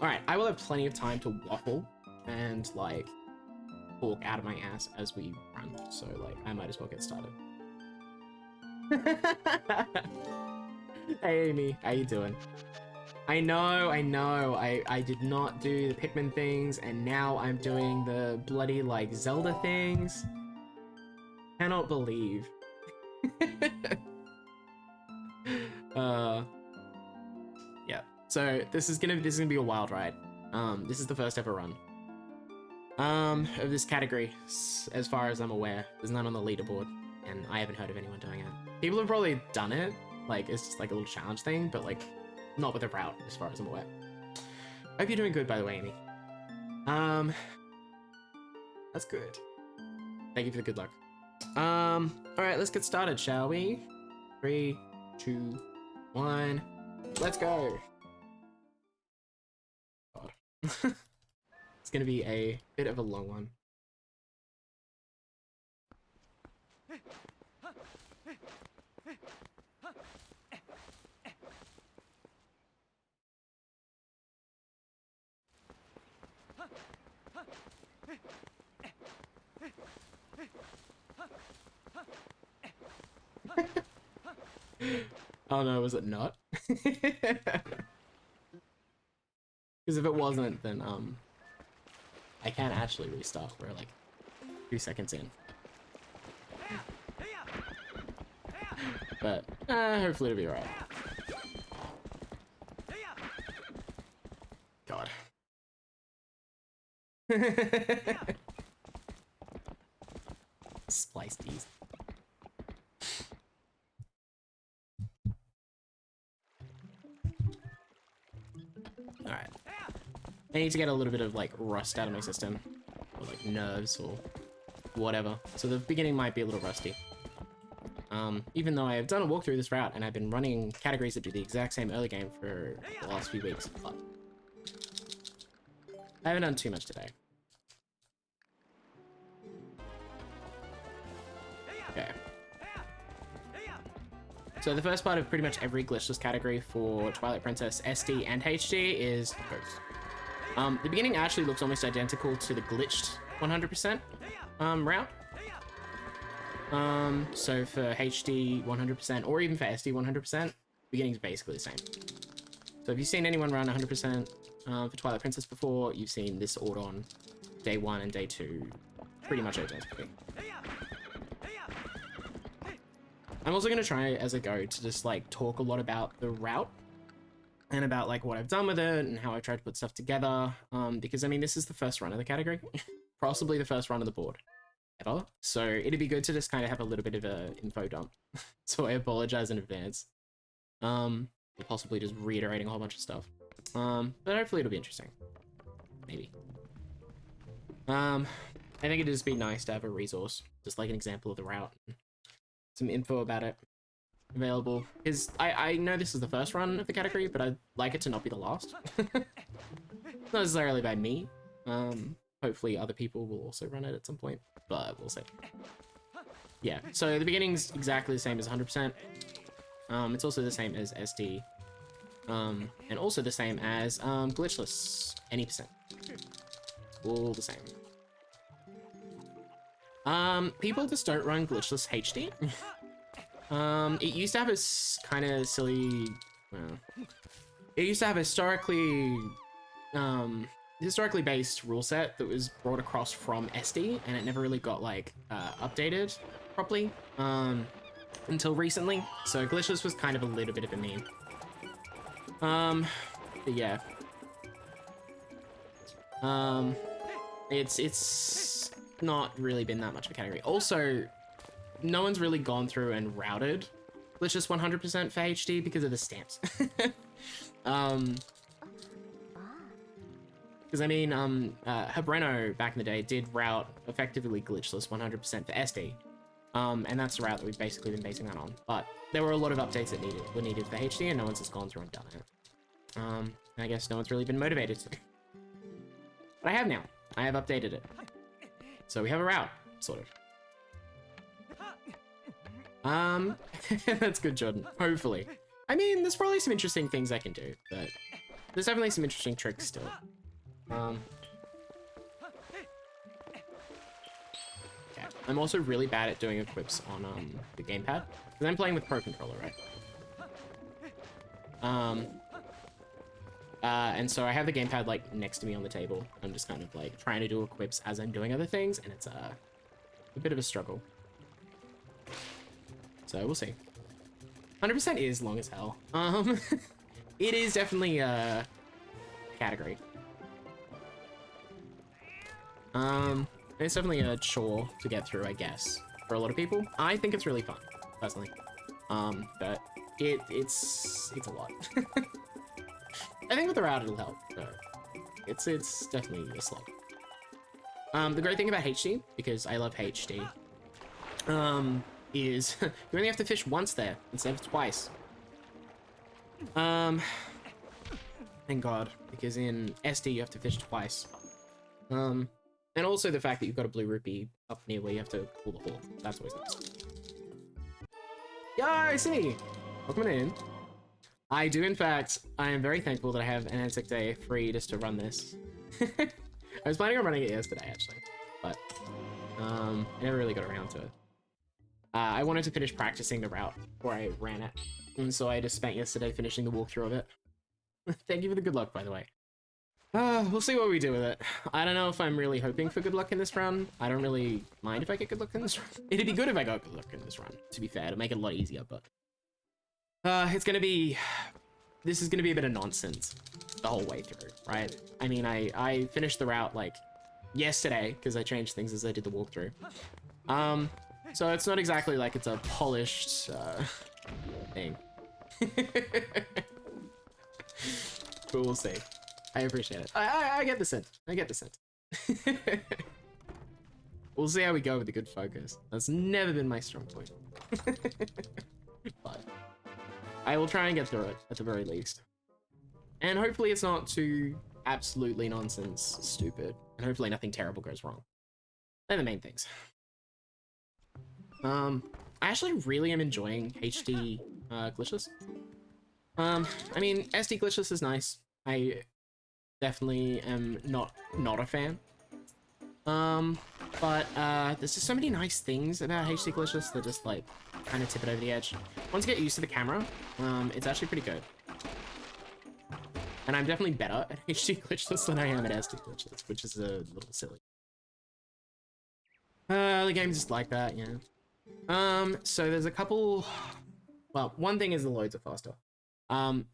Alright, I will have plenty of time to waffle and, like, talk out of my ass as we run. So, like, I might as well get started. Hey, Amy. How you doing? I know. I did not do the Pikmin things, and now I'm doing the bloody, like, Zelda things. Cannot believe. Yeah. So this is gonna be a wild ride. This is the first ever run. Of this category, as far as I'm aware. There's none on the leaderboard, and I haven't heard of anyone doing it. People have probably done it, like, it's just like a little challenge thing, but like, not with a route, as far as I'm aware. Hope you're doing good, by the way, Amy. That's good. Thank you for the good luck. Alright, let's get started, shall we? 3, 2, 1, let's go! God. It's gonna be a bit of a long one. Oh no, was it not? Because if it wasn't, then I can actually restart. We're like 2 seconds in. But hopefully it'll be alright. God. Spliced these. Alright. I need to get a little bit of like rust out of my system. Or like nerves or whatever. So the beginning might be a little rusty. Even though I have done a walkthrough of this route and I've been running categories that do the exact same early game for the last few weeks. But I haven't done too much today. Okay. So the first part of pretty much every glitchless category for Twilight Princess SD and HD is Ghost. The beginning actually looks almost identical to the glitched 100% route. So for HD 100% or even for SD 100%, beginning is basically the same. So if you've seen anyone run 100% for Twilight Princess before, you've seen this order on day 1 and day 2 pretty much identically. I'm also going to try as I go to just like talk a lot about the route and about like what I've done with it and how I've tried to put stuff together. Because I mean, this is the first run of the category, possibly the first run of the board ever. So it'd be good to just kind of have a little bit of a info dump. So I apologize in advance. Possibly just reiterating a whole bunch of stuff. But hopefully it'll be interesting. Maybe. I think it'd just be nice to have a resource, just like an example of the route. Some info about it available, because I know this is the first run of the category, but I'd like it to not be the last. Not necessarily by me. Hopefully other people will also run it at some point, but we'll see. Yeah, so the beginning's exactly the same as 100%. It's also the same as SD. And also the same as Glitchless, any percent. All the same. People just don't run Glitchless HD. It used to have a kind of silly, it used to have a historically based rule set that was brought across from SD, and it never really got like updated properly until recently. So Glitchless was kind of a little bit of a meme. But yeah. It's not really been that much of a category. Also, no one's really gone through and routed Glitchless 100% for HD because of the stamps. Because I mean, Habreno back in the day did route effectively Glitchless 100% for SD. And that's the route that we've basically been basing that on. But there were a lot of updates that were needed for HD, and no one's just gone through and done it. I guess no one's really been motivated to. But I have now. I have updated it. So we have a route, sort of. That's good, Jordan. Hopefully. I mean, there's probably some interesting things I can do, but there's definitely some interesting tricks still. Okay. I'm also really bad at doing equips on the gamepad because I'm playing with Pro Controller, right? And so I have the gamepad like next to me on the table. I'm just kind of like trying to do equips as I'm doing other things, and it's a bit of a struggle. So we'll see. 100% is long as hell. It is definitely a category. It's definitely a chore to get through, I guess, for a lot of people. I think it's really fun, personally. But it's a lot. I think with the route it'll help, but it's definitely a slog. The great thing about HD, because I love HD, is you only have to fish once there instead of twice. Thank God, because in SD you have to fish twice. And also the fact that you've got a blue rupee up near where you have to pull the hole. That's always nice. Yeah, I see. Welcome in. I do, in fact, I am very thankful that I have an Antic Day free just to run this. I was planning on running it yesterday, actually, but I never really got around to it. I wanted to finish practicing the route before I ran it, and so I just spent yesterday finishing the walkthrough of it. Thank you for the good luck, by the way. We'll see what we do with it. I don't know if I'm really hoping for good luck in this run. I don't really mind if I get good luck in this run. It'd be good if I got good luck in this run, to be fair, to make it a lot easier, but... this is gonna be a bit of nonsense the whole way through, right? I mean, I finished the route, like, yesterday, because I changed things as I did the walkthrough. So it's not exactly like it's a polished, thing. But we'll see. I appreciate it. I get the scent. I get the scent. We'll see how we go with the good focus. That's never been my strong point. But I will try and get through it, at the very least. And hopefully it's not too absolutely nonsense stupid. And hopefully nothing terrible goes wrong. They're the main things. I actually really am enjoying HD Glitchless. I mean, SD Glitchless is nice. I definitely am not a fan. But there's just so many nice things about HD Glitchless that just like kind of tip it over the edge. Once you get used to the camera, it's actually pretty good. And I'm definitely better at HD Glitchless than I am at SD Glitchless, which is a little silly. The game's just like that, yeah. So there's a couple... Well, one thing is the loads are faster.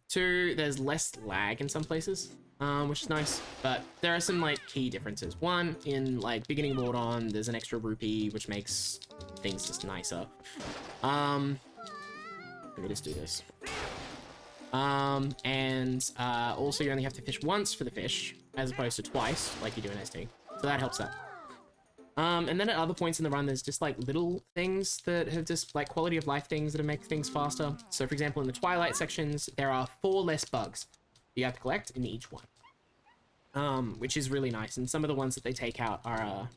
Two, there's less lag in some places, which is nice, but there are some like key differences. One, in like beginning World on, there's an extra rupee, which makes things just nicer. Let me just do this. And also you only have to fish once for the fish, as opposed to twice, like you do in SD. So that helps that. And then at other points in the run, there's just like little things that have just like quality of life things that make things faster. So for example, in the Twilight sections, there are 4 less bugs you have to collect in each one. Which is really nice. And some of the ones that they take out are,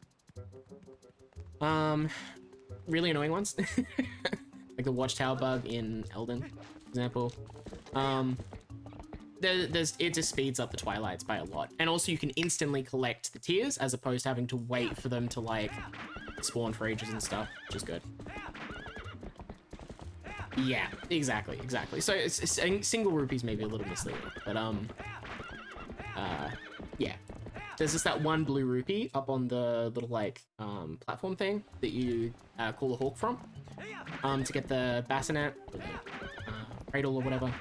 really annoying ones. Like the Watchtower bug in Elden, for example. It just speeds up the Twilights by a lot. And also you can instantly collect the tears as opposed to having to wait for them to like spawn for ages and stuff, which is good. Yeah, exactly. So it's single rupees maybe a little misleading, but yeah. There's just that one blue rupee up on the little like platform thing that you call a hawk from to get the bassinet or the cradle or whatever.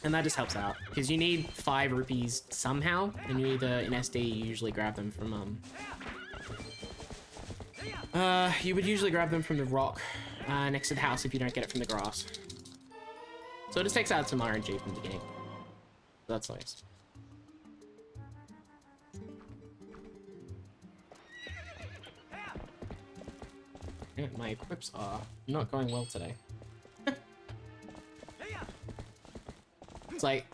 And that just helps out, because you need 5 rupees somehow, and you either, in SD, you usually grab them from, you would usually grab them from the rock next to the house if you don't get it from the grass. So it just takes out some RNG from the beginning. That's nice. Yeah, my equips are not going well today. It's like,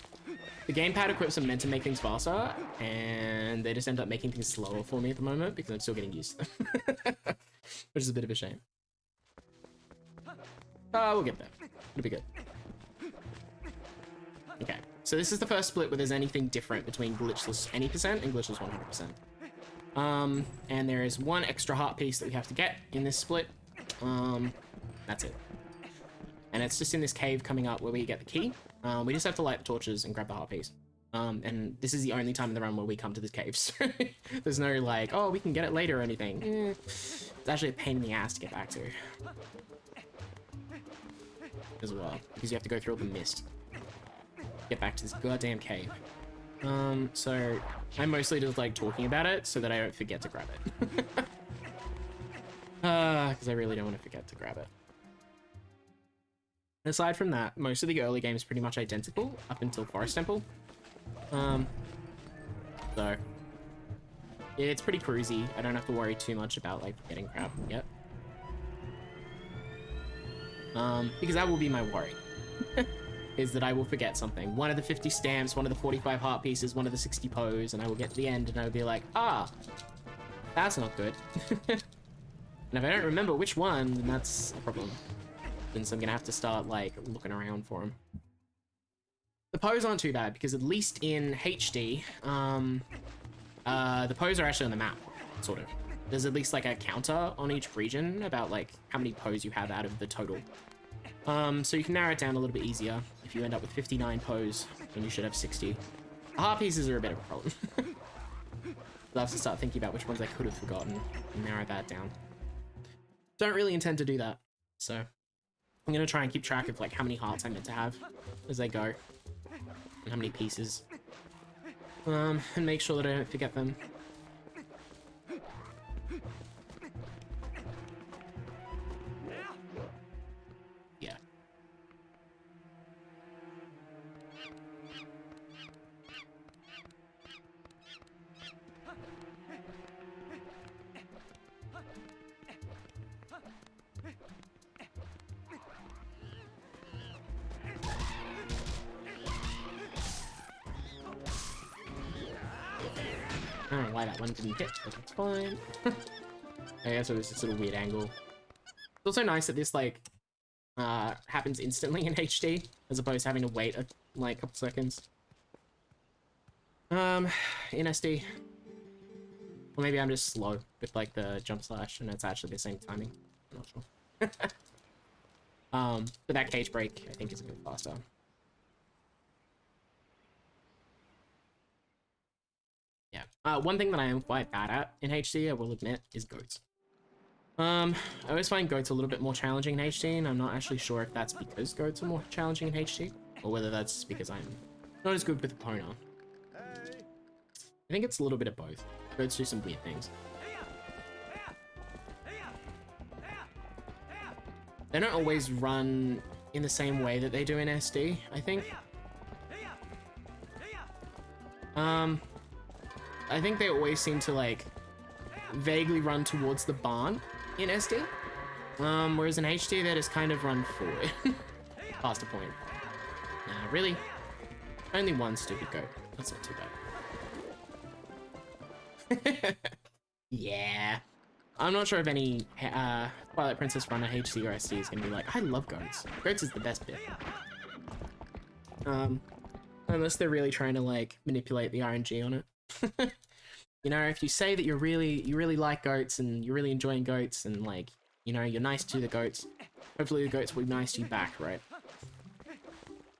the gamepad equips are meant to make things faster, and they just end up making things slower for me at the moment, because I'm still getting used to them. Which is a bit of a shame. We'll get there. It'll be good. Okay, So this is the first split where there's anything different between Glitchless any percent and Glitchless 100%. And there is one extra heart piece that we have to get in this split. That's it. And it's just in this cave coming up where we get the key. We just have to light the torches and grab the heart piece. And this is the only time in the run where we come to this cave. So there's no like, oh, we can get it later or anything. It's actually a pain in the ass to get back to. As well, because you have to go through all the mist. Get back to this goddamn cave. So I'm mostly just like talking about it so that I don't forget to grab it. Because I really don't want to forget to grab it. Aside from that, most of the early game is pretty much identical up until Forest Temple. So yeah, it's pretty cruisy. I don't have to worry too much about like getting crap yet. Because that will be my worry. Is that I will forget something. One of the 50 stamps, one of the 45 heart pieces, one of the 60 pose, and I will get to the end and I will be like, ah, that's not good. And if I don't remember which one, then that's a problem. Then so I'm gonna have to start like looking around for them. The pose aren't too bad because at least in HD, the pose are actually on the map, sort of. There's at least like a counter on each region about like how many pose you have out of the total. So you can narrow it down a little bit easier. If you end up with 59 pose, then you should have 60. The heart pieces are a bit of a problem. I'll have to start thinking about which ones I could have forgotten and narrow that down. Don't really intend to do that, so I'm gonna try and keep track of like how many hearts I meant to have as I go, and how many pieces, and make sure that I don't forget them. Yeah. I don't know why that one didn't hit, but that's fine. I guess it was just a weird angle. It's also nice that this, like, happens instantly in HD, as opposed to having to wait, like, a couple seconds. In SD. Or maybe I'm just slow with, like, the jump slash, and it's actually the same timing. I'm not sure. But that cage break, I think, is a bit faster. Yeah. One thing that I am quite bad at in HD, I will admit, is goats. I always find goats a little bit more challenging in HD, and I'm not actually sure if that's because goats are more challenging in HD, or whether that's because I'm not as good with Epona. I think it's a little bit of both. Goats do some weird things. They don't always run in the same way that they do in SD, I think. I think they always seem to, like, vaguely run towards the barn in SD. Whereas in HD, they just kind of run forward. Past a point. Nah, really? Only one stupid goat. That's not too bad. Yeah. I'm not sure if any Twilight Princess run at HD or SD is going to be like, I love goats. Goats is the best bit. Unless they're really trying to, like, manipulate the RNG on it. You know, if you say that you really like goats and you're really enjoying goats and, like, you know, you're nice to the goats, hopefully the goats will be nice to you back, right?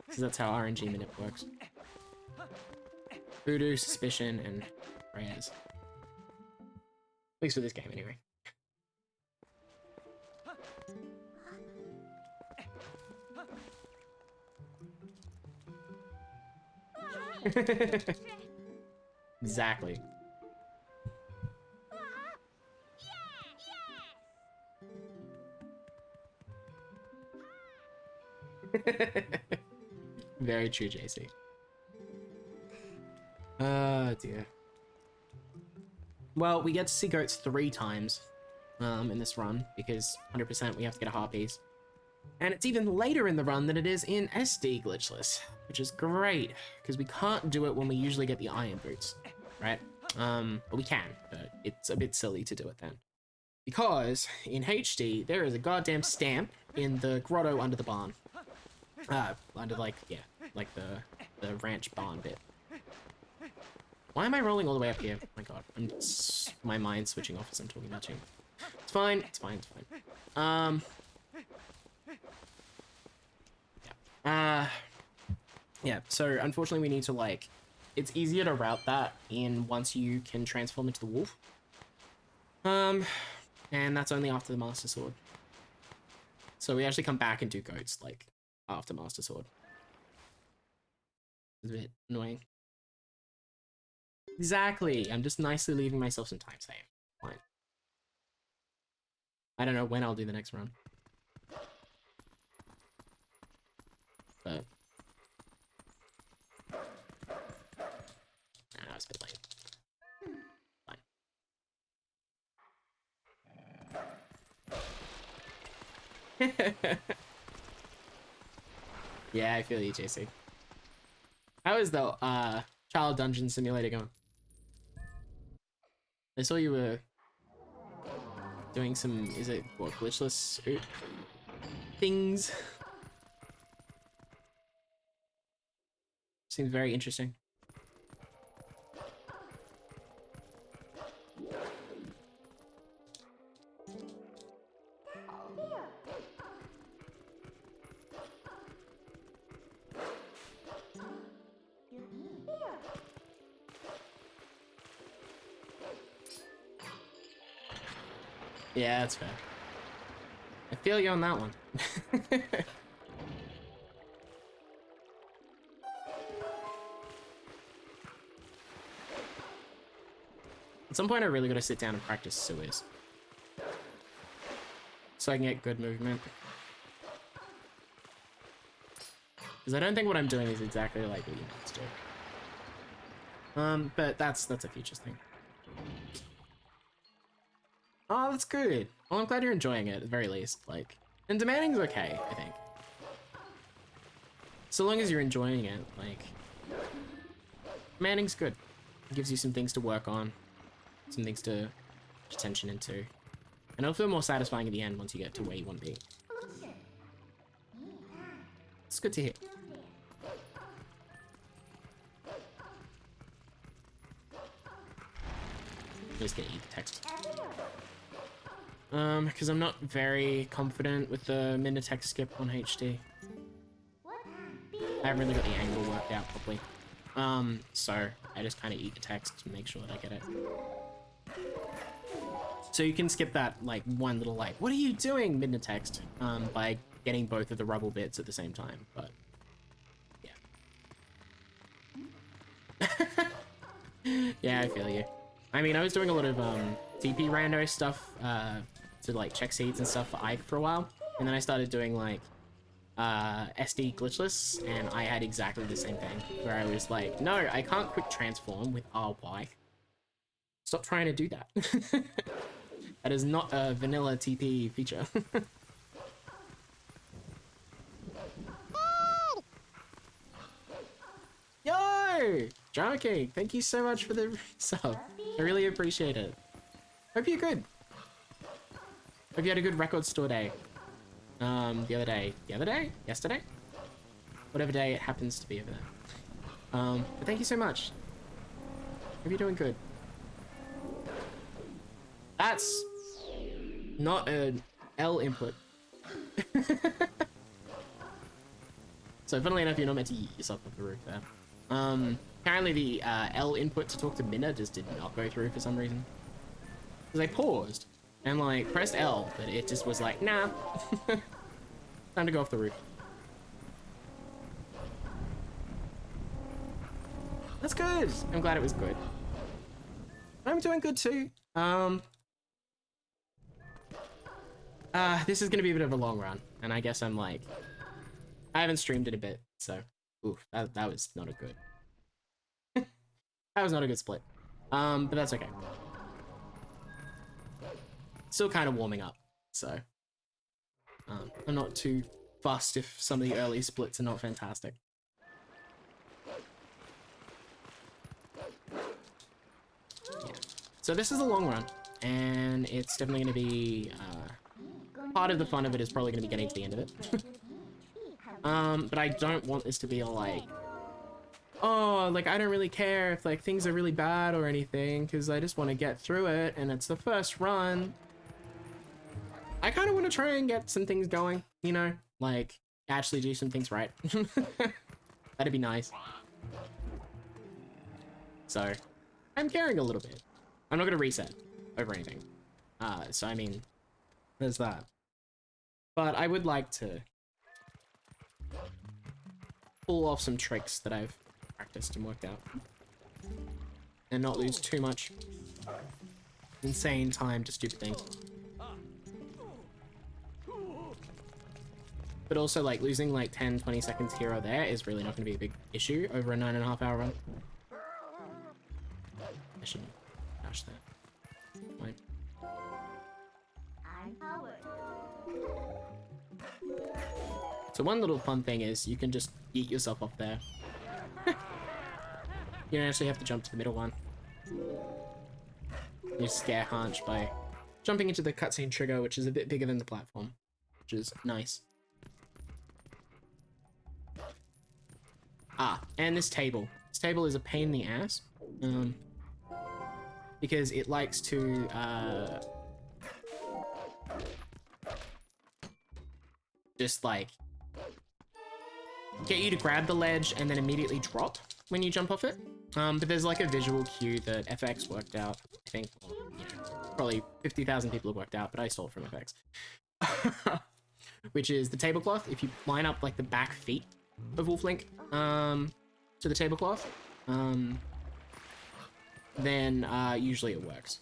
Because that's how RNG manip works. Voodoo, suspicion, and prayers. At least for this game, anyway. Exactly. Very true, JC. Oh dear. Well, we get to see goats 3 times in this run, because 100% we have to get a heart piece. And it's even later in the run than it is in SD Glitchless, which is great, because we can't do it when we usually get the iron boots, right? But we can, but it's a bit silly to do it then. Because in HD, there is a goddamn stamp in the grotto under the barn. Under, like, yeah, like the ranch barn bit. Why am I rolling all the way up here? Oh my god, my mind's switching off as I'm talking about you. It's fine, it's fine, it's fine. Yeah, so unfortunately we need to like, it's easier to route that in once you can transform into the wolf. And that's only after the Master Sword. So we actually come back and do goats like after Master Sword. It's a bit annoying. Exactly, I'm just nicely leaving myself some time save. Fine. I don't know when I'll do the next run. But I was a bit late. Fine. Yeah, I feel you, JC. How is the Child Dungeon Simulator going? I saw you were doing some, is it what, glitchless things? Seems very interesting. Yeah, that's fair. I feel you on that one. At some point I really gotta sit down and practice Suez. So I can get good movement. Because I don't think what I'm doing is exactly like what you need to do. But that's a futures thing. Oh, that's good. Well, I'm glad you're enjoying it, at the very least. Like, and demanding's okay, I think. So long as you're enjoying it, like, demanding's good. It gives you some things to work on, some things to put attention into. And it'll feel more satisfying at the end once you get to where you want to be. It's good to hear. I'm just gonna eat the text. Because I'm not very confident with the minute text skip on HD. I haven't really got the angle worked out properly. So I just kind of eat the text to make sure that I get it. So you can skip that, like, one little, like, what are you doing, minute text, by getting both of the rubble bits at the same time, but, yeah. Yeah, I feel you. I mean, I was doing a lot of, TP rando stuff, to, like, check seeds and stuff for Ike for a while, and then I started doing, like, SD glitchless, and I had exactly the same thing, where I was like, no, I can't quick transform with RY. Stop trying to do that. That is not a vanilla TP feature. Yo! Drama King, thank you so much for the sub. I really appreciate it. Hope you're good. Hope you had a good record store day. The other day? Yesterday? Whatever day it happens to be over there. But thank you so much. Hope you're doing good. That's not an L input. So funnily enough, you're not meant to yeet yourself off the roof there. Apparently the L input to talk to Minna just did not go through for some reason. Because I paused and like pressed L, but it just was like, nah. Time to go off the roof. That's good. I'm glad it was good. I'm doing good too. This is gonna be a bit of a long run, and I guess I'm like, I haven't streamed it a bit, so, oof, that was not a good, that was not a good split. But that's okay. Still kind of warming up, so, I'm not too fussed if some of the early splits are not fantastic. Yeah. So this is a long run, and it's definitely going to be, part of the fun of it is probably going to be getting to the end of it. But I don't want this to be all like, oh, like I don't really care if like things are really bad or anything, because I just want to get through it and it's the first run. I kind of want to try and get some things going, you know, like actually do some things right. That'd be nice. So I'm caring a little bit. I'm not going to reset over anything. So I mean, there's that. But I would like to pull off some tricks that I've practiced and worked out. And not lose too much insane time to stupid things. But also, like, losing like 10, 20 seconds here or there is really not going to be a big issue over a 9.5 hour run. I shouldn't dash that. Fine. So one little fun thing is you can just eat yourself off there. You don't actually have to jump to the middle one. You scare Hunch by jumping into the cutscene trigger, which is a bit bigger than the platform, which is nice. Ah, and this table. This table is a pain in the ass. Because it likes to, just like get you to grab the ledge and then immediately drop when you jump off it. But there's like a visual cue that FX worked out, I think. Well, you know, probably 50,000 people have worked out, but I stole it from FX. Which is the tablecloth. If you line up like the back feet of Wolf Link to the tablecloth, then usually it works.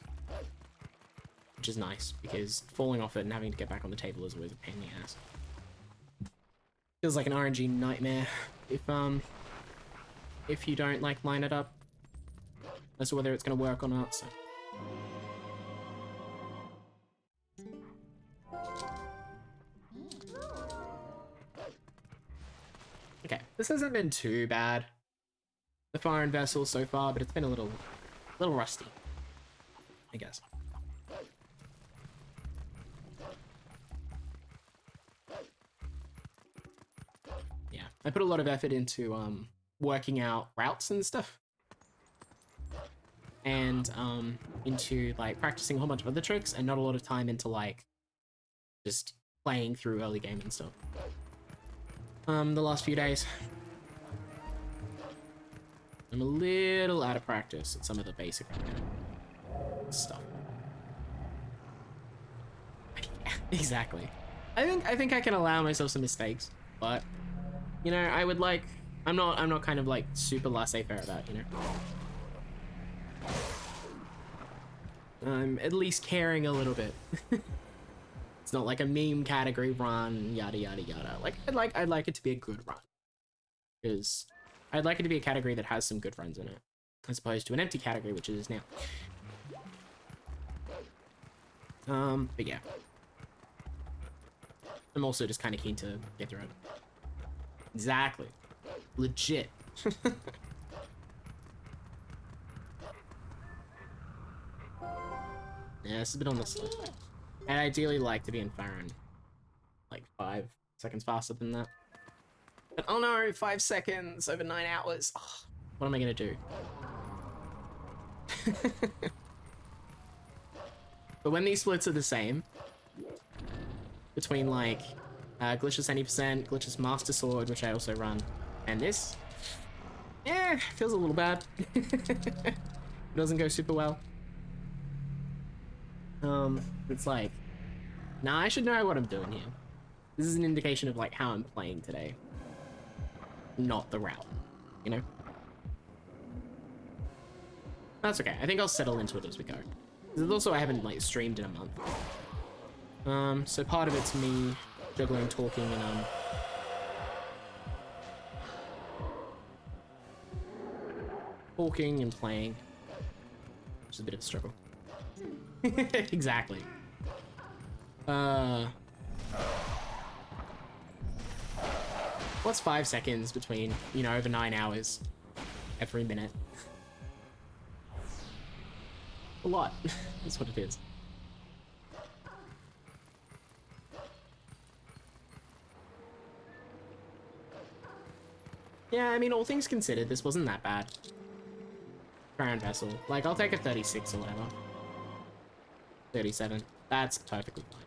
Which is nice, because falling off it and having to get back on the table is always a pain in the ass. Feels like an RNG nightmare if you don't like line it up as to whether it's going to work or not. So okay, this hasn't been too bad, the Fire and Vessel so far, but it's been a little rusty, I guess. Yeah, I put a lot of effort into working out routes and stuff, and into like practicing a whole bunch of other tricks, and not a lot of time into like just playing through early game and stuff. The last few days I'm a little out of practice at some of the basic stuff. Yeah, exactly. I think I can allow myself some mistakes, but you know, I would like, I'm not kind of like super laissez-faire about it, you know. I'm at least caring a little bit. It's not like a meme category run, yada yada yada. Like I'd like it to be a good run, because I'd like it to be a category that has some good runs in it, as opposed to an empty category, which it is now. But yeah, I'm also just kind of keen to get through it. Exactly. Legit. Yeah, this is a bit on the slow side. I'd ideally like to be in Farron like 5 seconds faster than that. But oh no, 5 seconds over 9 hours. Oh, what am I gonna do? But when these splits are the same, between like Glitchless 90%, Glitchless Master Sword, which I also run, and this, yeah, feels a little bad. It doesn't go super well. It's like, nah, I should know what I'm doing here. This is an indication of like how I'm playing today, not the route, you know? That's okay. I think I'll settle into it as we go. Because also I haven't like streamed in a month. So part of it's me juggling, talking, and talking and playing, which is a bit of a struggle. Exactly. What's 5 seconds between, you know, over 9 hours every minute? A lot. That's what it is. Yeah, I mean, all things considered, this wasn't that bad. Crown Vessel. Like, I'll take a 36 or whatever. 37. That's perfectly fine.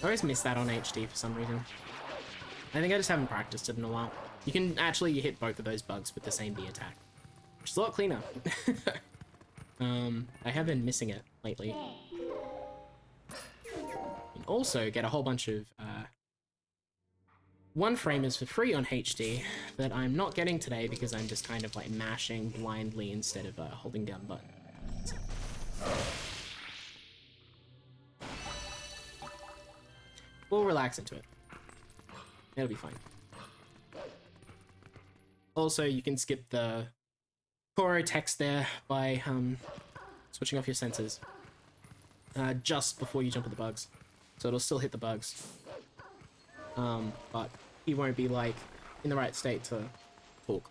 I always miss that on HD for some reason. I think I just haven't practiced it in a while. You can actually hit both of those bugs with the same B attack, which is a lot cleaner. I have been missing it lately. You can also get a whole bunch of one-framers for free on HD that I'm not getting today because I'm just kind of like mashing blindly instead of holding down buttons. We'll relax into it. It'll be fine. Also, you can skip the Koro text there by switching off your sensors just before you jump at the bugs. So it'll still hit the bugs. But he won't be like in the right state to talk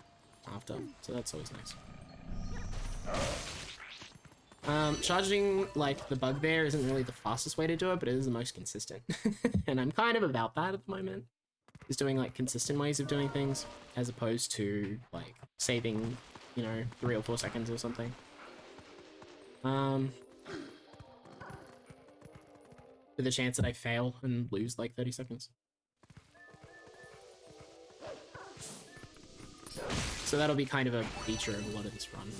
after. So that's always nice. Charging like the bug there isn't really the fastest way to do it, but it is the most consistent. And I'm kind of about that at the moment. Is doing like consistent ways of doing things as opposed to like saving, you know, 3 or 4 seconds or something. With a chance that I fail and lose like 30 seconds. So that'll be kind of a feature of a lot of this run.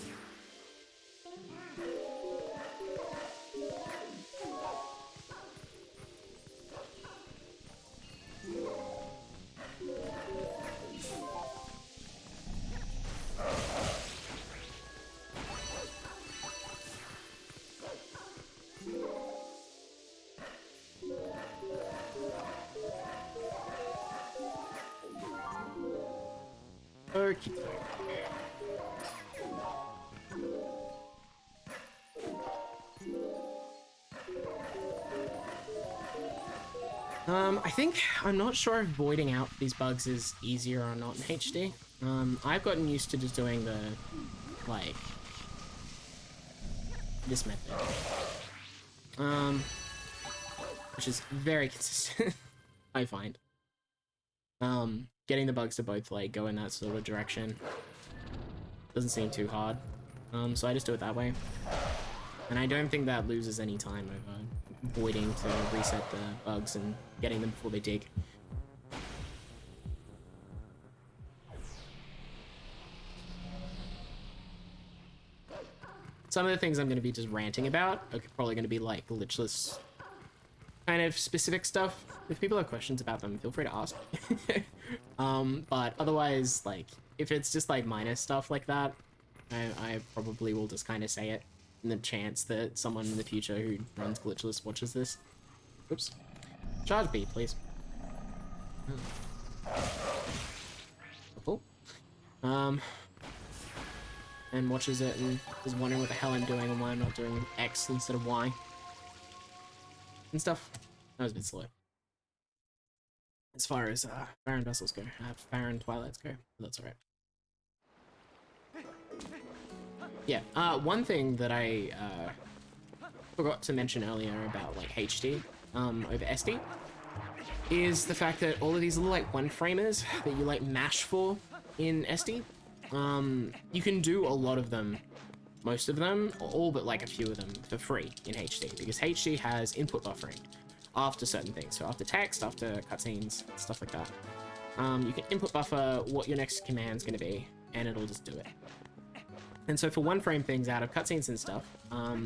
Okay. I think, I'm not sure if voiding out these bugs is easier or not in HD. I've gotten used to just doing the, like, this method. Which is very consistent, I find. Getting the bugs to both, like, go in that sort of direction doesn't seem too hard. So I just do it that way. And I don't think that loses any time over voiding to reset the bugs and getting them before they dig. Some of the things I'm going to be just ranting about are probably going to be like glitchless kind of specific stuff. If people have questions about them, feel free to ask. But otherwise, like, if it's just like minor stuff like that, I probably will just kind of say it in the chance that someone in the future who runs glitchless watches this. Oops. Charge B, please. Cool. And watches it and is wondering what the hell I'm doing and why I'm not doing X instead of Y. And stuff. That was a bit slow. As far as Baron Vessels go. Baron Twilights go. But that's alright. Yeah, one thing that I forgot to mention earlier about like HD over SD is the fact that all of these little like one-framers that you like mash for in SD, you can do a lot of them, most of them, or all but like a few of them for free in HD, because HD has input buffering after certain things. So after text, after cutscenes, stuff like that. You can input buffer what your next command's going to be, and it'll just do it. And so for one-frame things out of cutscenes and stuff,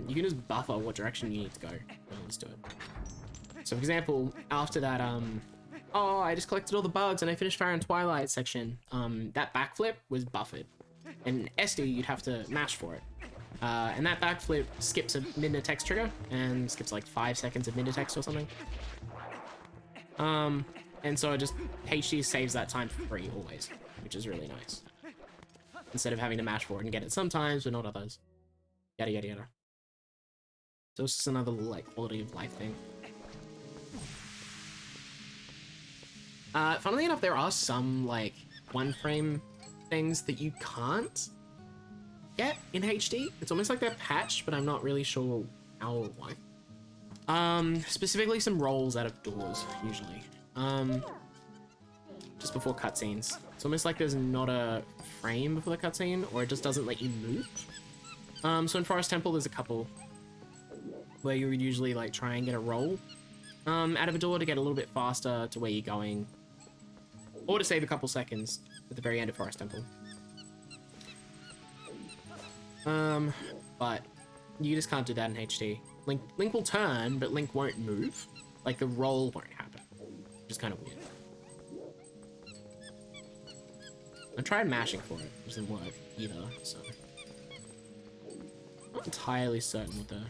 you can just buffer what direction you need to go, and it'll just do it. So for example, after that, oh, I just collected all the bugs and I finished Fire and Twilight section, that backflip was buffered. In SD, you'd have to mash for it. And that backflip skips a mid-text trigger, and skips like 5 seconds of mid-text or something. And so it just, HD saves that time for free always, which is really nice. Instead of having to mash for it and get it sometimes, but not others. Yada yada yada. So it's just another little, like, quality of life thing. Funnily enough, there are some like one frame things that you can't get in HD. It's almost like they're patched, but I'm not really sure how or why. Specifically some rolls out of doors, usually. Just before cutscenes. It's almost like there's not a frame before the cutscene, or it just doesn't let you move. So in Forest Temple, there's a couple where you would usually like try and get a roll out of a door to get a little bit faster to where you're going, or to save a couple seconds at the very end of Forest Temple. But you just can't do that in HD. Link will turn, but Link won't move. Like the roll won't happen, which is kind of weird. I tried mashing for it, which didn't work either, so I'm not entirely certain what the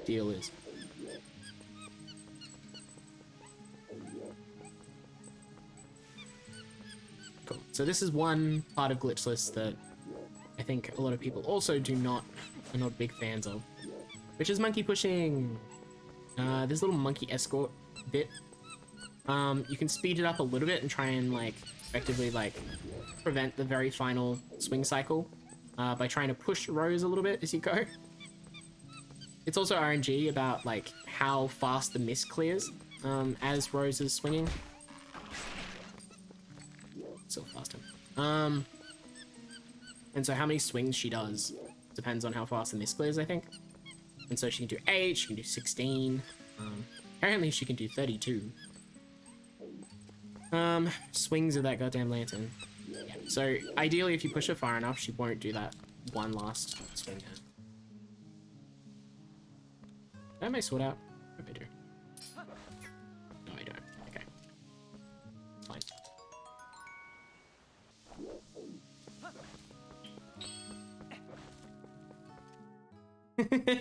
deal is. Cool. So this is one part of Glitchless that I think a lot of people also are not big fans of, which is monkey pushing. This little monkey escort bit. You can speed it up a little bit and try and like effectively like prevent the very final swing cycle by trying to push Rose a little bit as you go. It's also RNG about like how fast the mist clears as Rose is swinging. So fast. And so how many swings she does depends on how fast the mist clears, I think. And so she can do 8, she can do 16. Apparently she can do 32. Swings of that goddamn lantern. Yeah. So ideally, if you push her far enough, she won't do that one last swing there. Do I have my sword out? I hope I do. No, I don't. Okay. Fine.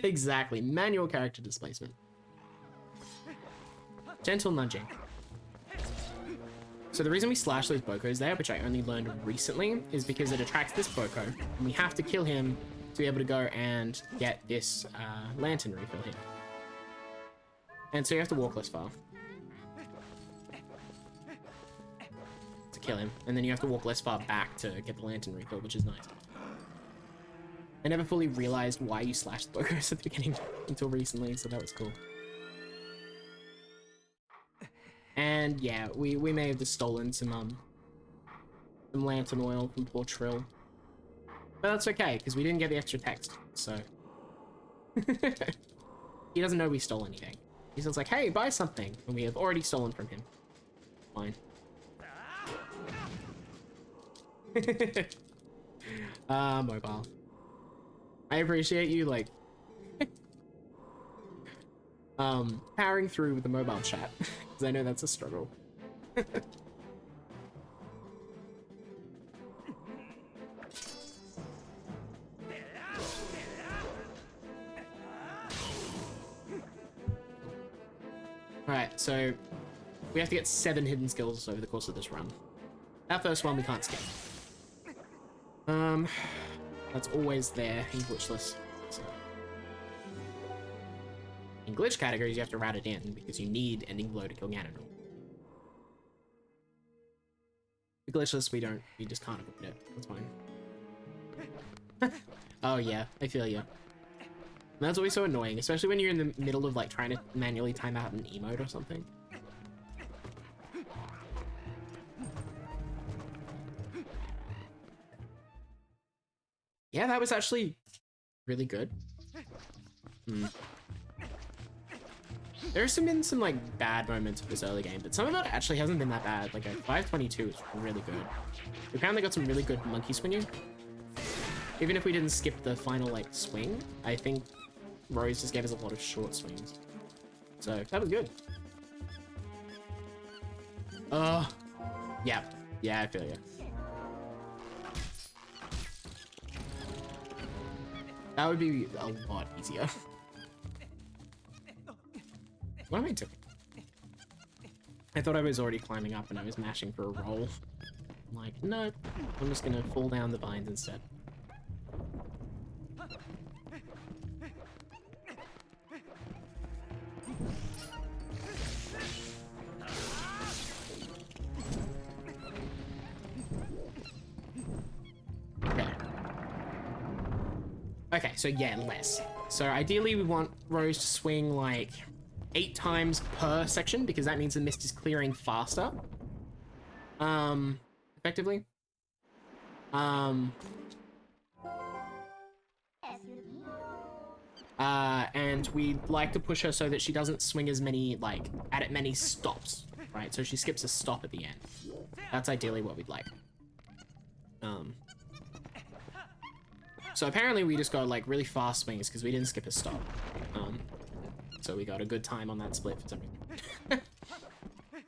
Exactly. Manual character displacement. Gentle nudging. So the reason we slash those Bokos there, which I only learned recently, is because it attracts this Boko, and we have to kill him to be able to go and get this lantern refill here. And so you have to walk less far to kill him, and then you have to walk less far back to get the lantern refill, which is nice. I never fully realized why you slashed the Bokos at the beginning until recently, so that was cool. And yeah, we may have just stolen some lantern oil from poor Trill. But that's okay, because we didn't get the extra text, so... He doesn't know we stole anything. He's just like, hey, buy something, and we have already stolen from him. Fine. Mobile. I appreciate you, like... powering through with the mobile chat, because I know that's a struggle. Alright, so we have to get 7 hidden skills over the course of this run. That first one we can't skip. That's always there in Glitchless. So. In glitch categories, you have to route it in because you need ending blow to kill Ganondorf. The Glitchless, we just can't avoid it. That's fine. Oh yeah, I feel you. And that's always so annoying, especially when you're in the middle of like trying to manually time out an emote or something. Yeah, that was actually really good. There's been some like bad moments of this early game, but some of it actually hasn't been that bad. Like a 522 is really good. We apparently got some really good monkey swinging. Even if we didn't skip the final like swing, I think Rose just gave us a lot of short swings. So that was good. Yeah. Yeah, I feel you. That would be a lot easier. What am I doing? I thought I was already climbing up and I was mashing for a roll. I'm like, no, I'm just gonna fall down the vines instead. Okay, so yeah, less. So ideally we want Rose to swing like 8 times per section because that means the mist is clearing faster. Effectively. And we'd like to push her so that she doesn't swing as many, like, at many stops, right? So she skips a stop at the end. That's ideally what we'd like. So apparently we just got, like, really fast swings because we didn't skip a stop. So we got a good time on that split for some reason.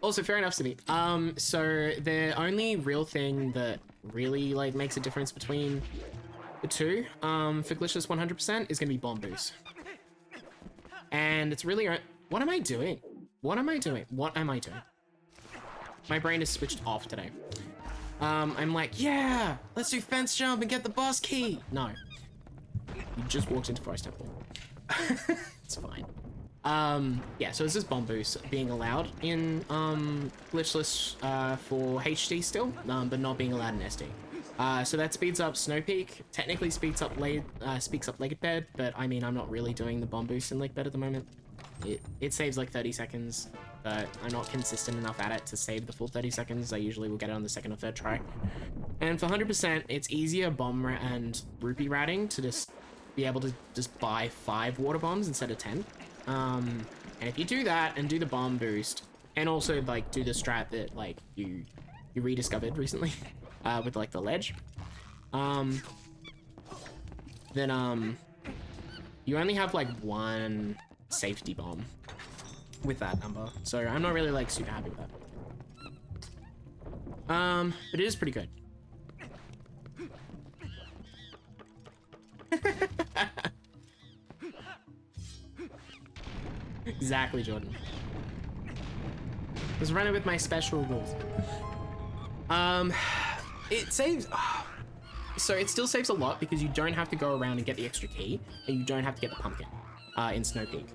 Also, fair enough to me. So the only real thing that really, like, makes a difference between the two, for Glitchless 100% is gonna be bomb boost. And it's really, what am I doing? What am I doing? What am I doing? My brain is switched off today. I'm like, yeah, let's do fence jump and get the boss key. No, you just walked into Forest Temple. It's fine. Yeah, so it's just bomb boost being allowed in Glitchless for HD still, but not being allowed in SD. So that speeds up Snow Peak, technically speaks up Lake Bed, but I mean, I'm not really doing the bomb boost in Lake Bed at the moment. It saves like 30 seconds, but I'm not consistent enough at it to save the full 30 seconds. I usually will get it on the second or third try. And for 100%, it's easier bomb and rupee routing to just be able to just buy 5 water bombs instead of 10. And if you do that and do the bomb boost, and also like do the strat that like you rediscovered recently, with like the ledge, then you only have like 1 safety bomb with that number, so I'm not really like super happy with that. But it is pretty good. Exactly, Jordan. Just run it with my special rules. It saves, so it still saves a lot because you don't have to go around and get the extra key, and you don't have to get the pumpkin in Snow Peak.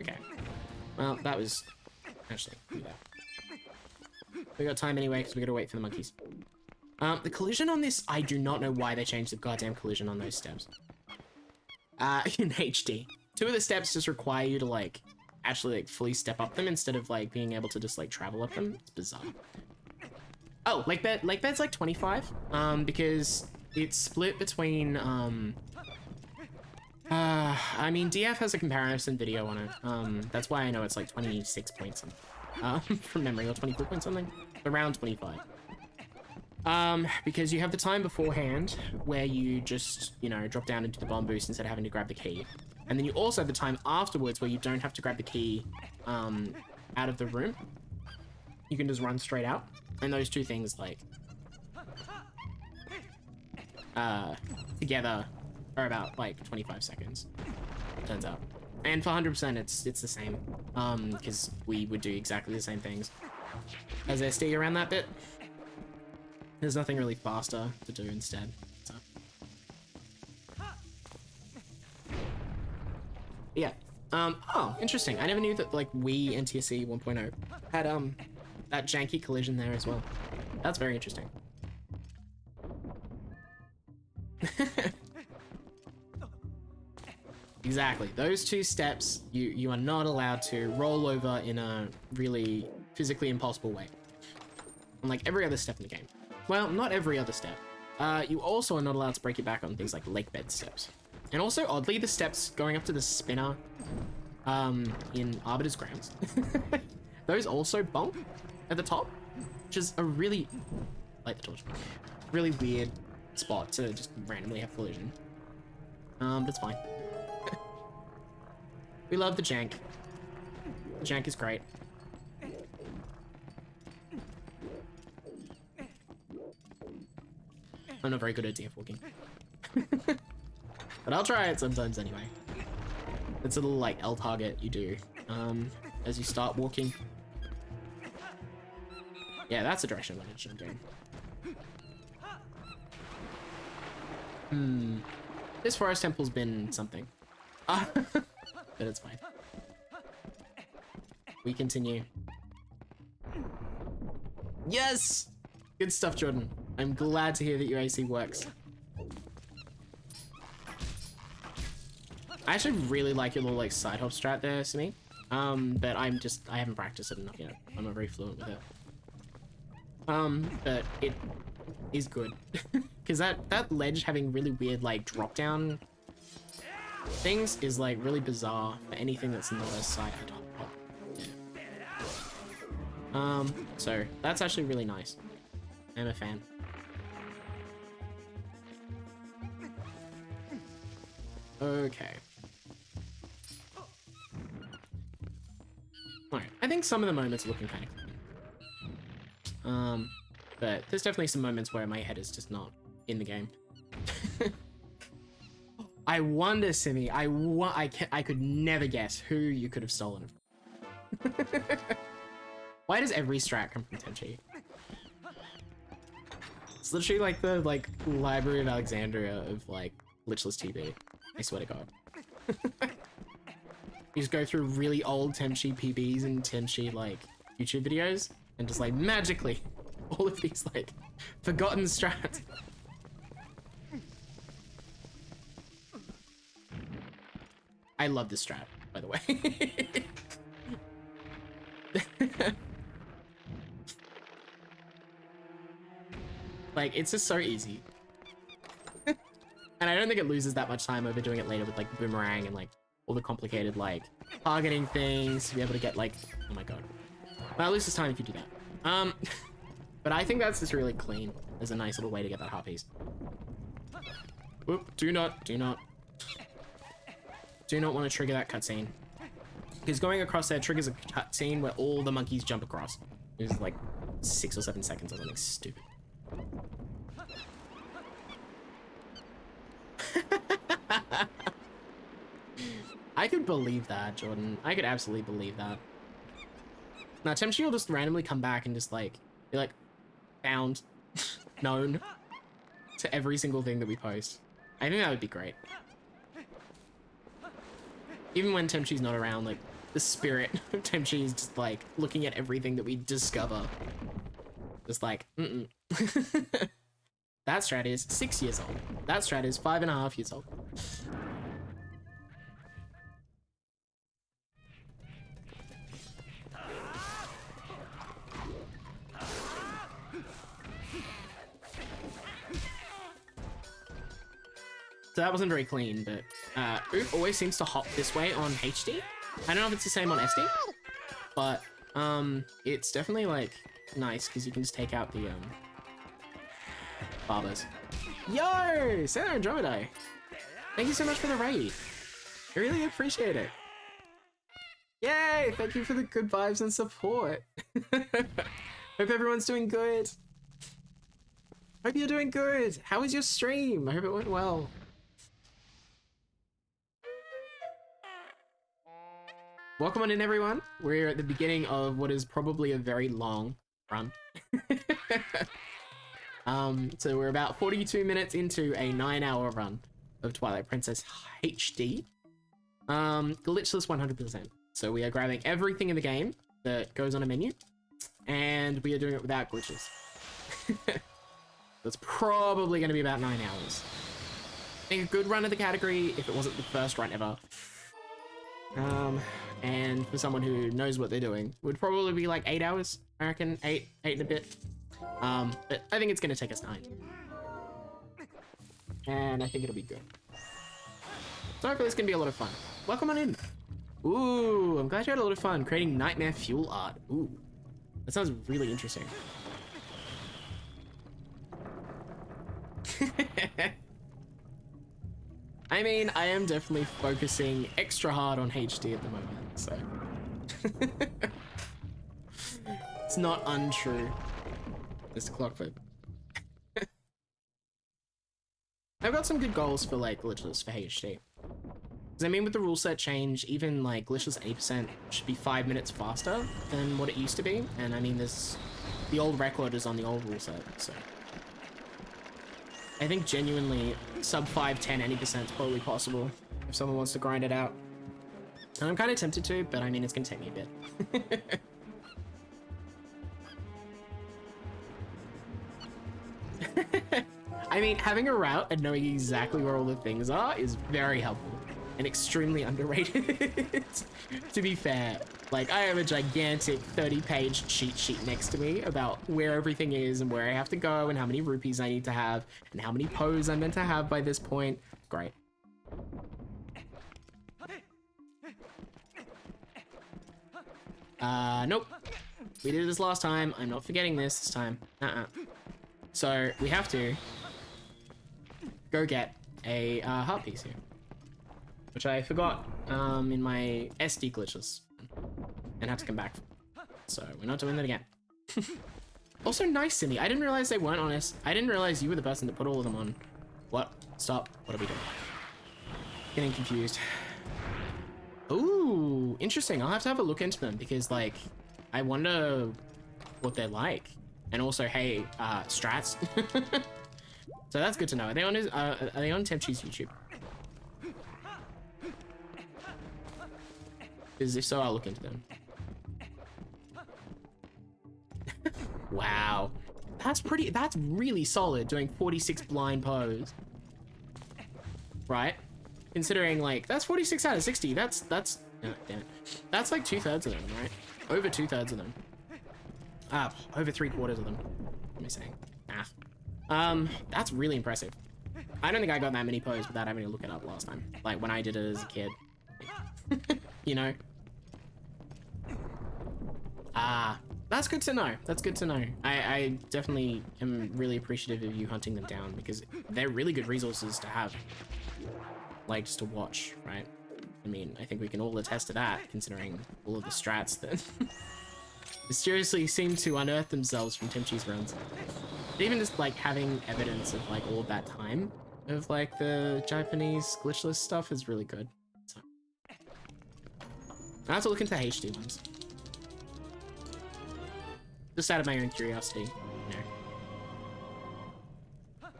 Okay. Well, that was actually do that. We got time anyway because we gotta wait for the monkeys. The collision on this, I do not know why they changed the goddamn collision on those steps. In HD. 2 of the steps just require you to like actually like fully step up them instead of like being able to just like travel up them. It's bizarre. Oh, Lake Bed's like 25, because it's split between I mean DF has a comparison video on it. That's why I know it's like 26 points from memory, or 24 points something, around 25. Because you have the time beforehand where you just, you know, drop down into the bomb boost instead of having to grab the key. And then you also have the time afterwards where you don't have to grab the key out of the room. You can just run straight out. And those 2 things, like, together are about, like, 25 seconds, turns out. And for 100%, it's the same, because we would do exactly the same things as SD around that bit. There's nothing really faster to do instead, so. Yeah. Oh, interesting. I never knew that, like, Wii NTSC 1.0 had, that janky collision there as well. That's very interesting. Exactly. Those 2 steps, you are not allowed to roll over in a really physically impossible way. Unlike every other step in the game. Well, not every other step. You also are not allowed to break your back on things like lake bed steps. And also, oddly, the steps going up to the spinner in Arbiter's Grounds, those also bonk at the top, which is a really, light the torch, really weird spot to just randomly have collision. But it's fine. We love the jank. The jank is great. I'm not very good at DF walking. But I'll try it sometimes anyway. It's a little like L target you do as you start walking. Yeah, that's the direction I'm doing. This forest temple's been something. But it's fine. We continue. Yes! Good stuff, Jordan. I'm glad to hear that your AC works. I actually really like your little like side hop strat there, Simi. But I haven't practiced it enough yet. I'm not very fluent with it. But it is good. Because that ledge having really weird like drop down things is like really bizarre for anything that's not a side hop. Yeah. So that's actually really nice. I'm a fan. Okay. Alright, I think some of the moments are looking kind of clean. But there's definitely some moments where my head is just not in the game. I wonder, Simi, I could never guess who you could have stolen it from. Why does every strat come from Tenchi? It's literally like the Library of Alexandria of like Glitchless TV. I swear to God. You just go through really old Tenchi PBs and Tenchi like YouTube videos and just like magically all of these like forgotten strats. I love this strat, by the way. Like, it's just so easy. And I don't think it loses that much time over doing it later with like the boomerang and like all the complicated like targeting things to be able to get like, oh my God. Well, it loses time if you do that. But I think that's just really clean. There's a nice little way to get that heart piece. Whoop, do not want to trigger that cutscene. Because going across there triggers a cutscene where all the monkeys jump across. It was like 6 or 7 seconds or something stupid. I could believe that, Jordan. I could absolutely believe that. Now, Temchi will just randomly come back and just like, be like, found, known to every single thing that we post. I think that would be great. Even when Temchi's not around, like, the spirit of Temchi is just like looking at everything that we discover. Just like, That strat is 6 years old. That strat is 5.5 years old. So that wasn't very clean, but Oop always seems to hop this way on HD. I don't know if it's the same on SD, but it's definitely like nice because you can just take out the barbers. Yo, Sarah Andromeda, thank you so much for the raid. I really appreciate it. Yay! Thank you for the good vibes and support. Hope everyone's doing good. Hope you're doing good. How was your stream? I hope it went well. Welcome on in, everyone. We're at the beginning of what is probably a very long run. So we're about 42 minutes into a 9-hour run of Twilight Princess HD. Glitchless 100%. So we are grabbing everything in the game that goes on a menu, and we are doing it without glitches. That's probably going to be about 9 hours. I think a good run of the category, if it wasn't the first run ever, and for someone who knows what they're doing, would probably be like 8 hours. I reckon 8 and a bit. But I think it's going to take us 9. And I think it'll be good. So hopefully it's going to be a lot of fun. Welcome on in. Ooh, I'm glad you had a lot of fun creating nightmare fuel art. Ooh, that sounds really interesting. I mean, I am definitely focusing extra hard on HD at the moment, so. It's not untrue, Mr. Clockford. I've got some good goals for like Glitchless for HD. Because I mean, with the rule set change, even like Glitchless 80% should be 5 minutes faster than what it used to be. And I mean, the old record is on the old rule set, so. I think genuinely sub 5, 10, 80% is probably possible if someone wants to grind it out. And I'm kind of tempted to, but I mean, it's going to take me a bit. I mean, having a route and knowing exactly where all the things are is very helpful and extremely underrated. To be fair, like I have a gigantic 30-page cheat sheet next to me about where everything is and where I have to go and how many rupees I need to have and how many pose I'm meant to have by this point. Great. Nope. We did this last time. I'm not forgetting this time. So we have to go get a heart piece here, which I forgot in my SD glitchless and had to come back. So we're not doing that again. Also, nice, Cindy. I didn't realize they weren't honest. I didn't realize you were the person that put all of them on. What? Stop. What are we doing? Getting confused. Ooh, interesting. I'll have to have a look into them because, like, I wonder what they're like. And also, hey, strats. So that's good to know. Are they on Tempchi's YouTube? Because if so, I'll look into them. Wow. That's really solid, doing 46 blind pose. Right? Considering, like, that's 46 out of 60. That's, oh, damn it. That's like 2/3 of them, right? Over 2/3 of them. Over 3/4 of them. What am I saying? Math. That's really impressive. I don't think I got that many pose without having to look it up last time. Like, when I did it as a kid. You know? That's good to know. That's good to know. I definitely am really appreciative of you hunting them down because they're really good resources to have. Like, just to watch, right? I mean, I think we can all attest to that, considering all of the strats that mysteriously seem to unearth themselves from Tempchi's runs. Even just, like, having evidence of, like, all of that time of, like, the Japanese glitchless stuff is really good. So I have to look into HD ones. Just out of my own curiosity, you know.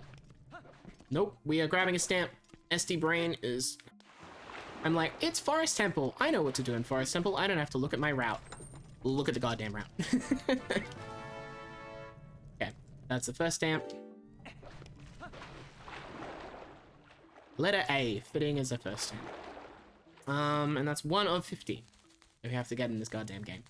Nope, we are grabbing a stamp. SD brain is... I'm like, it's Forest Temple. I know what to do in Forest Temple. I don't have to look at my route. Look at the goddamn route. Okay, that's the first stamp. Letter A, fitting as a first stamp. And that's 1 of 50 that we have to get in this goddamn game.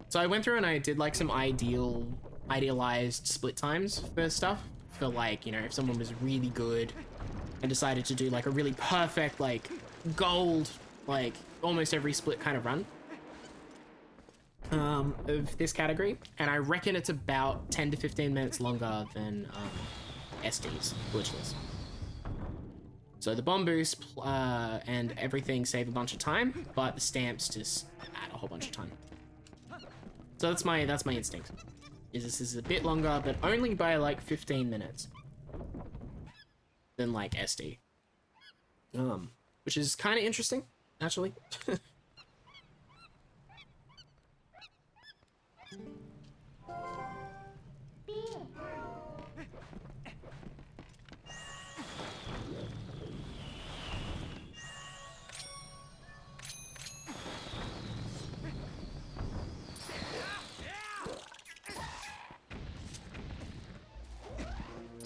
So I went through and I did like some idealized split times for stuff. For like, you know, if someone was really good and decided to do like a really perfect, like gold, like almost every split kind of run of this category. And I reckon it's about 10 to 15 minutes longer than SD's glitchless. So the bomb boost and everything save a bunch of time, but the stamps just add a whole bunch of time. So that's my instinct. This is a bit longer, but only by like 15 minutes than like SD. Which is kind of interesting, actually.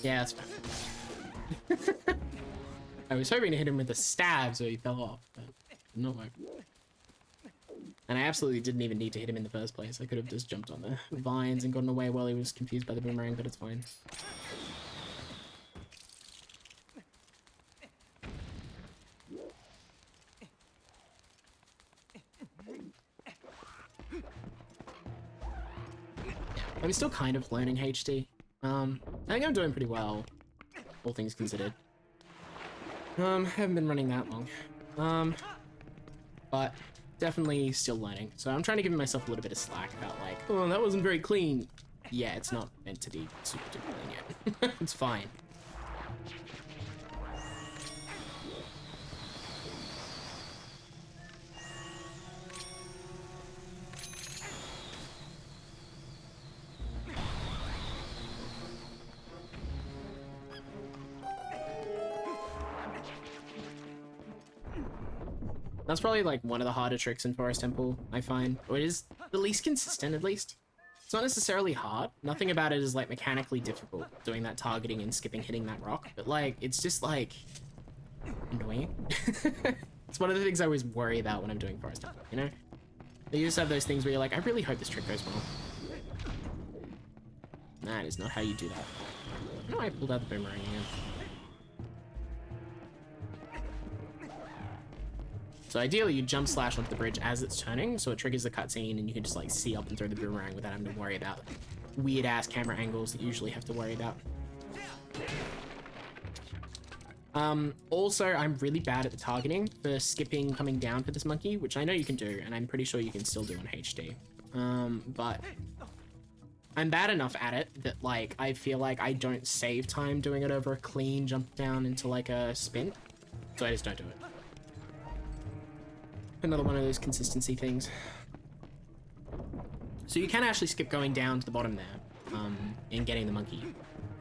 Yeah, that's fine. I was hoping to hit him with a stab so he fell off, but it did not work. And I absolutely didn't even need to hit him in the first place. I could have just jumped on the vines and gotten away while he was confused by the boomerang, but it's fine. I'm still kind of learning HD. I think I'm doing pretty well, all things considered. Haven't been running that long. But definitely still learning. So I'm trying to give myself a little bit of slack about like, oh, that wasn't very clean. Yeah, it's not meant to be super duper clean yet. It's fine. That's probably like one of the harder tricks in Forest Temple, I find. Or it is the least consistent, at least. It's not necessarily hard. Nothing about it is like mechanically difficult, doing that targeting and skipping hitting that rock, but like, it's just like annoying. It's one of the things I always worry about when I'm doing forest hunting, you know? You just have those things where you're like, I really hope this trick goes well. That is not how you do that. No, I pulled out the boomerang again. So ideally, you jump slash onto the bridge as it's turning, so it triggers the cutscene, and you can just like see up and throw the boomerang without having to worry about weird ass camera angles that you usually have to worry about. Also, I'm really bad at the targeting for skipping coming down for this monkey, which I know you can do, and I'm pretty sure you can still do on HD. But I'm bad enough at it that like I feel like I don't save time doing it over a clean jump down into like a spin, so I just don't do it. Another one of those consistency things. So you can actually skip going down to the bottom there, and getting the monkey,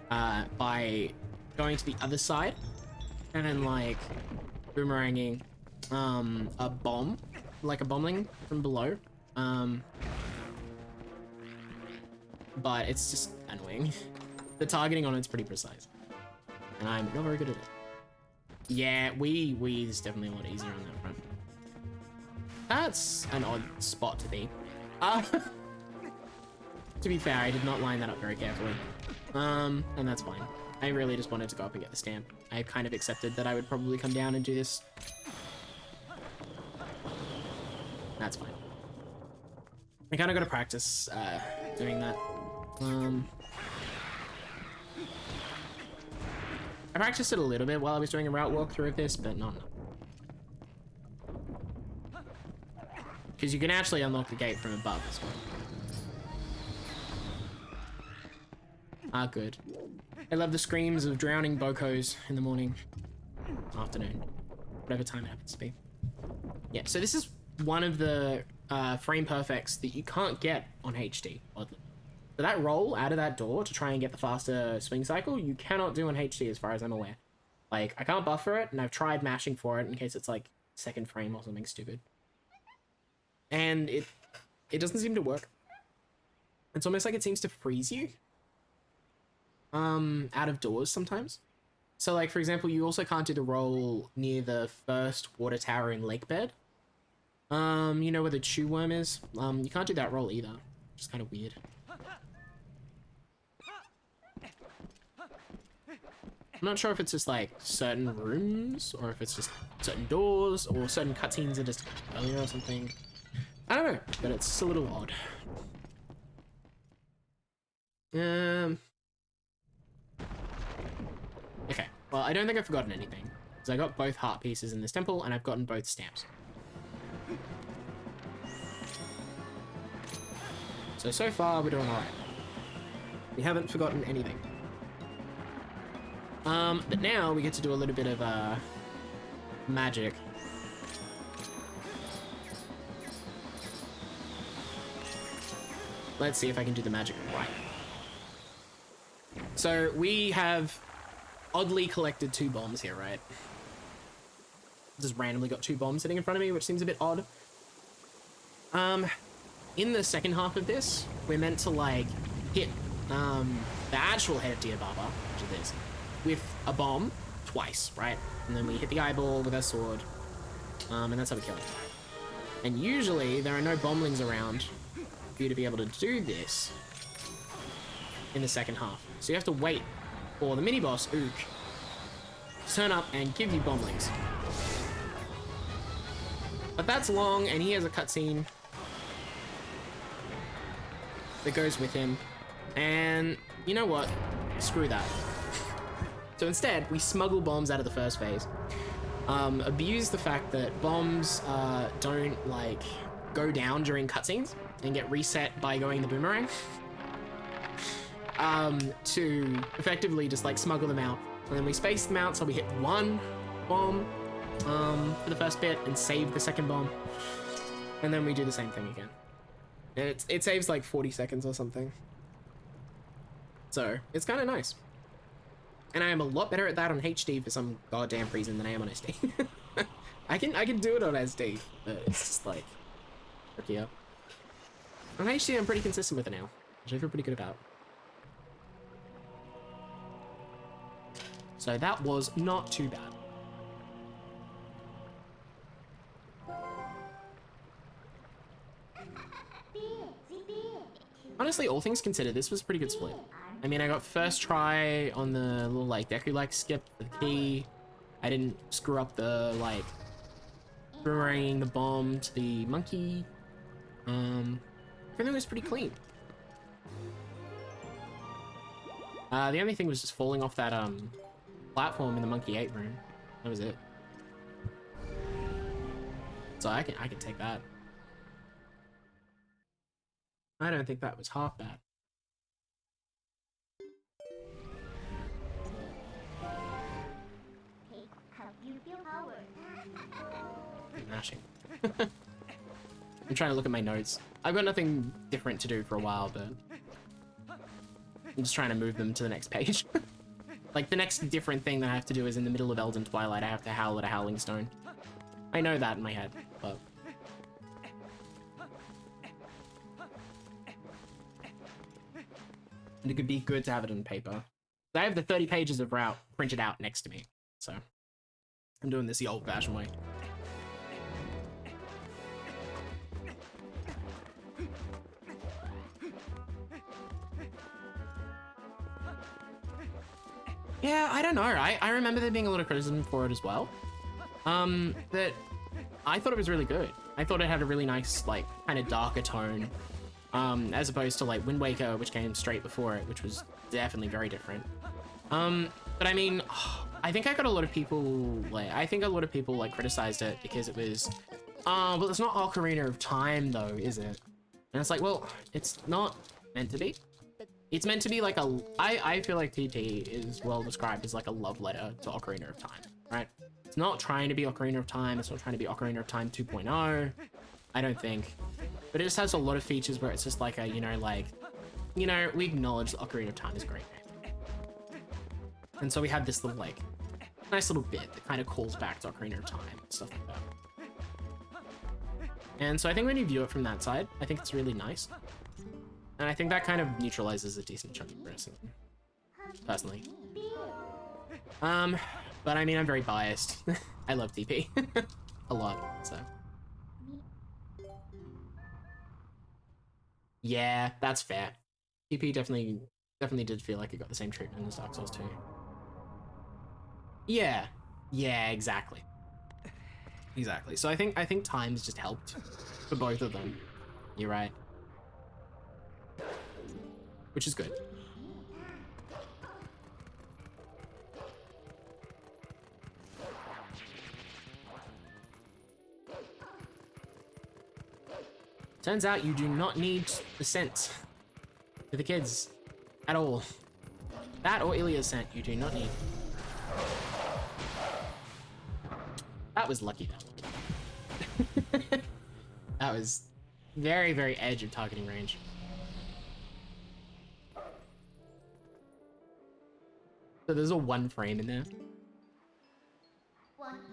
by going to the other side and then like boomeranging a bomb, like a bombling from below. But it's just annoying. The targeting on it's pretty precise, and I'm not very good at it. Yeah, we is definitely a lot easier on that front. That's an odd spot to be. To be fair, I did not line that up very carefully. And that's fine. I really just wanted to go up and get the stamp. I kind of accepted that I would probably come down and do this. That's fine. I kind of got to practice doing that. I practiced it a little bit while I was doing a route walkthrough of this, but not enough. Because you can actually unlock the gate from above as well. Ah, good. I love the screams of drowning bokos in the morning, afternoon, whatever time it happens to be. Yeah, so this is one of the frame perfects that you can't get on HD, oddly. So that roll out of that door to try and get the faster swing cycle, you cannot do on HD as far as I'm aware. Like, I can't buffer it, and I've tried mashing for it in case it's like second frame or something stupid. And it doesn't seem to work. It's almost like it seems to freeze you out of doors sometimes. So like, for example, you also can't do the roll near the first water tower in Lake Bed. You know where the chew worm is? You can't do that roll either, which is kind of weird. I'm not sure if it's just like certain rooms, or if it's just certain doors, or certain cutscenes are just earlier or something. I don't know, but it's just a little odd. Okay, well, I don't think I've forgotten anything, because I got both heart pieces in this temple, and I've gotten both stamps. So far, we're doing alright. We haven't forgotten anything. But now we get to do a little bit of, magic. Let's see if I can do the magic right. So we have oddly collected 2 bombs here, right? Just randomly got 2 bombs sitting in front of me, which seems a bit odd. In the second half of this, we're meant to like hit the actual head of Dear Baba, which is this, with a bomb twice, right? And then we hit the eyeball with our sword, and that's how we kill it. And usually there are no bomblings around for you to be able to do this in the second half. So you have to wait for the mini-boss, Ook, to turn up and give you bomblings. But that's long, and he has a cutscene that goes with him. And you know what? Screw that. So instead, we smuggle bombs out of the first phase. Abuse the fact that bombs don't like go down during cutscenes and get reset by going the boomerang. To effectively just like smuggle them out. And then we space them out so we hit 1 bomb for the first bit and save the second bomb. And then we do the same thing again. And it saves like 40 seconds or something. So it's kind of nice. And I am a lot better at that on HD for some goddamn reason than I am on SD. I can do it on SD, but it's just like trickier. And actually, I'm pretty consistent with it now, which I feel pretty good about. So that was not too bad. Honestly, all things considered, this was a pretty good split. I mean, I got first try on the little, like, Deku-like skip for the key. I didn't screw up the, like, boomeranging the bomb to the monkey. Everything was pretty clean. The only thing was just falling off that, platform in the Monkey 8 room. That was it. So I can take that. I don't think that was half bad. Mashing. I'm trying to look at my notes. I've got nothing different to do for a while, but I'm just trying to move them to the next page. Like, the next different thing that I have to do is in the middle of Elden Twilight, I have to howl at a Howling Stone. I know that in my head, but... And it could be good to have it on paper. I have the 30 pages of route printed out next to me, so I'm doing this the old-fashioned way. Yeah, I don't know. I remember there being a lot of criticism for it as well. That I thought it was really good. I thought it had a really nice, like, kind of darker tone. As opposed to, like, Wind Waker, which came straight before it, which was definitely very different. But I mean, I think I got a lot of people, like, criticized it because it was, well, it's not Ocarina of Time, though, is it? And it's like, well, it's not meant to be. It's meant to be like I feel like TP is well described as like a love letter to Ocarina of Time, right? It's not trying to be Ocarina of Time, it's not trying to be Ocarina of Time 2.0, I don't think. But it just has a lot of features where it's just like a, we acknowledge that Ocarina of Time is a great game. And so we have this little, like, nice little bit that kind of calls back to Ocarina of Time and stuff like that. And so I think when you view it from that side, I think it's really nice. And I think that kind of neutralizes a decent chunk of criticism, personally. But I mean, I'm very biased. I love TP a lot, so. Yeah, that's fair. TP definitely did feel like it got the same treatment as Dark Souls 2. Yeah, exactly. Exactly. So I think time's just helped for both of them. You're right. Which is good. Turns out you do not need the scent for the kids at all. That or Ilya's scent you do not need. That was lucky though. That was very, very edge of targeting range. So there's a 1 frame in there.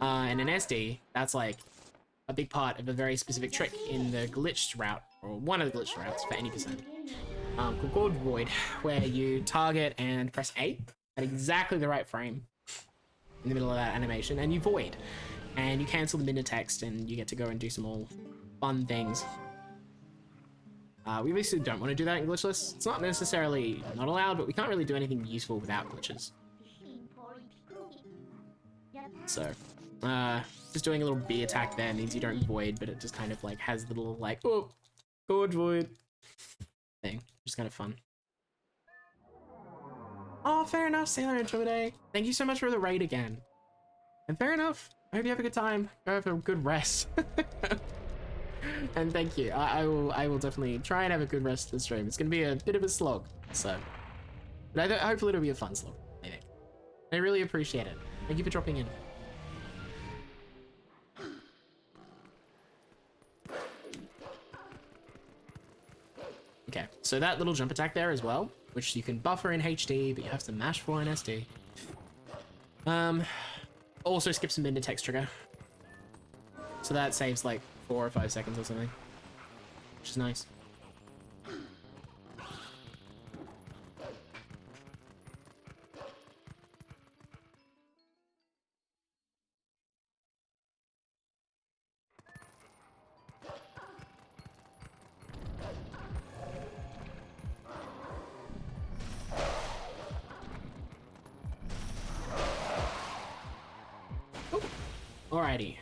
And an SD, that's like a big part of a very specific trick in the glitched route, or one of the glitched routes for any percent, called Gold Void, where you target and press A at exactly the right frame in the middle of that animation, and you void, and you cancel the minute text, and you get to go and do some more fun things. We obviously don't want to do that in Glitchless. It's not necessarily not allowed, but we can't really do anything useful without glitches. So, just doing a little B attack there means you don't void, but it just kind of like has the little like, oh, God void thing, which is kind of fun. Oh, fair enough, Sailor Andromeda. Thank you so much for the raid again. And fair enough. I hope you have a good time. Go have a good rest. And thank you. I will definitely try and have a good rest of the stream. It's gonna be a bit of a slog, so. But hopefully it'll be a fun slog, I think. I really appreciate it. Thank you for dropping in. Okay, so that little jump attack there as well, which you can buffer in HD, but you have to mash for in SD. Also skips some minute text trigger. So that saves like 4 or 5 seconds or something, which is nice. Alrighty.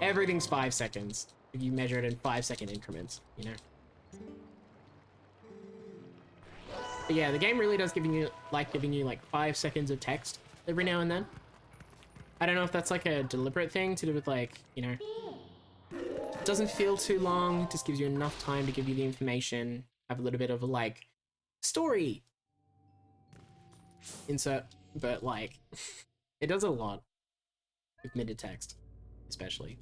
Everything's 5 seconds. If you measure it in 5-second increments, you know? But yeah, the game really does giving you like 5 seconds of text every now and then. I don't know if that's like a deliberate thing to do with like, you know, it doesn't feel too long, just gives you enough time to give you the information, have a little bit of a like story insert, but like it does a lot with mid text, especially.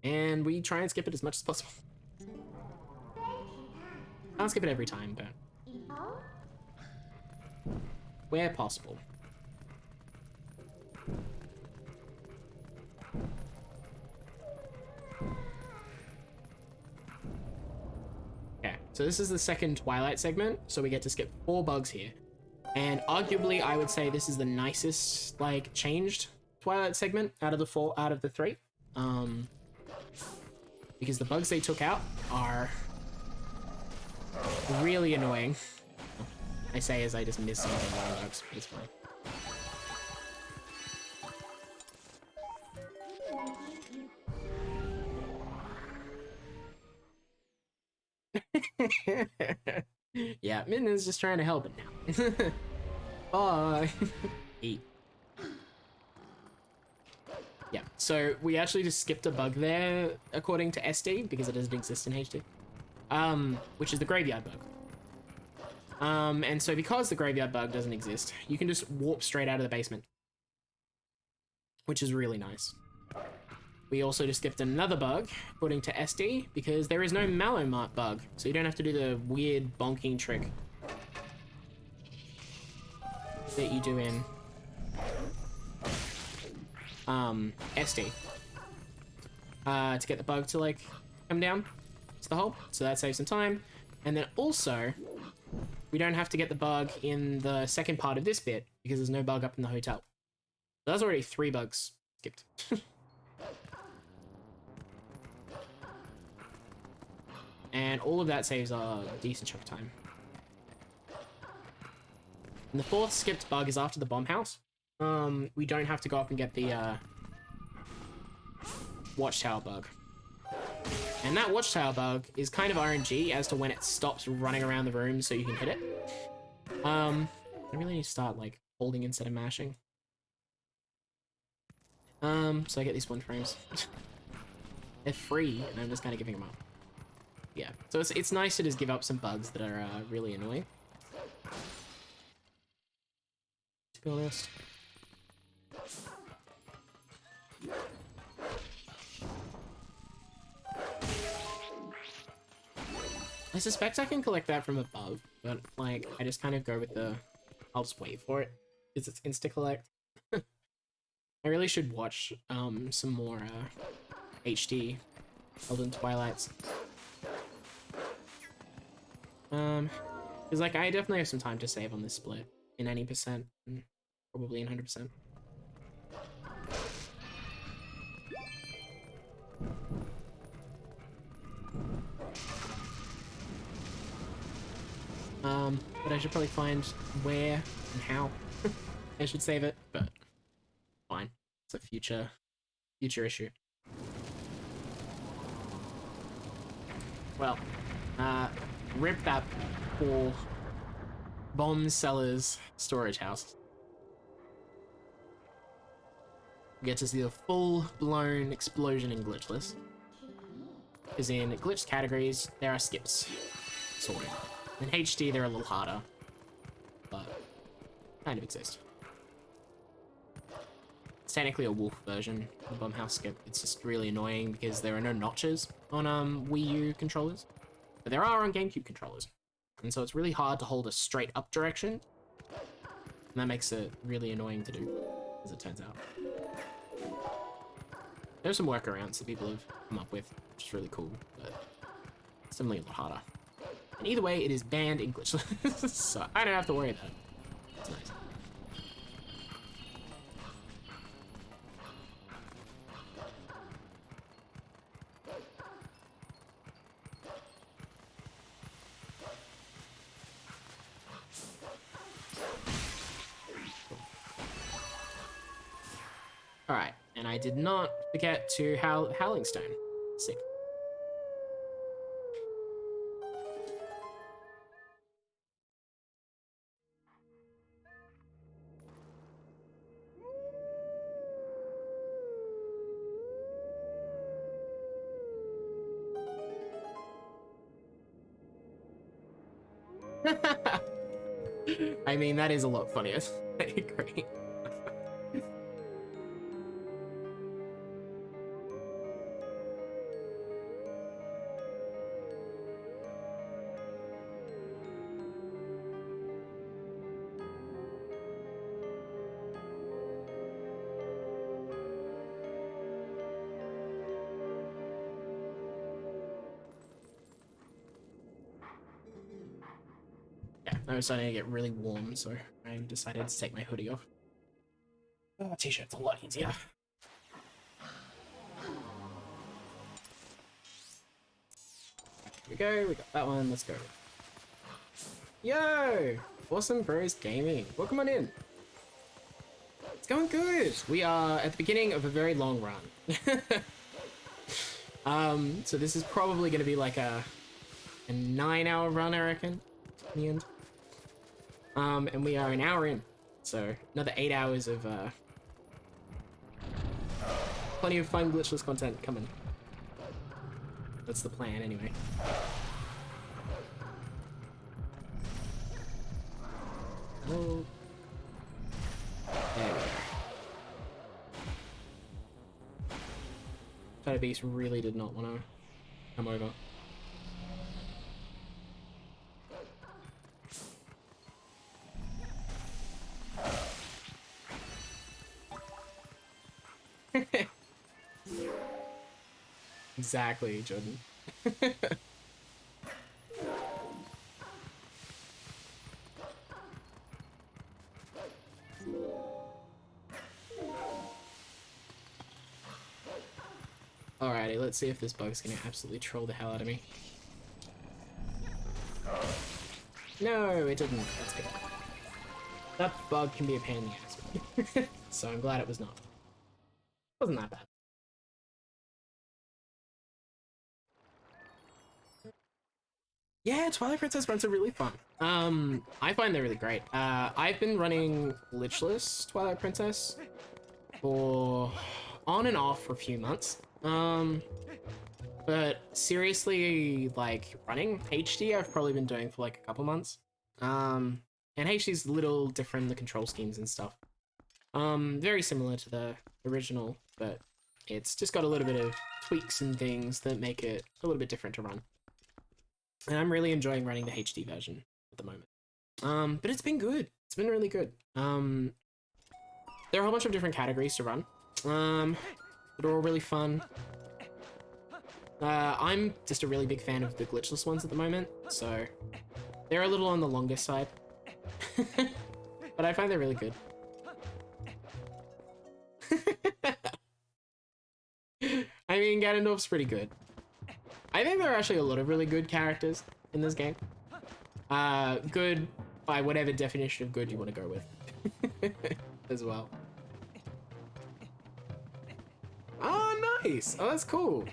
And we try and skip it as much as possible. I don't skip it every time, but where possible. Okay, so this is the second Twilight segment, so we get to skip 4 bugs here. And arguably, I would say this is the nicest, like, changed Twilight segment out of the 3. Because the bugs they took out are really annoying. I say as I just miss some of the annoying bugs, but it's fine. Yeah, Minden's just trying to help it now. Bye. Eat. Yeah, so we actually just skipped a bug there according to SD because it doesn't exist in HD. Which is the graveyard bug. And so because the graveyard bug doesn't exist, you can just warp straight out of the basement, which is really nice. We also just skipped another bug, according to SD, because there is no Mallow Mart bug, so you don't have to do the weird bonking trick that you do in SD to get the bug to like come down to the hole, so that saves some time. And then also, we don't have to get the bug in the second part of this bit because there's no bug up in the hotel. So that's already 3 bugs skipped. And all of that saves a decent chunk of time. And the 4th skipped bug is after the bomb house. We don't have to go up and get the watchtower bug. And that watchtower bug is kind of RNG as to when it stops running around the room so you can hit it. I really need to start like holding instead of mashing. So I get these 1 frames. They're free, and I'm just kind of giving them up. Yeah, so it's nice to just give up some bugs that are really annoying. To be honest. I suspect I can collect that from above, but like I just kind of go with the I'll just wait for it because it's insta collect. I really should watch some more HD Elden Twilights. Because like I definitely have some time to save on this split in any percent, probably in 100%. But I should probably find where and how I should save it, but fine. It's a future issue. Well, rip that poor bomb seller's storage house. We get to see the full-blown explosion in Glitchless. Because in glitched categories, there are skips, sort of. In HD, they're a little harder, but kind of exist. It's technically a wolf version of bomb house skip. It's just really annoying because there are no notches on Wii U controllers, but there are on GameCube controllers. And so it's really hard to hold a straight up direction. And that makes it really annoying to do, as it turns out. There's some workarounds that people have come up with, which is really cool, but it's definitely a lot harder. And either way, it is banned in Glitchless, so I don't have to worry about it. It's nice. I did not forget to Howling Stone. Sick. I mean, that is a lot funnier. I agree. Yeah, I was starting to get really warm, so I decided to take my hoodie off. Oh, t-shirt's a lot easier. Here we go, we got that one, let's go. Yo! Awesome Bros Gaming, welcome on in. It's going good. We are at the beginning of a very long run. So this is probably going to be like a 9-hour run, I reckon, in the end. And we are an hour in, so another 8 hours of plenty of fun glitchless content coming. That's the plan, anyway. Oh. There we go. Shadow Beast really did not want to come over. Exactly, Jordan. Alrighty, let's see if this bug's gonna absolutely troll the hell out of me. No, it didn't. That's good. That bug can be a pain in the ass. So I'm glad it was not. Wasn't that bad. Yeah, Twilight Princess runs are really fun. I find they're really great. I've been running Glitchless Twilight Princess for on and off for a few months. But seriously, like running HD, I've probably been doing for like a couple months. And HD's a little different, the control schemes and stuff. Very similar to the original, but it's just got a little bit of tweaks and things that make it a little bit different to run. And I'm really enjoying running the HD version at the moment. But it's been good. It's been really good. There are a whole bunch of different categories to run. They're all really fun. I'm just a really big fan of the glitchless ones at the moment, so they're a little on the longer side. But I find they're really good. I mean, Ganondorf's pretty good. I think there are actually a lot of really good characters in this game. Good by whatever definition of good you want to go with. As well. Oh, nice! Oh, that's cool.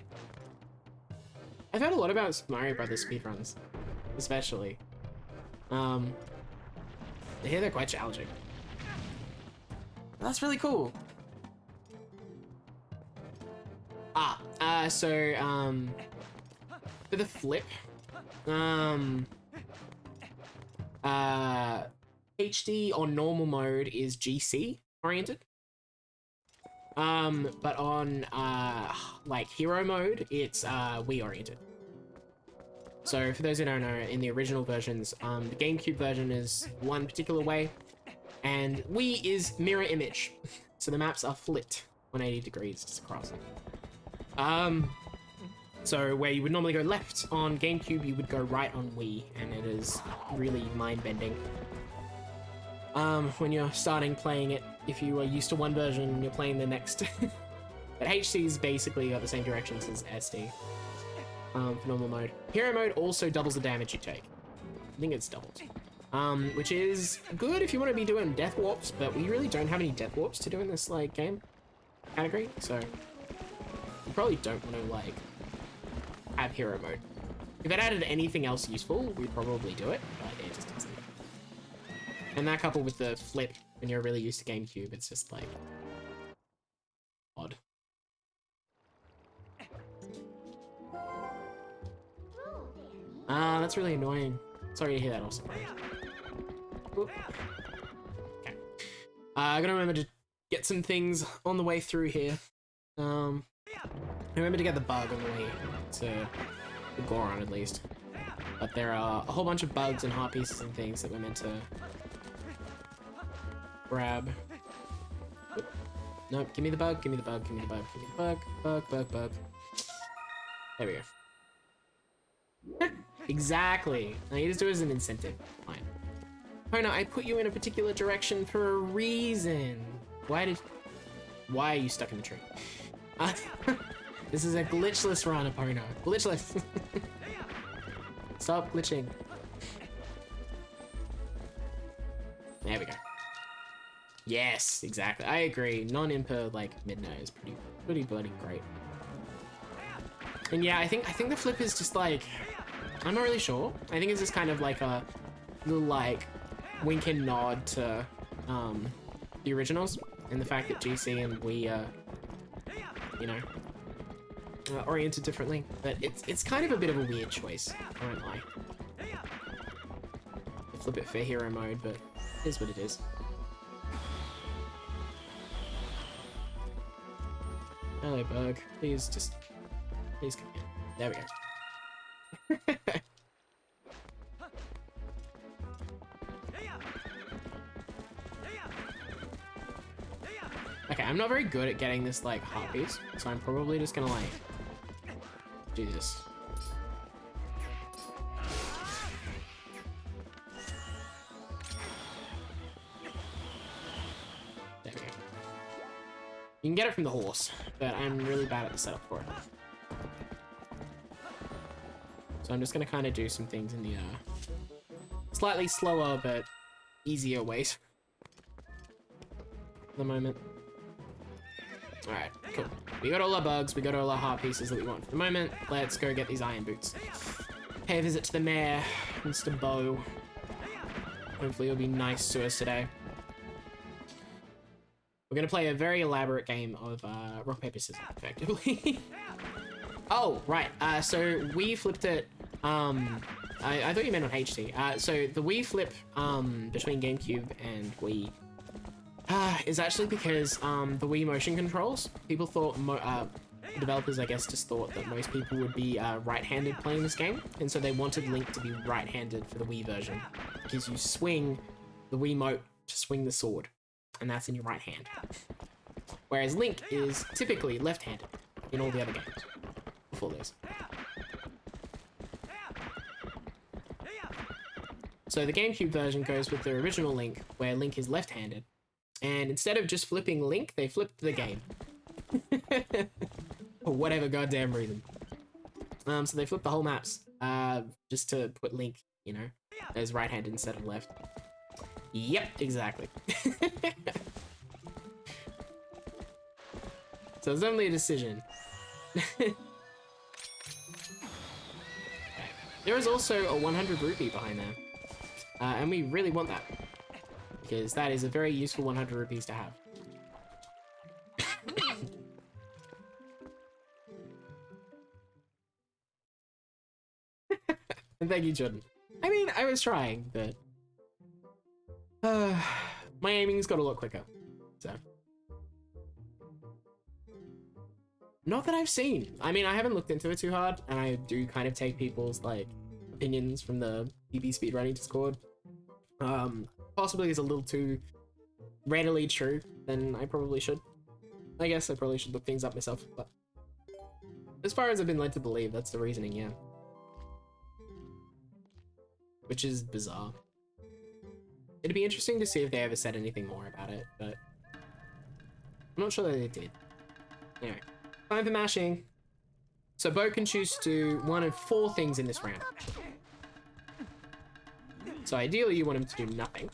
I've heard a lot about Mario Brothers speedruns, especially. I hear they're quite challenging. That's really cool. For the flip, HD or normal mode is GC oriented. But on like hero mode, it's Wii oriented. So for those who don't know, in the original versions, the GameCube version is one particular way, and Wii is mirror image. So the maps are flipped 180 degrees across. So where you would normally go left on GameCube, you would go right on Wii, and it is really mind-bending. When you're starting playing it, if you are used to one version and you're playing the next. But HC's basically got the same directions as SD for normal mode. Hero mode also doubles the damage you take. I think it's doubled. Which is good if you want to be doing death warps, but we really don't have any death warps to do in this like game. category, so you probably don't want to like have hero mode. If it added anything else useful, we'd probably do it, but it just doesn't. And that coupled with the flip, when you're really used to GameCube, it's just like odd. Ah, that's really annoying. Sorry to hear that also. Okay. I gotta remember to get some things on the way through here. I remember to get the bug on the way to the Goron at least. But there are a whole bunch of bugs and heart pieces and things that we're meant to grab. Oop. Nope, give me the bug, give me the bug, give me the bug, give me the bug, bug. There we go. Exactly. Now you just do it as an incentive. Fine. Hona, I put you in a particular direction for a reason. Why are you stuck in the tree? This is a glitchless run, Epona. Glitchless. Stop glitching. There we go. Yes, exactly. I agree. Non-imper like midnight is pretty bloody great. And yeah, I think the flip is just like, I'm not really sure. I think it's just kind of like a little like wink and nod to the originals and the fact that GC and we you know, oriented differently. But it's kind of a bit of a weird choice, I won't lie. Flip it for hero mode, but it is what it is. Hello, bug. Please come here. There we go. Okay, I'm not very good at getting this like heart piece, so I'm probably just gonna like do this. There we go. You can get it from the horse, but I'm really bad at the setup for it. So I'm just gonna kind of do some things in the slightly slower but easier ways for the moment. Alright, cool. We got all our bugs, we got all our heart pieces that we want for the moment. Let's go get these iron boots. Pay a visit to the mayor, Mr. Bow. Hopefully he'll be nice to us today. We're gonna play a very elaborate game of rock, paper, scissors, effectively. Oh, right. So we flipped it. I thought you meant on HT. So the Wii flip between GameCube and Wii is actually because the Wii motion controls. People thought developers, I guess, just thought that most people would be right-handed playing this game, and so they wanted Link to be right-handed for the Wii version because you swing the Wiimote to swing the sword, and that's in your right hand. Whereas Link is typically left-handed in all the other games before this. So the GameCube version goes with the original Link, where Link is left-handed, and instead of just flipping Link, they flipped the game. For whatever goddamn reason. So they flipped the whole maps, just to put Link, you know, as right-handed instead of left. Yep, exactly. So it's only a decision. There is also a 100 rupee behind there. And we really want that. Because that is a very useful 100 rupees to have. And thank you, Jordan. I mean, I was trying, but my aiming's got a lot quicker, so. Not that I've seen. I mean, I haven't looked into it too hard, and I do kind of take people's, like, opinions from the BB Speedrunning Discord. Possibly is a little too readily true than I probably should. I guess I probably should look things up myself, but as far as I've been led to believe, that's the reasoning, yeah. Which is bizarre. It'd be interesting to see if they ever said anything more about it, but I'm not sure that they did. Anyway, time for mashing. So Bo can choose to do one of 4 things in this round. So ideally you want him to do nothing.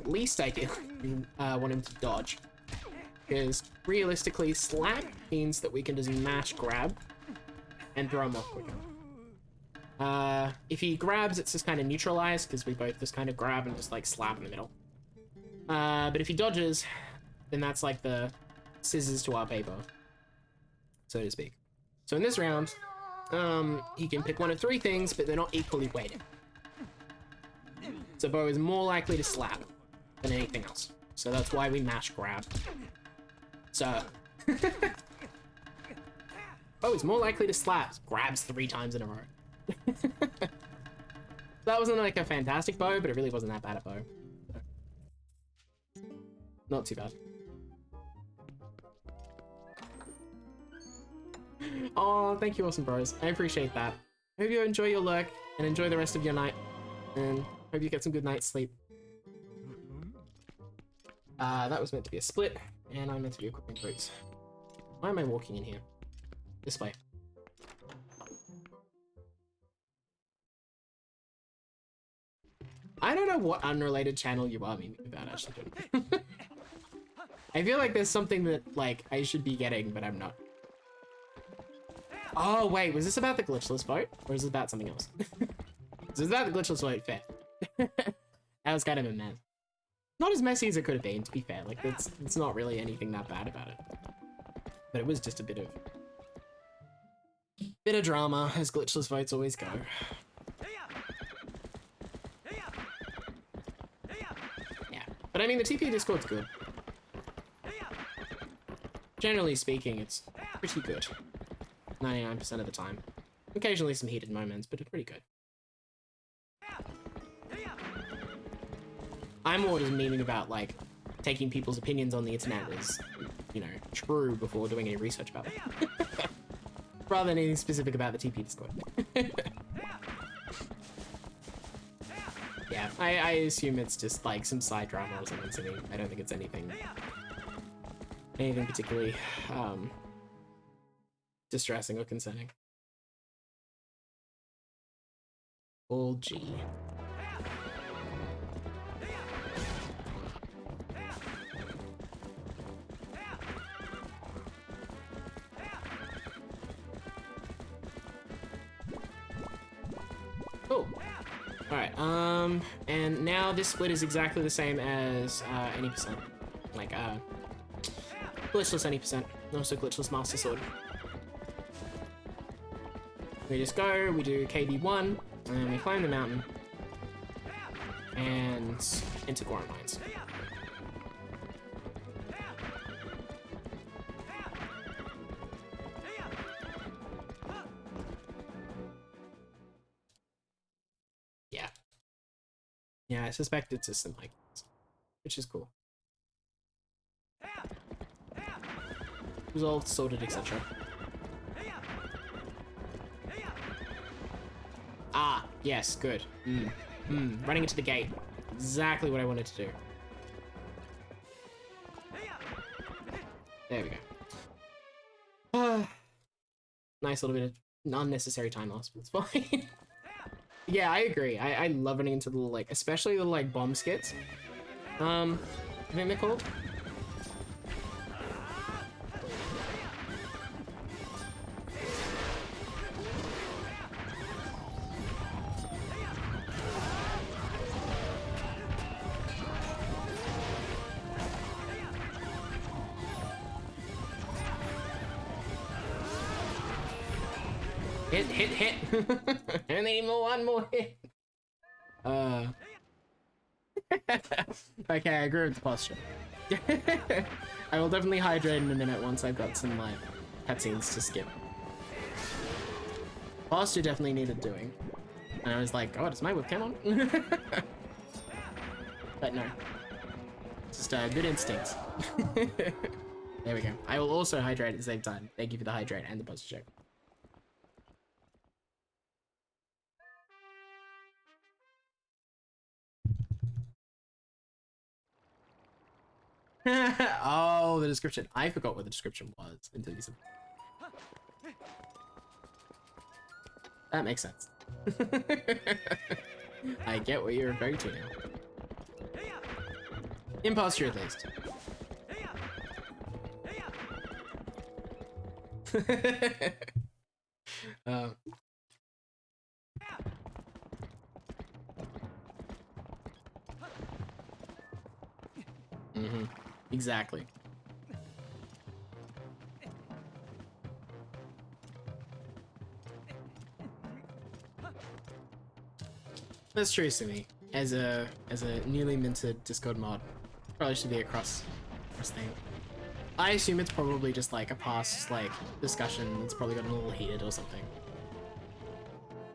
Least ideally, you want him to dodge. Because realistically, slap means that we can just mash grab and throw him off quicker. If he grabs, it's just kind of neutralized because we both just kind of grab and just like slap in the middle. But if he dodges, then that's like the scissors to our paper, so to speak. So in this round, he can pick one of three things, but they're not equally weighted. So Bo is more likely to slap than anything else. So that's why we mash grab. So Bo is more likely to slap, grabs 3 times in a row. That wasn't like a fantastic bow, but it really wasn't that bad at bow. So, not too bad. Oh, thank you, awesome bros. I appreciate that. Hope you enjoy your lurk and enjoy the rest of your night. And hope you get some good night's sleep. That was meant to be a split, and I'm meant to be equipping boots. Why am I walking in here? This way. I don't know what unrelated channel you are memeing about, actually. I feel like there's something that, like, I should be getting, but I'm not. Oh, wait, was this about the glitchless vote? Or is it about something else? This is about the glitchless vote, fair. That was kind of a mess. Not as messy as it could have been, to be fair. Like, it's not really anything that bad about it. But it was just a bit of drama, as glitchless votes always go. Yeah, but I mean, the TP Discord's good. Generally speaking, it's pretty good. 99% of the time. Occasionally some heated moments, but it's pretty good. I'm more just memeing about, like, taking people's opinions on the internet as, you know, true before doing any research about it. Rather than anything specific about the TP Discord. Yeah, I assume it's just, like, some side drama or something to me. I don't think it's anything particularly, distressing or concerning. All G. Cool. Alright, and now this split is exactly the same as, any percent. Like, glitchless any percent. Also glitchless master sword. We just go, we do KB1, and we climb the mountain, and into Goron Mines. Yeah. Yeah, I suspect it's just some like, which is cool. Resolved, sorted, etc. Ah, yes, good. Running into the gate. Exactly what I wanted to do. There we go. Nice little bit of unnecessary time loss, but it's fine. Yeah, I agree. I love running into the little, like, especially the, like, bomb skits. I think they're called. Hit. And they need one more hit. Okay, I agree with the posture. I will definitely hydrate in a minute once I've got some, like, cutscenes to skip. Posture definitely needed doing. And I was like, oh, does my webcam on? But no. Just good instincts. There we go. I will also hydrate at the same time. Thank you for the hydrate and the posture check. Oh, the description. I forgot what the description was until you said that. Makes sense. I get what you're referring to now. Imposture, at least. uh, exactly. That's true, Simi. As a newly minted Discord mod, probably should be a cross thing. I assume it's probably just like a past like discussion that's probably gotten a little heated or something.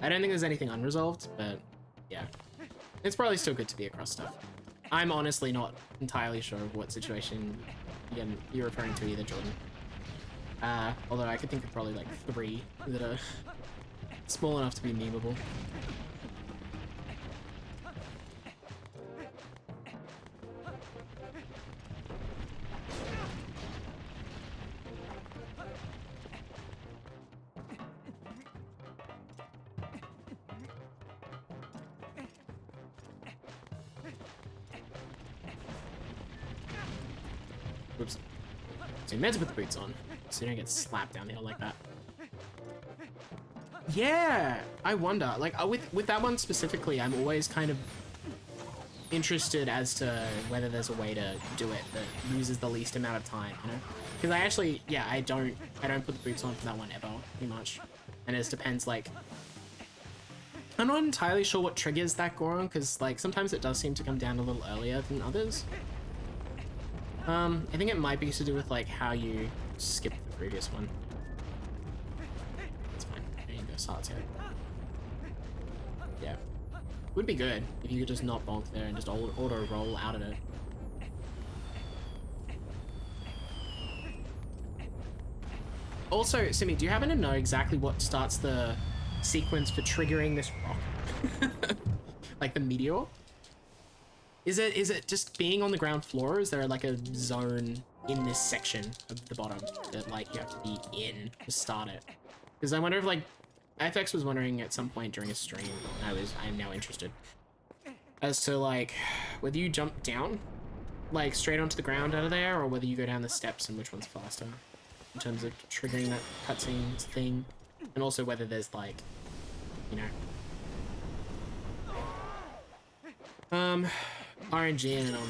I don't think there's anything unresolved, but yeah, it's probably still good to be across stuff. I'm honestly not entirely sure of what situation you're referring to either, Jordan. Although I could think of probably like 3 that are small enough to be memeable. Oops. So you meant to put the boots on, so you don't get slapped down the hill like that. Yeah, I wonder. Like with that one specifically, I'm always kind of interested as to whether there's a way to do it that uses the least amount of time, you know? Because I actually, yeah, I don't put the boots on for that one ever, pretty much. And it just depends, like, I'm not entirely sure what triggers that Goron, because like sometimes it does seem to come down a little earlier than others. I think it might be to do with like how you skipped the previous one. That's fine. There you go, Sart's here. Yeah. Would be good if you could just not bonk there and just auto roll out of it. Also, Simi, do you happen to know exactly what starts the sequence for triggering this rock? Like the meteor? Is it just being on the ground floor, or is there like a zone in this section of the bottom that like you have to be in to start it? Because I wonder if like FX was wondering at some point during a stream, I'm now interested as to like whether you jump down like straight onto the ground out of there, or whether you go down the steps and which one's faster in terms of triggering that cutscene thing, and also whether there's like, you know, RNG and all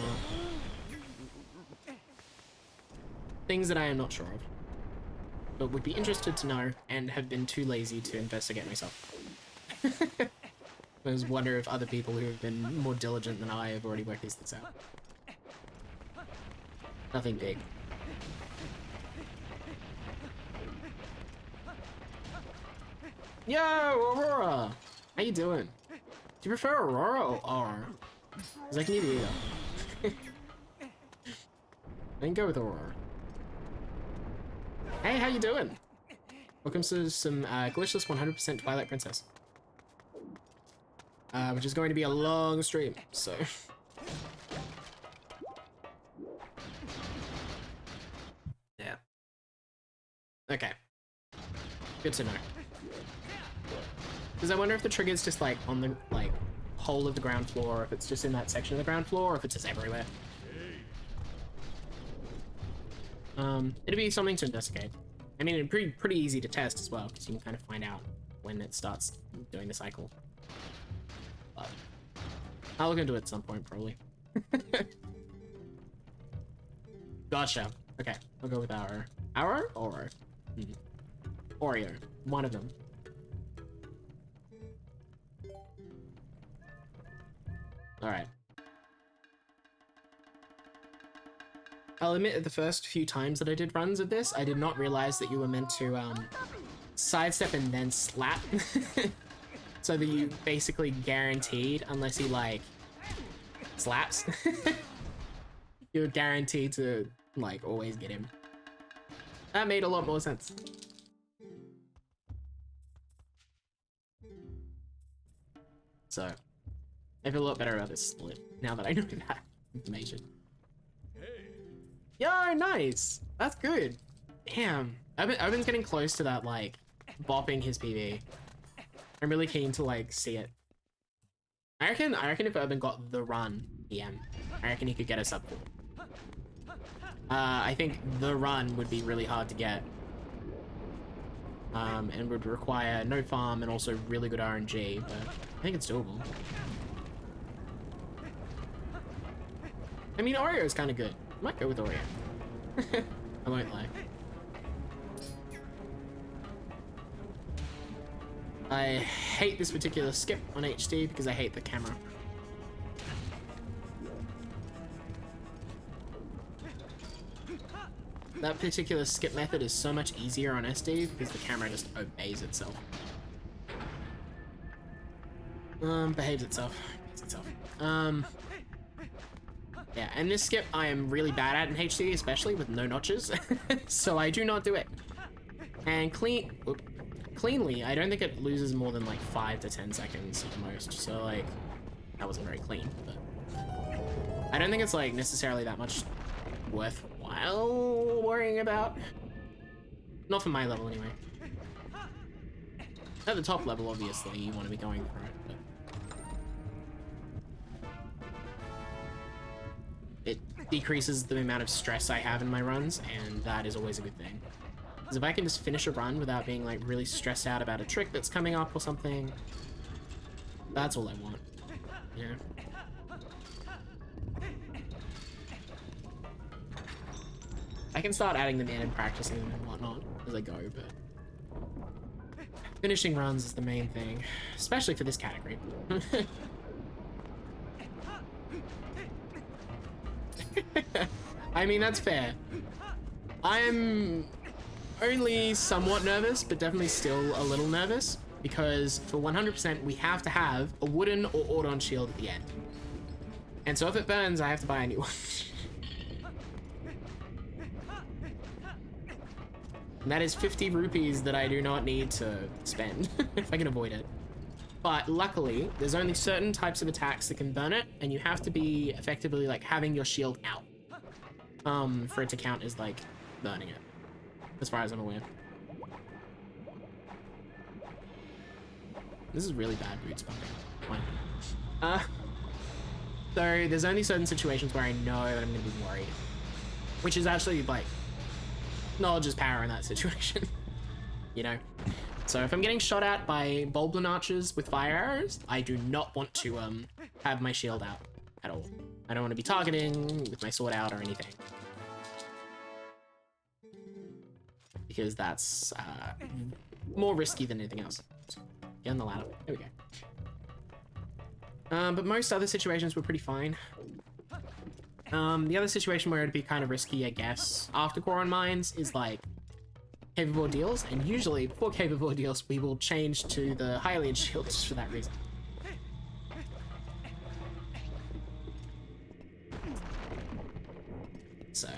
that. Things that I am not sure of, but would be interested to know and have been too lazy to investigate myself. I just wonder if other people who have been more diligent than I have already worked these things out. Nothing big. Yo, Aurora! How you doing? Do you prefer Aurora or Aura? Because I can either either. I can go with Aurora. Hey, how you doing? Welcome to some Glitchless 100% Twilight Princess. Which is going to be a long stream, so... yeah. Okay. Good to know. Because I wonder if the trigger's just like on the like whole of the ground floor, or if it's just in that section of the ground floor, or if it's just everywhere. It'd be something to investigate. I mean, it'd be pretty easy to test as well, because you can kind of find out when it starts doing the cycle. But I'll look into it at some point, probably. Gotcha. Okay, I'll go with Arrow. Arrow? Oro. Oreo. One of them. Alright. I'll admit that the first few times that I did runs of this, I did not realize that you were meant to sidestep and then slap. So that you basically guaranteed, unless he like slaps, you're guaranteed to like always get him. That made a lot more sense. So I feel a lot better about this split now that I know that information. Yo, nice. That's good. Damn, Urban's getting close to that like bopping his PB. I'm really keen to like see it. I reckon if Urban got the run PM, I reckon he could get us up for. I think the run would be really hard to get. and would require no farm and also really good RNG, but I think it's doable. I mean, Oreo is kind of good. I might go with Oreo. I won't lie. I hate this particular skip on HD because I hate the camera. That particular skip method is so much easier on SD because the camera just obeys itself. Behaves itself. Yeah, and this skip I am really bad at in HD, especially with no notches, so I do not do it. And cleanly, I don't think it loses more than like 5 to 10 seconds at the most, so like, that wasn't very clean, but I don't think it's like necessarily that much worthwhile worrying about. Not for my level anyway. At the top level, obviously, you want to be going for it, but it decreases the amount of stress I have in my runs, and that is always a good thing. Because if I can just finish a run without being like really stressed out about a trick that's coming up or something, that's all I want. Yeah. I can start adding them in and practicing them and whatnot as I go, but finishing runs is the main thing, especially for this category. I mean, that's fair. I'm only somewhat nervous, but definitely still a little nervous, because for 100% we have to have a wooden or Ordon shield at the end. And so if it burns, I have to buy a new one. And that is 50 rupees that I do not need to spend if I can avoid it. But luckily, there's only certain types of attacks that can burn it, and you have to be effectively like having your shield out for it to count as like burning it, as far as I'm aware. This is really bad boot spotting. Fine. So there's only certain situations where I know that I'm gonna be worried, which is actually like knowledge is power in that situation, you know? So if I'm getting shot at by Bulblin archers with fire arrows, I do not want to have my shield out at all. I don't want to be targeting with my sword out or anything. Because that's more risky than anything else. Get on the ladder. There we go. But most other situations were pretty fine. The other situation where it'd be kind of risky, I guess, after Goron Mines is like Cavivore deals, and usually before Cavivore deals, we will change to the Hylian shield just for that reason. So,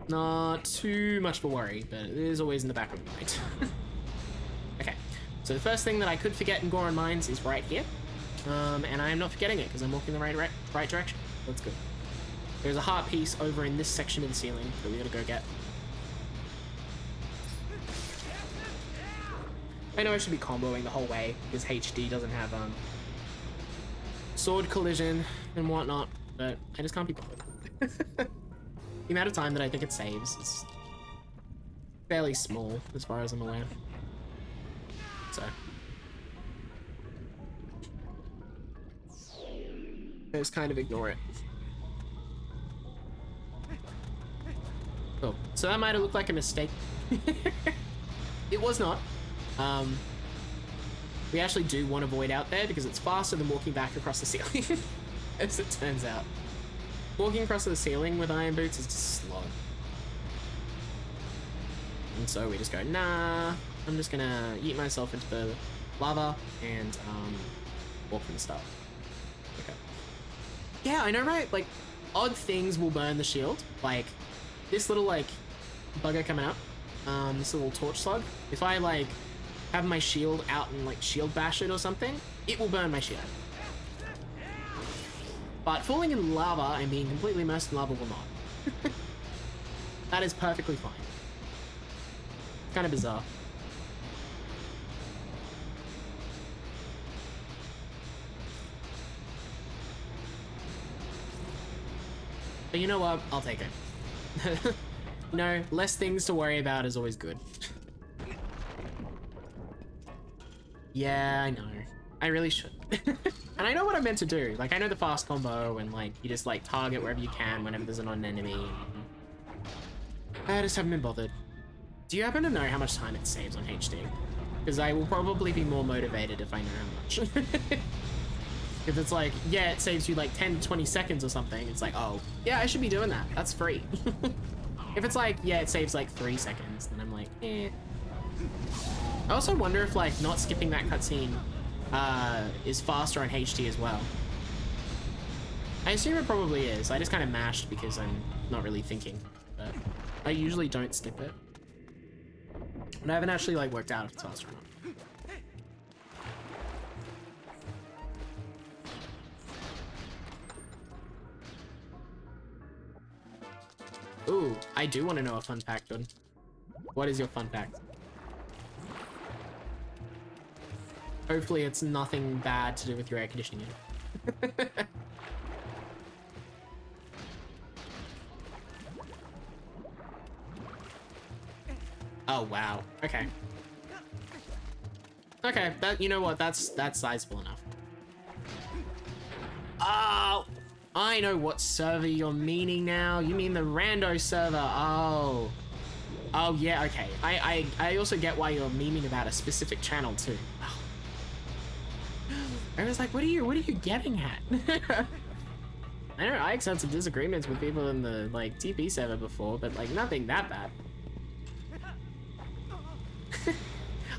not too much of a worry, but it is always in the back of my mind. Okay, so the first thing that I could forget in Goron Mines is right here, and I am not forgetting it because I'm walking the right direction. That's good. There's a heart piece over in this section of the ceiling that we gotta go get. I know I should be comboing the whole way because HD doesn't have sword collision and whatnot, but I just can't be bothered. The amount of time that I think it saves is fairly small as far as I'm aware. So I just kind of ignore it. Cool. So that might have looked like a mistake. It was not. We actually do want to avoid out there because it's faster than walking back across the ceiling, as it turns out. Walking across the ceiling with iron boots is just slow. And so we just go, nah, I'm just gonna yeet myself into the lava and walk from the start. Okay. Yeah, I know, right? Like, odd things will burn the shield. Like, this little, like, bugger coming up, this little torch slug, if I, like, have my shield out and, like, shield bash it or something, it will burn my shield. But falling in lava and being completely immersed in lava will not. That is perfectly fine. Kind of bizarre. But you know what? I'll take it. You know, less things to worry about is always good. Yeah, I know. I really should. And I know what I'm meant to do. Like, I know the fast combo and, like, you just, like, target wherever you can whenever there's an enemy. I just haven't been bothered. Do you happen to know how much time it saves on HD? Because I will probably be more motivated if I know how much. If it's like, yeah, it saves you like 10 to 20 seconds or something, it's like, oh, yeah, I should be doing that. That's free. If it's like, yeah, it saves like 3 seconds, then I'm like, eh. I also wonder if like not skipping that cutscene is faster on HD as well. I assume it probably is. I just kind of mashed because I'm not really thinking, but I usually don't skip it. And I haven't actually like worked out if it's faster or not. Ooh, I do want to know a fun fact, Jordan. What is your fun fact? Hopefully it's nothing bad to do with your air conditioning unit. Oh, wow. Okay. Okay, that, you know what, that's sizable enough. Oh! I know what server you're meaning now. You mean the rando server. Oh. Oh, yeah, okay. I also get why you're memeing about a specific channel, too. Oh. I was like, what are you getting at? I know I had some disagreements with people in the, like, TP server before, but, like, nothing that bad.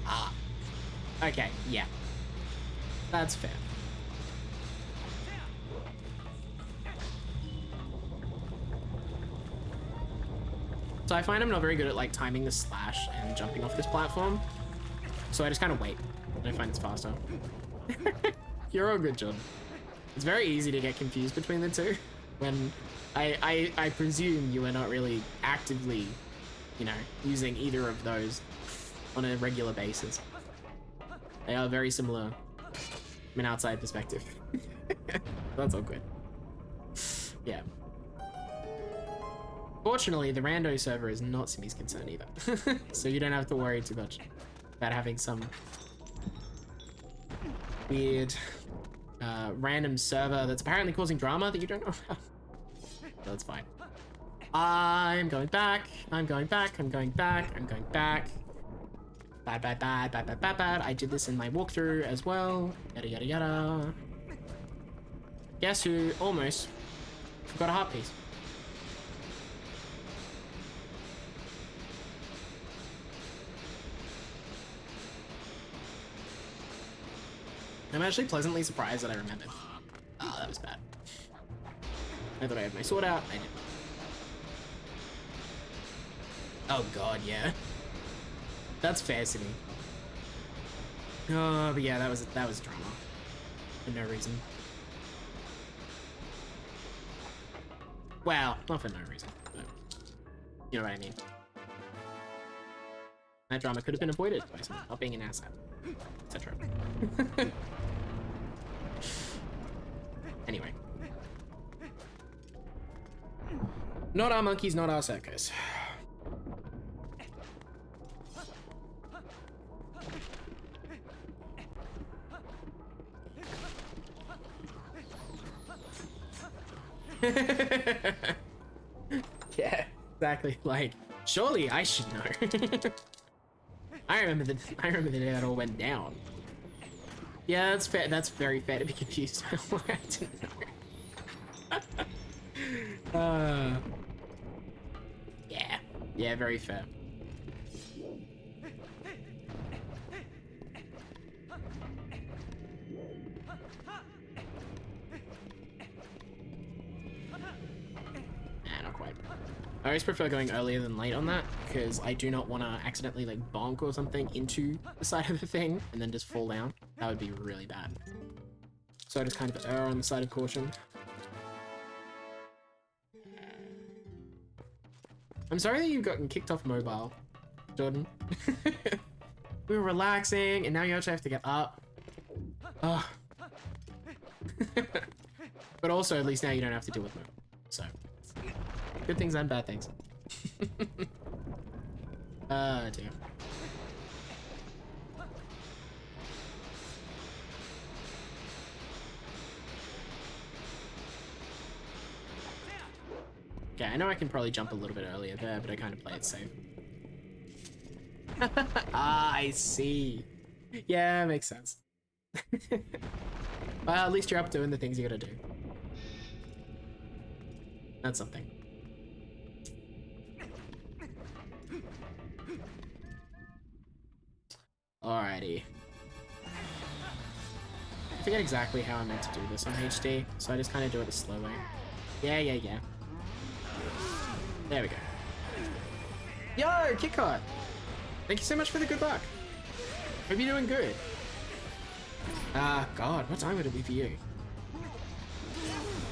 Ah. Okay, yeah. That's fair. So I find I'm not very good at like timing the slash and jumping off this platform. So I just kind of wait and I find it's faster. You're all good, John. It's very easy to get confused between the two when I presume you are not really actively, you know, using either of those on a regular basis. They are very similar from an outside perspective. That's all good. Yeah. Fortunately, the rando server is not Simi's concern either. So you don't have to worry too much about having some weird random server that's apparently causing drama that you don't know about. That's fine. I'm going back. I'm going back. I'm going back. I'm going back. Bad, bad, bad, bad, bad, bad, bad. I did this in my walkthrough as well. Yada, yada, yada. Guess who almost forgot a heart piece? I'm actually pleasantly surprised that I remembered. Oh, that was bad. I thought I had my sword out. I didn't. Oh god, yeah. That's fair to me. Oh, but yeah, that was drama. For no reason. Well, not for no reason, but you know what I mean. That drama could have been avoided by someone not being an asset, etc. Anyway. Not our monkeys, not our circus. Yeah, exactly. Like, surely I should know. I remember the day that all went down. Yeah, that's fair. That's very fair to be confused. I didn't know. Yeah, very fair. Nah, not quite. I always prefer going earlier than late on that because I do not want to accidentally like bonk or something into the side of the thing and then just fall down. That would be really bad. So I just kind of err on the side of caution. I'm sorry that you've gotten kicked off mobile, Jordan. We were relaxing and now you actually have to get up. Ugh. But also at least now you don't have to deal with mobile. So, good things and bad things. Dear. Okay, I know I can probably jump a little bit earlier there, but I kind of play it safe. Ah, I see. Yeah, makes sense. Well, at least you're up doing the things you gotta do. That's something. Alrighty. I forget exactly how I'm meant to do this on HD, so I just kind of do it a slow way. Yeah. There we go. Yo, Kit Kat! Thank you so much for the good luck. Hope you're doing good. God, what time would it be for you?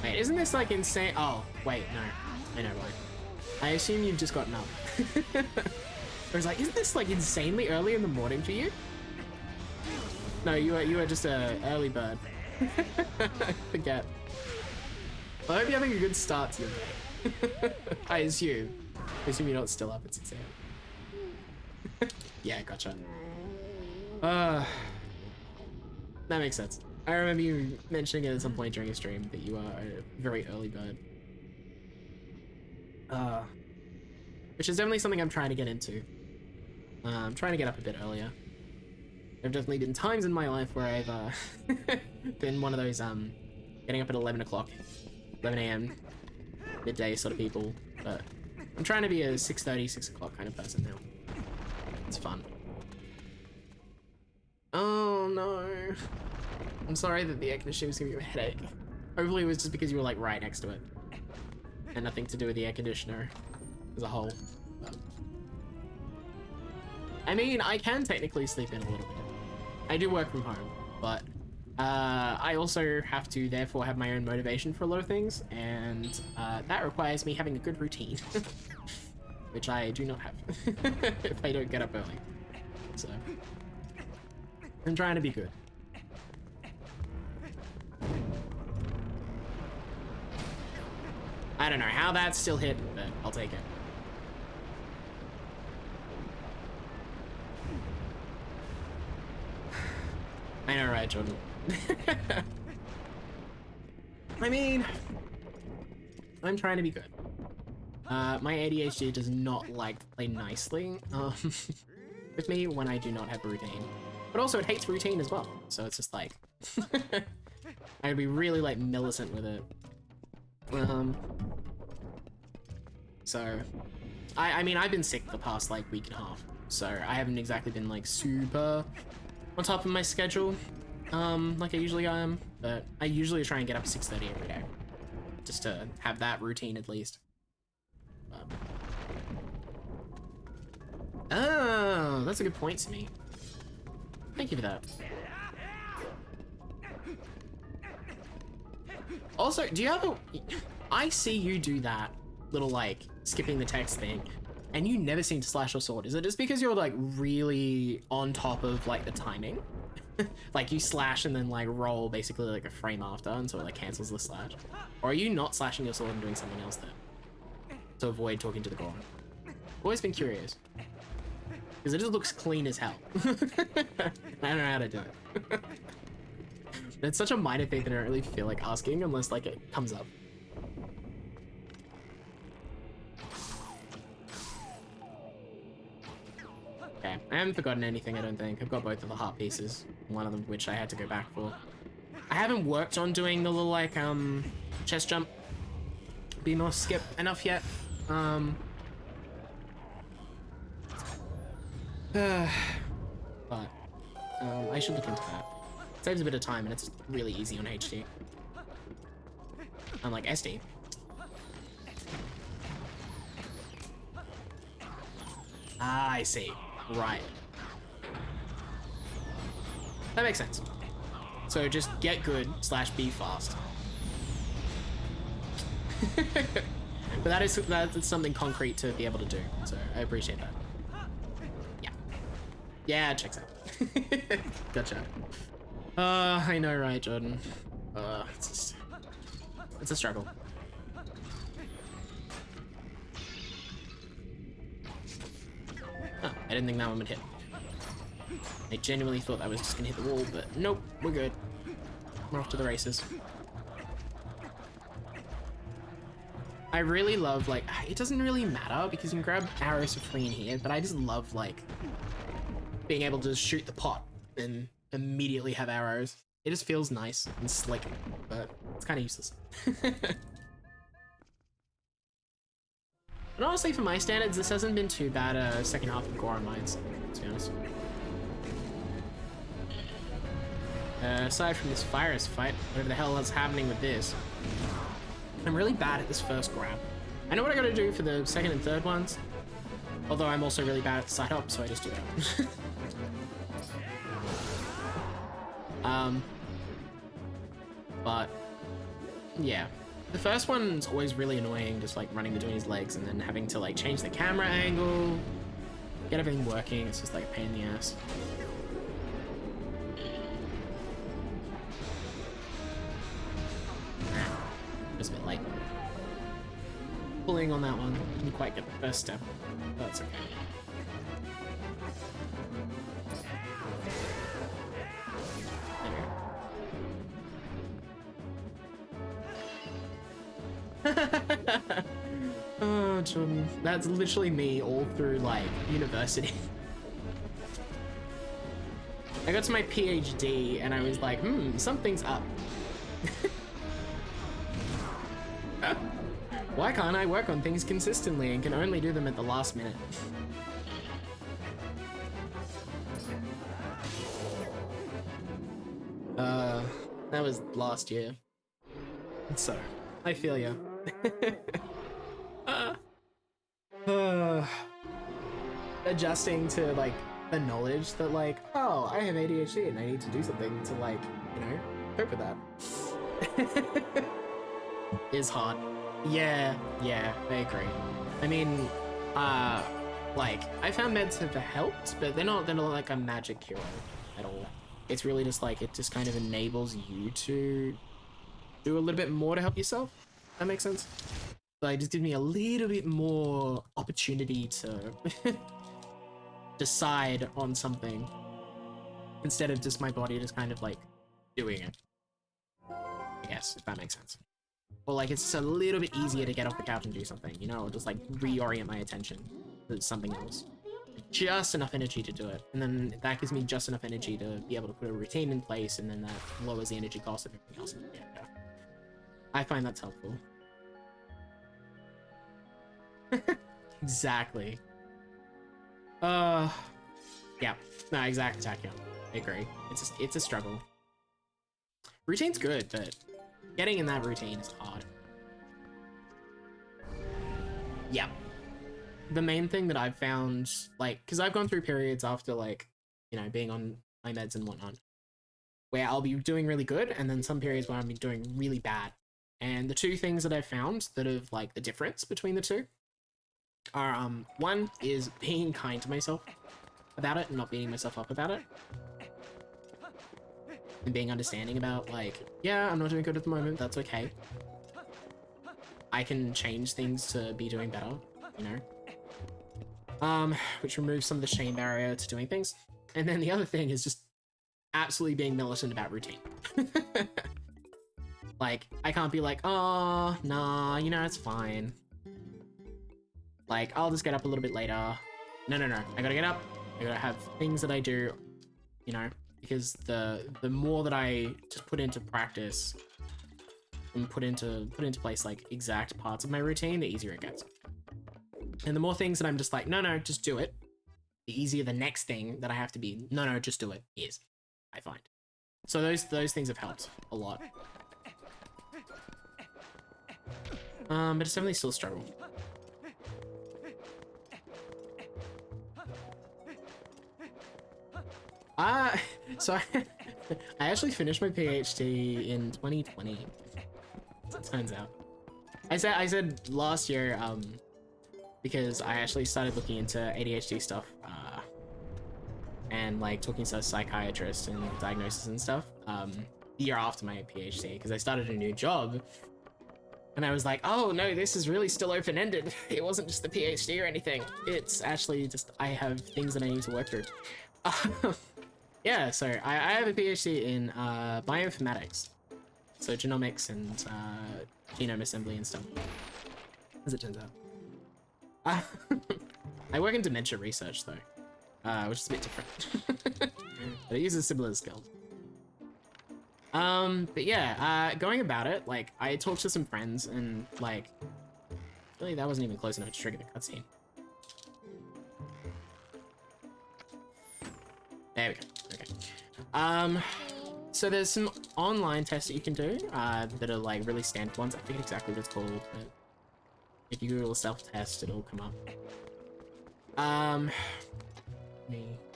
Wait, isn't this like insane? Oh, wait, no. I know why. I assume you've just gotten up. I was like, isn't this like insanely early in the morning for you? No, you are just a early bird. I forget. Well, I hope you're having a good start to your day. I assume you're not still up at 6 AM. Yeah, gotcha. That makes sense. I remember you mentioning it at some point during a stream that you are a very early bird. Which is definitely something I'm trying to get into. I'm trying to get up a bit earlier. There have definitely been times in my life where I've been one of those getting up at 11 o'clock, 11 AM, midday sort of people, but I'm trying to be a 6:30, 6 o'clock kind of person now. It's fun. Oh no. I'm sorry that the air conditioning was giving you a headache. Hopefully it was just because you were like right next to it. And nothing to do with the air conditioner as a whole. But... I mean, I can technically sleep in a little bit. I do work from home, but I also have to therefore have my own motivation for a lot of things, and that requires me having a good routine, which I do not have if I don't get up early. So I'm trying to be good. I don't know how that's still hit, but I'll take it. I know, right, Jordan? I mean, I'm trying to be good. My ADHD does not like to play nicely with me when I do not have a routine. But also it hates routine as well, so it's just like... I'd be really like millicent with it. So, I mean, I've been sick the past like week and a half, so I haven't exactly been like super on top of my schedule, like I usually am, but I usually try and get up at 6:30 every day, just to have that routine at least. Oh, that's a good point to me. Thank you for that. Also, do you have a... I see you do that little, like, skipping the text thing, and you never seem to slash your sword. Is it just because you're, like, really on top of, like, the timing? Like, you slash and then, like, roll basically, like, a frame after, and so it, like, cancels the slash? Or are you not slashing your sword and doing something else there? To avoid talking to the Goron? I've always been curious. Because it just looks clean as hell. I don't know how to do it. It's such a minor thing that I don't really feel like asking unless like it comes up. Okay, I haven't forgotten anything, I don't think. I've got both of the heart pieces, one of them which I had to go back for. I haven't worked on doing the little like chest jump BMOS skip enough yet. But I should look into that. Saves a bit of time and it's really easy on HD. Unlike SD. Ah, I see. Right. That makes sense. So just get good / be fast. But that's something concrete to be able to do. So I appreciate that. Yeah. Yeah, it checks out. Gotcha. I know, right, Jordan? It's a struggle. Oh, I didn't think that one would hit. I genuinely thought that was just gonna hit the wall, but nope, we're good. We're off to the races. I really love, like, it doesn't really matter because you can grab arrows for free in here, but I just love, like, being able to shoot the pot and immediately have arrows. It just feels nice and slick, but it's kind of useless. But honestly, for my standards, this hasn't been too bad a second half of Goron Mines, to be honest. Aside from this virus fight, whatever the hell is happening with this, I'm really bad at this first grab. I know what I gotta do for the second and third ones, although I'm also really bad at the side up, so I just do that. But yeah, the first one's always really annoying, just like running between his legs and then having to like change the camera angle, get everything working. It's just like a pain in the ass. Just a bit late. Pulling on that one, didn't quite get the first step, but that's okay. Oh, Jordan, that's literally me all through like university. I got to my PhD and I was like, something's up. Why can't I work on things consistently and can only do them at the last minute? That was last year. So, I feel ya. Adjusting to like the knowledge that like, oh, I have ADHD and I need to do something to like, you know, cope with that. Is hard. Yeah, I agree. I mean, like, I found meds have helped, but they're not like a magic cure at all. It's really just like, it just kind of enables you to do a little bit more to help yourself. That makes sense? Like, just give me a little bit more opportunity to decide on something instead of just my body just kind of like doing it. I guess, if that makes sense. Or like it's just a little bit easier to get off the couch and do something, you know, or just like reorient my attention to something else. Just enough energy to do it. And then that gives me just enough energy to be able to put a routine in place, and then that lowers the energy cost of everything else. Yeah. I find that's helpful. Exactly. Yeah. No, exactly. I agree. It's a struggle. Routine's good, but getting in that routine is hard. Yeah. The main thing that I've found, like, because I've gone through periods after, like, you know, being on my meds and whatnot, where I'll be doing really good, and then some periods where I'll be doing really bad. And the two things that I've found that have, like, the difference between the two are, one is being kind to myself about it and not beating myself up about it. And being understanding about, like, yeah, I'm not doing good at the moment, that's okay. I can change things to be doing better, you know? Which removes some of the shame barrier to doing things. And then the other thing is just absolutely being militant about routine. Like, I can't be like, oh, nah, you know, it's fine. Like, I'll just get up a little bit later. No, I gotta get up. I gotta have things that I do, you know, because the more that I just put into practice and put into place like exact parts of my routine, the easier it gets. And the more things that I'm just like, no, just do it, the easier the next thing that I have to be, no, just do it is, I find. So those things have helped a lot. But it's definitely still a struggle. So I actually finished my PhD in 2020. It turns out. I said last year, because I actually started looking into ADHD stuff, and like talking to psychiatrists and diagnosis and stuff, the year after my PhD, because I started a new job, and I was like, oh no, this is really still open-ended. It wasn't just the PhD or anything. It's actually just, I have things that I need to work through. Yeah, so I have a PhD in bioinformatics, so genomics and genome assembly and stuff. as it turns out. I work in dementia research though, which is a bit different. But it uses similar skills. But yeah, going about it, like, I talked to some friends and, like, really that wasn't even close enough to trigger the cutscene. There we go, okay. So there's some online tests that you can do, that are, like, really standard ones. I forget exactly what it's called, but if you Google a self-test, it'll come up.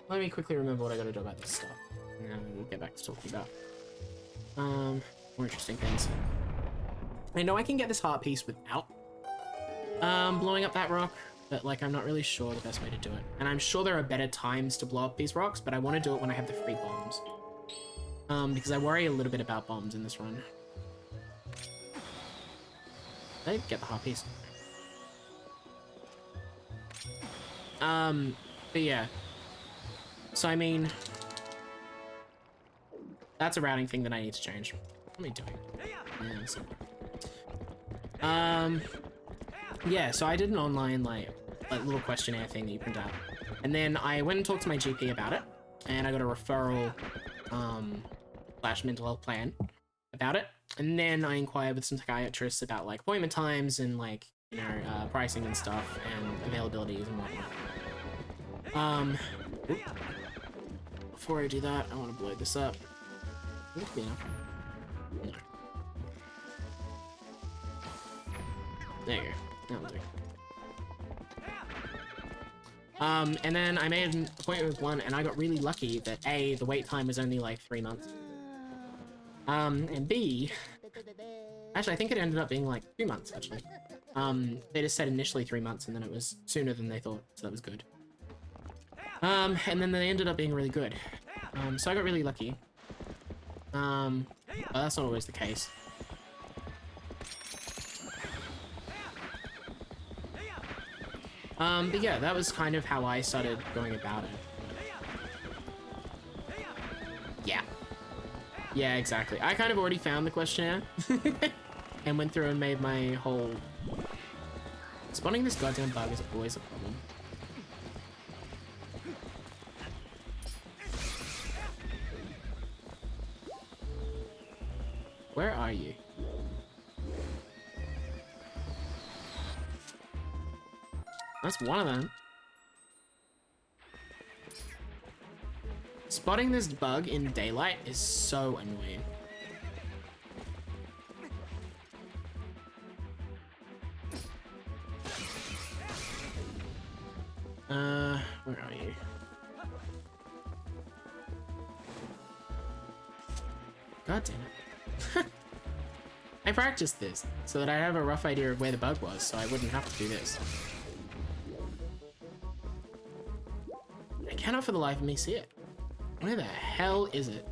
Let me quickly remember what I gotta do about this stuff, and then we'll get back to talking about more interesting things. I know I can get this heart piece without blowing up that rock, but like I'm not really sure the best way to do it. And I'm sure there are better times to blow up these rocks, but I want to do it when I have the free bombs. Because I worry a little bit about bombs in this run. Did I get the heart piece? But yeah. So I mean, that's a routing thing that I need to change. What am I doing? Yeah, yeah, so I did an online, like little questionnaire thing that you print out. And then I went and talked to my GP about it, and I got a referral, slash mental health plan about it. And then I inquired with some psychiatrists about, like, appointment times and, like, you know, pricing and stuff, and availabilities and whatnot. Before I do that, I want to blow this up. Would it be enough? No. There you go. That'll do. And then I made an appointment with one, and I got really lucky that A, the wait time was only like 3 months. And B, actually I think it ended up being like 2 months actually. They just said initially 3 months, and then it was sooner than they thought, so that was good. And then they ended up being really good. So I got really lucky. But that's not always the case. But yeah, that was kind of how I started going about it. Yeah. Yeah, exactly. I kind of already found the questionnaire and went through and made my whole... Spotting this goddamn bug is always a problem. Where are you? That's one of them. Spotting this bug in daylight is so annoying. Where are you? God damn it. I practiced this so that I have a rough idea of where the bug was, so I wouldn't have to do this. I cannot for the life of me see it. Where the hell is it?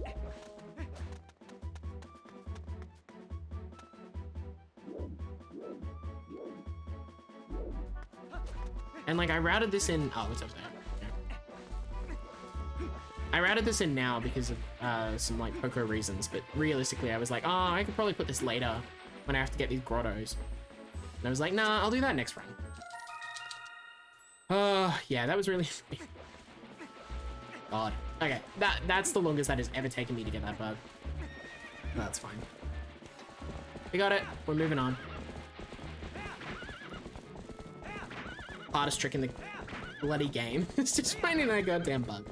And like I routed this in, oh, it's over there. Okay. I routed this in now because of some like poker reasons, but realistically I was like, oh, I could probably put this later when I have to get these grottos. And I was like, nah, I'll do that next run. Yeah, that was really God. Okay, that's the longest that has ever taken me to get that bug. That's fine. We got it. We're moving on. Hardest trick in the bloody game. It's just finding that goddamn bug.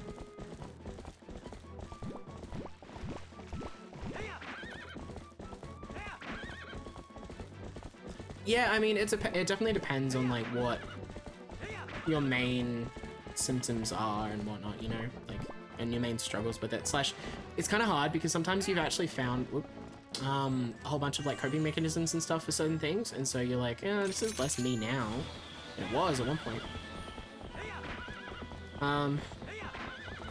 Yeah, I mean, it definitely depends on like what your main symptoms are and whatnot, you know, like, and your main struggles with it. Slash, it's kind of hard because sometimes you've actually found a whole bunch of like coping mechanisms and stuff for certain things, and so you're like, yeah, this is less me now than it was at one point.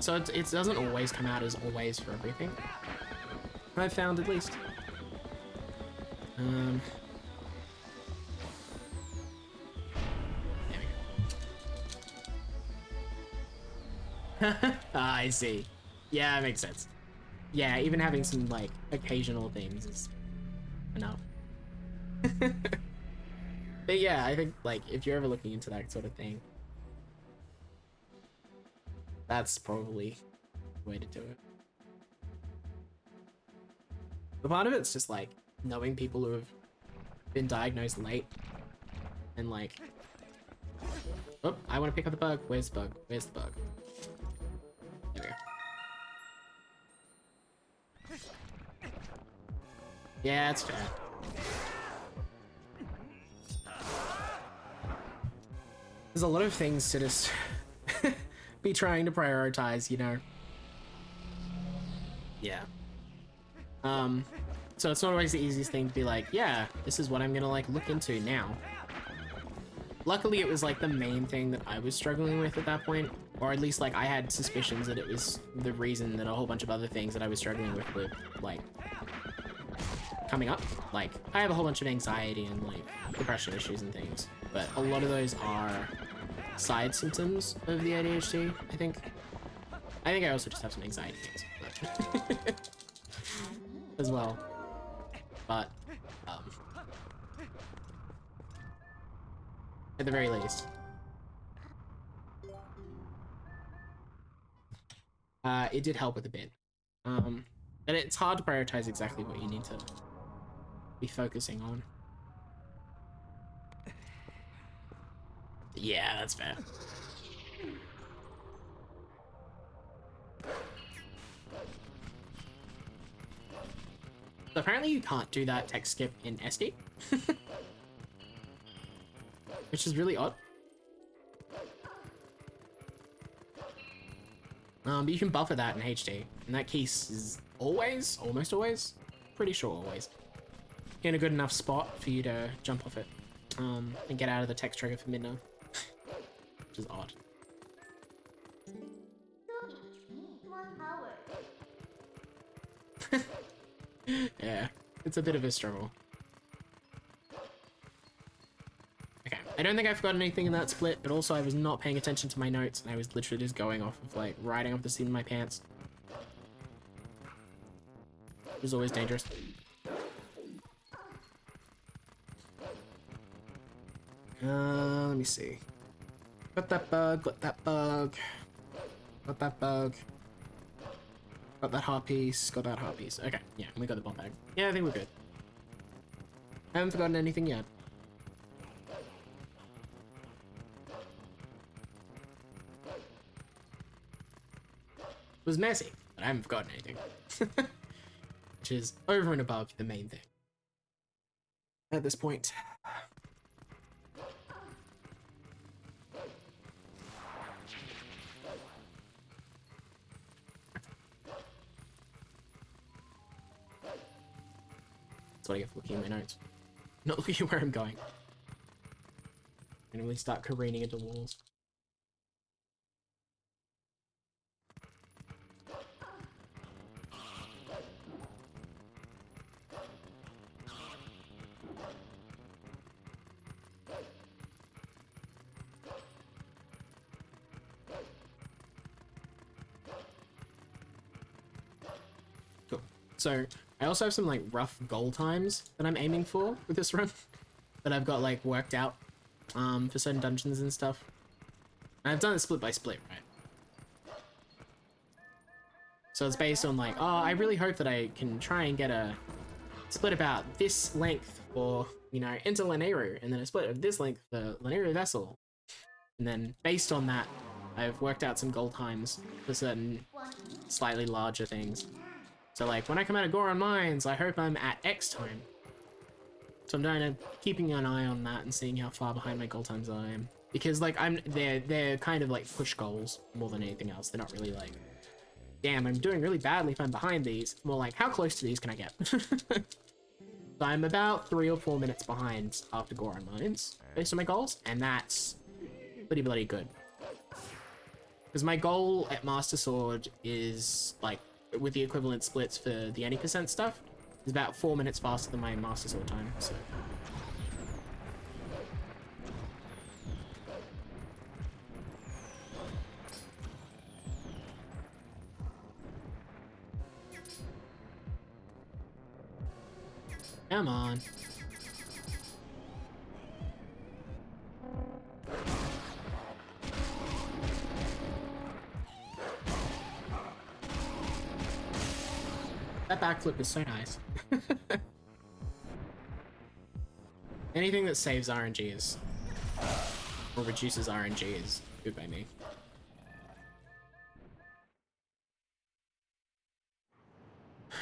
So it doesn't always come out as always for everything. I've found at least. I see. Yeah, that makes sense. Yeah, even having some, like, occasional things is enough. But yeah, I think like if you're ever looking into that sort of thing, that's probably the way to do it. But part of it's just like knowing people who have been diagnosed late and like, oh, I want to pick up the bug. Where's the bug? Where's the bug? There we go. Yeah, it's fair. There's a lot of things to just be trying to prioritize, you know? Yeah. So it's not always the easiest thing to be like, yeah, this is what I'm gonna like look into now. Luckily, it was like the main thing that I was struggling with at that point, or at least like I had suspicions that it was the reason that a whole bunch of other things that I was struggling with were like coming up. Like I have a whole bunch of anxiety and like depression issues and things, but a lot of those are side symptoms of the ADHD, I think. I think I also just have some anxiety things, but as well. But at the very least, it did help with a bit. And it's hard to prioritize exactly what you need to be focusing on. Yeah, that's fair. So apparently you can't do that text skip in SD. Which is really odd. But you can buffer that in HD. And that case is always, almost always, pretty sure always, in a good enough spot for you to jump off it. And get out of the text trigger for midnight. Which is odd. Yeah, it's a bit of a struggle. Okay, I don't think I forgot anything in that split, but also I was not paying attention to my notes, and I was literally just going off of, like, riding off the seat of my pants. Which is always dangerous. Let me see. Got that bug, got that bug. Got that bug. Got that heart piece, got that heart piece. Okay, yeah, we got the bomb bag. Yeah, I think we're good. I haven't forgotten anything yet. It was messy, but I haven't forgotten anything. Which is over and above the main thing. At this point. That's what I get for looking at my notes. Not looking at where I'm going. And really start careening into walls. Cool. So I also have some like rough goal times that I'm aiming for with this run that I've got like worked out for certain dungeons and stuff. And I've done it split by split, right? So it's based on like, oh, I really hope that I can try and get a split about this length for, you know, Enter Lanayru, and then a split of this length for Lanayru Vessel. And then based on that, I've worked out some goal times for certain slightly larger things. So like when I come out of Goron Mines, I hope I'm at X time. So I'm trying to keeping an eye on that and seeing how far behind my goal times I am. Because like they're kind of like push goals more than anything else. They're not really like, damn, I'm doing really badly if I'm behind these. More like, how close to these can I get? So I'm about 3 or 4 minutes behind after Goron Mines based on my goals, and that's pretty bloody good. Because my goal at Master Sword is like, with the equivalent splits for the any percent stuff, is about 4 minutes faster than my Master Sword time, so. Come on. that backflip is so nice. Anything that saves RNG is, or reduces RNG is good by me.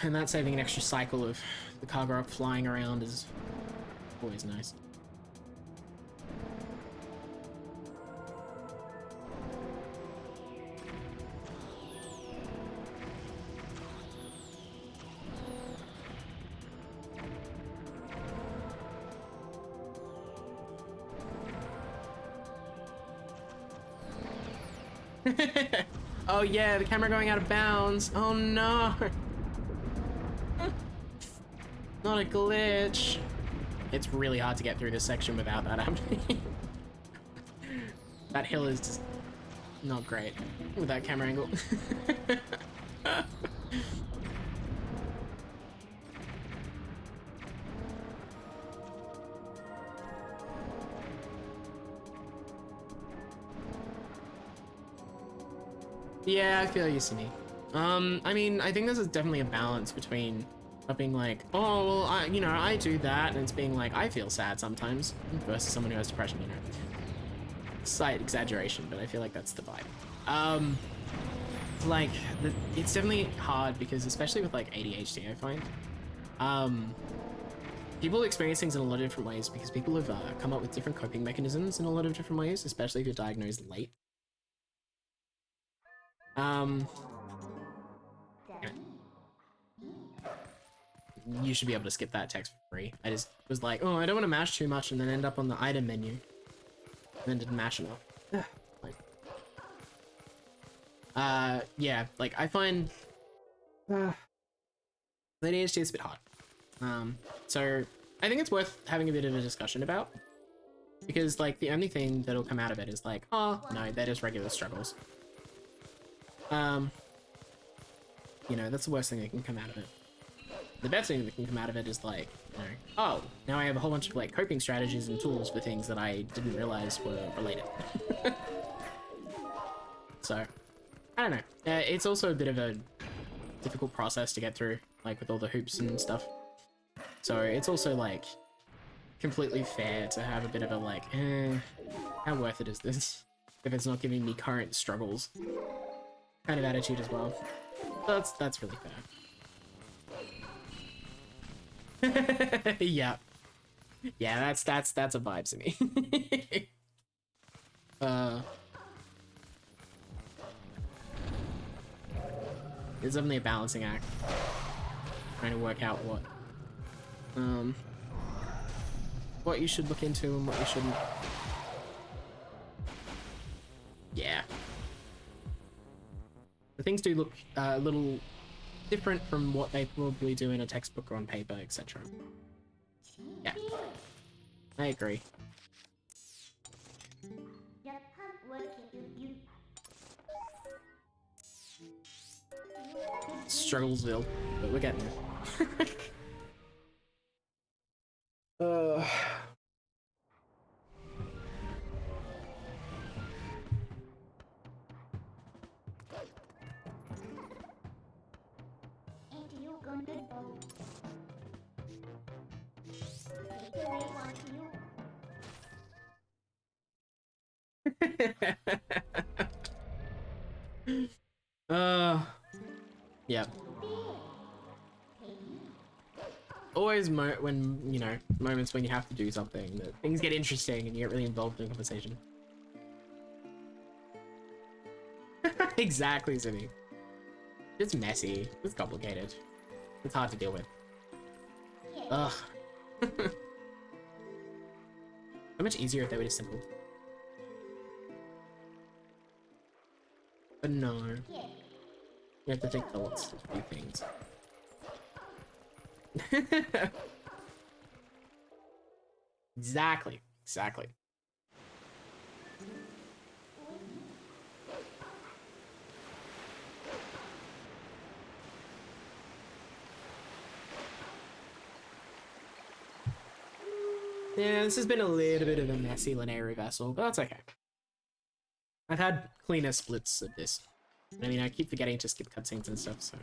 And that saving an extra cycle of the cargo up flying around is always nice. Oh yeah, the camera going out of bounds. Oh no. Not a glitch. It's really hard to get through this section without that happening. That hill is just not great with that camera angle. Yeah, I feel you, Simi. I mean, I think there's definitely a balance between not being like, oh, well, I do that, and it's being like, I feel sad sometimes, versus someone who has depression, you know. Slight exaggeration, but I feel like that's the vibe. Like, it's definitely hard because, especially with like ADHD, I find, people experience things in a lot of different ways because people have come up with different coping mechanisms in a lot of different ways, especially if you're diagnosed late. You should be able to skip that text for free. I just was like, oh, I don't want to mash too much and then end up on the item menu. And then didn't mash enough. Yeah, like I find ADHD is a bit hard. So I think it's worth having a bit of a discussion about. Because like the only thing that'll come out of it is like, oh no, they're just regular struggles. You know, that's the worst thing that can come out of it. The best thing that can come out of it is like, you know, oh, now I have a whole bunch of like coping strategies and tools for things that I didn't realize were related. So, I don't know. It's also a bit of a difficult process to get through, like with all the hoops and stuff. So it's also like completely fair to have a bit of a like, how worth it is this if it's not giving me current struggles kind of attitude as well. That's really fair. Yeah. Yeah, that's a vibe to me. It's definitely a balancing act. Trying to work out what you should look into and what you shouldn't. Yeah. The things do look a little different from what they probably do in a textbook or on paper, etc. Yeah, I agree. Strugglesville, but we're getting there. Yeah. Always when, you know, moments when you have to do something, that things get interesting and you get really involved in a conversation. Exactly, Zinni. It's messy. It's complicated. It's hard to deal with. Ugh. How much easier if they were just simple. But no. You have to take thoughts to do things. Exactly. Exactly. Yeah, this has been a little bit of a messy linear vessel, but that's okay. I've had cleaner splits of this. I mean, I keep forgetting to skip cutscenes and stuff, so.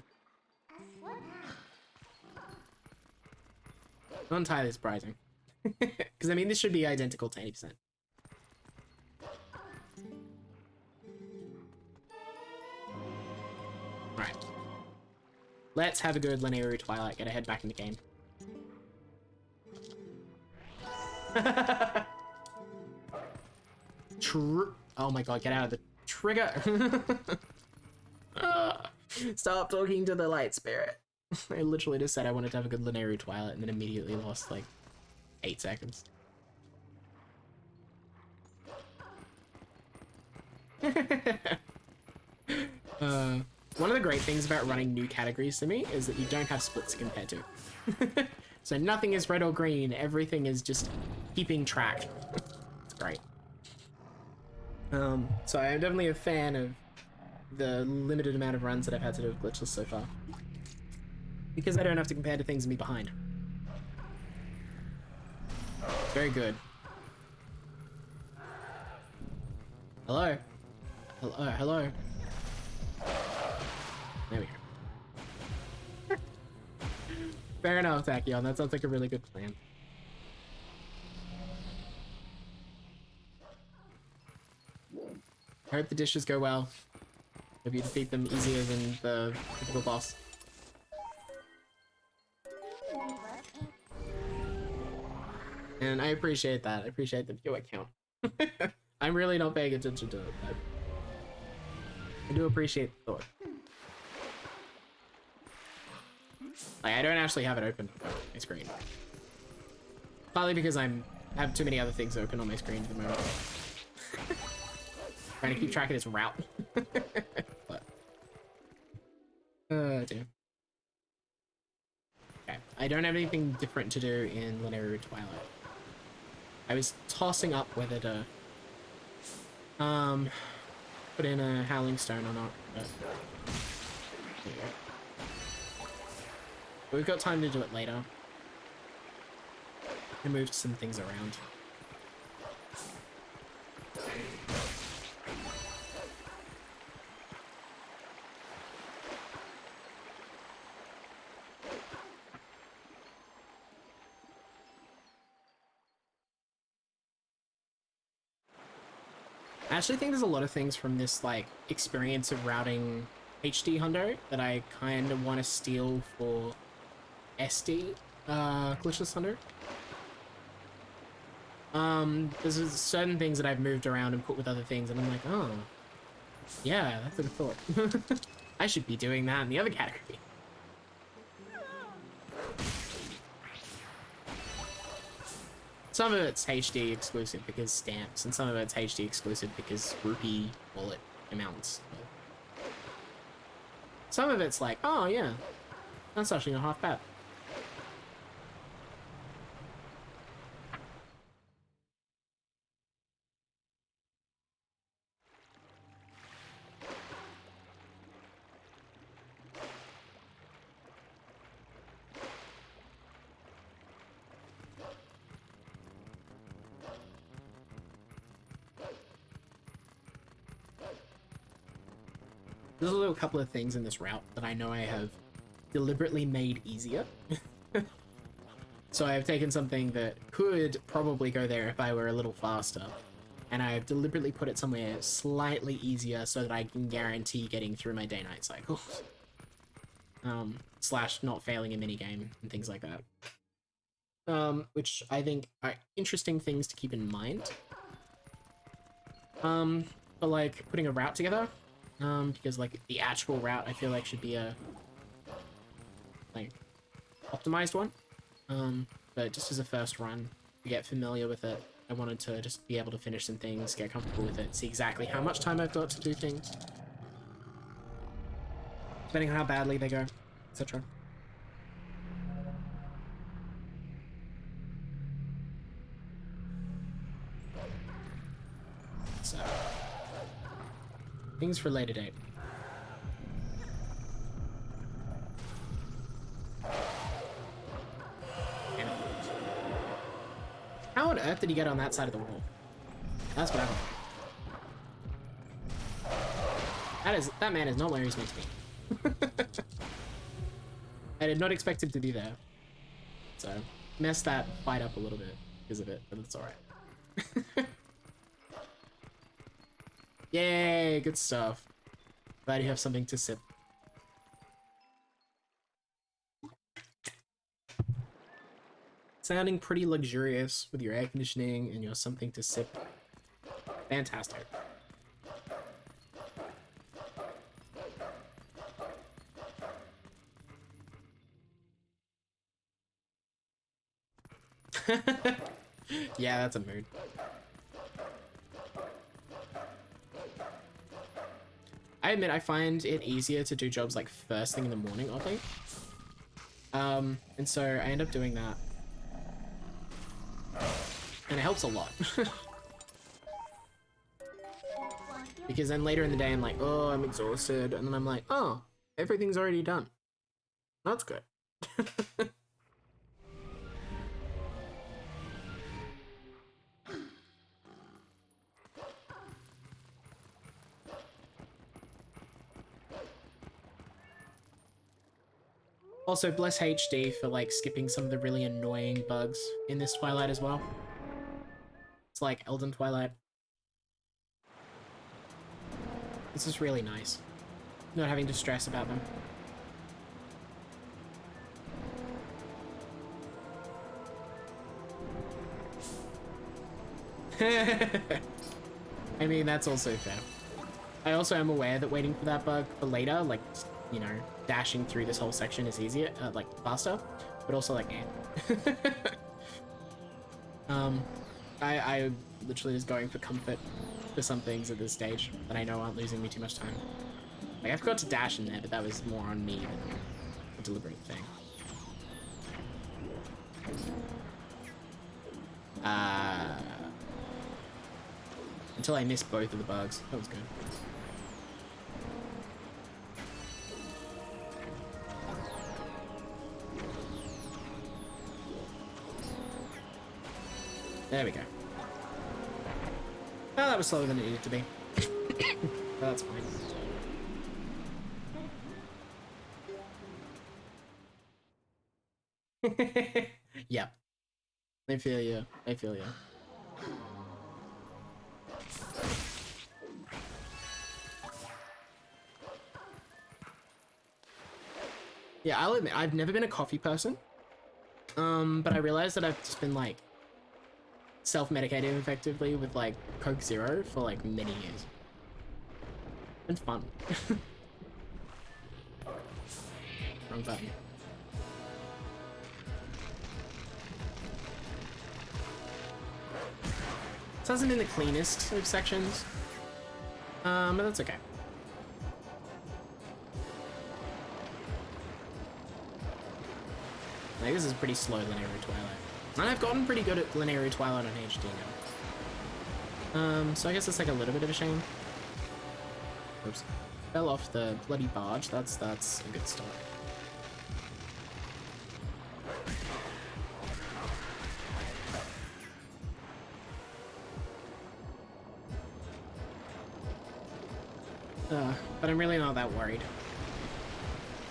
Not entirely surprising. Because, I mean, this should be identical to 80%. Alright. Let's have a good linear Twilight, get our head back in the game. Oh my god, get out of the trigger! Stop talking to the light spirit. I literally just said I wanted to have a good linear Twilight and then immediately lost like 8 seconds. One of the great things about running new categories to me is that you don't have splits to compare to. So nothing is red or green, everything is just keeping track. It's great. So I'm definitely a fan of the limited amount of runs that I've had to do with Glitchless so far. Because I don't have to compare to things and be behind. Very good. Hello? Hello? Hello? There we go. Fair enough, Tachyon. That sounds like a really good plan. I hope the dishes go well. Hope you defeat them easier than the typical boss. And I appreciate that. I appreciate the viewer count. I'm really not paying attention to it. I do appreciate the thought. Like, I don't actually have it open on my screen. Partly because I have too many other things open on my screen at the moment. Trying to keep track of this route. But, dear. Okay, I don't have anything different to do in Linear Twilight. I was tossing up whether to put in a Howling Stone or not, but there you go. But we've got time to do it later. I moved some things around. I actually think there's a lot of things from this like experience of routing HD hundo that I kind of want to steal for SD glitchless hundo. There's certain things that I've moved around and put with other things, and I'm like, oh, yeah, that's a good thought. I should be doing that in the other category. Some of it's HD exclusive because stamps, and some of it's HD exclusive because rupee wallet amounts. Some of it's like, oh yeah, that's actually not half bad. There's a little couple of things in this route that I know I have deliberately made easier. So I've taken something that could probably go there if I were a little faster, and I've deliberately put it somewhere slightly easier so that I can guarantee getting through my day-night cycles. Slash not failing a minigame and things like that. Which I think are interesting things to keep in mind. But like putting a route together, because like the actual route I feel like should be a like optimized one. But just as a first run, to get familiar with it, I wanted to just be able to finish some things, get comfortable with it, see exactly how much time I've got to do things, depending on how badly they go, etc. So, things for later date. How on earth did he get on that side of the wall? That's what I want. That man is not where he's meant to be. I did not expect him to be there. So, messed that fight up a little bit because of it, but it's alright. Yay, good stuff. Glad you have something to sip. Sounding pretty luxurious with your air conditioning and your something to sip. Fantastic. Yeah, that's a mood. I admit I find it easier to do jobs like first thing in the morning, oddly. And so I end up doing that. And it helps a lot. Because then later in the day I'm like, oh, I'm exhausted. And then I'm like, oh, everything's already done. That's good. Also, bless HD for like skipping some of the really annoying bugs in this Twilight as well. It's like Elden Twilight. This is really nice. Not having to stress about them. I mean, that's also fair. I also am aware that waiting for that bug for later, like, you know, dashing through this whole section is easier, like, faster, but also, like, I literally just going for comfort for some things at this stage that I know aren't losing me too much time. Like, I forgot to dash in there, but that was more on me than a deliberate thing. Until I missed both of the bugs. That was good. There we go. Oh, that was slower than it needed to be. But that's fine. Yep. I feel you. I feel you. Yeah, I'll admit, I've never been a coffee person. But I realized that I've just been like self-medicating effectively with like Coke Zero for like many years. It's been fun. Wrong button. This hasn't been the cleanest of sections, but that's okay. Like, this is pretty slow linear Twilight. And I've gotten pretty good at linear Twilight on HD now. So I guess it's like a little bit of a shame. Oops. Fell off the bloody barge. That's a good start. But I'm really not that worried.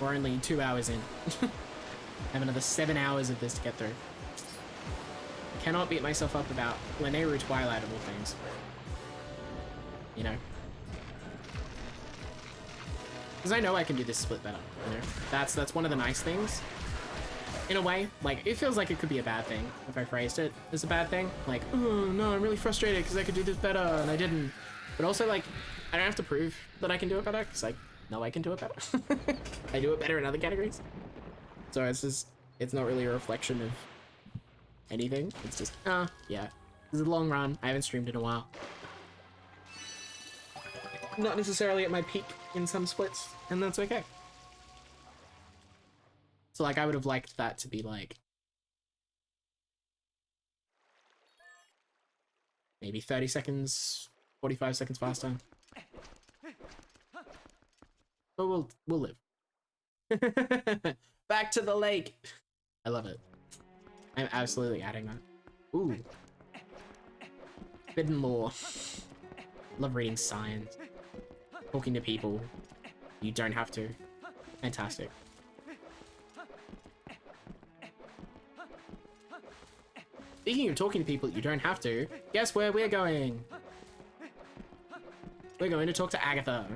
We're only 2 hours in. I have another 7 hours of this to get through. I cannot beat myself up about linear Twilight of all things. You know? Because I know I can do this split better, you know? That's one of the nice things. In a way, like, it feels like it could be a bad thing if I phrased it as a bad thing. Like, oh no, I'm really frustrated because I could do this better and I didn't. But also, like, I don't have to prove that I can do it better because I know I can do it better. I do it better in other categories. So it's just, it's not really a reflection of anything. It's just, yeah. This is a long run. I haven't streamed in a while. Not necessarily at my peak in some splits, and that's okay. So, like, I would have liked that to be, like, maybe 30 seconds, 45 seconds faster. But we'll live. Back to the lake. I love it. I'm absolutely adding that. Ooh. Forbidden lore. Love reading science. Talking to people. You don't have to. Speaking of talking to people, you don't have to. Guess where we're going? We're going to talk to Agatha.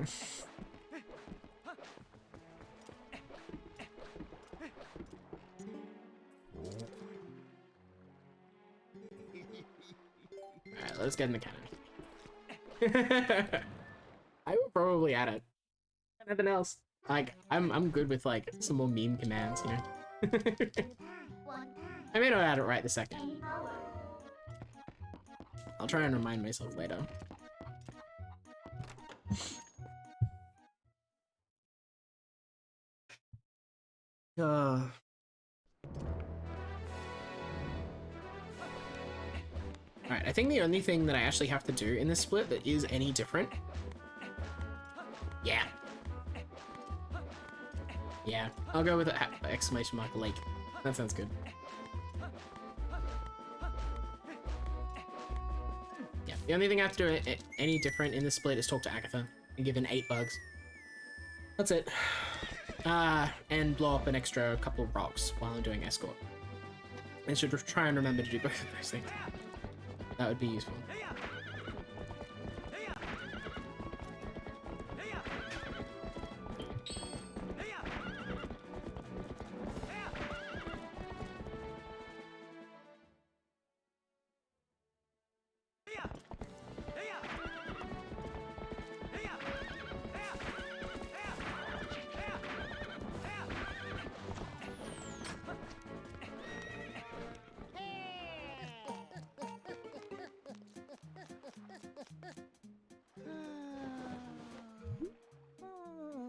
Alright, let's get in the cannon. I will probably add it. Nothing else. Like, I'm good with like some more meme commands, you know? I may not add it right this second. I'll try and remind myself later. Alright, I think the only thing that I actually have to do in this split that is any different. Yeah. Yeah, I'll go with an exclamation mark lake. That sounds good. Yeah, the only thing I have to do any different in this split is talk to Agatha and give an 8 bugs. That's it. And blow up an extra couple of rocks while I'm doing escort. I should try and remember to do both of those things. That would be useful.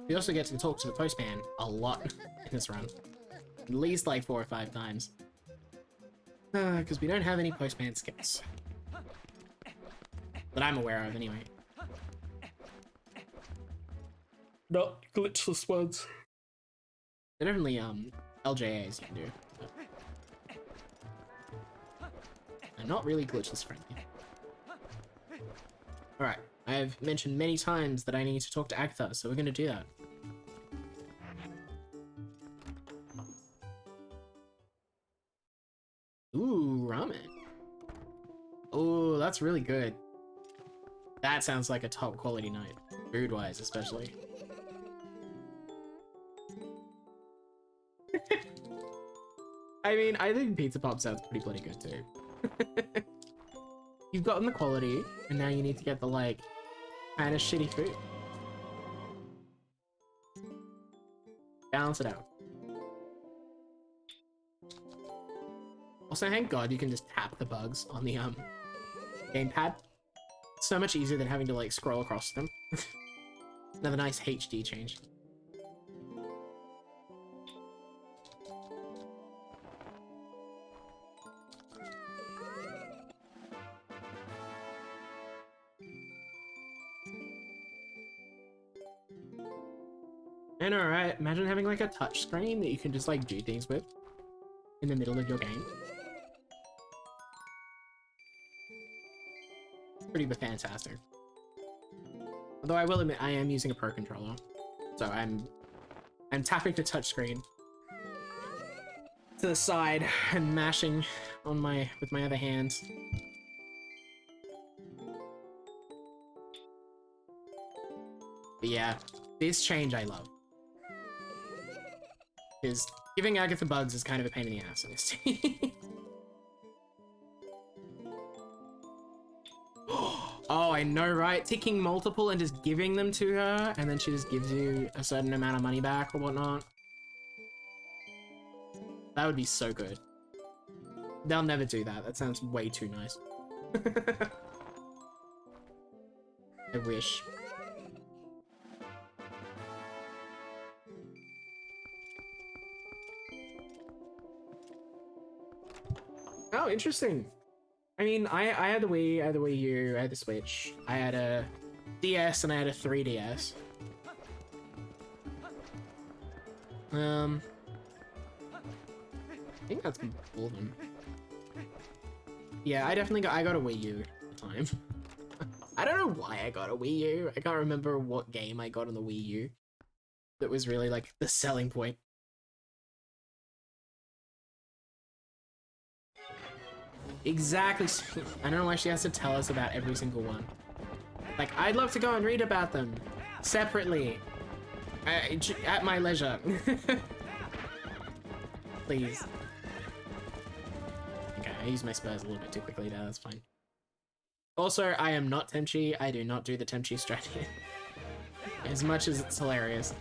We also get to talk to the postman a lot in this run. At least like 4 or 5 times. Because we don't have any postman skills. That I'm aware of, anyway. Not glitchless ones. They're definitely, LJAs you can do. But they're not really glitchless friendly. Alright, I've mentioned many times that I need to talk to Agatha, so we're gonna do that. Ooh, ramen. Oh, that's really good. That sounds like a top quality night, food-wise especially. I mean, I think Pizza Pop sounds pretty bloody good too. You've gotten the quality, and now you need to get the, like, kind of shitty food. Balance it out. Also, thank God you can just tap the bugs on the, gamepad. It's so much easier than having to, like, scroll across them. Another nice HD change. And alright, imagine having like a touch screen that you can just like do things with in the middle of your game. Pretty fantastic. Although I will admit I am using a Pro controller, so I'm tapping the touch screen to the side and mashing on with my other hands. But yeah, this change I love. Because giving Agatha bugs is kind of a pain in the ass in this team. Oh, I know, right? Ticking multiple and just giving them to her, and then she just gives you a certain amount of money back or whatnot. That would be so good. They'll never do that. That sounds way too nice. I wish. Oh, interesting. I mean, I had the Wii, I had the Wii U, I had the Switch, I had a DS, and I had a 3DS. I think that's all of them. Yeah, I got a Wii U at the time. I don't know why I got a Wii U. I can't remember what game I got on the Wii U that was really like the selling point. Exactly. I don't know why she has to tell us about every single one. Like, I'd love to go and read about them separately at my leisure. Please. Okay, I used my spurs a little bit too quickly there, that's fine. Also, I am not Temchi. I do not do the Temchi strategy. As much as it's hilarious.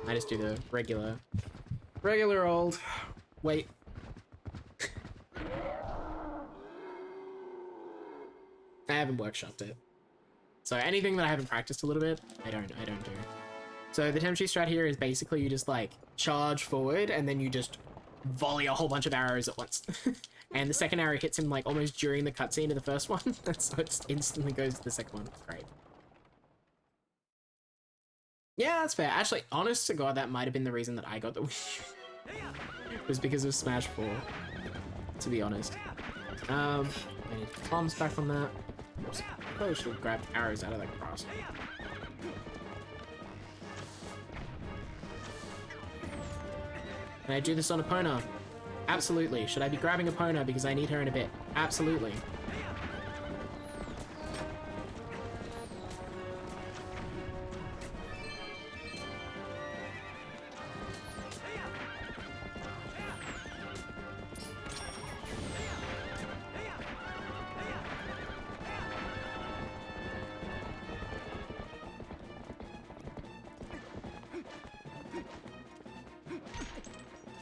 I just do the regular old, wait. I haven't workshopped it. So anything that I haven't practiced a little bit, I don't do. So the Temchi strat here is basically you just like charge forward and then you just volley a whole bunch of arrows at once. And the second arrow hits him like almost during the cutscene of the first one. So it instantly goes to the second one. Great. Yeah, that's fair. Actually, honest to God, that might have been the reason that I got the Wii U. It was because of Smash 4, to be honest. I need bombs back on that. Oops. Probably should have grabbed arrows out of that grass. Can I do this on Epona? Absolutely. Should I be grabbing Epona because I need her in a bit? Absolutely.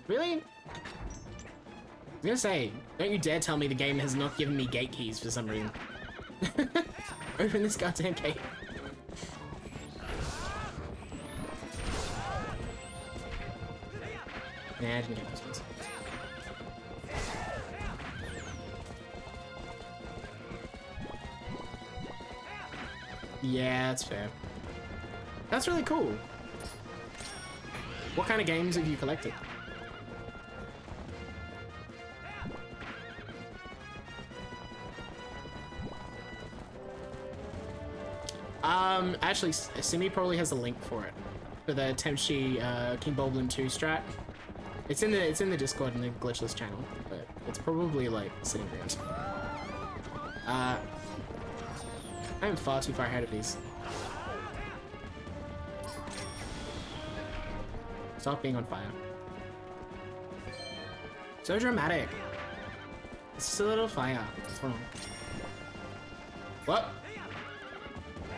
Really? I was gonna say, don't you dare tell me the game has not given me gate keys for some reason. Open this goddamn gate. Nah, I didn't get those ones. Yeah, that's fair. That's really cool. What kind of games have you collected? Actually, Simi probably has a link for it. For the Temchi King Boblin 2 strat. It's in the Discord in the Glitchless channel, but it's probably like sitting around. I am far too far ahead of these. Stop being on fire. So dramatic. It's just a little fire. What's wrong? What?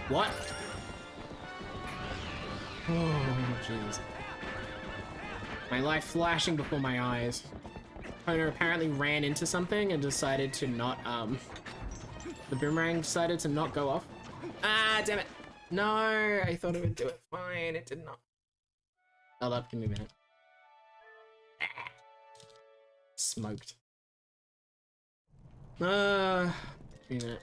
What? Oh, jeez. My life flashing before my eyes. Owner apparently ran into something and decided to not, the boomerang decided to not go off. Ah, damn it. No, I thought it would do it fine. It did not. Hold up, give me a minute. Ah. Smoked. Give me a minute.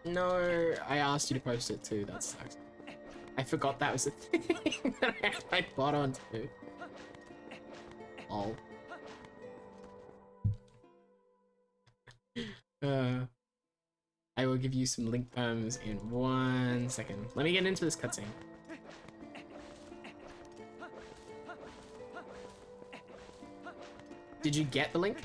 No, I asked you to post it too, that sucks. I forgot that was a thing that I had my bot on too. Lol. I will give you some link terms in 1 second. Let me get into this cutscene. Did you get the link?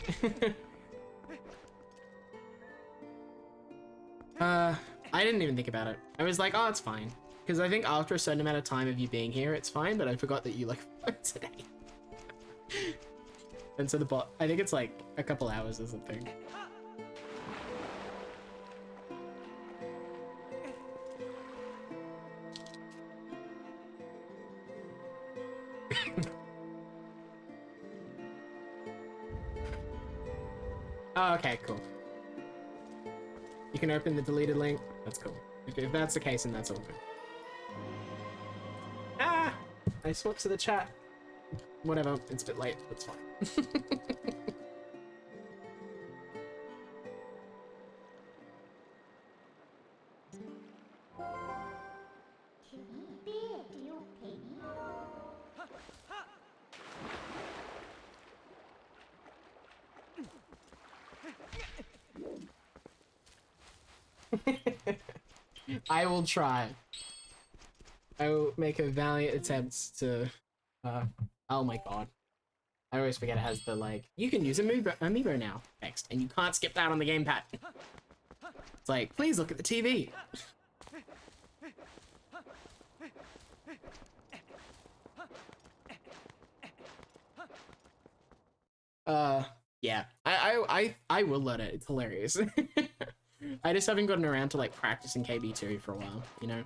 I didn't even think about it. I was like, oh, it's fine. Because I think after a certain amount of time of you being here, it's fine, but I forgot that you like today. And so the bot, I think it's like a couple hours or something. Oh, okay, cool. You can open the deleted link. That's cool. If that's the case, then that's all good. Ah! I swapped to the chat. Whatever, it's a bit late. That's fine. I will try. I will make a valiant attempt to, oh my god. I always forget it has the, like, you can use amiibo now text, and you can't skip that on the gamepad. It's like, please look at the TV. Yeah, I will let it. It's hilarious. I just haven't gotten around to, like, practicing KB2 for a while, you know?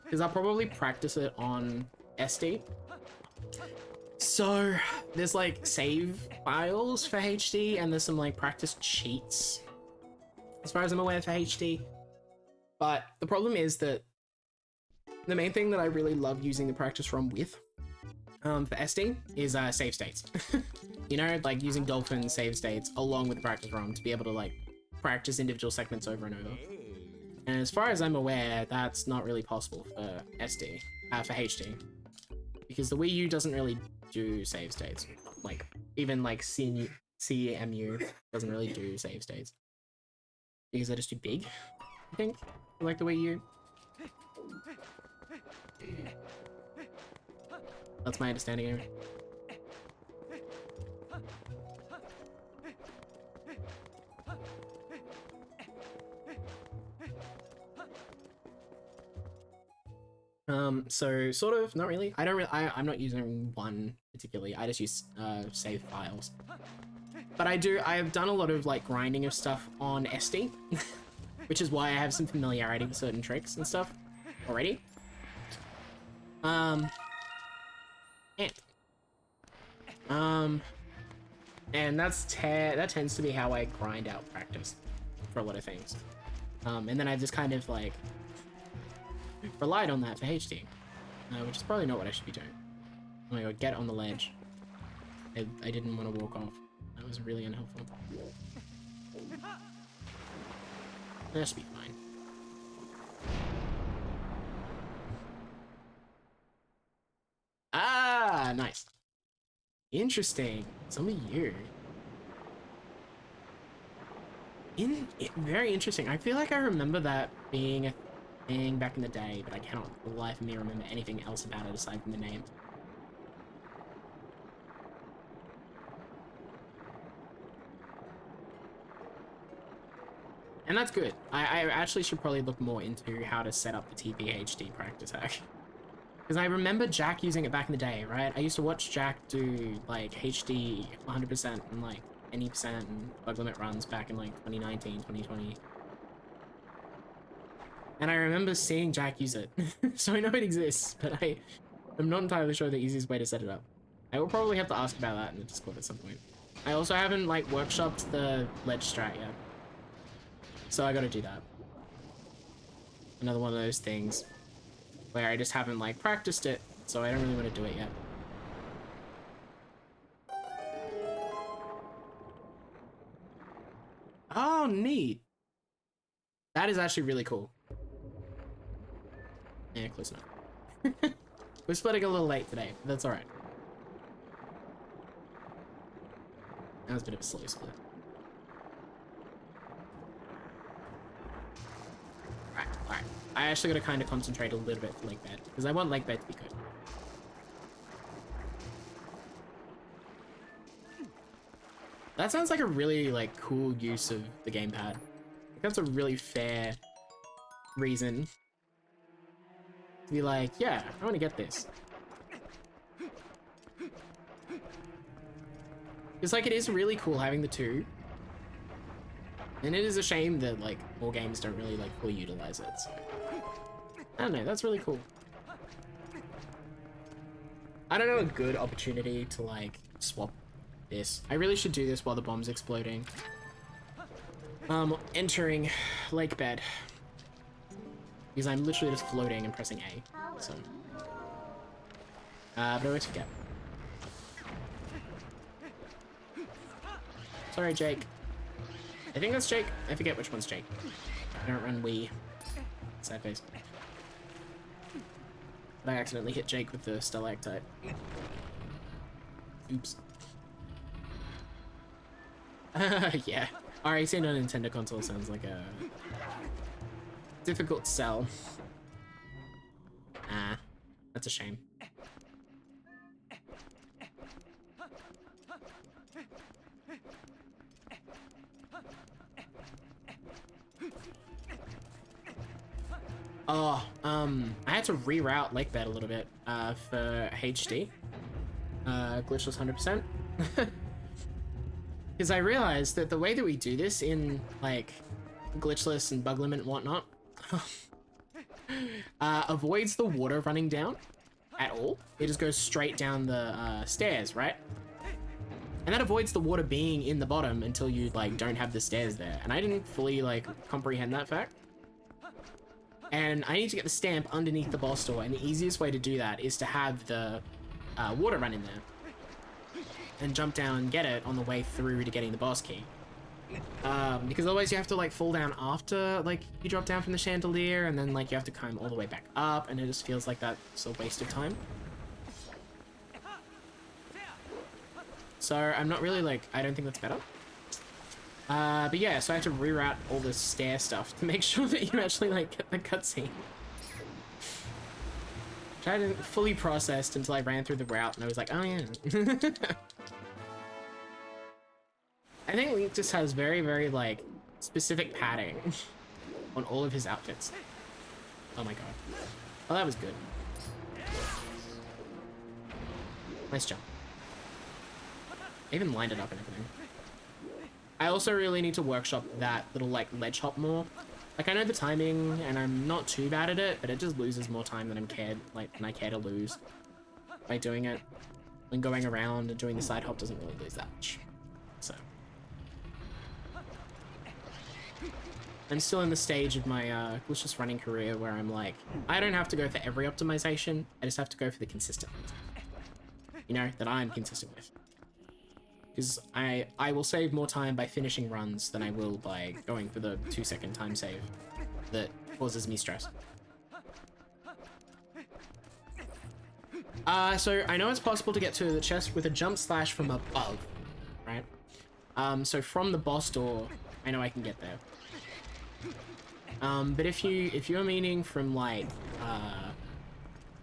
Because I'll probably practice it on SD. So, there's, like, save files for HD, and there's some, like, practice cheats, as far as I'm aware, for HD. But the problem is that the main thing that I really love using the practice ROM with, for SD, is save states. You know, like using Dolphin save states along with the practice ROM to be able to, like, practice individual segments over and over. And as far as I'm aware, that's not really possible for SD, for HD. Because the Wii U doesn't really do save states. Like, even like CEMU doesn't really do save states. Because they're just too big, I think, for, like, the Wii U. That's my understanding anyway. So sort of, not really. I'm not using one particularly. I just use save files. But I have done a lot of, like, grinding of stuff on SD, which is why I have some familiarity with certain tricks and stuff already. And that tends to be how I grind out practice for a lot of things. And then I've just kind of, like, relied on that for HD, which is probably not what I should be doing. Oh my god, get on the ledge. I didn't want to walk off. That was really unhelpful. That should be fine. Ah, nice. Interesting. Some of you. Very interesting. I feel like I remember that being a thing back in the day, but I cannot for the life of me remember anything else about it aside from the name. And that's good. I actually should probably look more into how to set up the TPHD practice hack. Because I remember Jack using it back in the day, right? I used to watch Jack do, like, HD 100% and, like, any percent and bug limit runs back in, like, 2019, 2020. And I remember seeing Jack use it. So I know it exists, but I'm not entirely sure the easiest way to set it up. I will probably have to ask about that in the Discord at some point. I also haven't, like, workshopped the ledge strat yet. So I gotta do that. Another one of those things where I just haven't, like, practiced it, so I don't really want to do it yet. Oh, neat. That is actually really cool. Yeah, close enough. We're splitting a little late today, but that's alright. That was a bit of a slow split. Alright. I actually gotta kind of concentrate a little bit for leg bed, because I want leg bed to be good. That sounds like a really, like, cool use of the gamepad. That's a really fair reason to be like, yeah, I want to get this. It's like, it is really cool having the two. And it is a shame that, like, more games don't really, like, fully utilize it, so. I don't know, that's really cool. I don't know a good opportunity to, like, swap this. I really should do this while the bomb's exploding. Entering lake bed. Because I'm literally just floating and pressing A, so. But I always forget. Sorry, Jake. I think that's Jake. I forget which one's Jake. I don't run Wii. Sad face. But I accidentally hit Jake with the stalactite. Oops. Yeah. R18 on a Nintendo console sounds like a difficult sell. Ah, that's a shame. Oh, I had to reroute Lakebed a little bit for HD. Glitchless 100%. Because I realized that the way that we do this in, like, Glitchless and Bug Limit and whatnot avoids the water running down at all. It just goes straight down the stairs, right? And that avoids the water being in the bottom until you, like, don't have the stairs there. And I didn't fully, like, comprehend that fact. And I need to get the stamp underneath the boss door, and the easiest way to do that is to have the water run in there and jump down and get it on the way through to getting the boss key. Because otherwise you have to, like, fall down after, like, you drop down from the chandelier, and then, like, you have to climb all the way back up, and it just feels like that's a waste of time. So I'm not really, like, I don't think that's better. But yeah, so I had to reroute all the stair stuff to make sure that you actually, like, get the cutscene. Which I hadn't fully processed until I ran through the route and I was like, oh yeah. I think Link just has very, very, like, specific padding on all of his outfits. Oh my god. Oh, that was good. Nice jump. I even lined it up and everything. I also really need to workshop that little, like, ledge hop more. Like, I know the timing, and I'm not too bad at it, but it just loses more time than I care to lose by doing it. When going around and doing the side hop doesn't really lose that much. So. I'm still in the stage of my glitchless running career where I'm like, I don't have to go for every optimization, I just have to go for the consistent ones. You know, that I'm consistent with. Because I will save more time by finishing runs than I will by going for the 2-second time save that causes me stress. So I know it's possible to get to the chest with a jump slash from above, right? So from the boss door, I know I can get there. But if you're meaning from, like,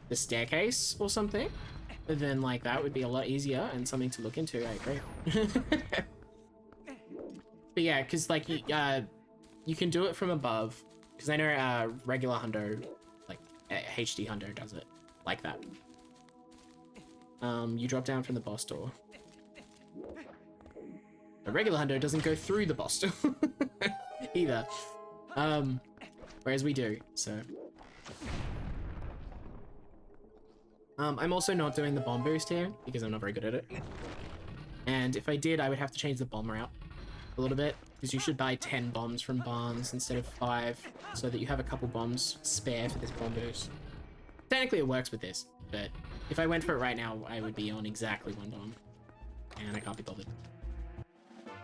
the staircase or something, then, like, that would be a lot easier and something to look into. I agree. But yeah, because, like, you can do it from above, because I know regular hundo, like HD hundo does it like that. You drop down from the boss door. The regular hundo doesn't go through the boss door either, whereas we do. So I'm also not doing the bomb boost here because I'm not very good at it. And if I did, I would have to change the bomb route a little bit, because you should buy 10 bombs from Barnes instead of 5, so that you have a couple bombs spare for this bomb boost. Technically it works with this, but if I went for it right now, I would be on exactly 1 bomb, and I can't be bothered.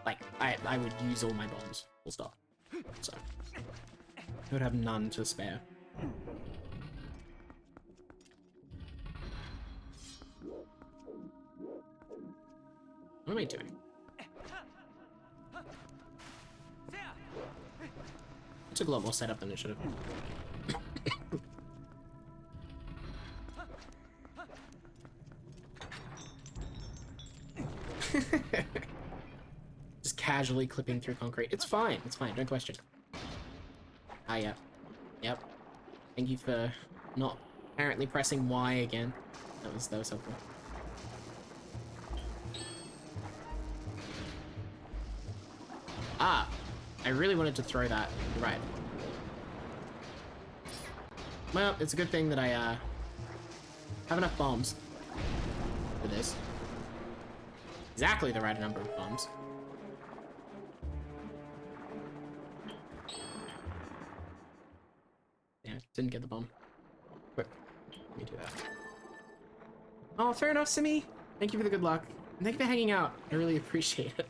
Like, I would use all my bombs, full stop. So, I would have none to spare. What am I doing? It took a lot more setup than it should have. Just casually clipping through concrete. It's fine, don't question. Ah, yeah. Yep. Thank you for not apparently pressing Y again. That was helpful. Ah, I really wanted to throw that. Right. Well, it's a good thing that I have enough bombs for this. Exactly the right number of bombs. Yeah, didn't get the bomb. Quick, let me do that. Oh, fair enough, Simi. Thank you for the good luck. And thank you for hanging out. I really appreciate it.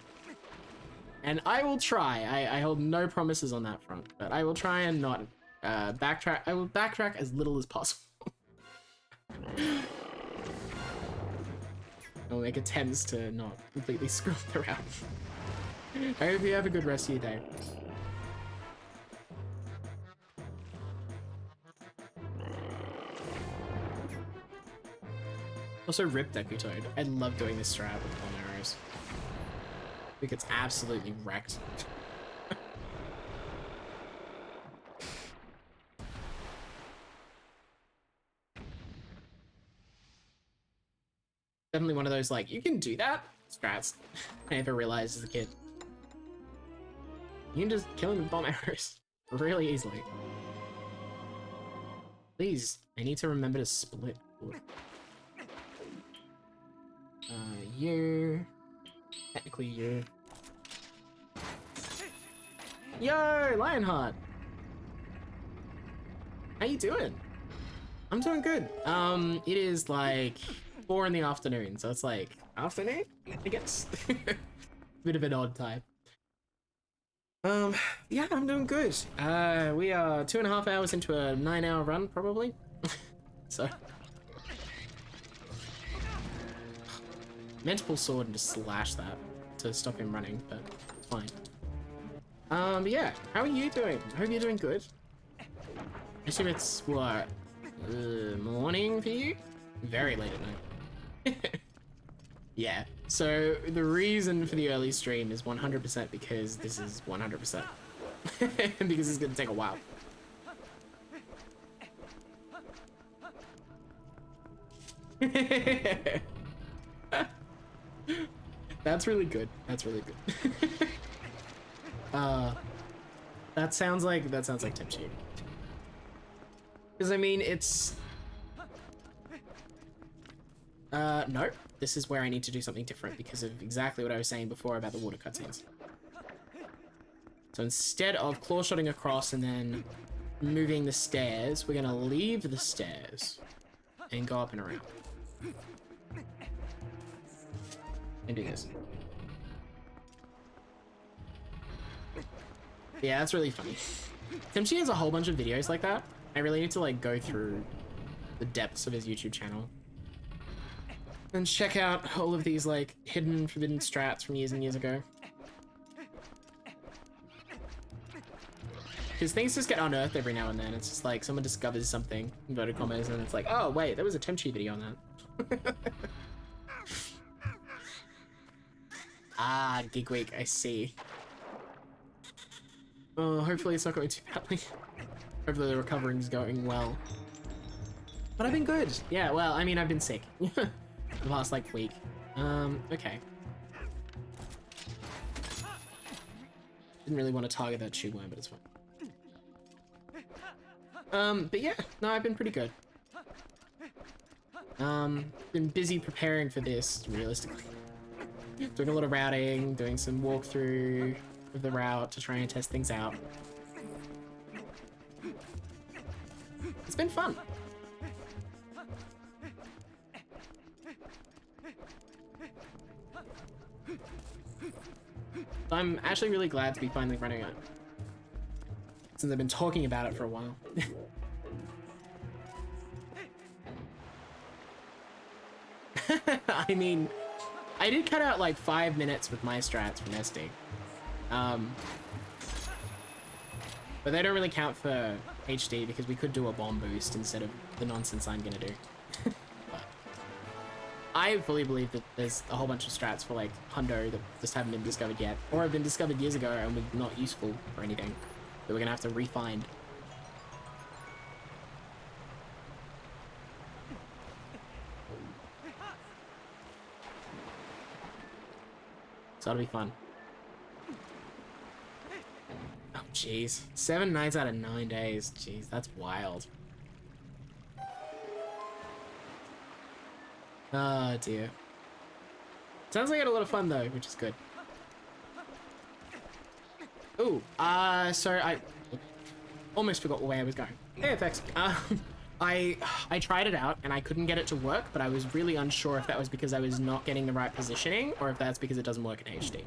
And I will try. I hold no promises on that front, but I will try and not backtrack. I will backtrack as little as possible. I'll make attempts to not completely screw up the route. I hope you have a good rest of your day. Also, rip Deku Toad. I love doing this strat with bomb arrows. I think it's absolutely wrecked. definitely one of those, like, you can do that strats I never realized as a kid. You can just kill him with bomb arrows really easily. Please, I need to remember to split. You. Technically you. Yo, Lionheart! How you doing? I'm doing good. It is like 4 in the afternoon, so it's like afternoon, I guess. Bit of an odd time. Yeah, I'm doing good. We are 2.5 hours into a 9-hour run, probably. So. Meant to pull sword and just slash that to stop him running, but it's fine. But yeah, how are you doing? I hope you're doing good. I assume it's, what, morning for you? Very late at night. Yeah, so the reason for the early stream is 100% because this is 100%. Because it's gonna take a while. That's really good. That's really good. That sounds like Timchi. Because I mean, it's nope. This is where I need to do something different because of exactly what I was saying before about the water cutscenes. So instead of claw shotting across and then moving the stairs, we're gonna leave the stairs and go up and around. And do this. Yeah, that's really funny. Timchi has a whole bunch of videos like that. I really need to like go through the depths of his YouTube channel and check out all of these like hidden forbidden strats from years and years ago. Because things just get unearthed every now and then. It's just like someone discovers something, inverted commas, and it's like, oh wait, there was a Timchi video on that. Ah, Geek Week, I see. Oh, hopefully it's not going too badly. Hopefully the recovering's going well. But I've been good. Yeah, well, I mean, I've been sick. The past, like, week. Okay. Didn't really want to target that shoe worm, but it's fine. But yeah, no, I've been pretty good. Been busy preparing for this, realistically. Doing a lot of routing, doing some walkthrough of the route to try and test things out. It's been fun. I'm actually really glad to be finally running it, since I've been talking about it for a while. I mean, I did cut out like 5 minutes with my strats from SD. But they don't really count for HD because we could do a bomb boost instead of the nonsense I'm gonna do. But I fully believe that there's a whole bunch of strats for like Hundo that just haven't been discovered yet, or have been discovered years ago and were not useful for anything, that we're gonna have to re-find. So that'll be fun. Oh, jeez. 7 nights out of 9 days. Jeez, that's wild. Oh, dear. Sounds like I had a lot of fun, though, which is good. Ooh, so I almost forgot where I was going. Hey, effects. I tried it out and I couldn't get it to work, but I was really unsure if that was because I was not getting the right positioning or if that's because it doesn't work in HD.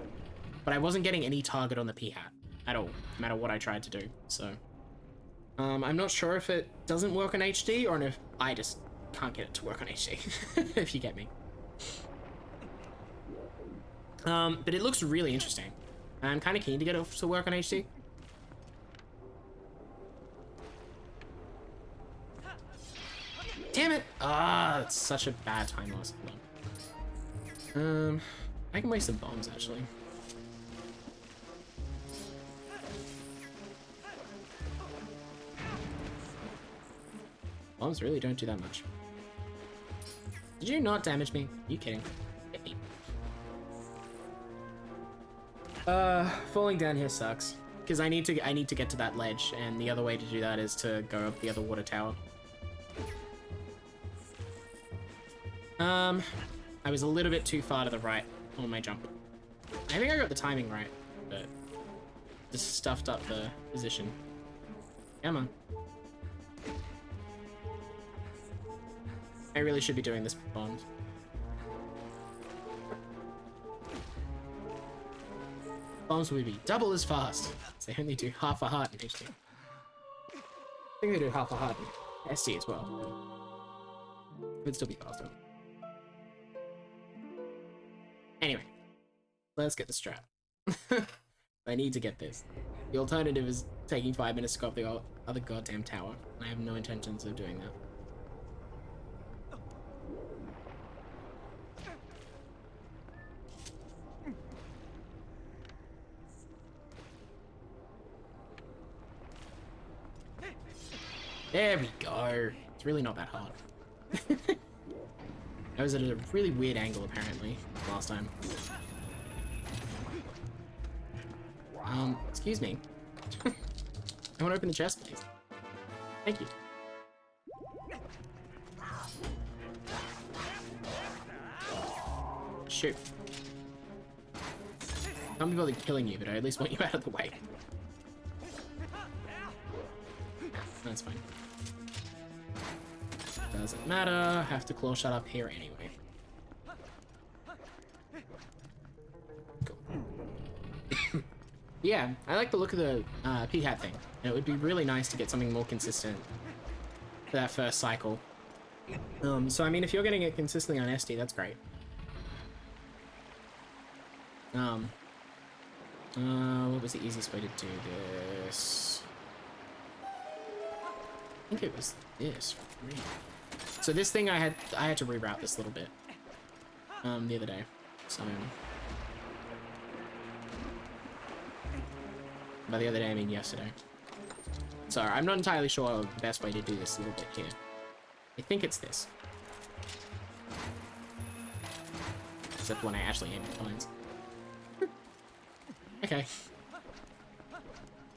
But I wasn't getting any target on the P-hat at all, no matter what I tried to do, so. I'm not sure if it doesn't work on HD or if I just can't get it to work on HD, if you get me. But it looks really interesting. I'm kind of keen to get it to work on HD. Damn it! Ah, it's such a bad time loss. I can waste some bombs, actually. Bombs really don't do that much. Did you not damage me? Are you kidding? Hit me. Falling down here sucks. Because I need to get to that ledge, and the other way to do that is to go up the other water tower. I was a little bit too far to the right on my jump. I think I got the timing right, but just stuffed up the position. Come on. I really should be doing this with bombs. Bombs would be double as fast. So they only do half a heart in HD. I think they do half a heart in SD as well. It would still be faster. Anyway, let's get the strat. I need to get this. The alternative is taking 5 minutes to go up the other goddamn tower. I have no intentions of doing that. There we go. It's really not that hard. I was at a really weird angle, apparently, last time. Excuse me. I want to open the chest, please. Thank you. Shoot. Can't be bothered killing you, but I at least want you out of the way. That's fine. Doesn't matter. Have to claw shut up here anyway. Cool. Yeah, I like the look of the P-hat thing. And it would be really nice to get something more consistent for that first cycle. So I mean, if you're getting it consistently on SD, that's great. What was the easiest way to do this? I think it was this for me. So this thing I had to reroute this a little bit the other day. So by the other day I mean yesterday. So I'm not entirely sure the best way to do this a little bit here. I think it's this. Except when I actually aim at points. Okay.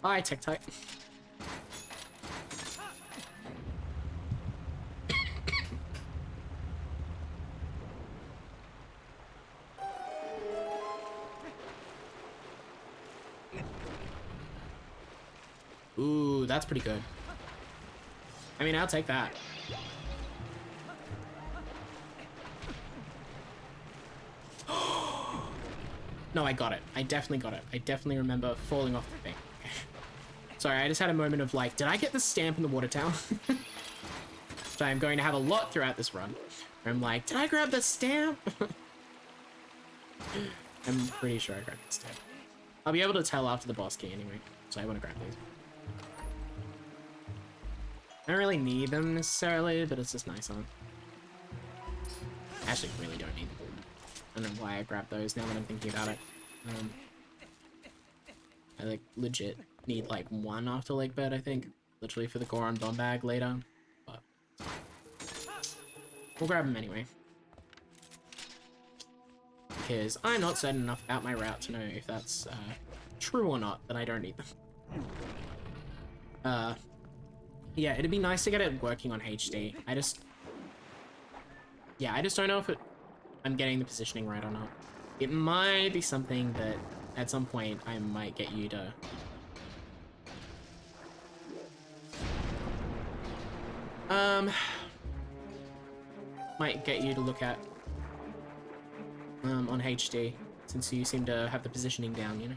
Bye, tech type. Ooh, that's pretty good. I mean, I'll take that. No, I got it. I definitely got it. I definitely remember falling off the thing. Sorry, I just had a moment of like, did I get the stamp in the water tower? So I'm going to have a lot throughout this run. Where I'm like, did I grab the stamp? I'm pretty sure I grabbed the stamp. I'll be able to tell after the boss key anyway. So I want to grab these. I don't really need them necessarily, but it's just nice on. Actually, really don't need them. I don't know why I grabbed those now that I'm thinking about it. I like legit need like one after leg bed, I think. Literally for the Goron bomb bag later. But we'll grab them anyway. Because I'm not certain enough about my route to know if that's true or not, that I don't need them. Yeah, it'd be nice to get it working on HD. I just don't know if I'm getting the positioning right or not. It might be something that at some point I might get you to look at on HD, since you seem to have the positioning down, you know,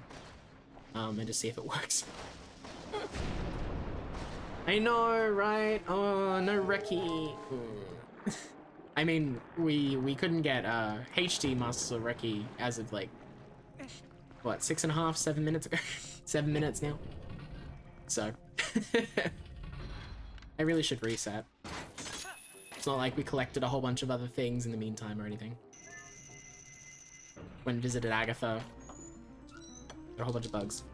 and to see if it works. I know, right? Oh, no recce. I mean, we couldn't get HD Masters of Recce as of like, what, 6.5, 7 minutes ago? 7 minutes now. So, I really should reset. It's not like we collected a whole bunch of other things in the meantime or anything. When we visited Agatha, there were a whole bunch of bugs.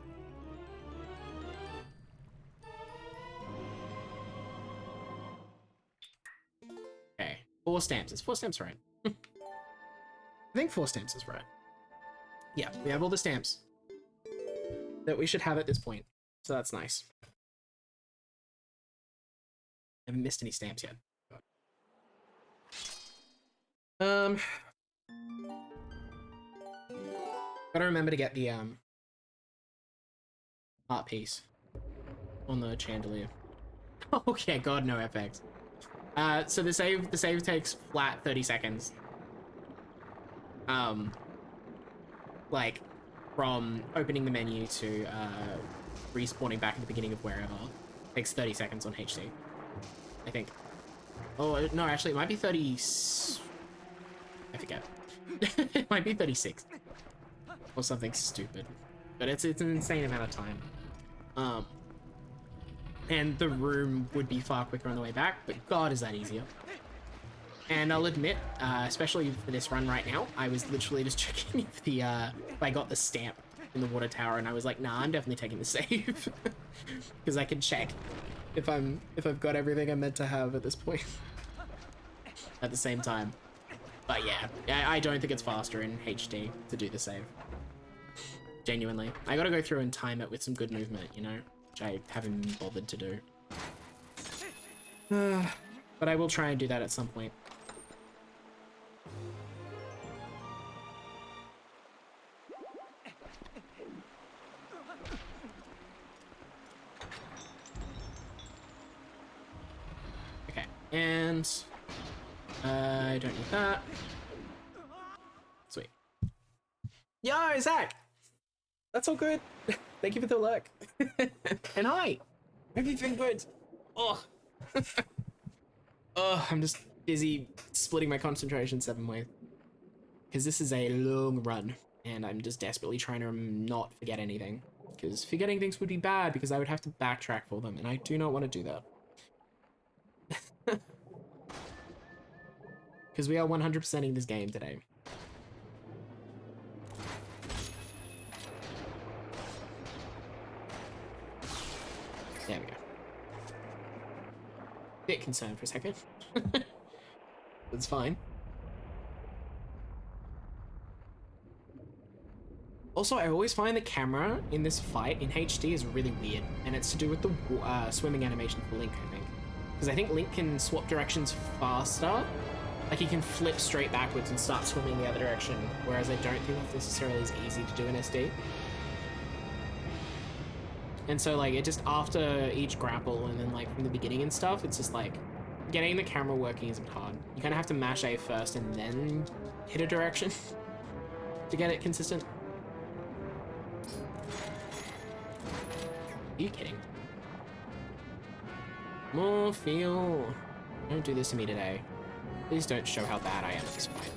4 stamps. Is 4 stamps right? I think 4 stamps is right. Yeah, we have all the stamps that we should have at this point. So that's nice. I haven't missed any stamps yet. Gotta remember to get the art piece on the chandelier. Okay, God, no FX. So the save takes flat 30 seconds. Like from opening the menu to respawning back at the beginning of wherever takes 30 seconds on HD, I think. Oh no, actually it might be 30. I forget. It might be 36 or something stupid, but it's an insane amount of time. And the room would be far quicker on the way back, but God, is that easier. And I'll admit, especially for this run right now, I was literally just checking if the if I got the stamp in the water tower, and I was like, nah, I'm definitely taking the save because I can check if I've got everything I'm meant to have at this point at the same time. But yeah, I don't think it's faster in HD to do the save. Genuinely, I gotta go through and time it with some good movement, you know, which I haven't bothered to do. But I will try and do that at some point. Okay, and I don't need that. Sweet. Yo, Zach! That's all good. Thank you for the lurk. And hi! Hope you've been good. Oh. Oh, I'm just busy splitting my concentration 7 ways. Because this is a long run, and I'm just desperately trying to not forget anything. Because forgetting things would be bad, because I would have to backtrack for them, and I do not want to do that. Because we are 100%ing this game today. There we go. Bit concerned for a second. That's fine. Also, I always find the camera in this fight in HD is really weird, and it's to do with the swimming animation for Link, I think. Because I think Link can swap directions faster. Like, he can flip straight backwards and start swimming the other direction, whereas I don't think that's necessarily as easy to do in SD. And so, like, it just, after each grapple and then, like, from the beginning and stuff, it's just, like, getting the camera working isn't hard. You kind of have to mash A first and then hit a direction to get it consistent. Are you kidding? More feel. Don't do this to me today. Please don't show how bad I am at this fight.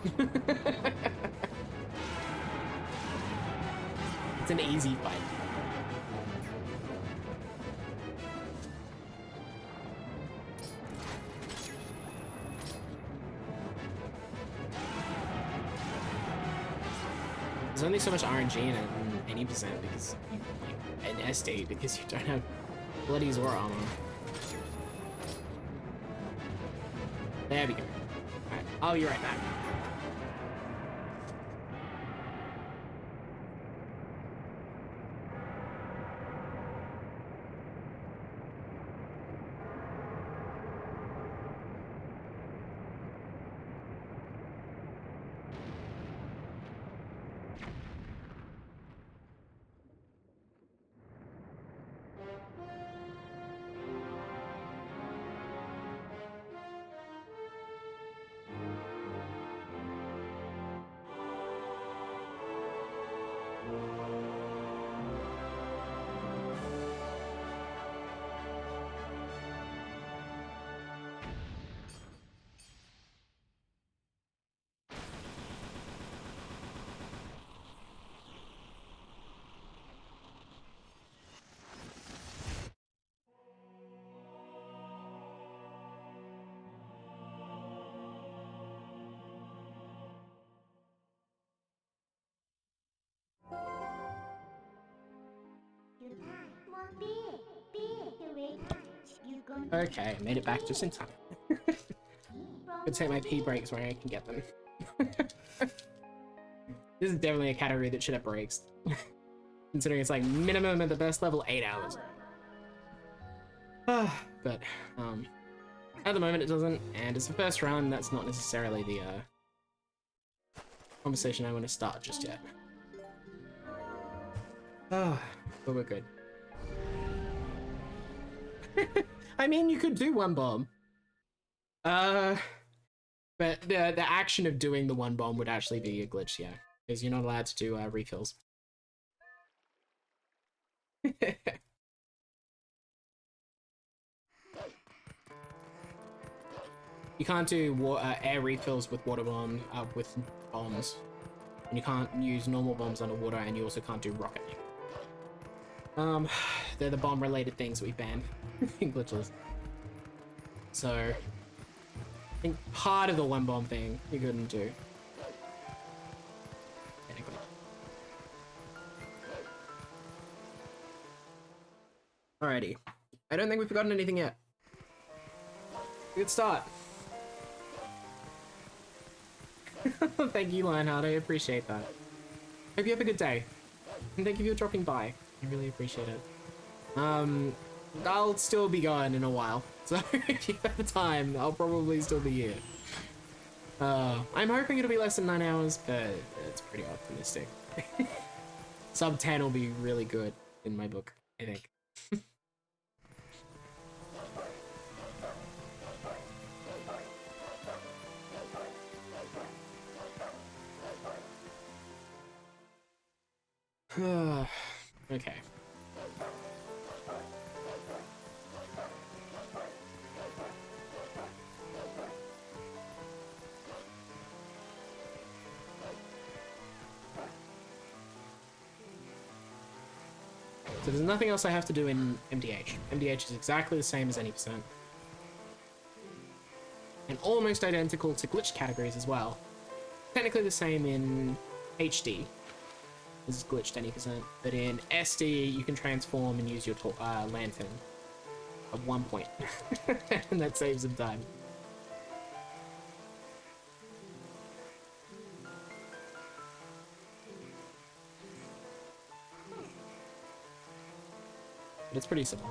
It's an easy fight. There's only so much RNG in it in any percent because you, like, an SD because you don't have bloody Zora armor. There we go. Alright, I'll be right back. Okay, made it back just in time. Could take my pee breaks where I can get them. This is definitely a category that should have breaks. Considering it's like minimum at the best level 8 hours. But at the moment it doesn't, and it's the first run. That's not necessarily the conversation I want to start just yet. But we're good. I mean, you could do one bomb. But the action of doing the one bomb would actually be a glitch, yeah, because you're not allowed to do refills. You can't do air refills with water bomb with bombs, and you can't use normal bombs underwater, and you also can't do rocket. They're the bomb-related things that we banned in Glitchless. So I think part of the one bomb thing you couldn't do. Technically. Alrighty. I don't think we've forgotten anything yet. Good start. Thank you, Lionheart. I appreciate that. Hope you have a good day. And thank you for dropping by. I really appreciate it. I'll still be going in a while. So if you have the time, I'll probably still be here. I'm hoping it'll be less than 9 hours, but it's pretty optimistic. Sub 10 will be really good in my book, I think. Okay. So there's nothing else I have to do in MDH. MDH is exactly the same as any percent. And almost identical to glitch categories as well. Technically the same in HD. Is glitched any percent, but in SD you can transform and use your lantern at one point, and that saves some time. But it's pretty similar.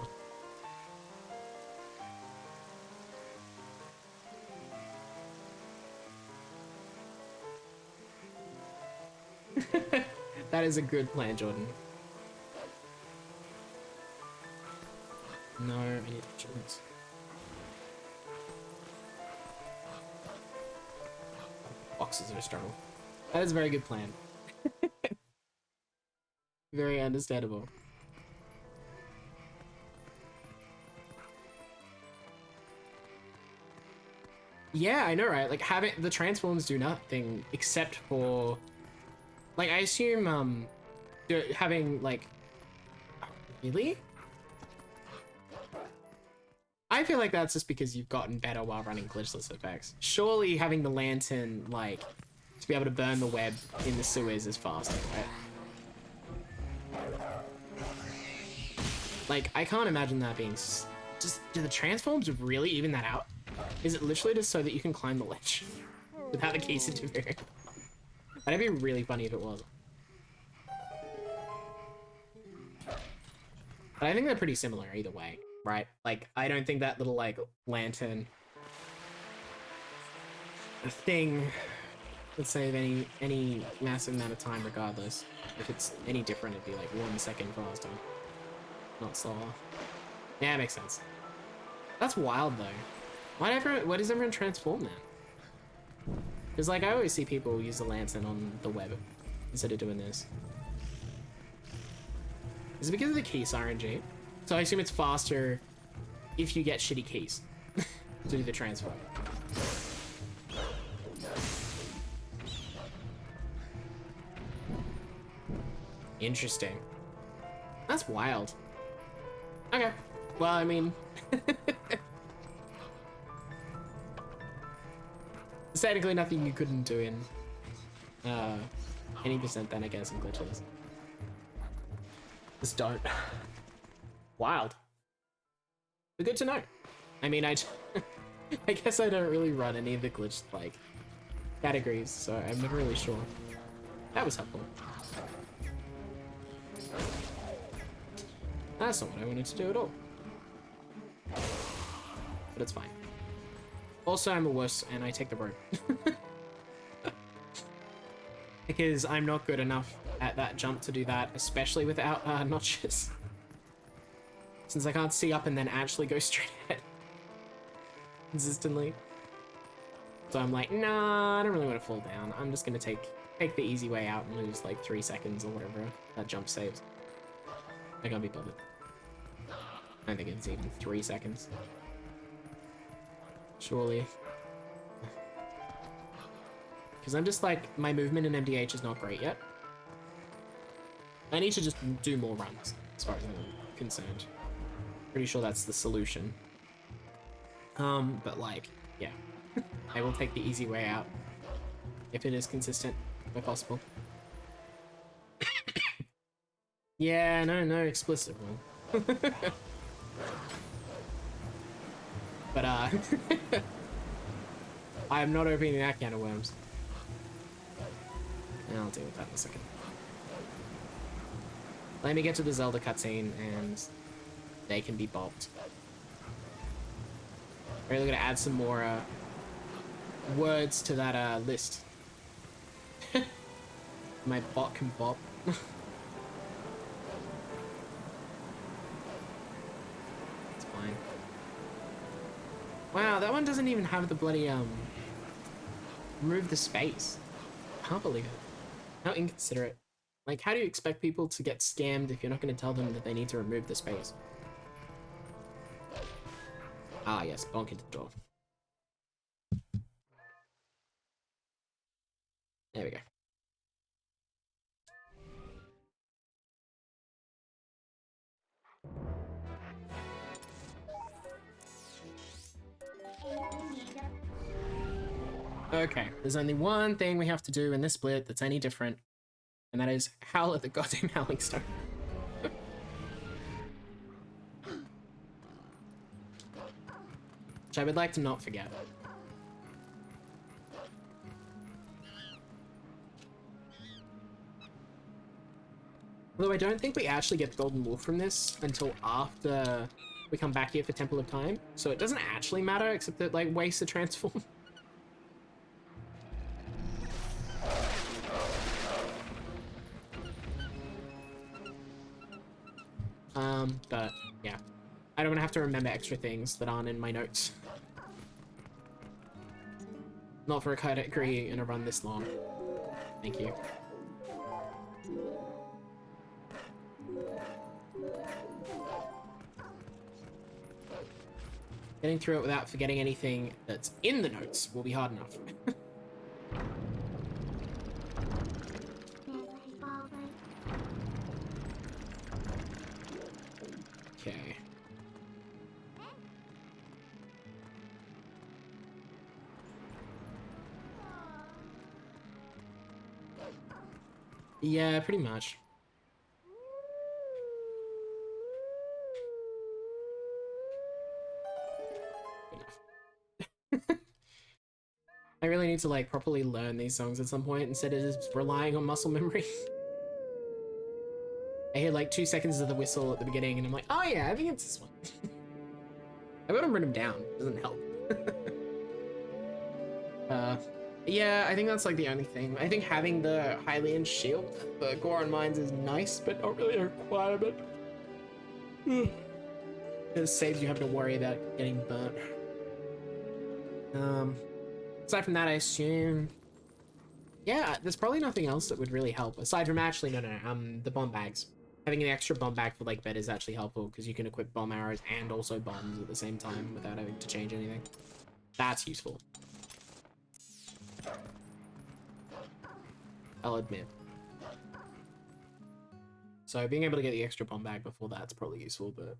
That is a good plan, Jordan. No, I need insurance. Boxes are a struggle. That is a very good plan. Very understandable. Yeah, I know, right? Like, having the transforms do nothing except for, like, I assume having, like, really? I feel like that's just because you've gotten better while running glitchless effects. Surely having the lantern, like, to be able to burn the web in the sewers is faster, right? Like, I can't imagine that being just, do the transforms really even that out? Is it literally just so that you can climb the ledge without the keys interfering? That'd be really funny if it was. But I think they're pretty similar either way, right? Like, I don't think that little, like, lantern thing would save any massive amount of time regardless. If it's any different, it'd be like 1 second faster, not slower. Yeah, it makes sense. That's wild though. Why does everyone transform then? Because, like, I always see people use the lantern on the web instead of doing this. Is it because of the keys RNG? So I assume it's faster if you get shitty keys to do the transfer. Interesting. That's wild. Okay. Well, I mean... There's technically nothing you couldn't do in any percent then, I guess, in glitches. Just don't. Wild. But good to know. I mean, I guess I don't really run any of the glitch like categories, so I'm never really sure. That was helpful. That's not what I wanted to do at all. But it's fine. Also, I'm a wuss and I take the rope. Because I'm not good enough at that jump to do that, especially without notches. Since I can't see up and then actually go straight ahead consistently. So I'm like, nah, I don't really want to fall down. I'm just gonna take the easy way out and lose like 3 seconds or whatever that jump saves. I can't be bothered. I don't think it's even 3 seconds. Surely. Because I'm just like, my movement in MDH is not great yet. I need to just do more runs, as far as I'm concerned. Pretty sure that's the solution. But like, yeah. I will take the easy way out. If it is consistent, where possible. Yeah, no explicit rule. But, I'm not opening that can of worms. And I'll deal with that in a second. Let me get to the Zelda cutscene and they can be bopped. Really gonna add some more words to that list. My bot can bop. It's fine. Wow, that one doesn't even have the bloody remove the space. Can't believe it. How inconsiderate. Like, how do you expect people to get scammed if you're not going to tell them that they need to remove the space? Ah, yes, bonk into the door. There we go. Okay, there's only one thing we have to do in this split that's any different, and that is howl at the goddamn Howling Stone. Which I would like to not forget. Although I don't think we actually get the Golden Wolf from this until after we come back here for Temple of Time, so it doesn't actually matter, except that, like, wastes a transform. But yeah, I don't want to have to remember extra things that aren't in my notes. Not for a category in a run this long. Thank you. Getting through it without forgetting anything that's in the notes will be hard enough. Okay. Yeah, pretty much. I really need to like properly learn these songs at some point instead of just relying on muscle memory. I hear like 2 seconds of the whistle at the beginning and I'm like, oh yeah, I think it's this one. I gotta write them down, it doesn't help. Yeah, I think that's like the only thing. I think having the Hylian shield, the Goron Mines, is nice, but not really a requirement. It saves you having to worry about getting burnt. Aside from that, I assume... Yeah, there's probably nothing else that would really help. Aside from actually, no, the bomb bags. Having an extra bomb bag for like bed is actually helpful because you can equip bomb arrows and also bombs at the same time without having to change anything. That's useful. I'll admit. So being able to get the extra bomb bag before that's probably useful, but...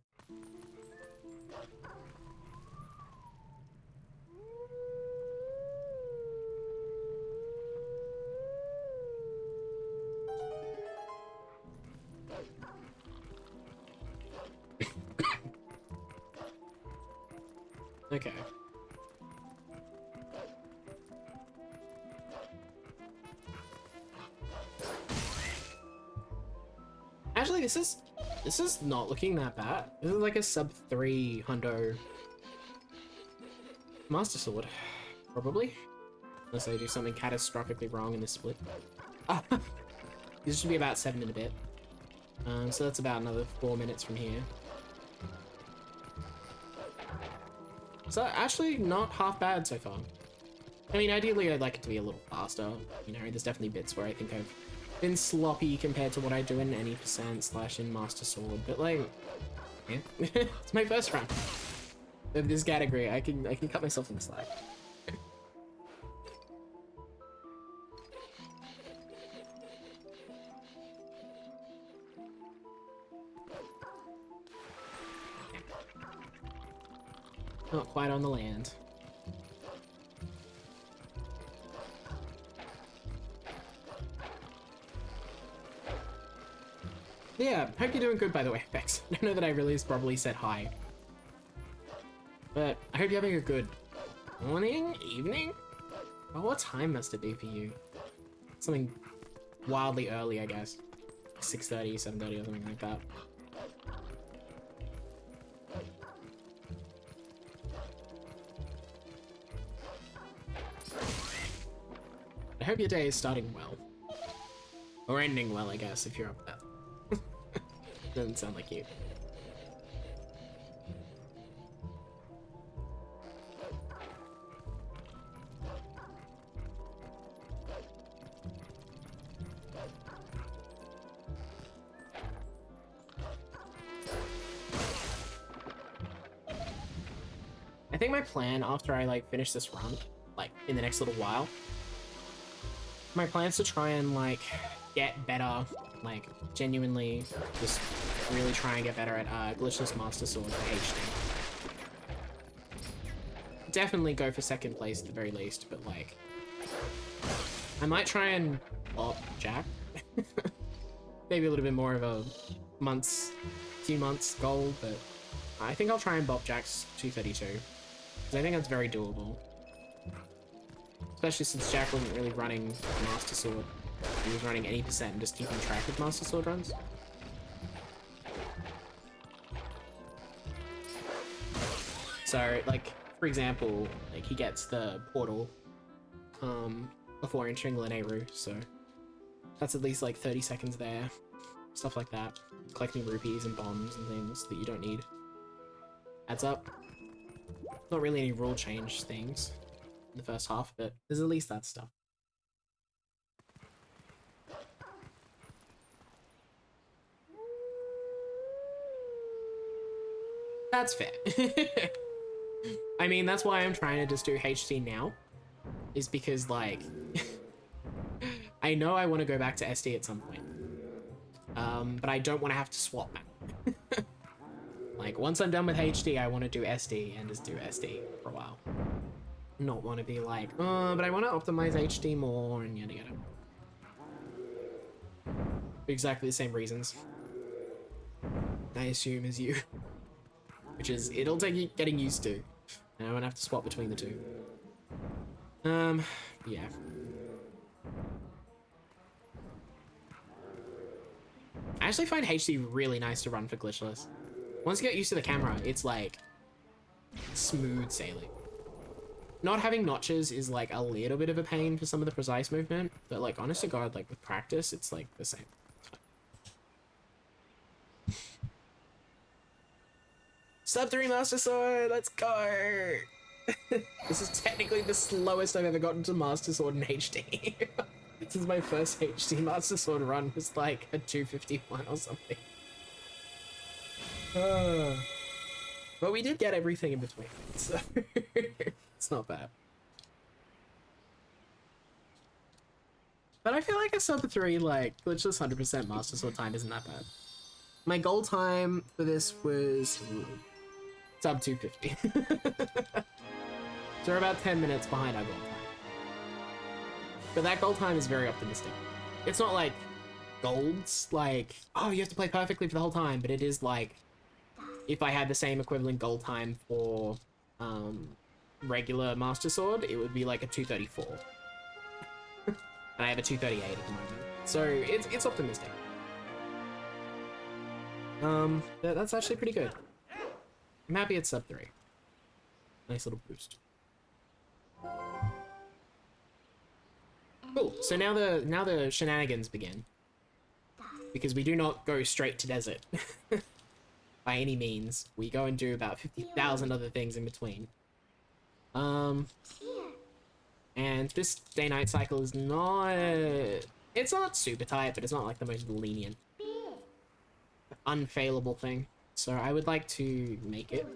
Okay. Actually, this is not looking that bad. This is like a sub 3 hundo Master Sword, probably. Unless I do something catastrophically wrong in this split. This should be about 7 and a bit. So that's about another 4 minutes from here. So actually not half bad so far. I mean, ideally I'd like it to be a little faster. You know, there's definitely bits where I think I've been sloppy compared to what I do in any percent / in Master Sword, but like, yeah. It's my first run of this category. I can cut myself some slack. Not quite on the land. Yeah, hope you're doing good, by the way, Bex. I don't know that I really probably said hi. But I hope you're having a good morning, evening? Oh, what time must it be for you? Something wildly early, I guess. 6:30, 7:30 or something like that. I hope your day is starting well. Or ending well, I guess, if you're up there. Doesn't sound like you. I think my plan after I like finish this run, like in the next little while, my plan is to try and like get better, like genuinely just really try and get better at Glitchless Master Sword for HD. Definitely go for 2nd place at the very least, but like I might try and bop Jack. Maybe a little bit more of a few months goal, but I think I'll try and bop Jack's 232 because I think that's very doable. Especially since Jack wasn't really running Master Sword. He was running any percent and just keeping track of Master Sword runs. So, like, for example, like he gets the portal before entering Lanayru, so that's at least like 30 seconds there. Stuff like that. Collecting rupees and bombs and things that you don't need. Adds up. Not really any rule change things in the first half, but there's at least that stuff. That's fair. I mean, that's why I'm trying to just do HD now, is because, like, I know I want to go back to SD at some point, but I don't want to have to swap back. Like, once I'm done with HD, I want to do SD and just do SD for a while. Not want to be like, oh, but I want to optimize HD more and yada yada. For exactly the same reasons, I assume, as you. Which is, it'll take getting used to. And I won't have to swap between the two. Yeah. I actually find HD really nice to run for Glitchless. Once you get used to the camera, it's like smooth sailing. Not having notches is like a little bit of a pain for some of the precise movement, but like honest to God, like with practice, it's like the same. Sub 3 Master Sword, let's go! This is technically the slowest I've ever gotten to Master Sword in HD. This is my first HD Master Sword run, was like a 251 or something. But we did get everything in between, so it's not bad. But I feel like a sub 3, like, Glitchless 100% Master Sword time isn't that bad. My goal time for this was sub 250. So we're about 10 minutes behind our goal time. But that goal time is very optimistic. It's not like golds, like, oh, you have to play perfectly for the whole time, but it is like, if I had the same equivalent goal time for regular Master Sword, it would be like a 234. And I have a 238 at the moment. So it's optimistic. That's actually pretty good. I'm happy it's sub 3. Nice little boost. Cool. So now the shenanigans begin. Because we do not go straight to desert. By any means. We go and do about 50,000 other things in between. And this day-night cycle is not... It's not super tight, but it's not like the most lenient, unfailable thing. So I would like to make it.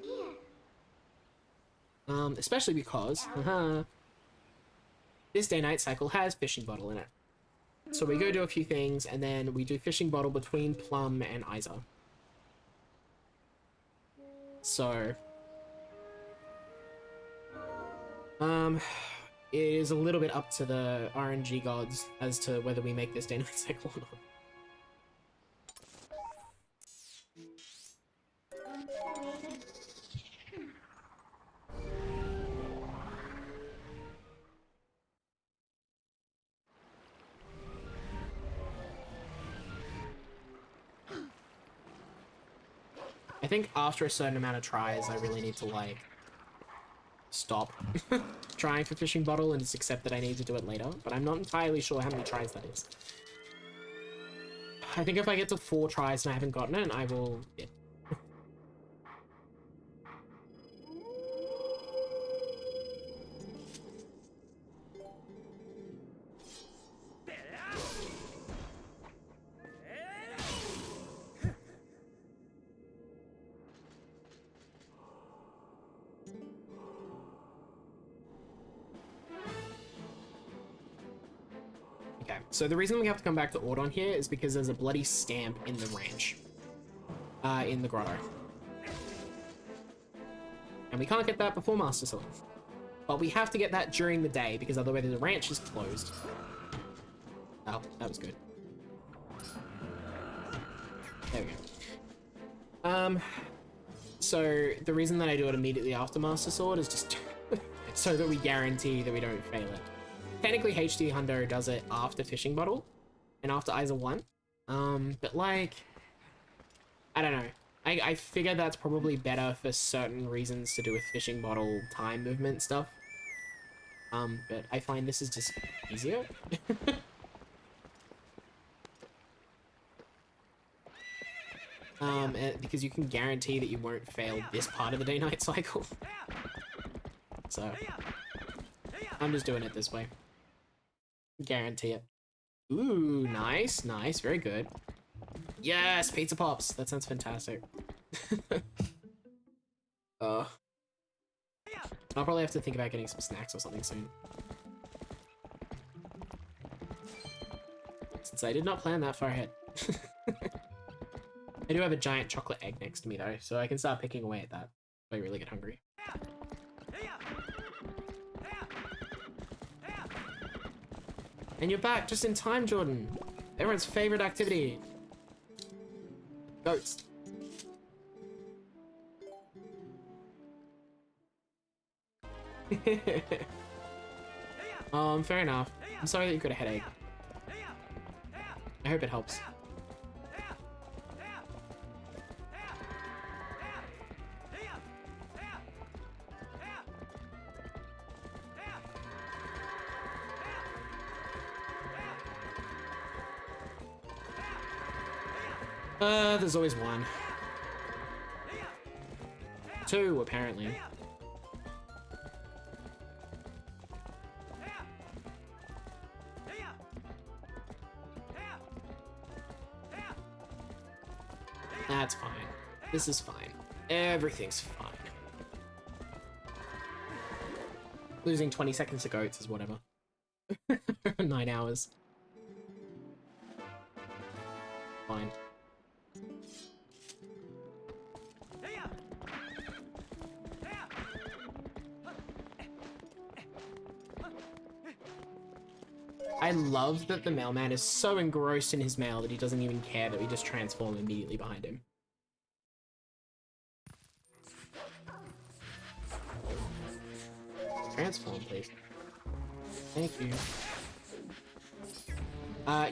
Especially because this day-night cycle has fishing bottle in it. So we go do a few things, and then we do fishing bottle between Plum and Isa. So... it is a little bit up to the RNG gods as to whether we make this day-night cycle or not. I think after a certain amount of tries, I really need to, like, stop trying for fishing bottle and just accept that I need to do it later, but I'm not entirely sure how many tries that is. I think if I get to 4 tries and I haven't gotten it, I will... Yeah. Okay, so the reason we have to come back to Ordon here is because there's a bloody stamp in the ranch. In the grotto. And we can't get that before Master Sword. But we have to get that during the day, because otherwise the ranch is closed. Oh, that was good. There we go. So the reason that I do it immediately after Master Sword is just so that we guarantee that we don't fail it. Technically, HD Hundo does it after Fishing Bottle and after Isa 1. But like, I don't know. I figure that's probably better for certain reasons to do with Fishing Bottle time movement stuff. But I find this is just easier. Because you can guarantee that you won't fail this part of the day-night cycle. So, I'm just doing it this way. Guarantee it. Ooh, nice, nice, very good. Yes, pizza pops. That sounds fantastic. I'll probably have to think about getting some snacks or something soon. Since I did not plan that far ahead. I do have a giant chocolate egg next to me though, so I can start picking away at that if I really get hungry. And you're back just in time, Jordan. Everyone's favorite activity. Goats. Fair enough. I'm sorry that you got a headache. I hope it helps. There's always one. 2, apparently. That's fine. This is fine. Everything's fine. Losing 20 seconds to goats is whatever. 9 hours. Fine. I love that the mailman is so engrossed in his mail that he doesn't even care that we just transform immediately behind him. Transform, please. Thank you.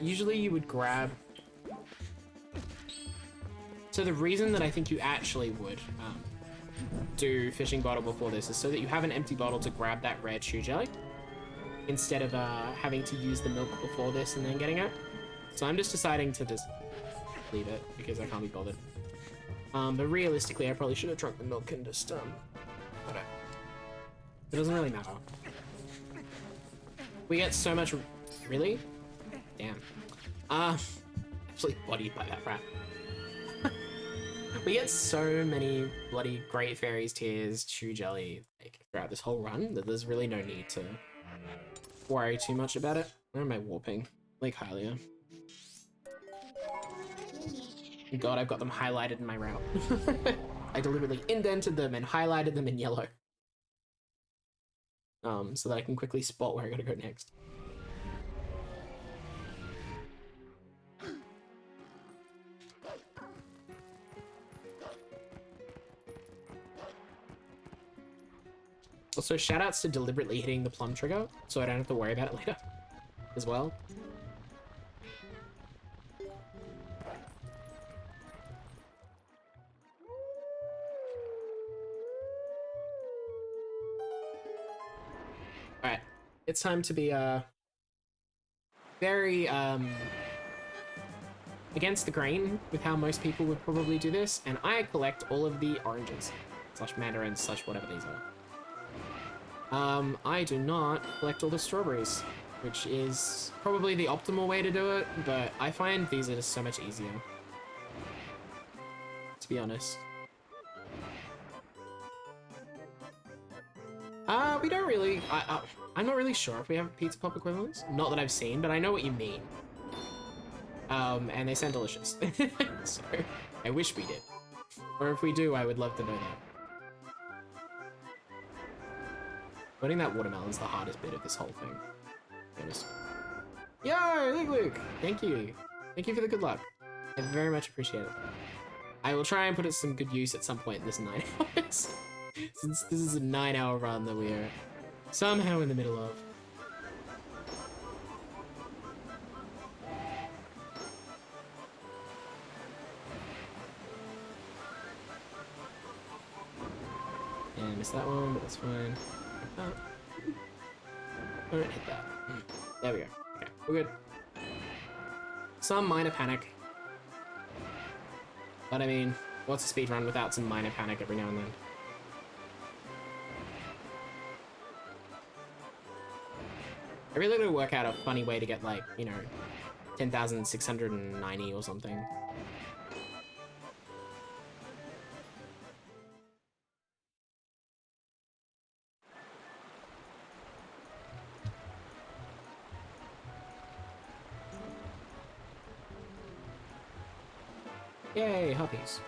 Usually you would grab... So the reason that I think you actually would do fishing bottle before this is so that you have an empty bottle to grab that rare chew jelly instead of having to use the milk before this and then getting it. So I'm just deciding to just leave it because I can't be bothered. But realistically, I probably should have drunk the milk and just, I don't know. It doesn't really matter. We get so much, really? Damn. Absolutely bodied by that rat. We get so many bloody Great Fairies Tears, Chew Jelly, like, throughout this whole run that there's really no need to worry too much about it. Where am I warping? Lake Hylia. God, I've got them highlighted in my route. I deliberately indented them and highlighted them in yellow. So that I can quickly spot where I gotta go next. Also, shoutouts to deliberately hitting the plum trigger, so I don't have to worry about it later, as well. Alright, it's time to be, very, against the grain with how most people would probably do this, and I collect all of the oranges, slash mandarins, slash whatever these are. I do not collect all the strawberries, which is probably the optimal way to do it, but I find these are just so much easier, to be honest. We don't really, I'm not really sure if we have pizza pop equivalents. Not that I've seen, but I know what you mean. And they sound delicious. So, I wish we did. Or if we do, I would love to know that. Putting that watermelon's the hardest bit of this whole thing. Be honest. Yo, Luke! Thank you. Thank you for the good luck. I very much appreciate it. I will try and put it to some good use at some point in this 9 hours. Since this is a 9-hour run that we are somehow in the middle of. And missed that one, but that's fine. Oh. Don't hit that. There we go. Okay, we're good. Some minor panic. But I mean, what's a speedrun without some minor panic every now and then? I really gotta work out a funny way to get, like, you know, 10,690 or something. Yay, huppies.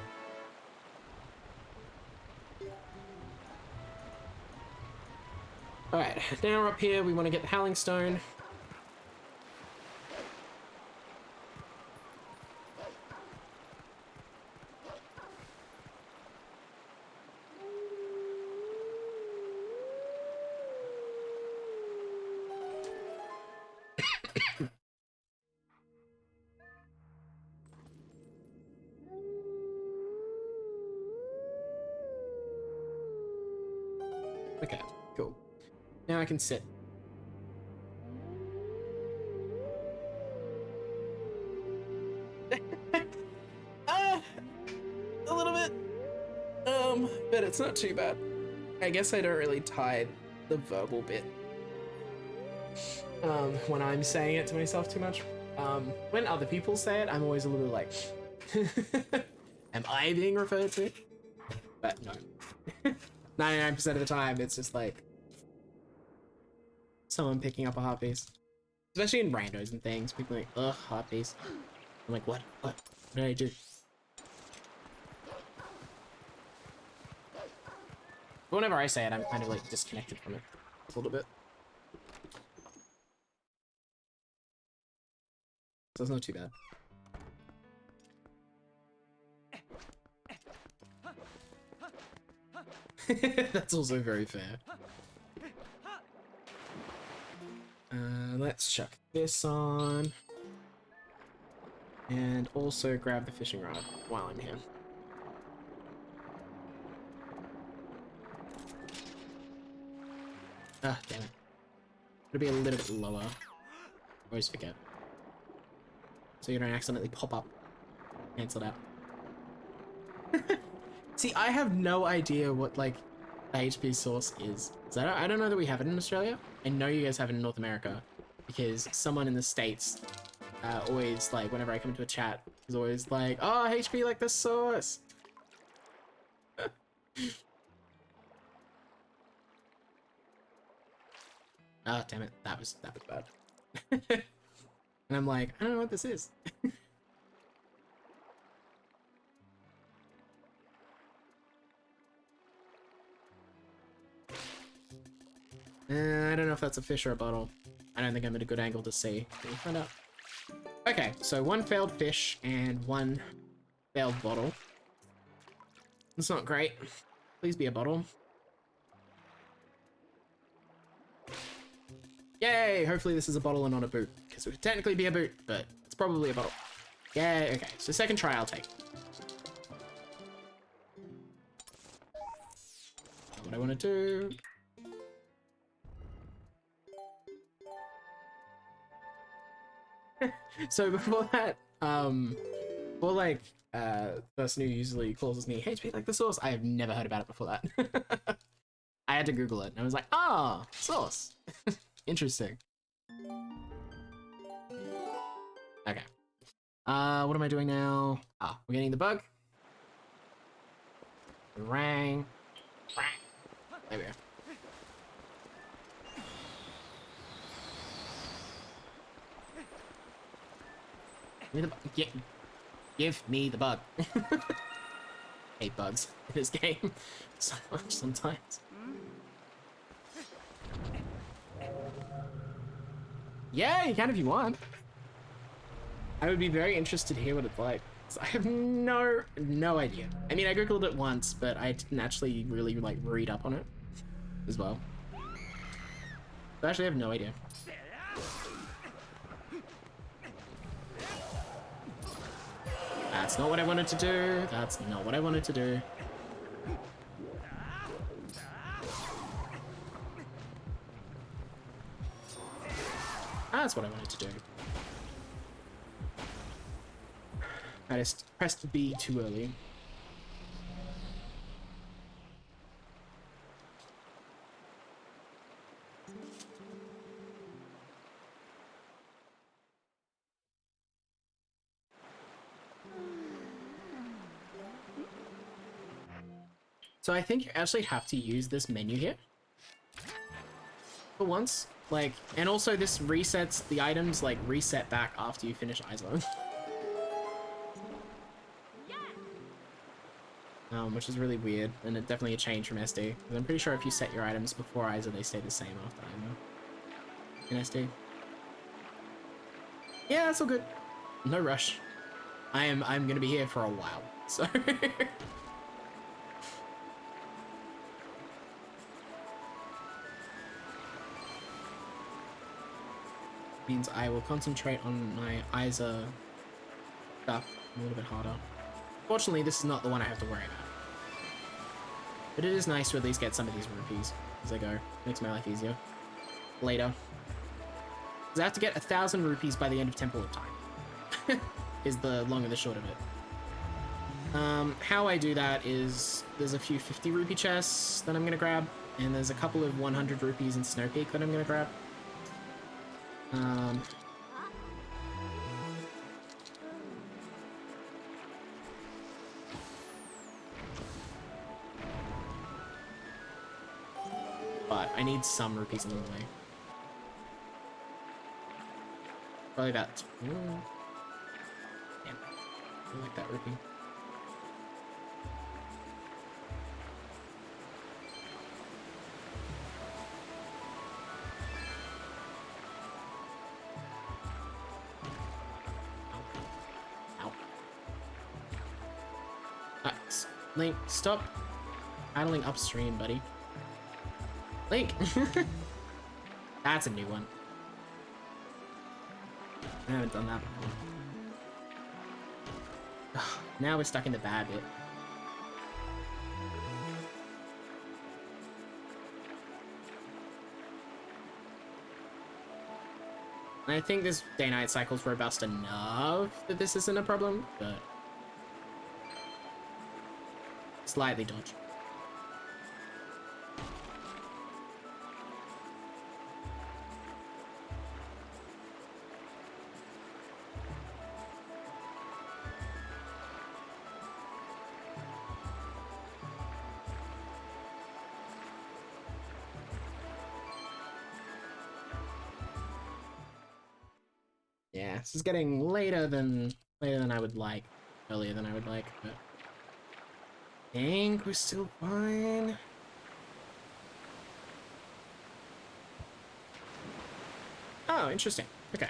Alright, now we're up here, we want to get the Howling Stone. Okay, cool. Now I can sit. A little bit. But it's not too bad. I guess I don't really tie the verbal bit. When I'm saying it to myself too much. When other people say it, I'm always a little like, am I being referred to? But no. 99% of the time, it's just like someone picking up a heart piece. Especially in randos and things. People are like, ugh, heart piece. I'm like, what? What did I do? But whenever I say it, I'm kind of like disconnected from it a little bit. So it's not too bad. That's also very fair. Let's chuck this on. And also grab the fishing rod while I'm here. Ah, damn it. It'll be a little bit lower. Always forget. So you don't accidentally pop up. Cancel it out. See, I have no idea what, like, the HP source is. So I don't know that we have it in Australia. I know you guys have it in North America. Because someone in the States always, like, whenever I come into a chat, is always like, oh, HP like the source. Ah, damn it. That was bad. And I'm like, I don't know what this is. I don't know if that's a fish or a bottle. I don't think I'm at a good angle to see. Can we find out? Okay, so one failed fish and one failed bottle. That's not great. Please be a bottle. Yay! Hopefully this is a bottle and not a boot. Because it would technically be a boot, but it's probably a bottle. Yay, okay. So second try I'll take. What I want to do. So before that, before like, person who usually calls me HP like the source, I have never heard about it before that. I had to Google it and I was like, ah, source. Interesting. Okay. What am I doing now? Ah, we're getting the bug. Rang. There we go. Give me the bug. Hate bugs in this game so much sometimes. Yeah, you can if you want. I would be very interested to hear what it's like. I have no idea. I mean, I googled it once, but I didn't actually really like read up on it as well. So actually, I have no idea. That's not what I wanted to do. That's not what I wanted to do. That's what I wanted to do. I just pressed B too early. So I think you actually have to use this menu here for once. Like, and also this resets the items, like, reset back after you finish ISO. Which is really weird, and it definitely a change from SD. I'm pretty sure if you set your items before ISO, they stay the same after ISO. In SD. Yeah, that's all good. No rush. I'm gonna be here for a while, so. Means I will concentrate on my ISO stuff a little bit harder. Fortunately, this is not the one I have to worry about. But it is nice to at least get some of these rupees as I go. Makes my life easier. Later. Because I have to get 1,000 rupees by the end of Temple of Time. Is the long and the short of it. How I do that is there's a few 50 rupee chests that I'm going to grab. And there's a couple of 100 rupees in Snow Peak that I'm going to grab. But I need some rupees along the way. Probably about... Damn. I like that rupee. Link, stop idling upstream, buddy. Link! That's a new one. I haven't done that before. Now we're stuck in the bad bit. I think this day-night cycle's robust enough that this isn't a problem, but slightly dodgy. Yeah, this is getting later than I would like, earlier than I would like, but I think we're still fine. Oh, interesting. Okay.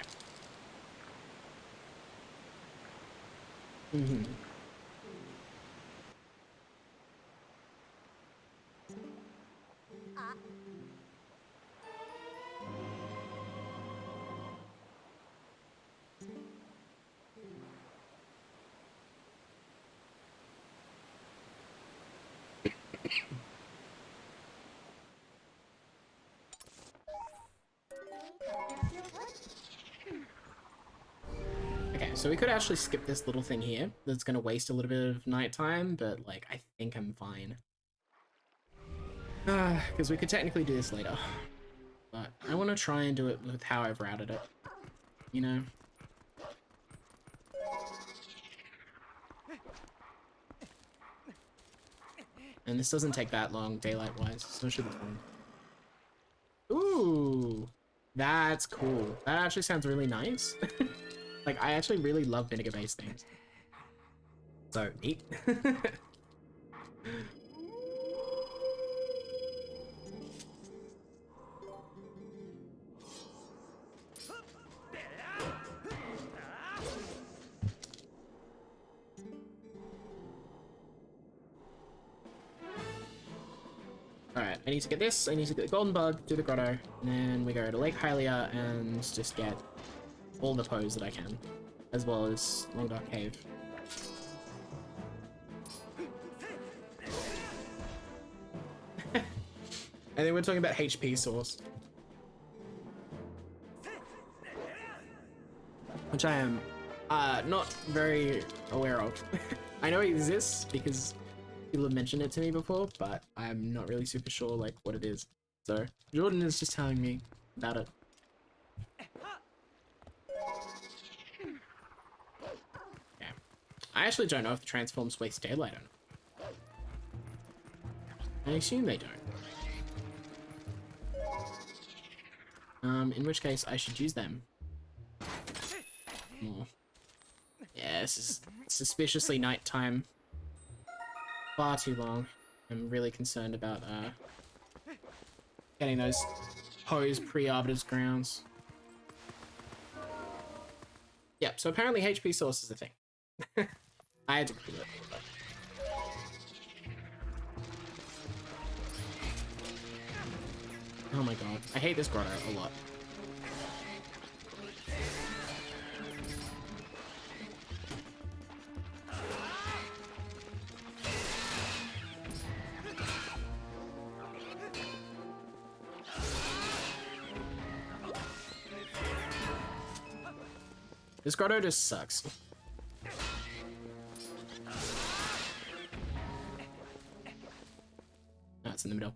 Okay, so we could actually skip this little thing here. That's gonna waste a little bit of nighttime, but like I think I'm fine. Because we could technically do this later. But I want to try and do it with how I've routed it. You know? And this doesn't take that long, daylight-wise, so it should be fun. Ooh! That's cool. That actually sounds really nice. Like, I actually really love vinegar-based things. So, neat. Alright, I need to get this, I need to get the golden bug, do the grotto, and then we go to Lake Hylia and just get all the pose that I can, as well as Long Dark Cave. And then we're talking about HP source, which I am not very aware of. I know it exists because people have mentioned it to me before, but I'm not really super sure like what it is. So Jordan is just telling me about it. Yeah. I actually don't know if the transforms waste daylight or not. I assume they don't. In which case I should use them more. Yeah, this is suspiciously nighttime. Far too long. I'm really concerned about getting those hose pre-arbiter's grounds. Yep, so apparently HP source is a thing. I had to Google it. But... oh my god, I hate this grotto a lot. This grotto just sucks. Oh, it's in the middle.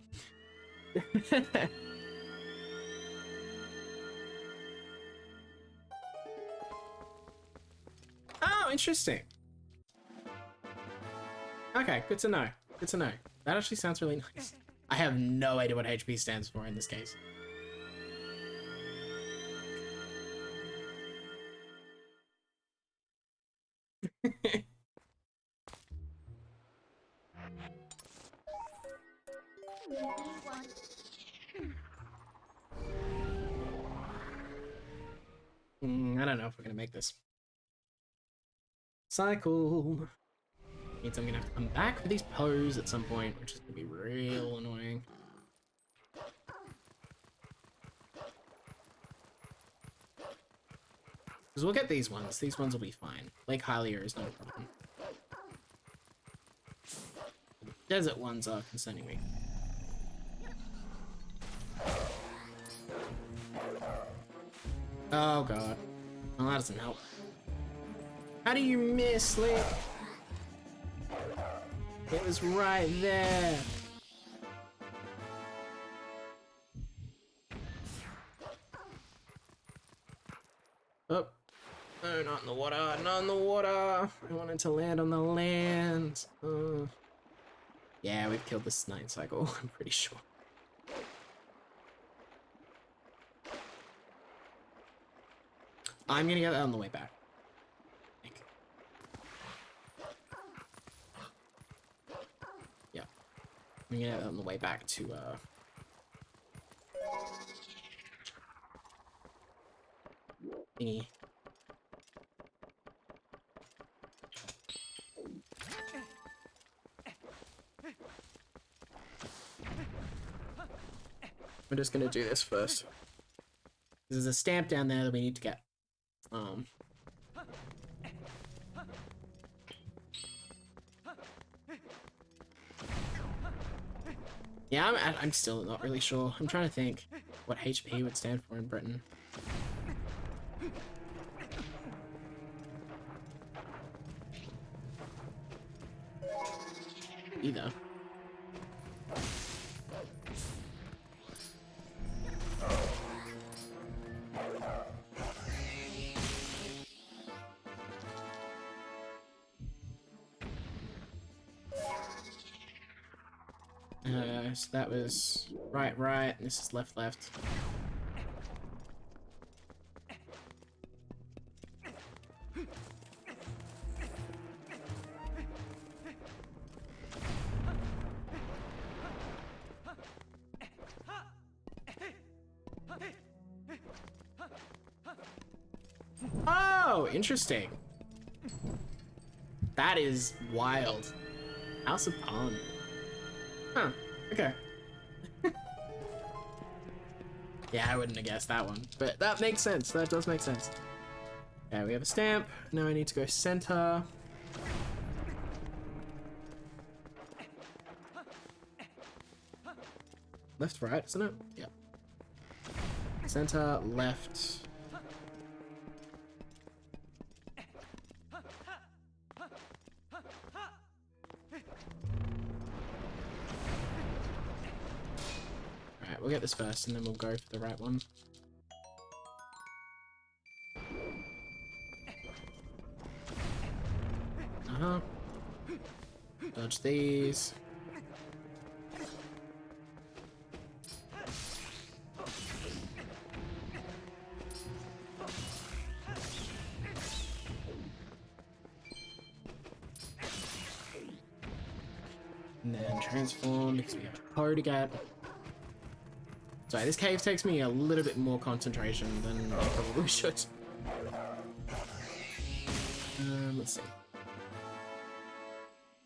Oh, interesting. Okay, good to know. Good to know. That actually sounds really nice. I have no idea what HP stands for in this case. I don't know if we're gonna make this. Cycle. Means I'm gonna have to come back for these pose at some point, which is gonna be real annoying. Because we'll get these ones. These ones will be fine. Lake Hylia is no problem. desert ones are concerning me. Oh god. Well, that doesn't help. How do you miss, Link? It was right there. Oh. No, not in the water. Not in the water. I wanted to land on the land. Yeah, we've killed this night cycle, I'm pretty sure. I'm gonna get that on the way back. Yeah. I'm gonna get that on the way back to, thingy. We're just gonna do this first. There's a stamp down there that we need to get. Yeah, I'm still not really sure. I'm trying to think what HP would stand for in Britain. Either. So that was right, and this is left. Oh, interesting. That is wild. House of Palm. Huh, okay. Yeah, I wouldn't have guessed that one, but that makes sense. That does make sense. Yeah, we have a stamp. Now I need to go center. Left, right, isn't it? Yeah. Center, left. Alright, we'll get this first and then we'll go for the right one. Dodge these. And then transform because we have a hoe to get. Sorry, this cave takes me a little bit more concentration than I probably should. Let's see.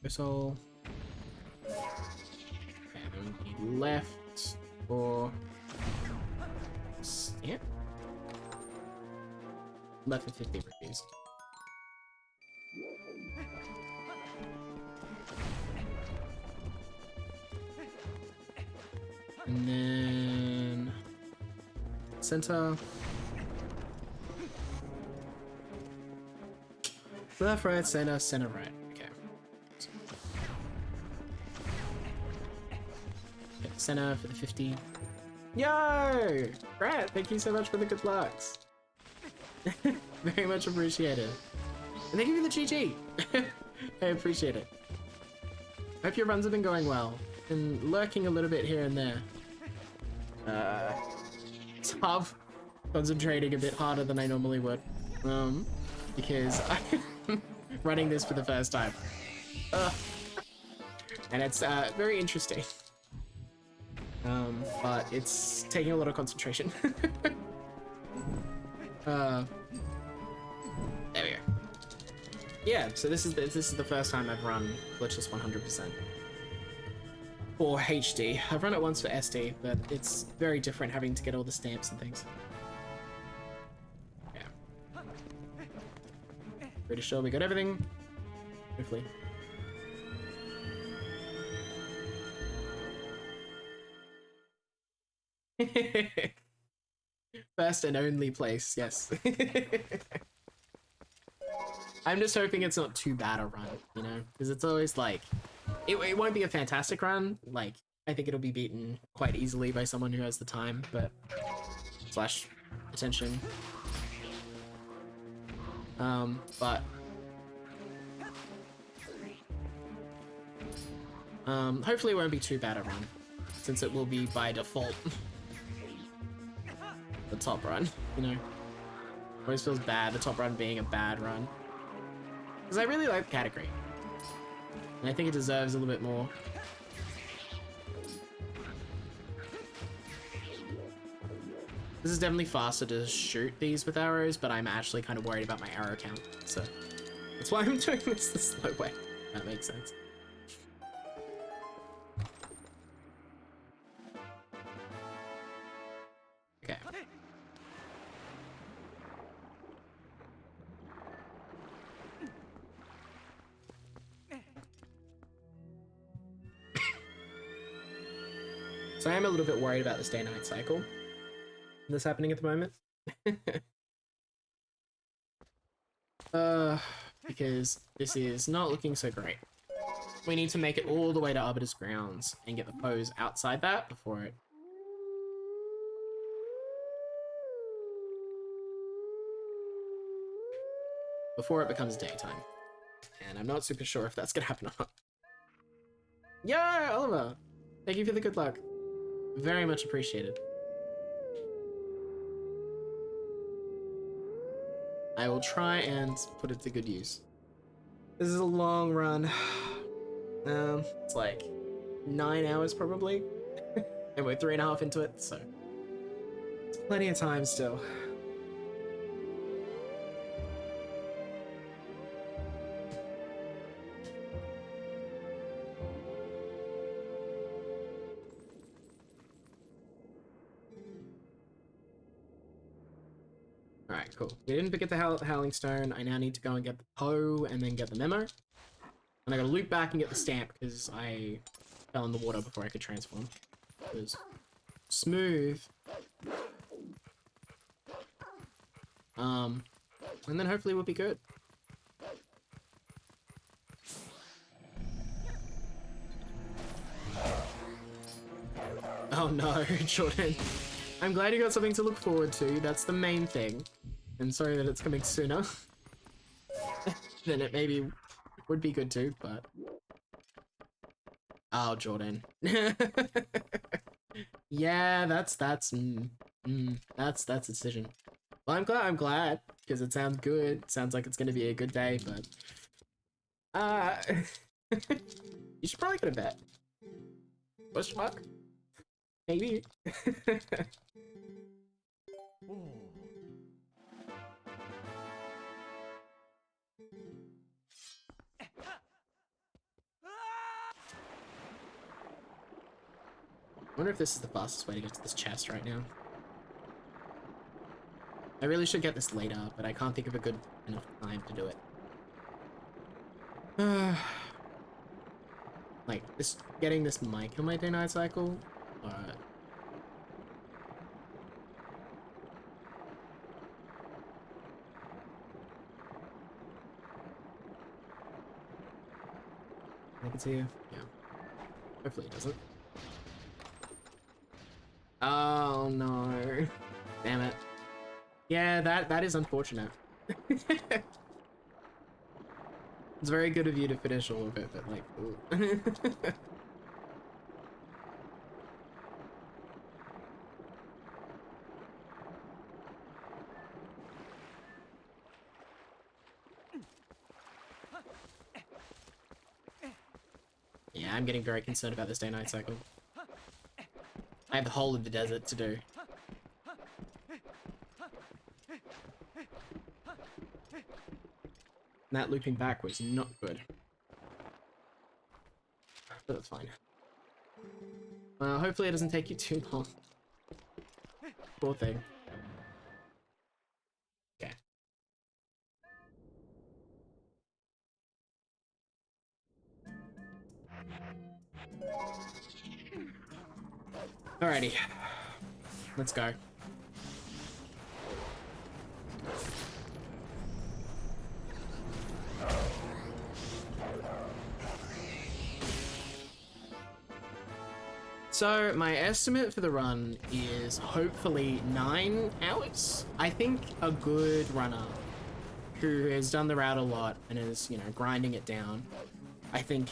Whistle. Okay, then we need left for stamp. Left for 50 rupees. And then center. Left, right, center, center, right. Okay. Center for the 50. Yo! Brett, thank you so much for the good lucks. Very much appreciated. And thank you for the GG. I appreciate it. Hope your runs have been going well. Been lurking a little bit here and there. Tough. Concentrating a bit harder than I normally would. Because I'm running this for the first time. And it's very interesting. But it's taking a lot of concentration. There we go. Yeah, so this is the first time I've run Glitchless 100%. For HD. I've run it once for SD, but it's very different having to get all the stamps and things. Yeah. Pretty sure we got everything. Hopefully. First and only place, yes. I'm just hoping it's not too bad a run, you know? Because it's always like, it won't be a fantastic run. Like, I think it'll be beaten quite easily by someone who has the time, but slash attention. But hopefully it won't be too bad a run, since it will be by default the top run, you know? Always feels bad, the top run being a bad run. Because I really like the category. And I think it deserves a little bit more. This is definitely faster to shoot these with arrows, but I'm actually kind of worried about my arrow count, so that's why I'm doing this the slow way. That makes sense. Okay. So I am a little bit worried about this day-night cycle that's happening at the moment. Because this is not looking so great. We need to make it all the way to Arbiter's Grounds and get the pose outside that before it becomes daytime. And I'm not super sure if that's gonna happen or not. Yeah, Oliver! Thank you for the good luck. Very much appreciated. I will try and put it to good use. This is a long run. It's like 9 hours probably. And we're 3.5 into it, so it's plenty of time still. Alright, cool. We didn't get the Howling Stone. I now need to go and get the Poe and then get the Memo. And I gotta loop back and get the stamp because I fell in the water before I could transform. It was smooth. And then hopefully we'll be good. Oh no, Jordan. I'm glad you got something to look forward to. That's the main thing. And sorry that it's coming sooner than it maybe would be good to, but... Oh, Jordan. Yeah, that's a decision. Well, I'm glad, because it sounds good. Sounds like it's gonna be a good day, but... You should probably go to bed. Question mark? Maybe. I wonder if this is the fastest way to get to this chest right now. I really should get this later, but I can't think of a good enough time to do it. Like, getting this mic on my day-night cycle? Alright. I can see you. Yeah. Hopefully it doesn't. Oh no. Damn it. Yeah, that is unfortunate. It's very good of you to finish all of it, but like, ooh. Yeah, I'm getting very concerned about this day-night cycle. I have the whole of the desert to do. And that looping back was not good. But that's fine. Hopefully it doesn't take you too long. Poor thing. Okay. Alrighty. let's go. So my estimate for the run is hopefully 9 hours. I think a good runner who has done the route a lot and is, you know, grinding it down, I think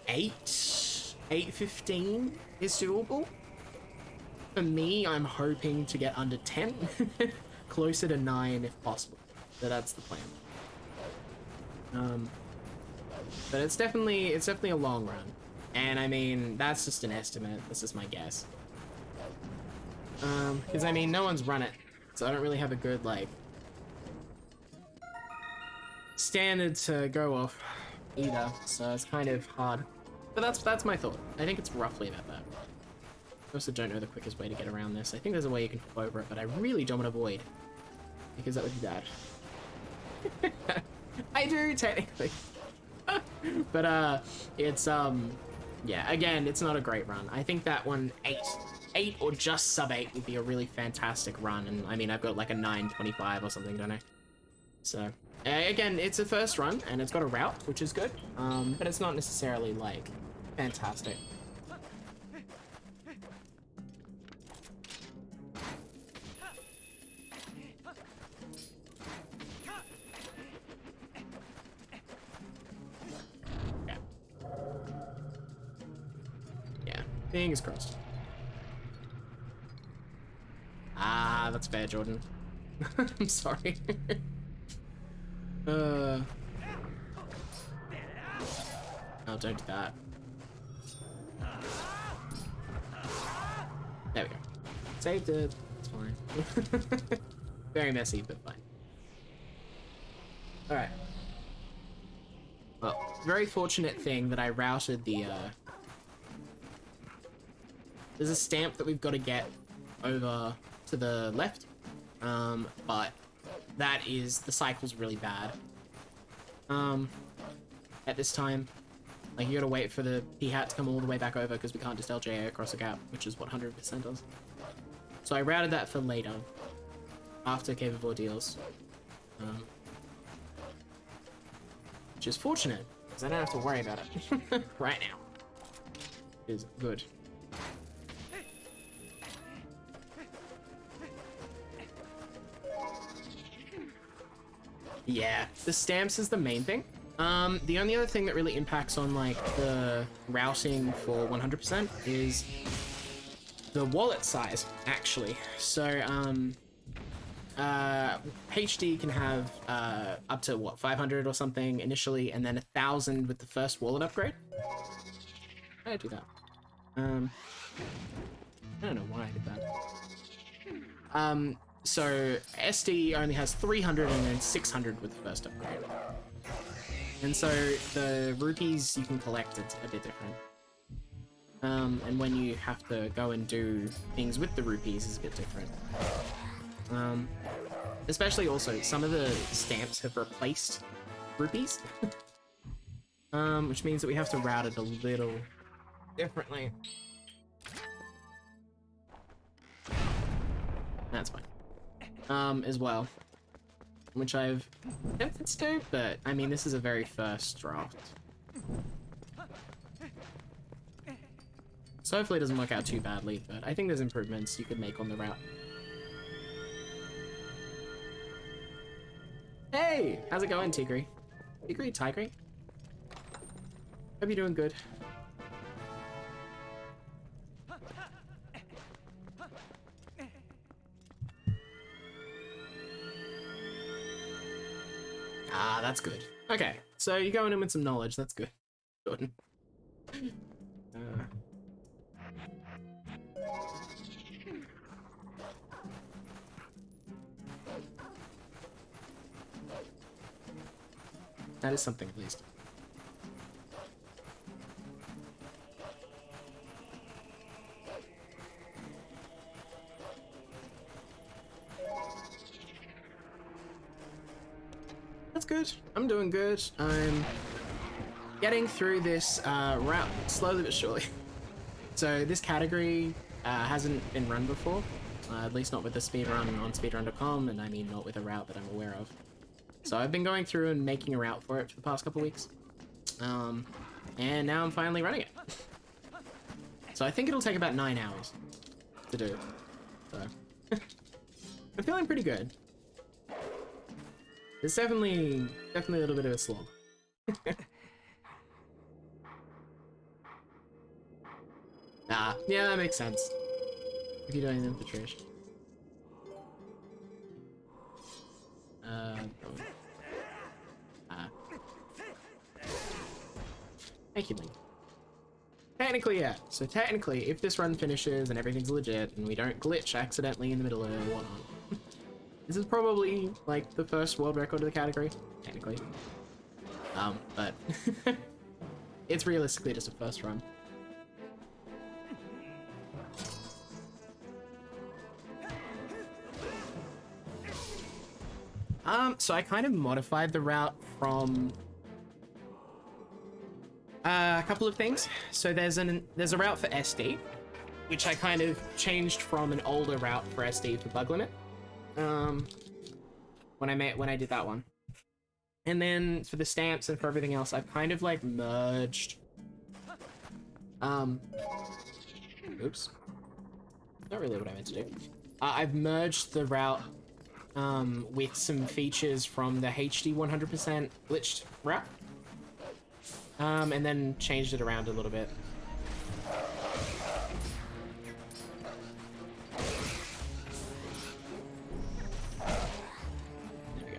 8:15 is doable. For me, I'm hoping to get under 10, closer to 9 if possible. So that's the plan. But it's definitely a long run. And I mean, that's just an estimate. This is my guess. Because I mean, no one's run it, so I don't really have a good like standard to go off either. So it's kind of hard. But that's my thought. I think it's roughly about that. I also don't know the quickest way to get around this. I think there's a way you can hop over it, but I really don't want to avoid because that would be bad. I do technically, but it's yeah, again, it's not a great run. I think that one, 8 or just sub 8 would be a really fantastic run. And I mean, I've got like a 9:25 or something, don't I? So again, it's a first run and it's got a route, which is good. But it's not necessarily like fantastic. Fingers crossed. Ah, that's fair, Jordan. I'm sorry. Oh, don't do that. There we go. Saved it. It's fine. Very messy, but fine. Alright. Well, very fortunate thing that I routed the, there's a stamp that we've got to get over to the left, but that is, the cycle's really bad. At this time, like you gotta wait for the P-hat to come all the way back over because we can't just LJA across a gap, which is what 100% does. So I routed that for later, after Cave of Ordeals, which is fortunate because I don't have to worry about it right now. It is good. Yeah, the stamps is the main thing. The only other thing that really impacts on like the routing for 100% is the wallet size, actually. So, HD can have up to what, 500 or something initially, and then 1,000 with the first wallet upgrade. How did I do that? I don't know why I did that. So SD only has 300 and then 600 with the first upgrade. And so the rupees you can collect, it's a bit different. And when you have to go and do things with the rupees is a bit different. Especially also, some of the stamps have replaced rupees. Which means that we have to route it a little differently. That's fine. As well, which I've attempted to do, but I mean, this is a very first draft. So hopefully it doesn't work out too badly, but I think there's improvements you could make on the route. Hey! How's it going, Tigri? Tigri? Hope you're doing good. Ah, that's good. Okay, so you're going in with some knowledge. That's good, Jordan. That is something, at least. That's good. I'm doing good. I'm getting through this route slowly but surely. So this category hasn't been run before. at least not with the speedrun on speedrun.com, and I mean not with a route that I'm aware of. So I've been going through and making a route for it for the past couple weeks. And now I'm finally running it. So I think it'll take about 9 hours to do. So I'm feeling pretty good. It's definitely a little bit of a slog. Nah, yeah, that makes sense. If you're doing them for Trish. Thank you, Link. Technically, yeah. So technically, if this run finishes and everything's legit and we don't glitch accidentally in the middle of it or whatnot, this is probably like the first world record of the category, technically. But it's realistically just a first run. So I kind of modified the route from a couple of things. So there's a route for SD, which I kind of changed from an older route for SD for bug limit. When I did that one. And then for the stamps and for everything else, I've kind of like merged. Oops. Not really what I meant to do. I've merged the route with some features from the HD 100% glitched route. And then changed it around a little bit. There we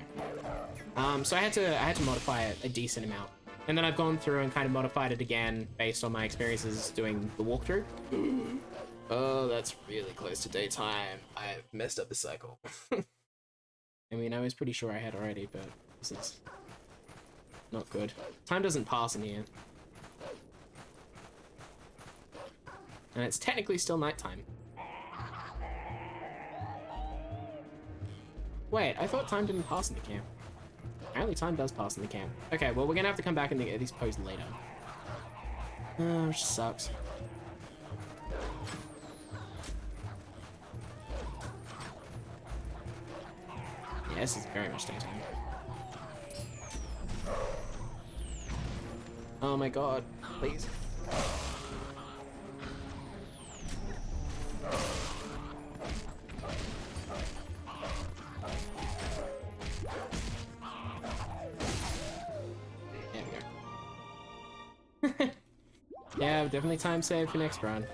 go. So I had to modify it a decent amount. And then I've gone through and kind of modified it again based on my experiences doing the walkthrough. Oh, that's really close to daytime. I've messed up the cycle. I mean, I was pretty sure I had already, but this is not good. Time doesn't pass in here. And it's technically still nighttime. Wait, I thought time didn't pass in the camp. Apparently time does pass in the camp. Okay, well, we're gonna have to come back and get these posed later. Which sucks. Yeah, this is very much daytime. Oh my god, please. There we go. Yeah, definitely time save for next run.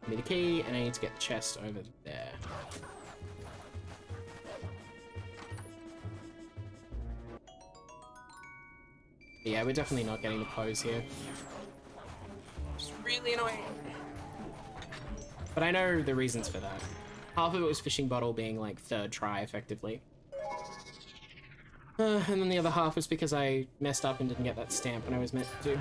Give me the key, and I need to get the chest over there. Yeah, we're definitely not getting the pose here. It's really annoying. But I know the reasons for that. Half of it was fishing bottle being like third try effectively. And then the other half was because I messed up and didn't get that stamp when I was meant to.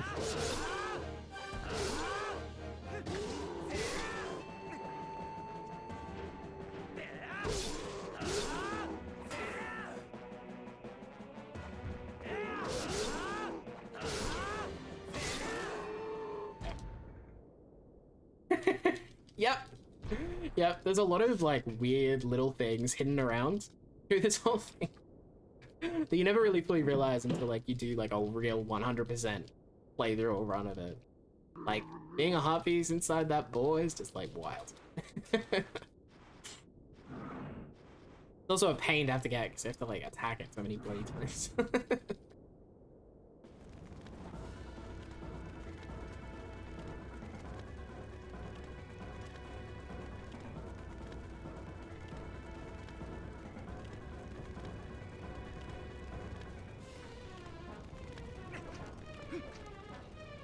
Yep, there's a lot of like weird little things hidden around through this whole thing that you never really fully realize until like you do like a real 100% playthrough or run of it. Like being a heart piece inside that ball is just like wild. It's also a pain to have to get because you have to like attack it so many bloody times.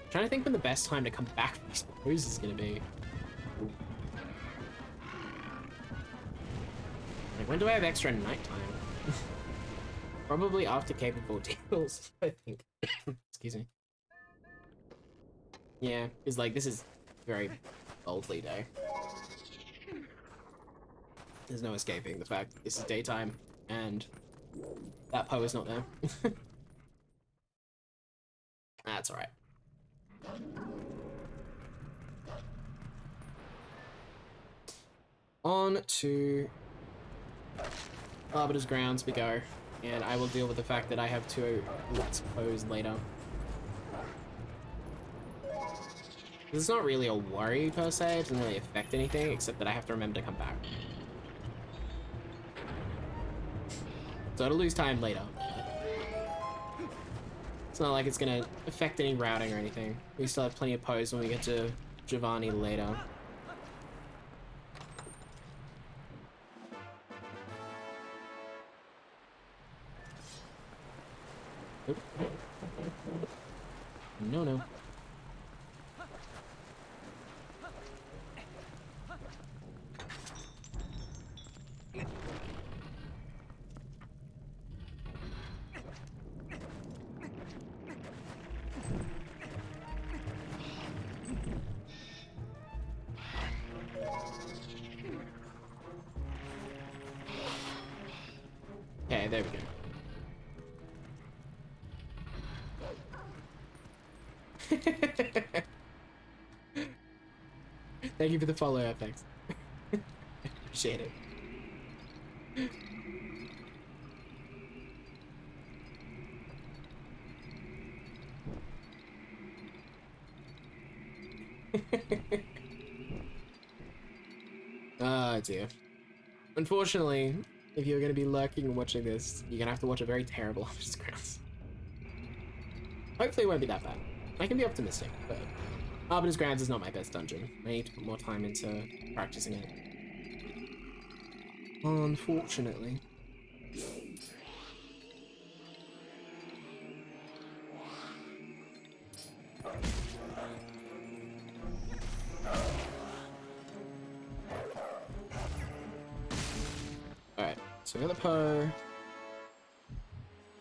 Trying to think when the best time to come back from these poses is going to be. Like, when do I have extra nighttime? Probably after capable deals, I think. Excuse me. Yeah, because like this is very boldly day. There's no escaping the fact that this is daytime and that Poe is not there. That's alright. On to Arbiter's Grounds we go, and I will deal with the fact that I have to let's pose later. It's not really a worry per se, it doesn't really affect anything, except that I have to remember to come back. So it'll lose time later. It's not like it's gonna affect any routing or anything. We still have plenty of pose when we get to Giovanni later. Oop. No, no. Okay, there we go. Thank you for the follow, FX. Appreciate it. Oh dear. Unfortunately, if you're going to be lurking and watching this, you're going to have to watch a very terrible Arbiter's Grounds. Hopefully it won't be that bad. I can be optimistic, but Arbiter's Grounds is not my best dungeon. I need to put more time into practicing it. Unfortunately. Alright, so we got the Poe.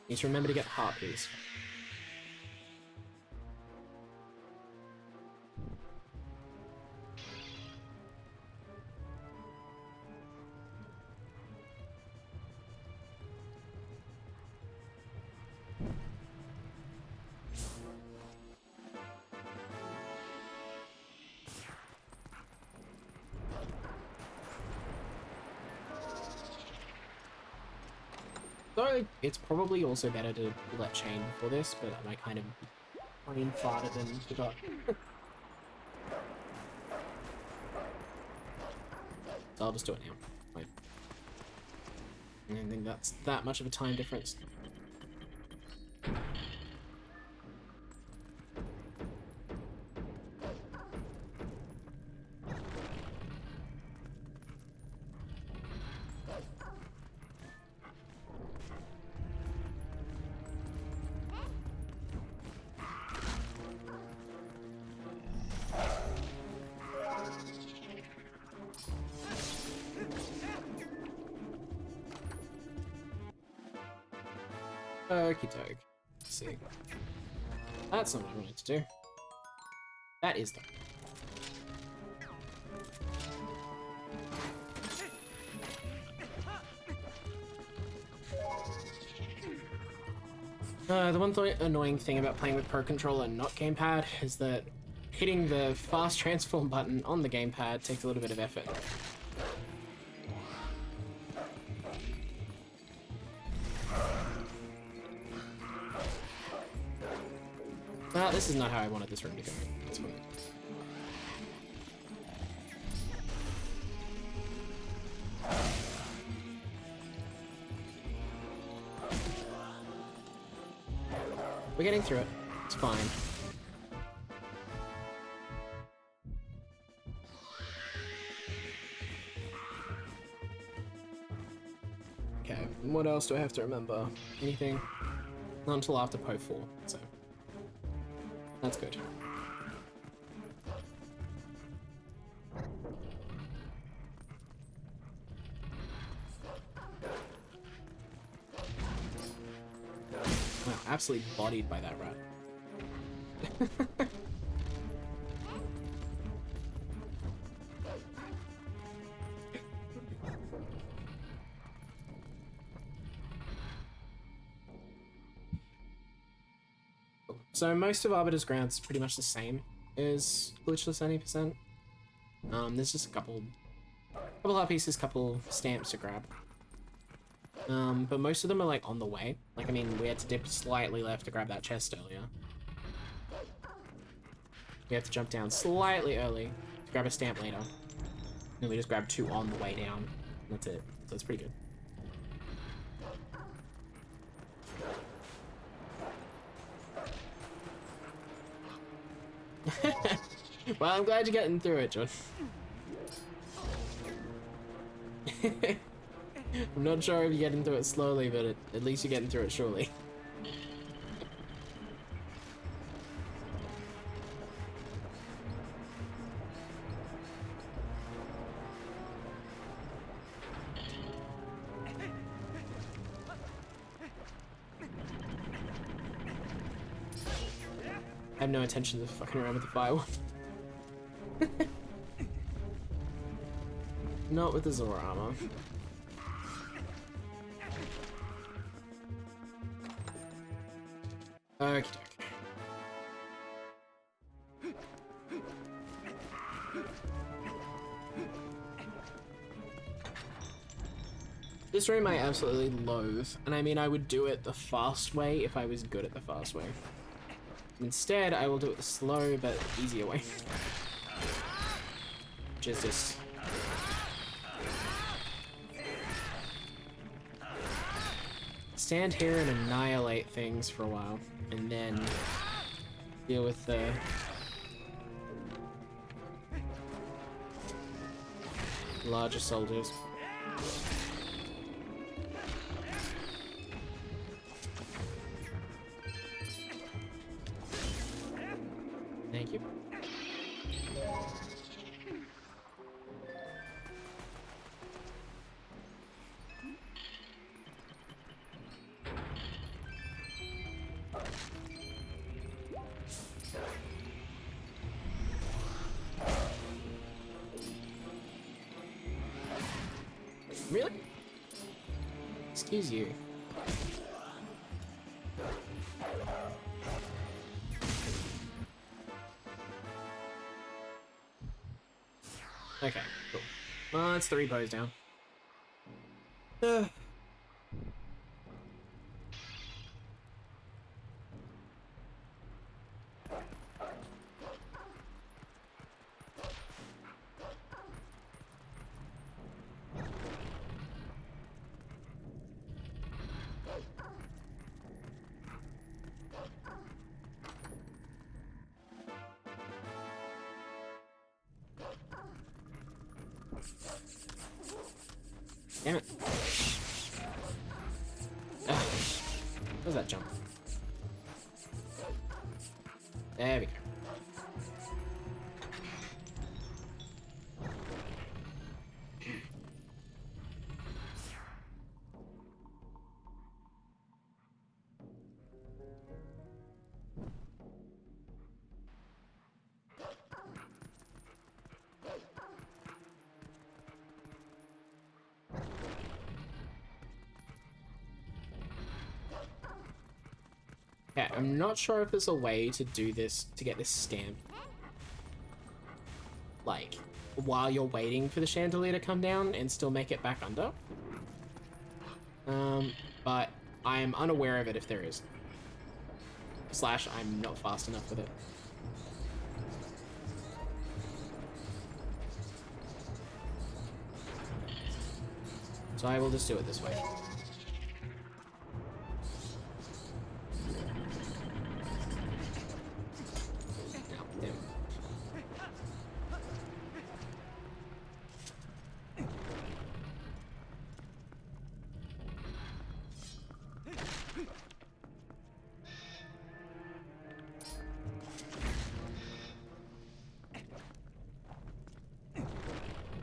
Need to remember to get heart piece. Though it's probably also better to let chain before this, but I kind of brain farted and forgot. So I'll just do it now. Fine. I don't think that's that much of a time difference. Okie doke. Let's see. That's not what I wanted to do. That is done. The one annoying thing about playing with Pro Controller and not gamepad is that hitting the fast transform button on the gamepad takes a little bit of effort. This is not how I wanted this room to go. That's fine. We're getting through it. It's fine. Okay, what else do I have to remember? Anything? Not until after Po 4, so that's good. Wow, absolutely bodied by that rat. So most of Arbiter's Grounds is pretty much the same as Glitchless 90%. There's just a couple Couple heart pieces, couple stamps to grab. But most of them are like on the way. Like, I mean, we had to dip slightly left to grab that chest earlier. We have to jump down slightly early to grab a stamp later. And we just grab 2 on the way down. That's it. So it's pretty good. Well, I'm glad you're getting through it, John. I'm not sure if you're getting through it slowly, but at least you're getting through it surely. I have no intention of fucking around with the fire one. Not with the Zora armor. Okay. This room I absolutely loathe, and I mean I would do it the fast way if I was good at the fast way. Instead, I will do it the slow but easier way. Which is just... stand here and annihilate things for a while, and then deal with the... larger soldiers. Thank you. Really? Excuse you. Okay, cool. Well, that's 3 bows down. Damn it. Ugh. Where's that jump? There we go. Okay, I'm not sure if there's a way to do this, to get this stamp, like, while you're waiting for the chandelier to come down and still make it back under. But I am unaware of it if there is. Slash, I'm not fast enough with it. So I will just do it this way.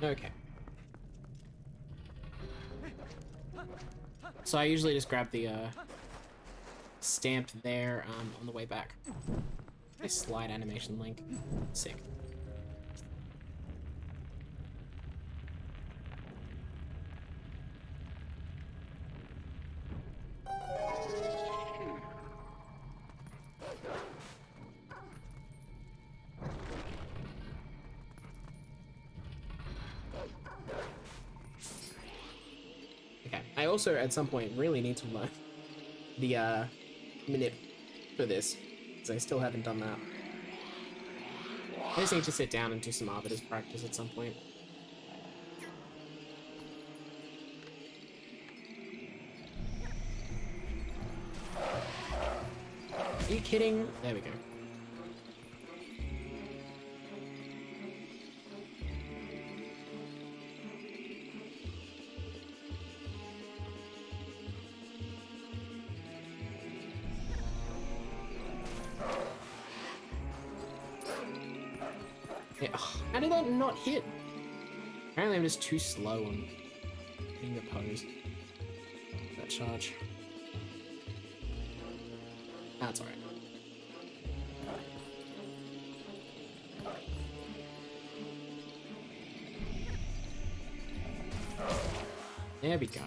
Okay. So I usually just grab the stamp there on the way back. Nice slide animation, Link. Sick. I also, at some point, really need to learn the manip for this, because I still haven't done that. I just need to sit down and do some Arbiter's practice at some point. Are you kidding? There we go. Yeah, how did that not hit? Apparently I'm just too slow on hitting the pose. That charge. That's alright. There we go.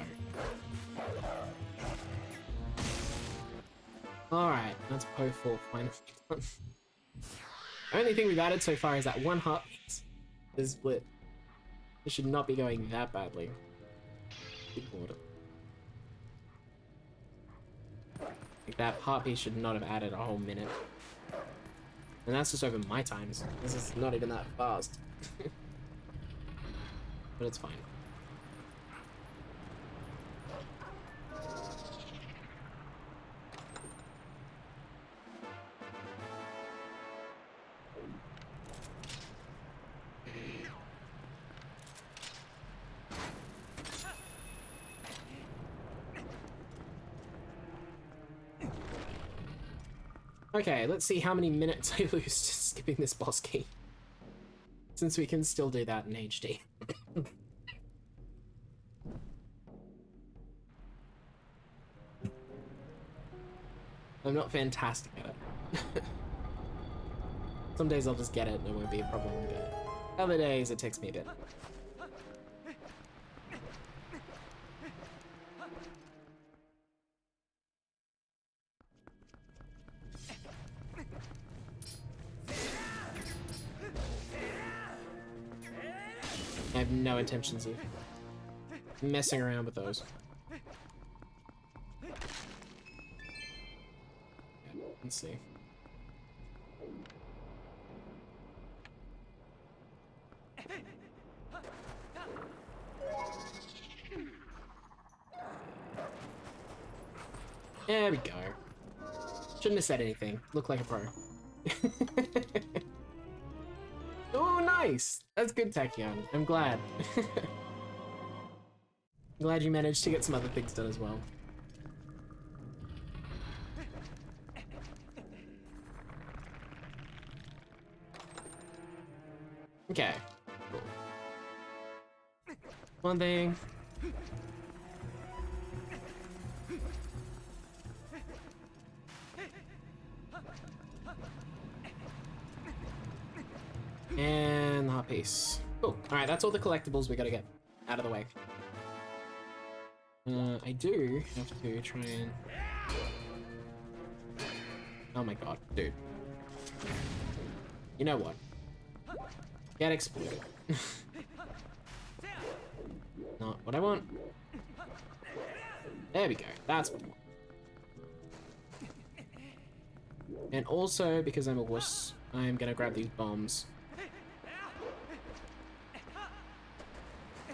Alright, that's Po 4 finally done. The only thing we've added so far is that one heartbeat. The split. It should not be going that badly. Like that heartbeat should not have added a whole minute. And that's just over my times. This is not even that fast. But it's fine. Okay, let's see how many minutes I lose just skipping this boss key. Since we can still do that in HD. I'm not fantastic at it. Some days I'll just get it and it won't be a problem, but other days it takes me a bit. I have no intentions of messing around with those. Yeah, let's see. There we go. Shouldn't have said anything. Look like a pro. Oh, nice! That's good, Tachyon. I'm glad. Glad you managed to get some other things done as well. Okay. Cool. One thing. And the hot piece. Cool. Alright, that's all the collectibles we gotta get out of the way. I do have to try and... Oh my god, dude. You know what? Get exploded. Not what I want. There we go. That's what I want. And also, because I'm a wuss, I'm gonna grab these bombs.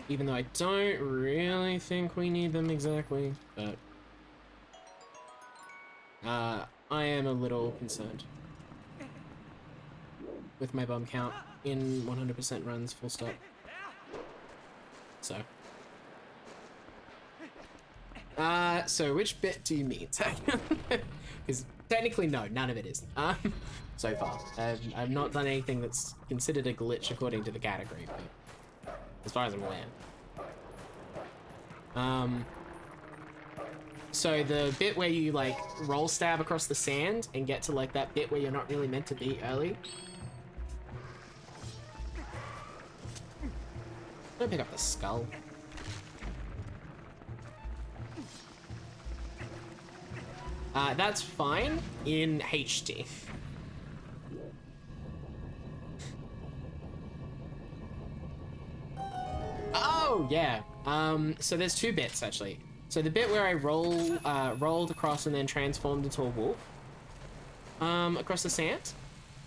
Even though I don't really think we need them exactly, but... I am a little concerned with my bomb count in 100% runs, full stop. So... so which bit do you mean? Because technically no, none of it is. So far. I've not done anything that's considered a glitch according to the category, but as far as I'm aware. So the bit where you like roll stab across the sand and get to like that bit where you're not really meant to be early. Don't pick up the skull. That's fine in HD. Oh, yeah. So there's two bits, actually. So the bit where I rolled across and then transformed into a wolf, across the sand,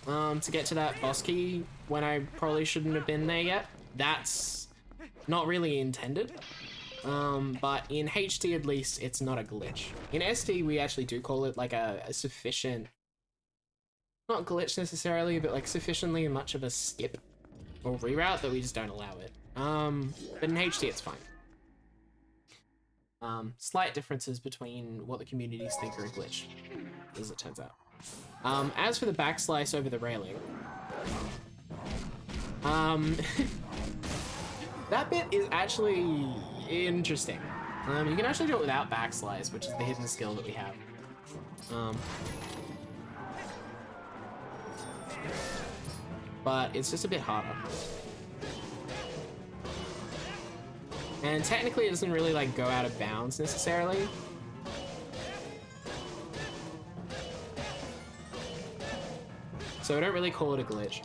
to get to that boss key when I probably shouldn't have been there yet, that's not really intended. But in HT at least, it's not a glitch. In SD, we actually do call it like a sufficient, not glitch necessarily, but like sufficiently much of a skip or reroute that we just don't allow it. But in HT, it's fine. Slight differences between what the communities think are a glitch, as it turns out. As for the backslice over the railing, that bit is actually interesting. You can actually do it without backslice, which is the hidden skill that we have. But it's just a bit harder. And technically it doesn't really like go out of bounds necessarily. So I don't really call it a glitch.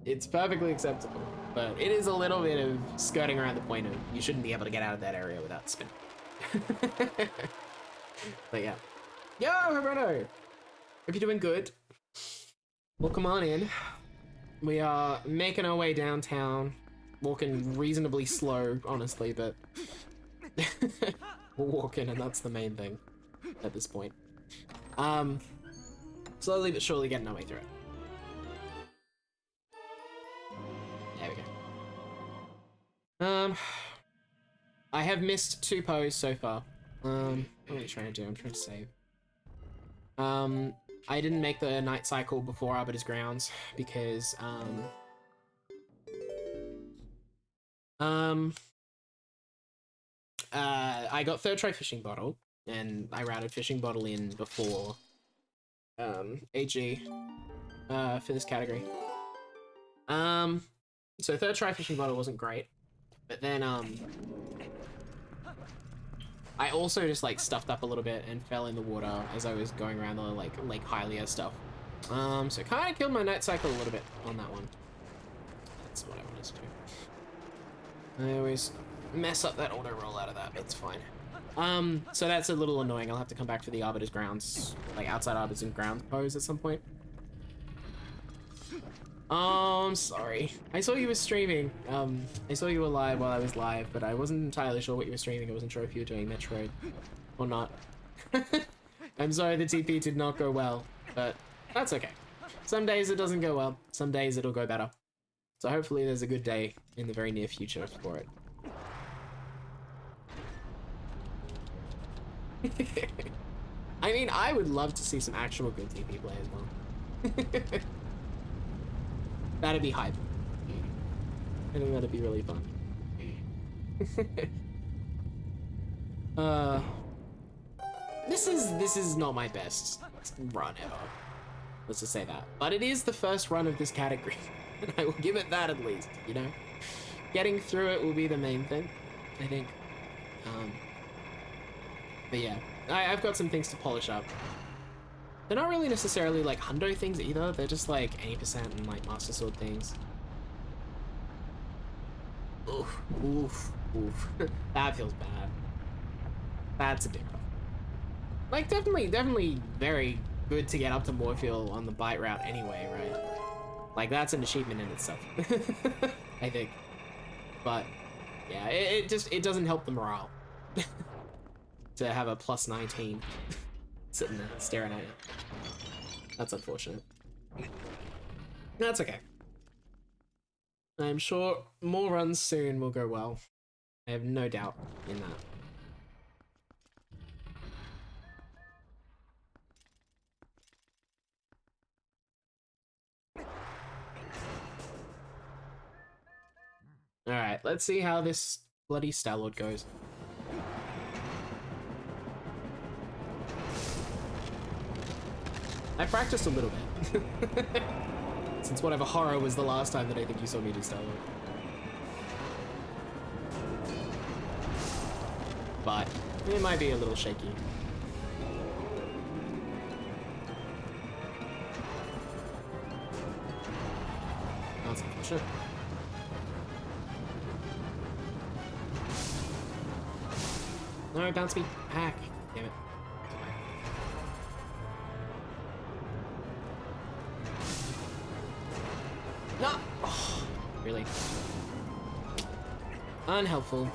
It's perfectly acceptable, but it is a little bit of skirting around the point of you shouldn't be able to get out of that area without spinning. But yeah. Yo, Roberto! Hope you're doing good. Well, come on in. We are making our way downtown, walking reasonably slow, honestly, but we're walking, and that's the main thing at this point. Slowly but surely getting our way through it. There we go. I have missed 2 poses so far. What am I trying to do? I'm trying to save. I didn't make the night cycle before Arbiter's Grounds because, I got third try Fishing Bottle, and I routed Fishing Bottle in before, AG, for this category. So third try Fishing Bottle wasn't great, but then, I also just like stuffed up a little bit and fell in the water as I was going around the like Lake Hylia stuff. So kind of killed my night cycle a little bit on that one. That's what I wanted to do. I always mess up that auto roll out of that, but it's fine. So that's a little annoying. I'll have to come back for the Arbiter's Grounds, like outside Arbiter's Grounds pose at some point. Oh, I'm sorry. I saw you were streaming. I saw you were live while I was live, but I wasn't entirely sure what you were streaming. I wasn't sure if you were doing Metroid or not. I'm sorry the TP did not go well, but that's okay. Some days it doesn't go well. Some days it'll go better. So hopefully there's a good day in the very near future for it. I mean, I would love to see some actual good TP play as well. That'd be hype. I think that'd be really fun. This is not my best run ever. Let's just say that. But it is the first run of this category. And I will give it that at least, you know? Getting through it will be the main thing, I think. But yeah, I've got some things to polish up. They're not really necessarily like hundo things either, they're just like 80% and like Master Sword things. Oof, oof, oof. That feels bad. That's a bit rough. Like definitely very good to get up to Moorfield on the bite route anyway, right? Like that's an achievement in itself, I think. But yeah, it doesn't help the morale to have a plus 19 sitting there staring at you. That's unfortunate. That's okay. I'm sure more runs soon will go well. I have no doubt in that. Alright, let's see how this bloody Star-Lord goes. I practiced a little bit. Since whatever horror was the last time that I think you saw me do Star-Lord. But it might be a little shaky. That's unfortunate. No, bounce me back. Damn it. No! Oh, really? Unhelpful.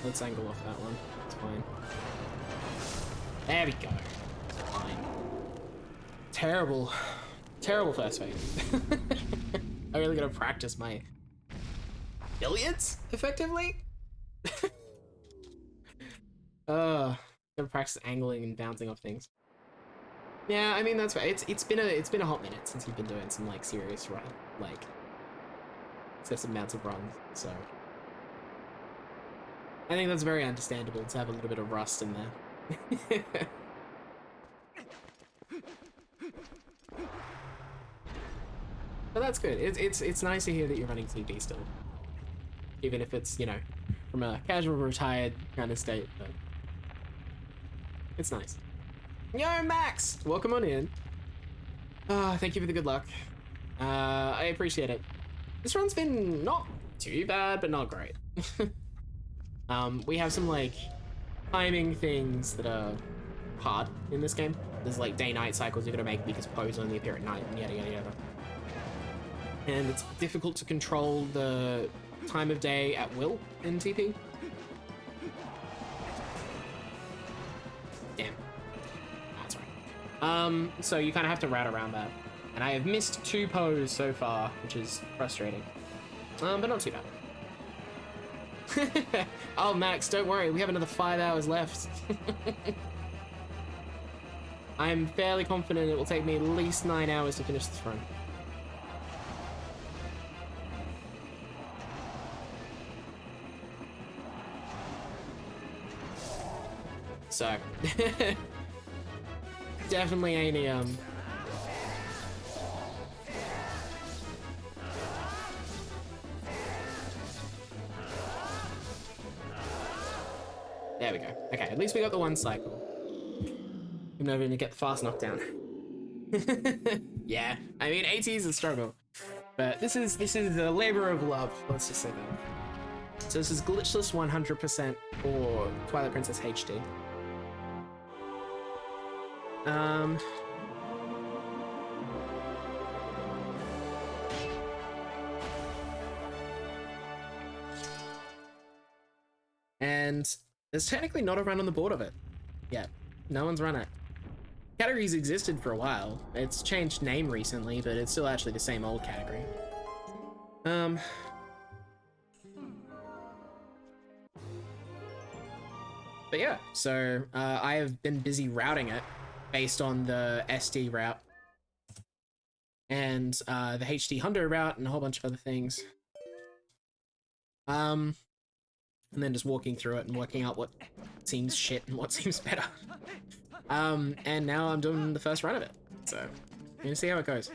Let's angle off that one. It's fine. There we go. It's fine. Terrible. Terrible first phase. I really gotta practice my billiards, effectively? Gotta practice angling and bouncing off things. Yeah, I mean that's right. It's been a hot minute since you've been doing some like serious run, like excessive amounts of runs, so I think that's very understandable to have a little bit of rust in there. But that's good. It's nice to hear that you're running TP still, even if it's, you know, from a casual retired kind of state. But it's nice. Yo, Max, welcome on in. Thank you for the good luck. I appreciate it. This run's been not too bad, but not great. We have some like timing things that are hard in this game. There's like day-night cycles you gotta make because pose only appear at night and yada yada yada. And it's difficult to control the time of day at will in TP. Damn. That's right. So you kind of have to route around that. And I have missed 2 pose so far, which is frustrating. But not too bad. Oh, Max, don't worry. We have another 5 hours left. I'm fairly confident it will take me at least 9 hours to finish this run. So, definitely ain't there we go. Okay, at least we got the 1 cycle. Even though we didn't get the fast knockdown. Yeah, I mean, AT is a struggle, but this is a labor of love. Let's just say that. So this is Glitchless 100% for Twilight Princess HD. And there's technically not a run on the board of it yet. No one's run it. Categories existed for a while. It's changed name recently, but it's still actually the same old category. But yeah, so I have been busy routing it based on the SD route and the HD Hundo route and a whole bunch of other things. And then just walking through it and working out what seems shit and what seems better. And now I'm doing the first run of it, so I'm gonna see how it goes.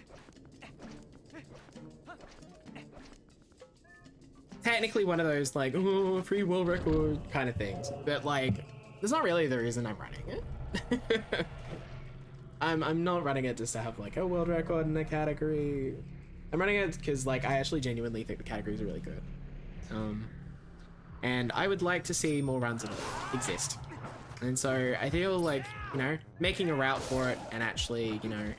Technically one of those like, oh, free world record kind of things, but like, there's not really the reason I'm running it. I'm not running it just to have like a world record in a category. I'm running it because like I actually genuinely think the categories are really good. And I would like to see more runs of it exist. And so I feel like, you know, making a route for it and actually, you know,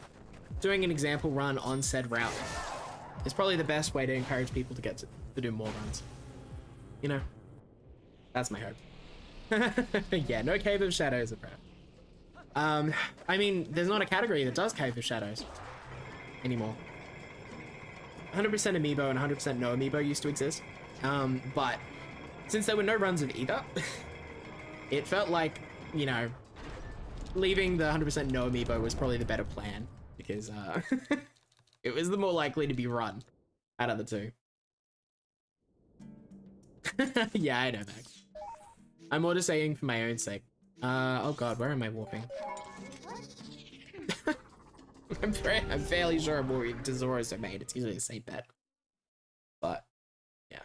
doing an example run on said route is probably the best way to encourage people to get to do more runs. You know, that's my hope. Yeah, no Cave of Shadows, apparently. I mean, there's not a category that does Cave of Shadows anymore. 100% Amiibo and 100% no Amiibo used to exist. But since there were no runs of either, it felt like, you know, leaving the 100% no Amiibo was probably the better plan because it was the more likely to be run out of the two. Yeah, I know that. I'm more just saying for my own sake. Oh god, where am I warping? I'm fairly sure I'm warping to Zora's Domain. It's usually the same bet. But, yeah.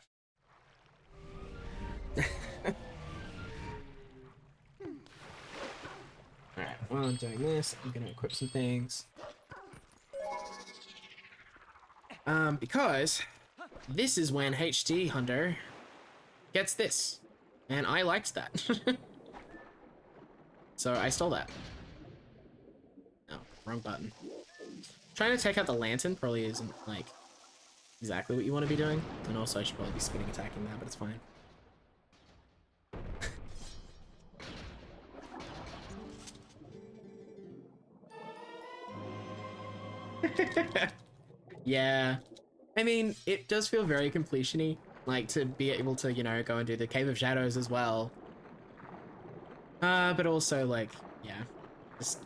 Alright, while I'm doing this, I'm gonna equip some things. Because this is when HD Hunter gets this. And I liked that. So I stole that. No, wrong button. Trying to take out the lantern probably isn't, like, exactly what you want to be doing. And also I should probably be spinning attacking that, but it's fine. Yeah. I mean, it does feel very completion-y. Like, to be able to, you know, go and do the Cave of Shadows as well. But also, like, yeah. Just...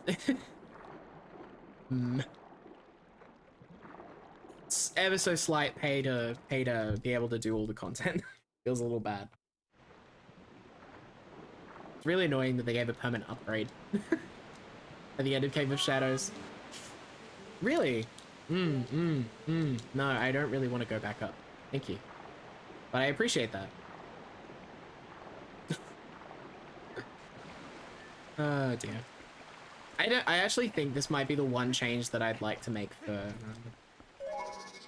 It's ever so slight pay to be able to do all the content. Feels a little bad. It's really annoying that they gave a permanent upgrade at the end of Cave of Shadows. Really? No, I don't really want to go back up. Thank you. But I appreciate that. Oh dear. I actually think this might be the one change that I'd like to make for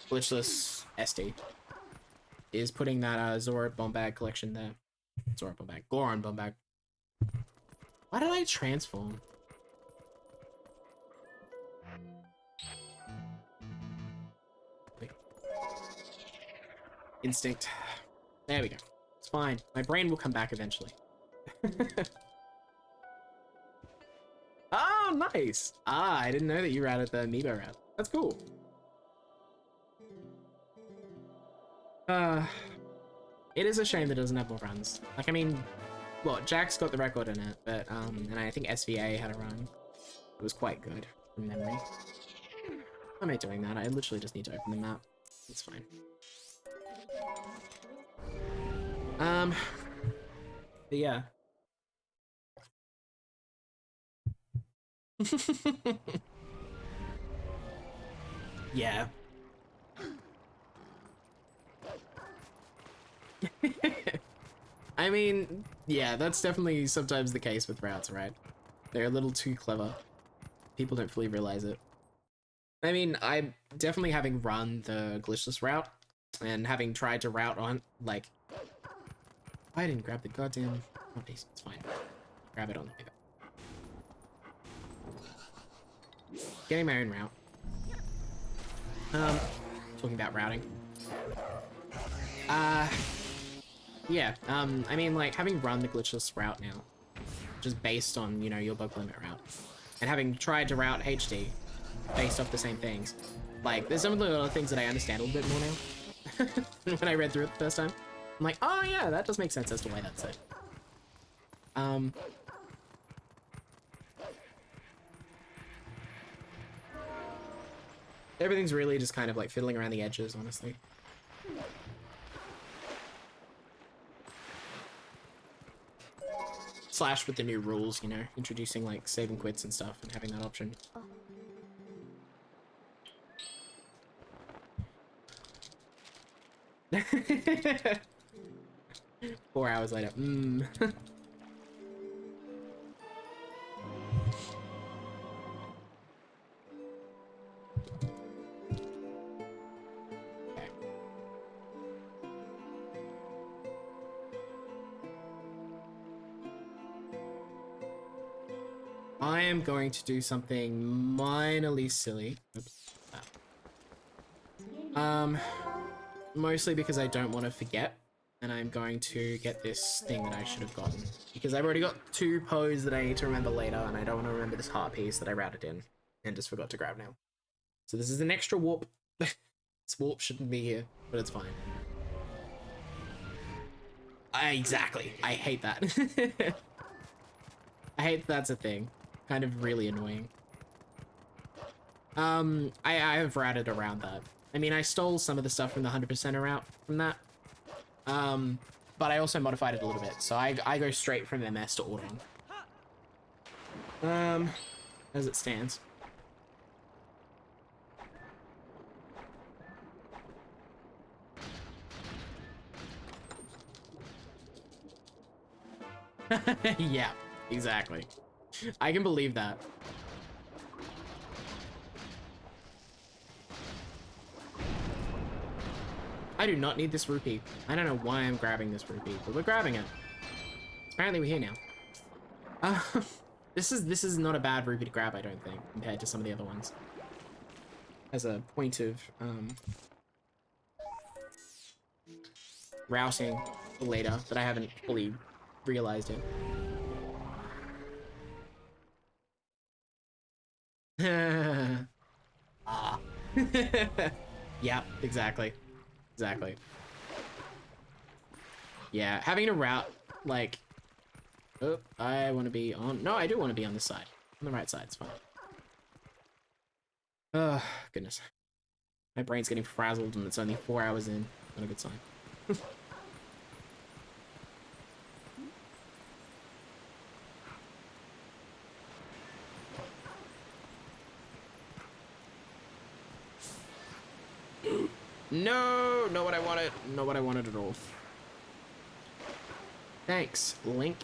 Glitchless SD. Is putting that Zora Bombag collection there. Zora Bombag. Goron Bombag. Why did I transform? Instinct. There we go. It's fine. My brain will come back eventually. Oh, nice. Ah, I didn't know that you routed the amiibo route. That's cool. It is a shame that it doesn't have more runs. Like, I mean, well, Jack's got the record in it, but, and I think SVA had a run. It was quite good from memory. Why am I doing that? I literally just need to open the map. It's fine. But yeah. Yeah. I mean, yeah, that's definitely sometimes the case with routes, right? They're a little too clever. People don't fully realize it. I mean, I'm definitely having run the glitchless route and having tried to route on, like, I didn't grab the goddamn oh, piece. It's fine. Grab it on the way back. Getting my own route. Talking about routing. Yeah, I mean, like, having run the glitchless route now, just based on, you know, your bug limit route, and having tried to route HD based off the same things, like, there's some of the other things that I understand a little bit more now when I read through it the first time. I'm like, oh yeah, that does make sense as to why that's it. Everything's really just kind of like fiddling around the edges, honestly. Slash with the new rules, you know, introducing like save and quits and stuff and having that option. 4 hours later. Okay. I am going to do something minorly silly. Oops. Mostly because I don't want to forget, and I'm going to get this thing that I should have gotten. Because I've already got 2 pose that I need to remember later, and I don't want to remember this heart piece that I routed in and just forgot to grab now. So this is an extra warp. This warp shouldn't be here, but it's fine. Exactly. I hate that. I hate that's a thing. Kind of really annoying. I have routed around that. I mean, I stole some of the stuff from the 100% route from that. But I also modified it a little bit, so I go straight from MS to ordering. As it stands. Yeah, exactly. I can believe that. I do not need this rupee. I don't know why I'm grabbing this rupee, but we're grabbing it. Apparently we're here now. This is not a bad rupee to grab, I don't think, compared to some of the other ones. As a point of routing later that I haven't fully realized it. Ah. Yep, exactly. Exactly. Yeah, having to route, like... Oh, I want to be on... No, I do want to be on this side. On the right side, it's fine. Oh, goodness. My brain's getting frazzled and it's only 4 hours in. Not a good sign. No, not what I wanted. Not what I wanted at all. Thanks, Link.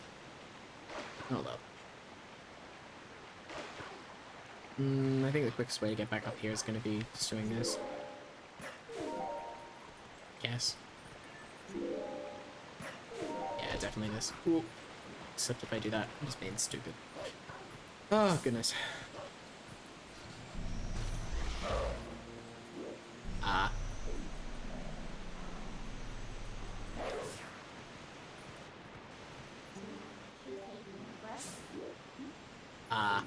Hold up. I think the quickest way to get back up here is going to be just doing this. Yes. Yeah, definitely this. Ooh. Except if I do that, I'm just being stupid. Oh, goodness. Ah. Ah.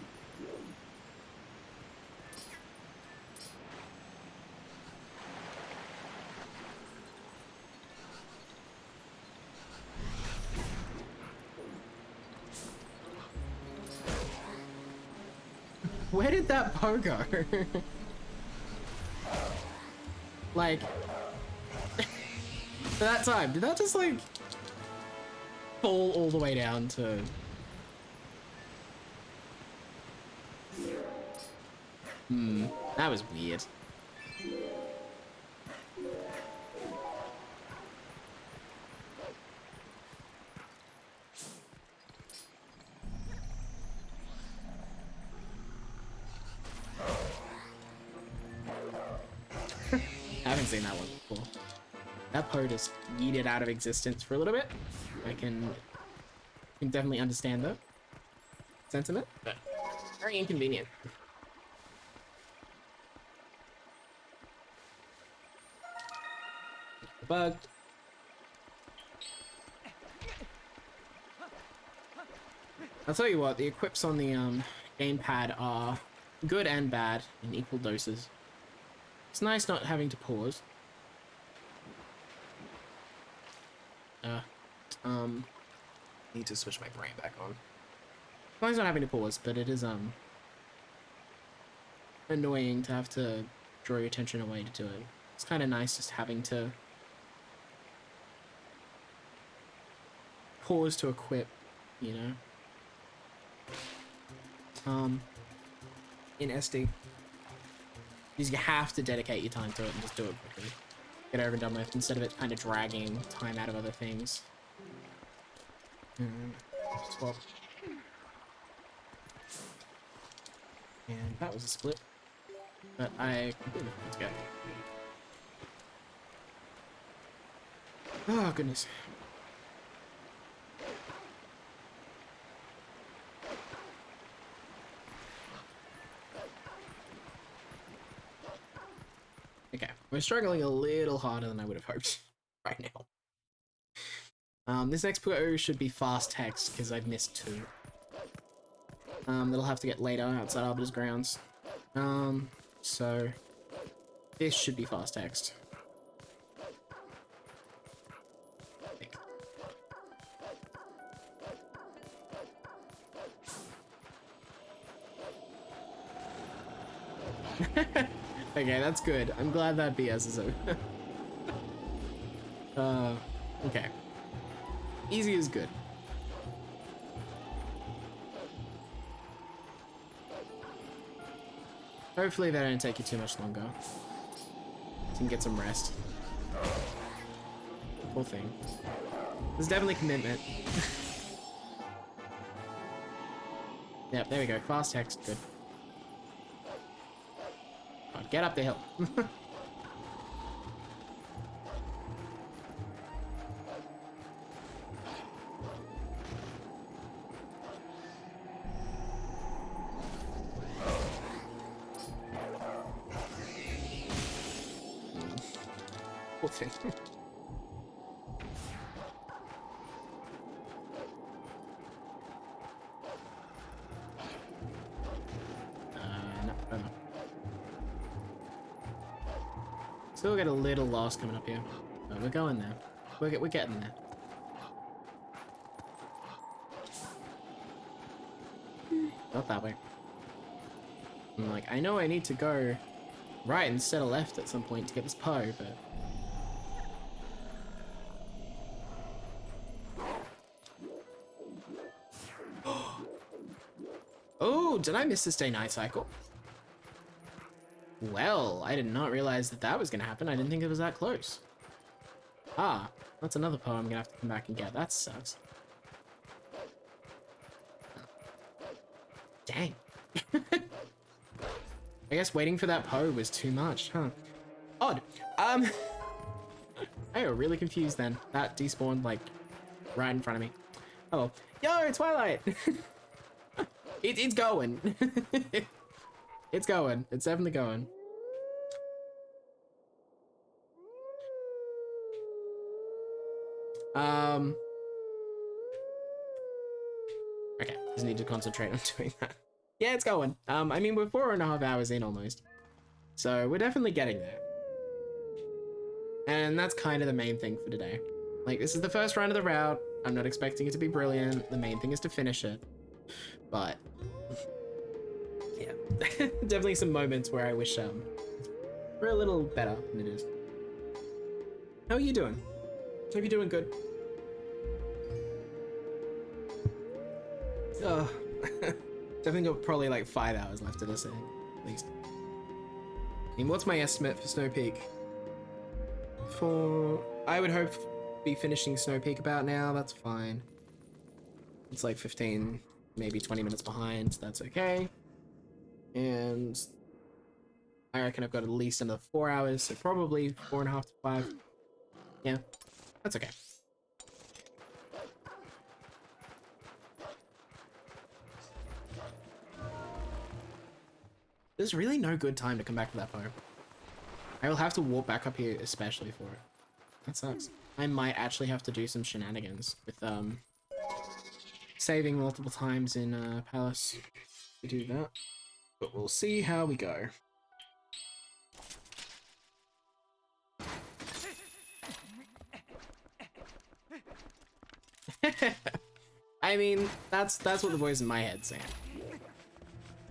Where did that bow go? Like, for that time, did that just like fall all the way down to... That was weird. I haven't seen that one before. That Poe just yeeted out of existence for a little bit. I can definitely understand the sentiment, but very inconvenient. Bug. I'll tell you what, the equips on the gamepad are good and bad in equal doses. It's nice not having to pause. Need to switch my brain back on. It's nice not having to pause, but it is annoying to have to draw your attention away to do it. It's kind of nice just having to pause to equip, you know? In SD. Because you have to dedicate your time to it and just do it quickly. Get over and done with, instead of it kind of dragging time out of other things. Swap. And that was a split. But I completely forgot to go. Oh, goodness. Okay, we're struggling a little harder than I would have hoped right now. This next pro should be fast text because I've missed 2. That'll have to get later outside Arbiter's grounds. So this should be fast text. Okay, that's good. I'm glad that BS is over. Okay. Easy is good. Hopefully that didn't take you too much longer. You can get some rest. Whole thing. There's definitely commitment. Yep, there we go. Fast text. Good. God, get up the hill. Poor thing. No. Still get a little lost coming up here. But we're going there. We're getting there. Not that way. I'm like, I know I need to go right instead of left at some point to get this Poe, but... Oh, did I miss this day-night cycle? Well, I did not realize that was going to happen. I didn't think it was that close. Ah, that's another Poe I'm going to have to come back and get. That sucks. Dang. I guess waiting for that Poe was too much, huh? Odd. I got really confused then. That despawned, like, right in front of me. Oh, yo, Twilight! It's going. It's going. It's definitely going. Okay, just need to concentrate on doing that. Yeah, it's going. I mean, we're 4.5 hours in almost. So we're definitely getting there. And that's kind of the main thing for today. Like, this is the first run of the route. I'm not expecting it to be brilliant. The main thing is to finish it. But yeah, definitely some moments where I wish we're a little better than it is. How are you doing? Hope you're doing good. Definitely got probably like 5 hours left of this thing, at least. I mean, what's my estimate for Snow Peak? I would hope be finishing Snow Peak about now. That's fine. It's like 15, maybe 20 minutes behind. So that's okay. And I reckon I've got at least another 4 hours, so probably 4.5 to 5. Yeah, that's okay. There's really no good time to come back to that Poe. I will have to walk back up here especially for it. That sucks. I might actually have to do some shenanigans with saving multiple times in Palace to do that. But we'll see how we go. I mean, that's what the voice in my head's saying.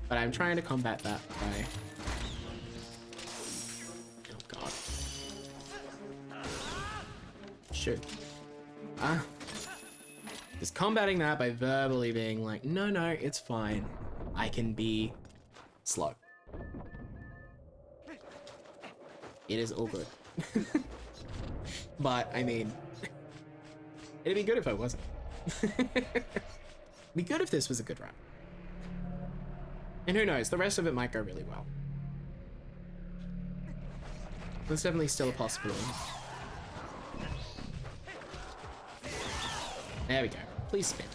But I'm trying to combat that by... Oh god. Shoot. Just combating that by verbally being like, no, it's fine. I can be slow. It is all good. But, I mean... It'd be good if I wasn't. It'd be good if this was a good run. And who knows, the rest of it might go really well. There's definitely still a possibility. There we go. Please spin.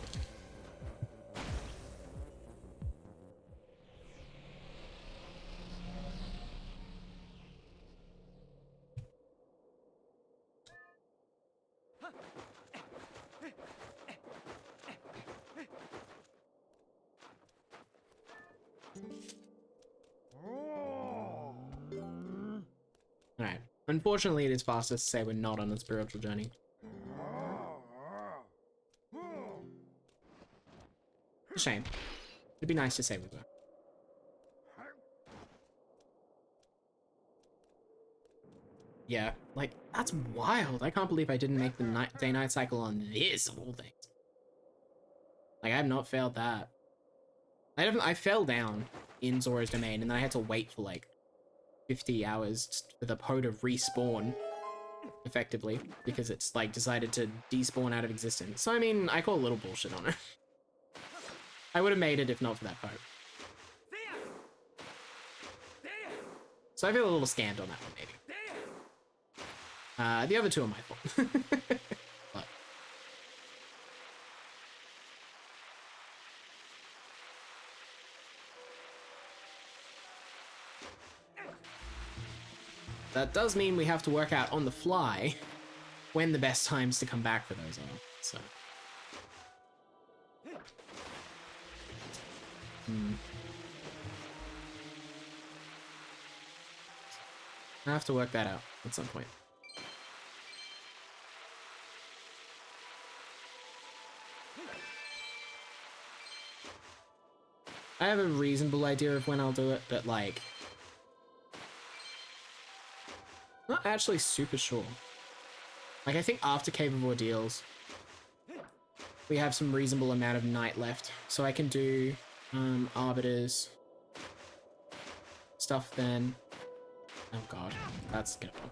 Alright. Unfortunately, it is faster to say we're not on a spiritual journey. A shame. It'd be nice to say we were. Yeah, like, that's wild. I can't believe I didn't make the day-night cycle on this, of all things. Like, I have not failed that. I fell down in Zora's Domain, and then I had to wait for, like, 50 hours for the Poe to respawn, effectively, because it's, like, decided to despawn out of existence. So, I mean, I call a little bullshit on it. I would have made it if not for that poke. So I feel a little scammed on that one, maybe. The other two are my fault. But that does mean we have to work out on the fly when the best times to come back for those are, so. I have to work that out at some point. I have a reasonable idea of when I'll do it, but like, not actually super sure. Like, I think after Cave of Ordeals, we have some reasonable amount of night left, so I can do Arbiter's stuff then. Oh god, that's gonna go.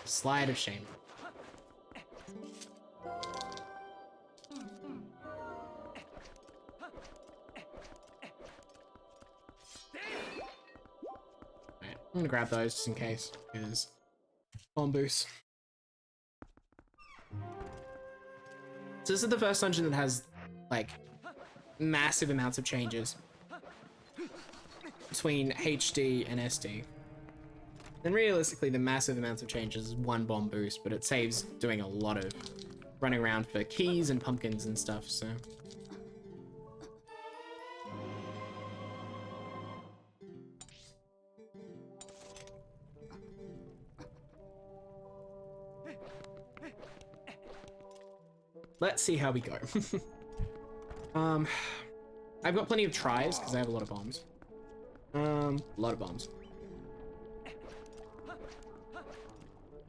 Slide of shame. Alright, I'm gonna grab those just in case, because bomb boost. So this is the first dungeon that has, like, massive amounts of changes between HD and SD. And realistically, the massive amounts of changes is one bomb boost, but it saves doing a lot of running around for keys and pumpkins and stuff, so. Let's see how we go. I've got plenty of tries, because I have a lot of bombs. A lot of bombs.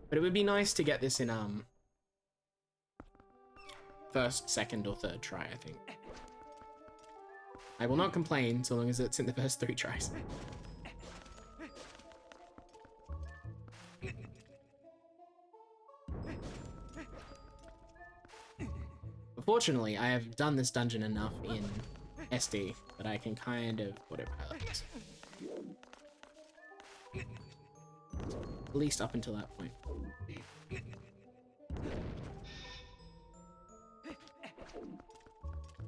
But it would be nice to get this in, first, second, or third try, I think. I will not complain so long as it's in the first 3 tries. Fortunately, I have done this dungeon enough in SD that I can kind of autopilot this. At least up until that point.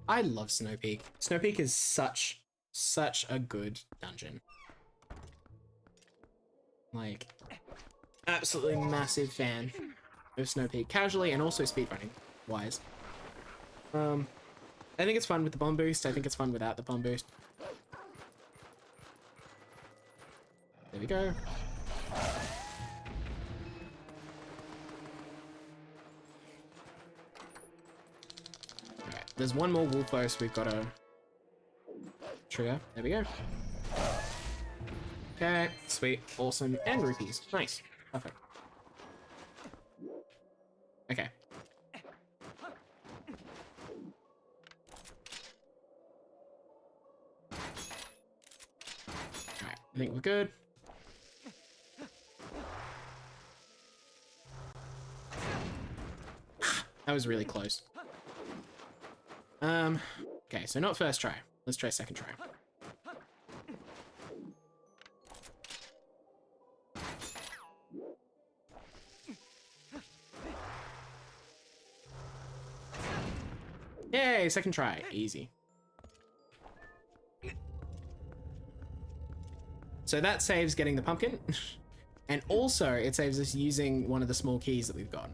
I love Snow Peak. Snow Peak is such a good dungeon. Like, absolutely massive fan of Snow Peak, casually and also speedrunning wise. I think it's fun with the bomb boost. I think it's fun without the bomb boost. There we go. Alright, there's one more Wolfos we've got to trigger. There we go. Okay, sweet, awesome, and rupees. Nice, perfect. Okay. Alright, I think we're good. That was really close. Okay, so not first try. Let's try second try. Yay, second try. Easy. So that saves getting the pumpkin. And also, it saves us using one of the small keys that we've got.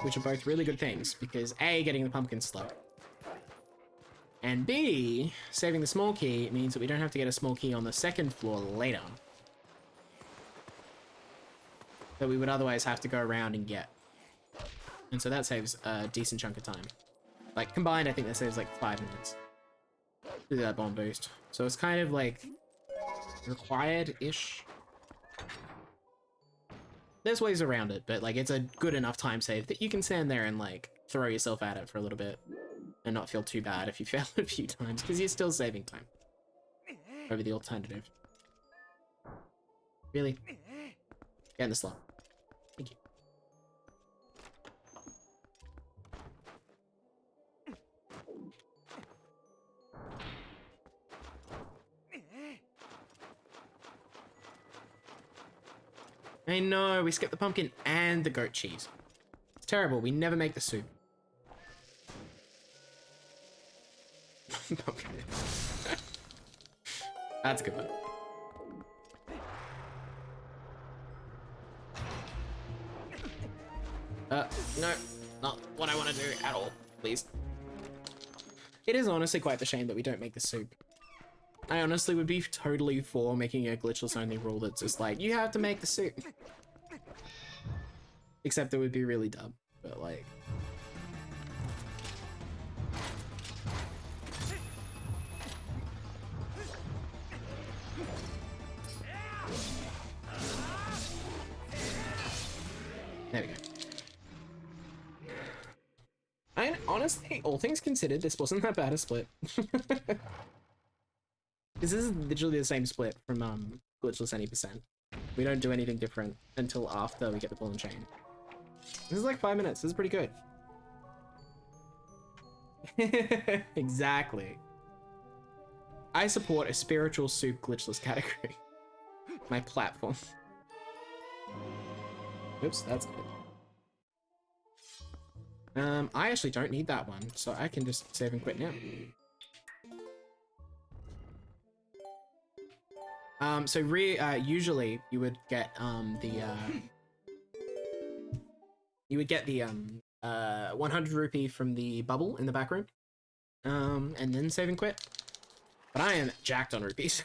Which are both really good things, because A, getting the pumpkin's slow. And B, saving the small key means that we don't have to get a small key on the second floor later. That we would otherwise have to go around and get. And so that saves a decent chunk of time. Like, combined, I think that saves like 5 minutes. Do that bomb boost. So it's kind of like required-ish. There's ways around it, but like it's a good enough time save that you can stand there and like throw yourself at it for a little bit. and not feel too bad if you fail a few times, because you're still saving time over the alternative. Really? Get in the slot. Thank you. I know, we skipped the pumpkin and the goat cheese. It's terrible, we never make the soup. Pumpkin. That's a good one. No, not what I want to do at all, please. It is honestly quite the shame that we don't make the soup. I honestly would be totally for making a glitchless only rule that's just like, you have to make the soup. Except it would be really dumb, but like... There we go. And honestly, all things considered, this wasn't that bad a split. This is literally the same split from Glitchless any percent. We don't do anything different until after we get the ball and chain. This is like 5 minutes. This is pretty good. Exactly. I support a spiritual soup glitchless category. My platform. Oops, that's good. I actually don't need that one, so I can just save and quit now. So usually you would get the 100 rupee from the bubble in the back room, and then save and quit. But I am jacked on rupees,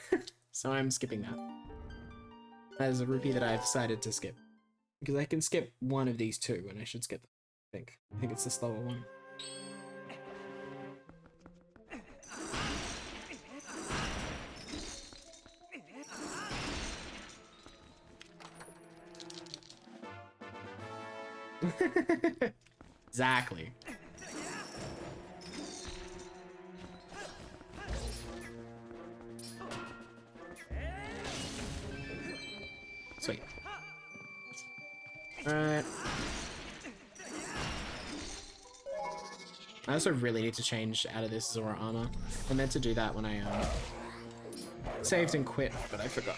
so I'm skipping that. That is a rupee that I've decided to skip because I can skip one of these two, and I should skip them. I think it's the slower one. Exactly. Sweet. Alright. I also really need to change out of this Zora armor. I meant to do that when I saved and quit, but I forgot.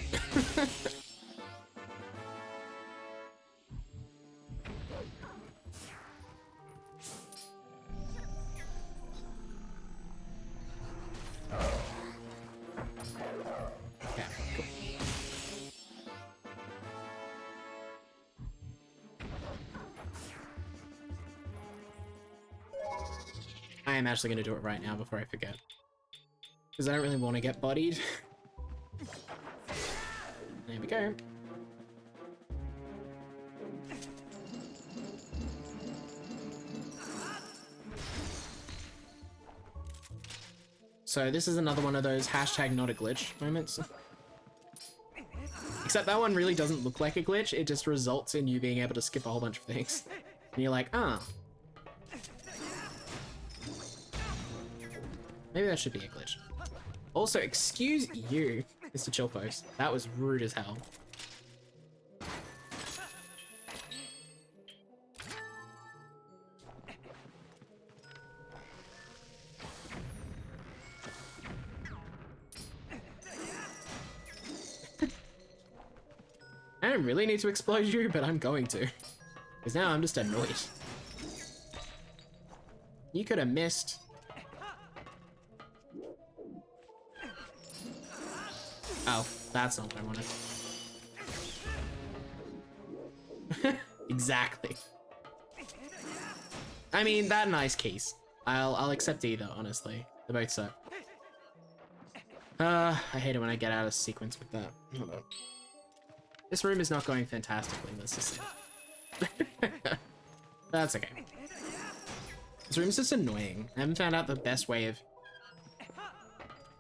Okay, cool. I am actually going to do it right now before I forget. Because I don't really want to get bodied. There we go. So this is another one of those hashtag not a glitch moments. Except that one really doesn't look like a glitch, it just results in you being able to skip a whole bunch of things. And you're like, ah. Maybe that should be a glitch. Also, excuse you, Mr. Chillpost. That was rude as hell. I don't really need to explode you, but I'm going to. Because now I'm just annoyed. You could have missed. Oh, that's not what I wanted. Exactly. I mean, that nice case. I'll accept either, honestly. They both suck. I hate it when I get out of sequence with that. Hold on. This room is not going fantastically, let's just say. That's okay. This room's just annoying. I haven't found out the best way of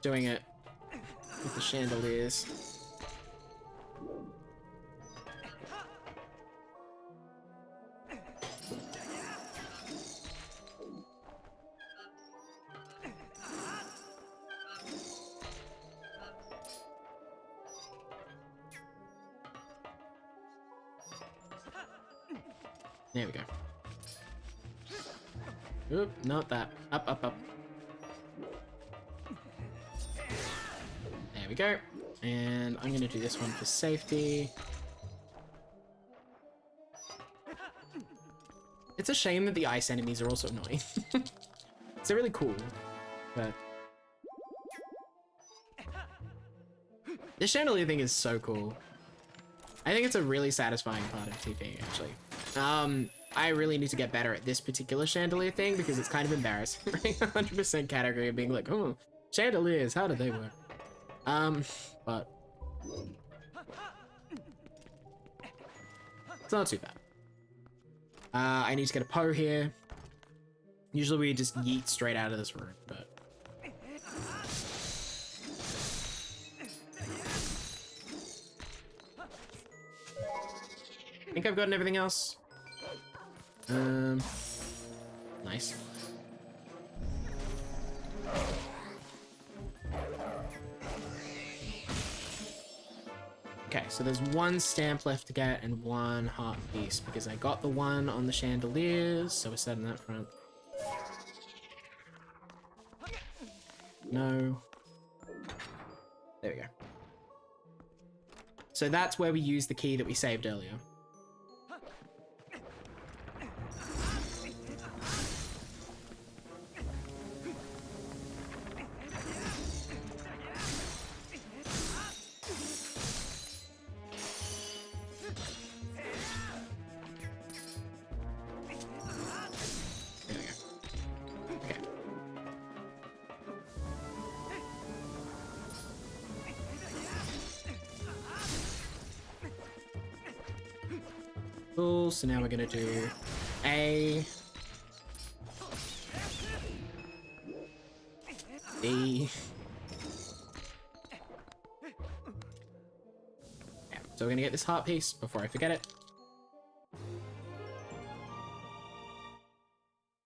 doing it with the chandeliers. There we go. Oop, not that. Up, up, up. There we go. And I'm going to do this one for safety. It's a shame that the ice enemies are also annoying. They're really cool, but... The chandelier thing is so cool. I think it's a really satisfying part of TP, actually. I really need to get better at this particular chandelier thing because it's kind of embarrassing. 100% category of being like, oh, chandeliers, how do they work? But... It's not too bad. I need to get a Poe here. Usually we just yeet straight out of this room, but... I think I've gotten everything else. Nice. Okay, so there's one stamp left to get and one heart piece because I got the one on the chandeliers, so we're setting that front. No. There we go. So that's where we use the key that we saved earlier. Cool, so now we're gonna do A, B. Yeah, so we're gonna get this heart piece before I forget it.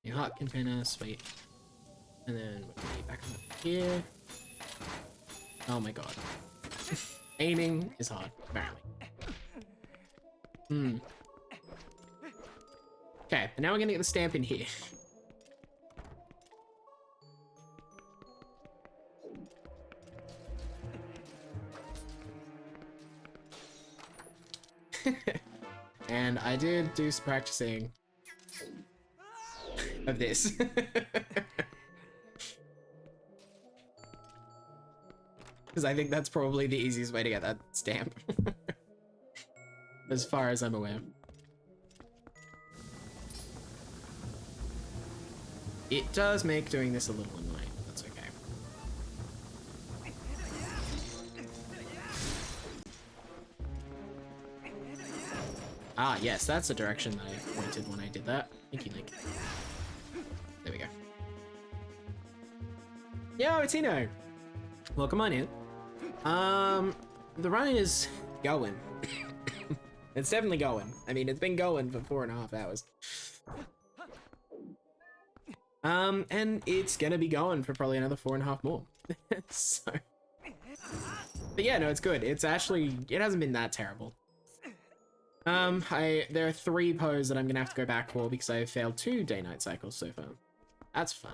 New heart container, sweet. And then we're gonna be back up here. Oh my god. Aiming is hard, apparently. Okay, and now we're gonna get the stamp in here. And I did do some practicing of this. Because I think that's probably the easiest way to get that stamp. As far as I'm aware. It does make doing this a little annoying, but that's okay. Ah, yes, that's the direction that I pointed when I did that. Thank you, Link. There we go. Yo, it's Eno! Welcome on in. The run is going. It's definitely going. I mean, it's been going for 4.5 hours. And it's gonna be going for probably another 4.5 more. So, but yeah, no, it's good. It's actually, it hasn't been that terrible. There are 3 Poes that I'm gonna have to go back for because I failed 2 day-night cycles so far. That's fun.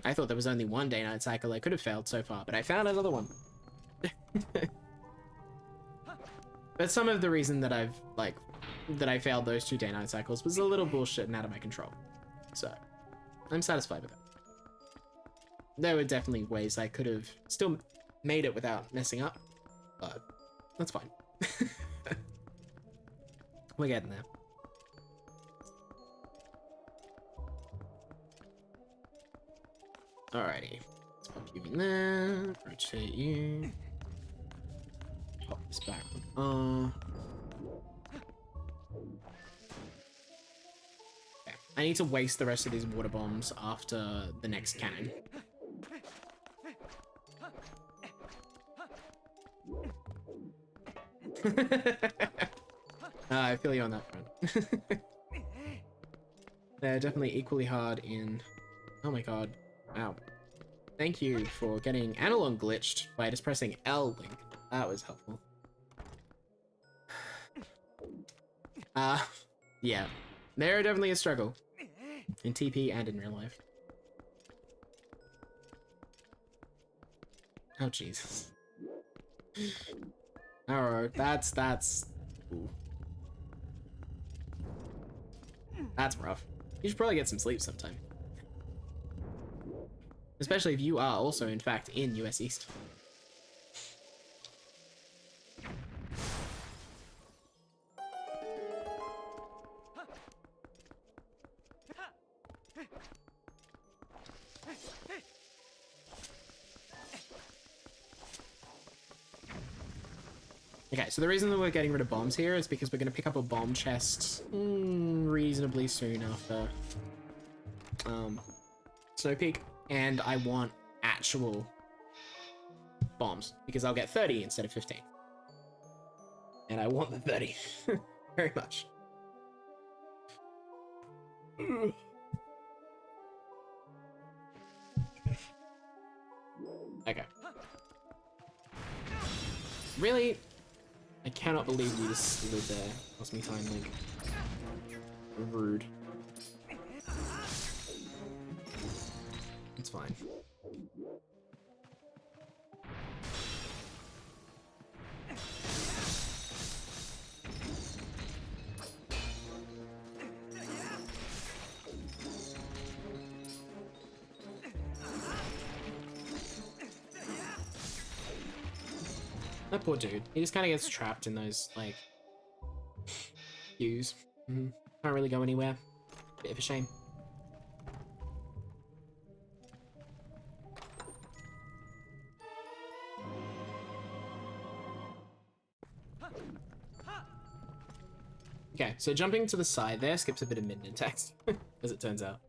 I thought there was only 1 day-night cycle I could have failed so far, but I found another one. But some of the reason that I failed those 2 day-night cycles was a little bullshit and out of my control. So, I'm satisfied with it. There were definitely ways I could have still made it without messing up, but that's fine. We're getting there. Alrighty, let's pop you in there, rotate you, pop this back on Okay. I need to waste the rest of these water bombs after the next cannon. I feel you on that front. They're definitely equally hard in... Oh my god. Wow. Thank you for getting analog glitched by just pressing L, Link. That was helpful. Yeah. They're definitely a struggle. In TP and in real life. Oh, Jesus. Oh, that's... Ooh. That's rough. You should probably get some sleep sometime. Especially if you are also, in fact, in US East. Okay, so the reason that we're getting rid of bombs here is because we're going to pick up a bomb chest reasonably soon after Snow Peak, and I want actual bombs because I'll get 30 instead of 15. And I want the 30 very much. Okay. Really? I cannot believe you just stood there. Lost me time, Link. Rude. It's fine. That poor dude. He just kind of gets trapped in those, like, queues. Can't really go anywhere. Bit of a shame. Okay, so jumping to the side there skips a bit of minion text, as it turns out.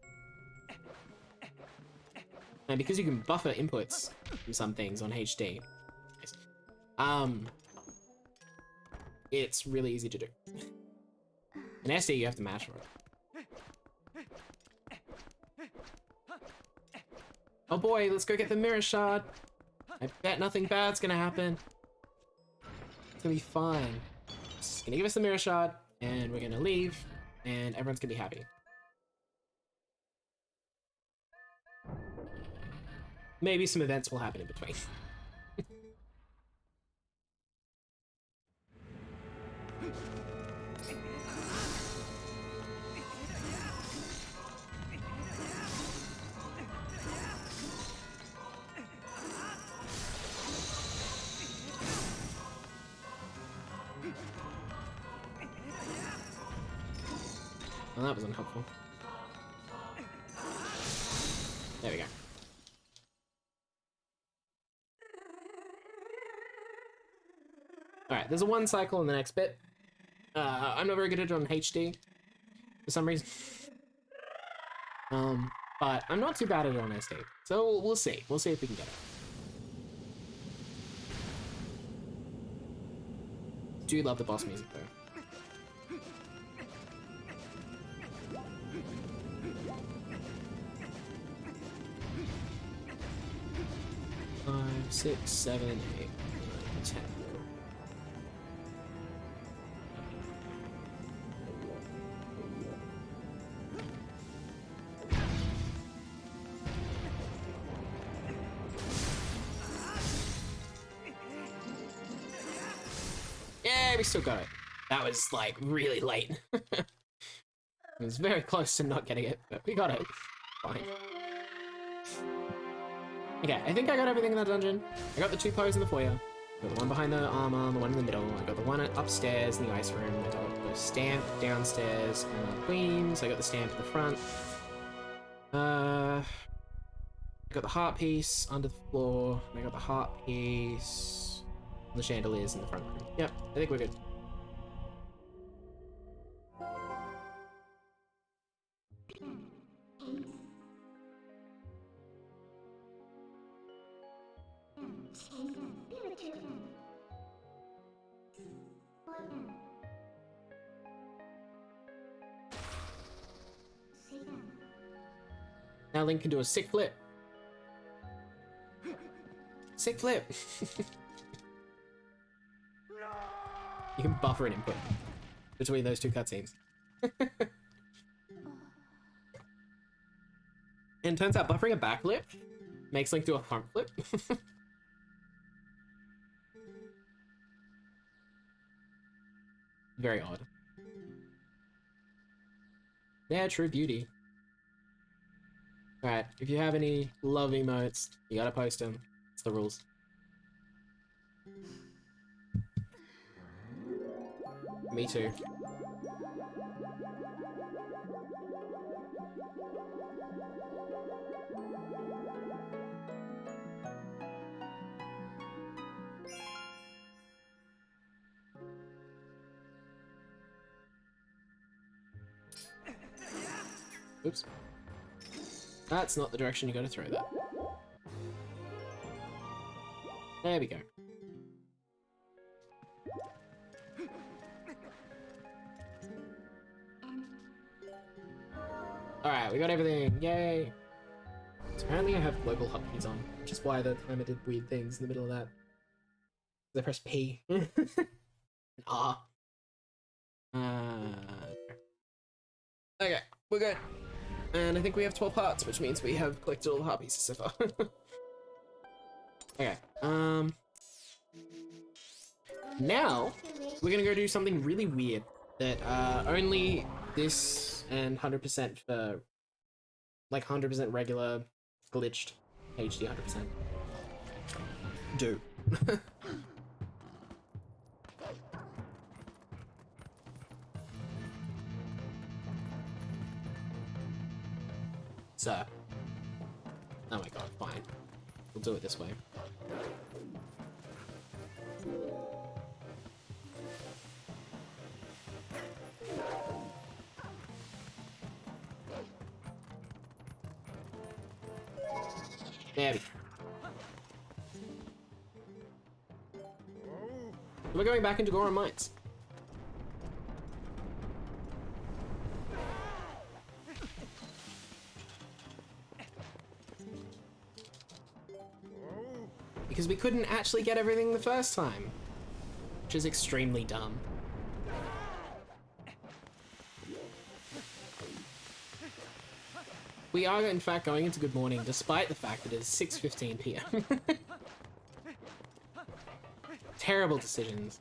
And because you can buffer inputs from some things on HD, it's really easy to do. In SD, you have to match for it. Oh boy, let's go get the mirror shard. I bet nothing bad's gonna happen. It's gonna be fine. It's gonna give us the mirror shard, and we're gonna leave, and everyone's gonna be happy. Maybe some events will happen in between. Well, that was unhelpful. There we go. Alright, there's a one cycle in the next bit. I'm not very good at it on HD for some reason. But I'm not too bad at it on SD. So we'll see. We'll see if we can get it. Do love the boss music though. Five, 6, 7, 8, 9, 10. Cool. Yeah, we still got it. That was like really late. It was very close to not getting it, but we got it. Fine. Okay, I think I got everything in that dungeon. I got the 2 pose in the foyer. I got the one behind the armor, the one in the middle. I got the one upstairs in the ice room. I got the stamp downstairs on the queens. I got the stamp in the front. I got the heart piece under the floor. And I got the heart piece on the chandeliers in the front room. Yep, I think we're good. Now Link can do a sick flip. Sick flip. You can buffer an input. between those two cutscenes. And it turns out buffering a backflip makes Link do a front flip. Very odd. Yeah, true beauty. Alright, if you have any love emotes, you gotta post them. It's the rules. Me too. Oops. That's not the direction you gotta throw that. There we go. Alright, we got everything. Yay! So apparently I have global hotkeys on, which is why the timer did weird things in the middle of that. I pressed P. And R. Okay, we're good. And I think we have 12 hearts, which means we have collected all the heart pieces so far. Okay, now, we're gonna go do something really weird that only this and 100% for, like 100% regular, glitched, HD 100% do. So, oh my god, fine. We'll do it this way. There we go. We're going back into Goron Mines. Because we couldn't actually get everything the first time, which is extremely dumb. We are in fact going into Good Morning, despite the fact that it is 6:15 PM. Terrible decisions.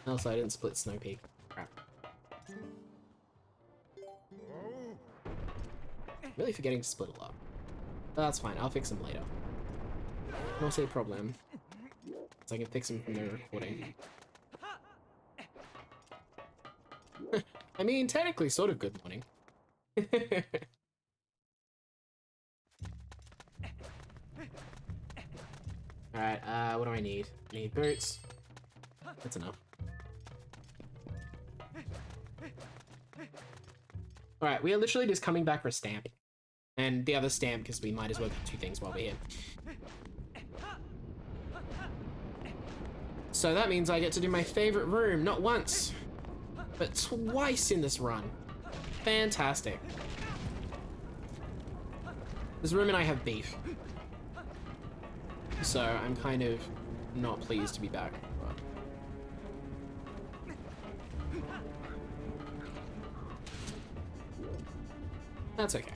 Also, I didn't split Snow Peak. Crap. Really forgetting to split a lot. But that's fine, I'll fix them later. Not a problem. So I can fix them from the recording. I mean, technically, sort of Good Morning. Alright, what do I need? I need boots. That's enough. Alright, we are literally just coming back for a stamp. And the other stamp, because we might as well do two things while we're here. So that means I get to do my favorite room, not once, but twice in this run. Fantastic. This room and I have beef. So I'm kind of not pleased to be back. But that's okay.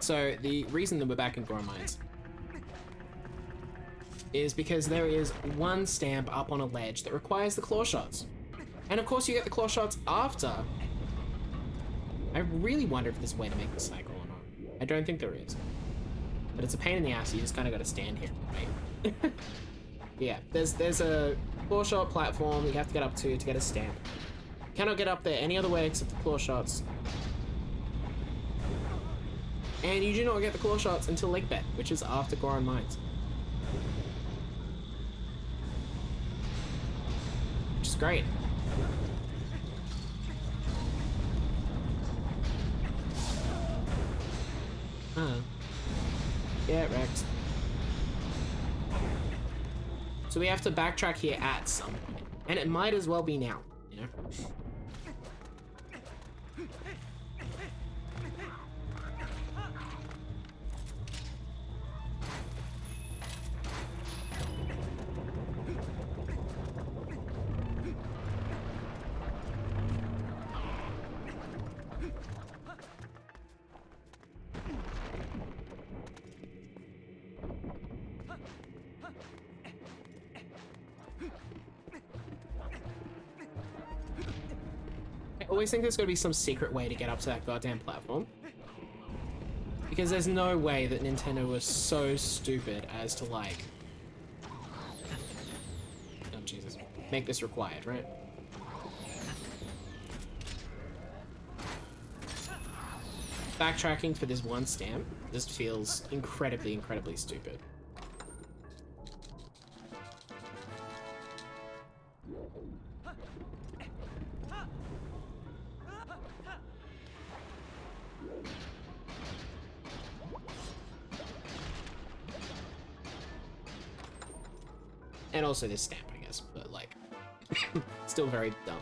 So the reason that we're back in Goron Mines is because there is one stamp up on a ledge that requires the claw shots. And of course you get the claw shots after. I really wonder if there's a way to make this cycle or not. I don't think there is. But it's a pain in the ass, you just kind of got to stand here, right? Yeah, there's a claw shot platform you have to get up to get a stamp. You cannot get up there any other way except the claw shots. And you do not get the claw shots until Lake Bet, which is after Goron Mines. Which is great. Yeah, Rex. So we have to backtrack here at some point. And it might as well be now, you know? I always think there's gotta be some secret way to get up to that goddamn platform. Because there's no way that Nintendo was so stupid as to, like... Oh, Jesus. Make this required, right? Backtracking for this one stamp just feels incredibly, incredibly stupid. And also this stamp, I guess, but like, still very dumb.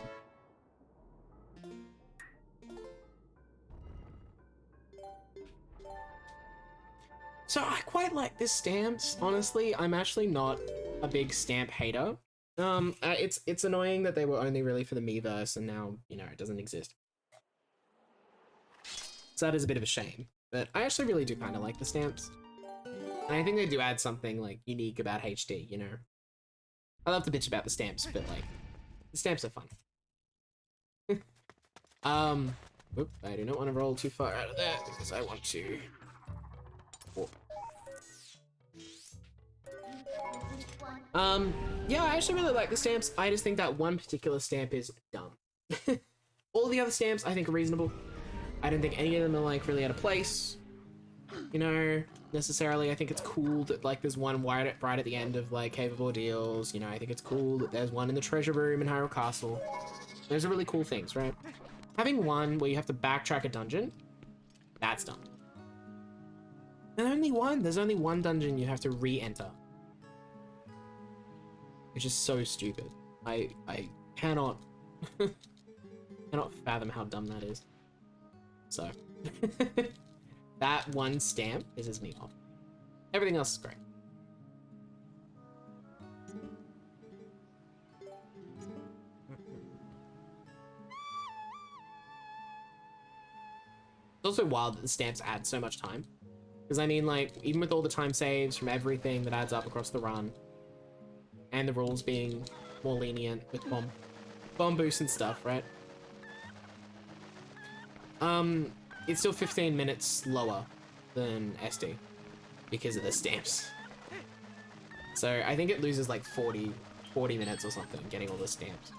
So I quite like this stamps, honestly. I'm actually not a big stamp hater. It's annoying that they were only really for the Miiverse and now, you know, it doesn't exist. So that is a bit of a shame, but I actually really do kind of like the stamps. And I think they do add something like unique about HD, you know. I love to bitch about the stamps, but like, the stamps are fun. Whoop, I do not want to roll too far out of there because I want to warp. Yeah, I actually really like the stamps. I just think that one particular stamp is dumb. All the other stamps I think are reasonable. I don't think any of them are like really out of place. You know, necessarily. I think it's cool that like there's one right at the end of like Cave of Ordeals. You know, I think it's cool that there's one in the treasure room in Hyrule Castle. Those are really cool things, right? Having one where you have to backtrack a dungeon, that's dumb. And there's only one dungeon you have to re-enter. Which is so stupid. I cannot cannot fathom how dumb that is. So that one stamp pisses me off. Everything else is great. It's also wild that the stamps add so much time. Because I mean, like, even with all the time saves from everything that adds up across the run, and the rules being more lenient with bomb boosts and stuff, right? It's still 15 minutes lower than SD because of the stamps. So I think it loses like 40 minutes or something getting all the stamps.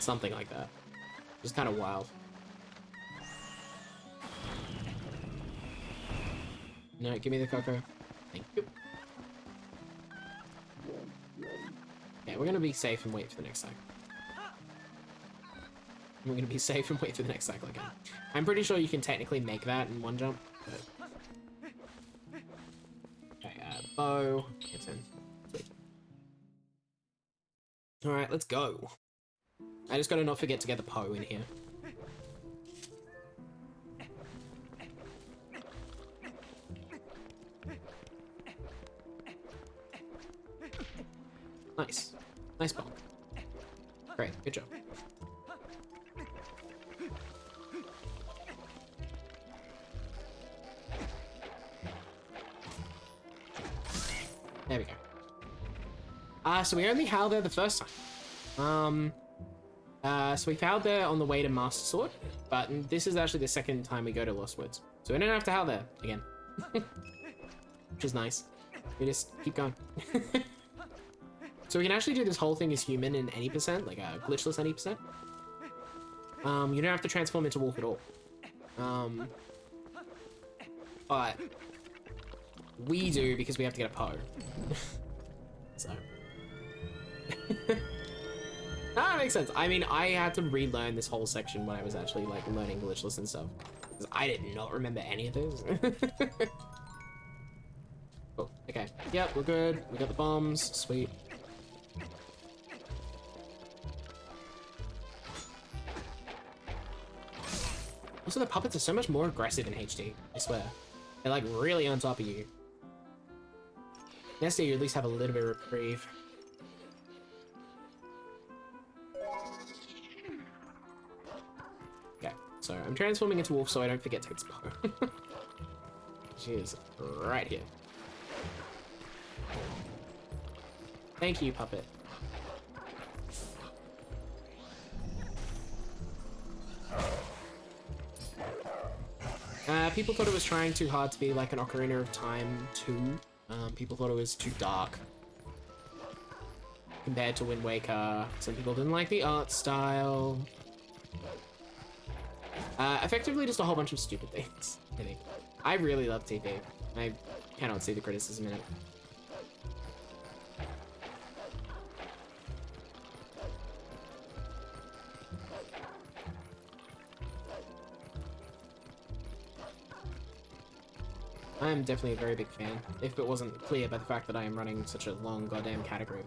Something like that. Just kind of wild. No, give me the cocoa. Thank you. Yeah, we're gonna be safe and wait for the next cycle. We're gonna be safe and wait for the next cycle again. I'm pretty sure you can technically make that in one jump. But... Okay, bow. It's in. Sweet. Alright, let's go. I just gotta not forget to get the Poe in here. Nice. Nice bomb. Great, good job. There we go. So we only howled there the first time. So we fouled there on the way to Master Sword, but this is actually the second time we go to Lost Woods. So we don't have to howl there again. Which is nice. We just keep going. So we can actually do this whole thing as human in any percent, like a glitchless any percent. You don't have to transform into wolf at all. But we do because we have to get a Poe. So. That makes sense. I mean, I had to relearn this whole section when I was actually like learning glitchless and stuff. 'Cause I did not remember any of those. Oh, okay. Yep, we're good. We got the bombs. Sweet. Also, the puppets are so much more aggressive in HD, I swear. They're like really on top of you. In SD, you at least have a little bit of reprieve. Okay, so I'm transforming into wolf so I don't forget to hit Spo. She is right here. Thank you, puppet. People thought it was trying too hard to be like an Ocarina of Time 2. People thought it was too dark compared to Wind Waker. Some people didn't like the art style. Effectively just a whole bunch of stupid things, I think. I really love TP. I cannot see the criticism in it. I am definitely a very big fan, if it wasn't clear by the fact that I am running such a long goddamn category.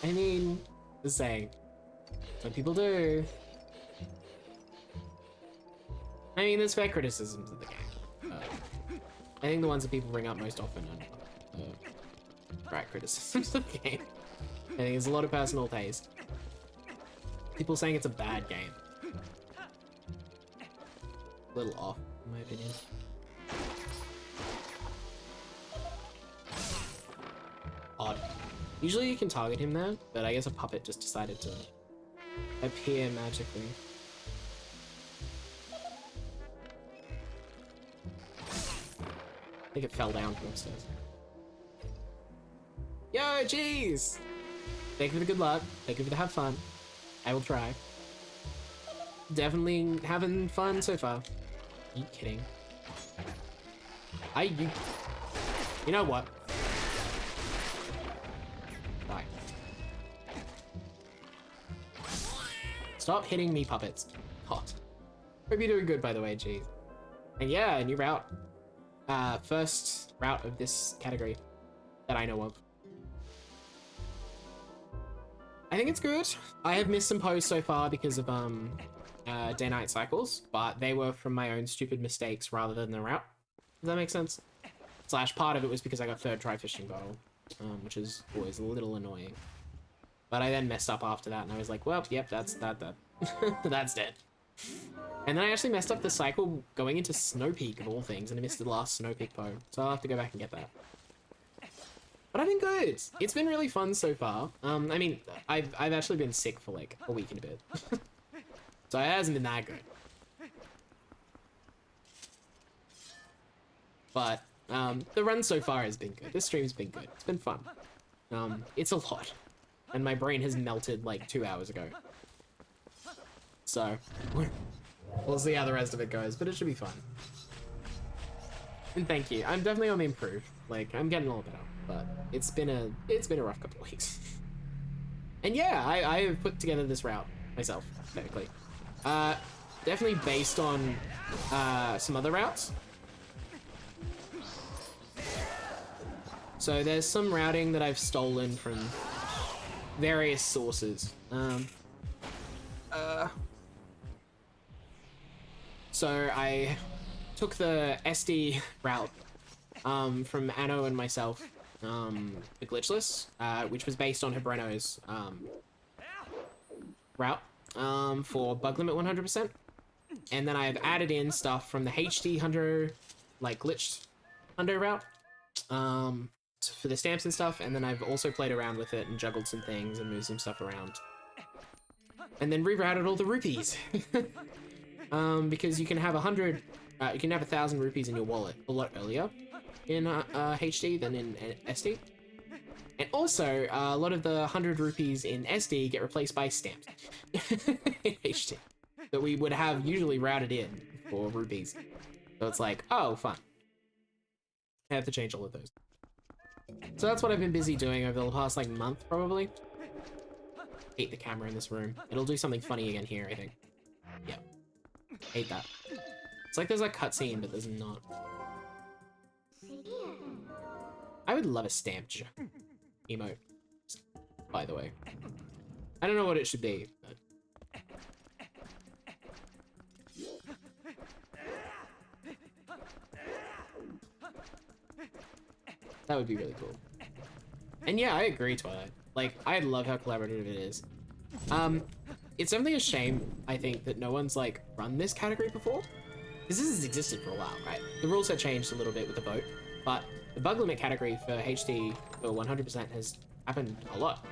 I mean, just saying. Some people do. I mean, there's fair criticisms of the game. I think the ones that people bring up most often are right criticisms of the game. I think there's a lot of personal taste. People saying it's a bad game. A little off, in my opinion. Odd. Usually you can target him there, but I guess a puppet just decided to appear magically. I think it fell down from upstairs. Yo, jeez! Thank you for the good luck. Thank you for the have fun. I will try. Definitely having fun so far. Are you kidding? You know what? Die. Stop hitting me, puppets. Hot. Hope you're doing good, by the way, jeez. And yeah, new route. First route of this category that I know of. I think it's good. I have missed some posts so far because of day-night cycles, but they were from my own stupid mistakes rather than the route. Does that make sense? Slash, part of it was because I got third try fishing bottle, which is always a little annoying. But I then messed up after that, and I was like, well, yep, that's that. That's dead. And then I actually messed up the cycle going into Snow Peak of all things, and I missed the last Snow Peak po, so I'll have to go back and get that. But I've been good. It's been really fun so far. I mean, I've actually been sick for like a week and a bit, so it hasn't been that good. But the run so far has been good. This stream's been good. It's been fun. It's a lot, and my brain has melted like 2 hours ago. So we'll see how the rest of it goes, but it should be fun. And thank you. I'm definitely on the improve. Like, I'm getting a little better, but it's been a rough couple of weeks. And yeah, I have put together this route myself, technically. Definitely based on some other routes. So there's some routing that I've stolen from various sources. So I took the SD route from Anno and myself, the Glitchless, which was based on Hebreno's route for bug limit 100%. And then I've added in stuff from the HD Hundo, like glitched Hundo route, for the stamps and stuff. And then I've also played around with it and juggled some things and moved some stuff around. And then rerouted all the rupees. Because you can have 1,000 rupees in your wallet a lot earlier in HD than in SD. And also, a lot of the 100 rupees in SD get replaced by stamps in HD that we would have usually routed in for rupees. So it's like, oh, fun. I have to change all of those. So that's what I've been busy doing over the past like month, probably. Hate the camera in this room. It'll do something funny again here, I think. Yeah. Hate that. It's like there's a cutscene, but there's not. I would love a stamp emote, by the way. I don't know what it should be, but... that would be really cool. And yeah, I agree, Twilight. Like, I love how collaborative it is. It's definitely a shame, I think, that no one's, like, run this category before. Because this has existed for a while, right? The rules have changed a little bit with the vote, but the bug limit category for HD for 100% has happened a lot.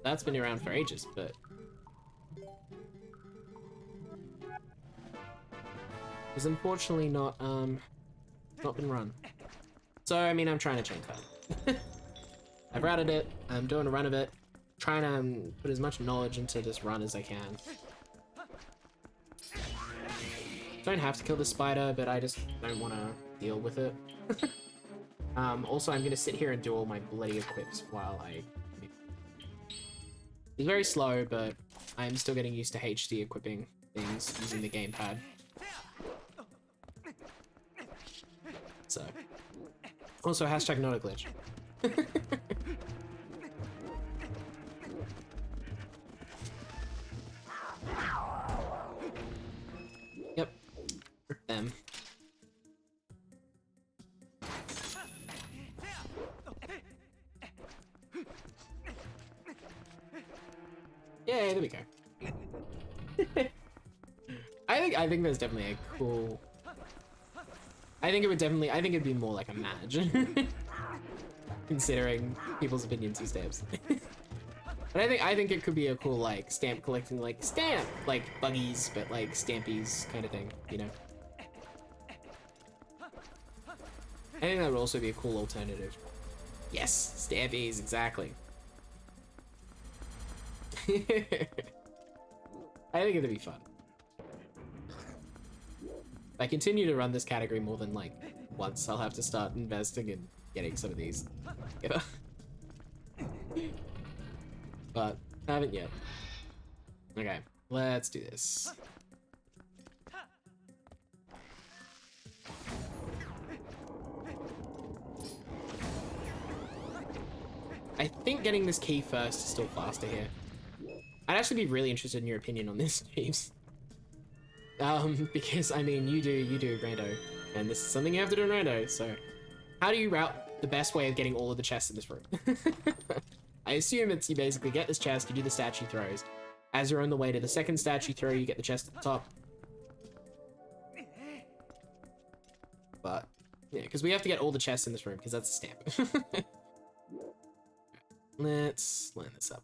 That's been around for ages, but... it's unfortunately not been run. So, I mean, I'm trying to change that. I've routed it, I'm doing a run of it, trying to put as much knowledge into this run as I can. Don't have to kill the spider, but I just don't want to deal with it. Also, I'm going to sit here and do all my bloody equips while I... it's very slow, but I'm still getting used to HD equipping things using the gamepad. So... also, hashtag not a glitch. Yep. Rip them. Yay, there we go. I think there's definitely a cool... I think it'd be more like a match. Considering people's opinions of stamps. But I think it could be a cool, like, stamp collecting, like, like, buggies, but, like, stampies kind of thing, you know? I think that would also be a cool alternative. Yes, stampies, exactly. I think it'd be fun. If I continue to run this category more than, like, once, I'll have to start investing in getting some of these. Yeah. But haven't yet. Okay, let's do this. I think getting this key first is still faster here. I'd actually be really interested in your opinion on this, Jeeves. Because, I mean, you do rando, and this is something you have to do in rando, so... how do you route the best way of getting all of the chests in this room? I assume it's you basically get this chest, you do the statue throws. As you're on the way to the second statue throw, you get the chest at the top. But, yeah, because we have to get all the chests in this room, because that's a stamp. Let's line this up.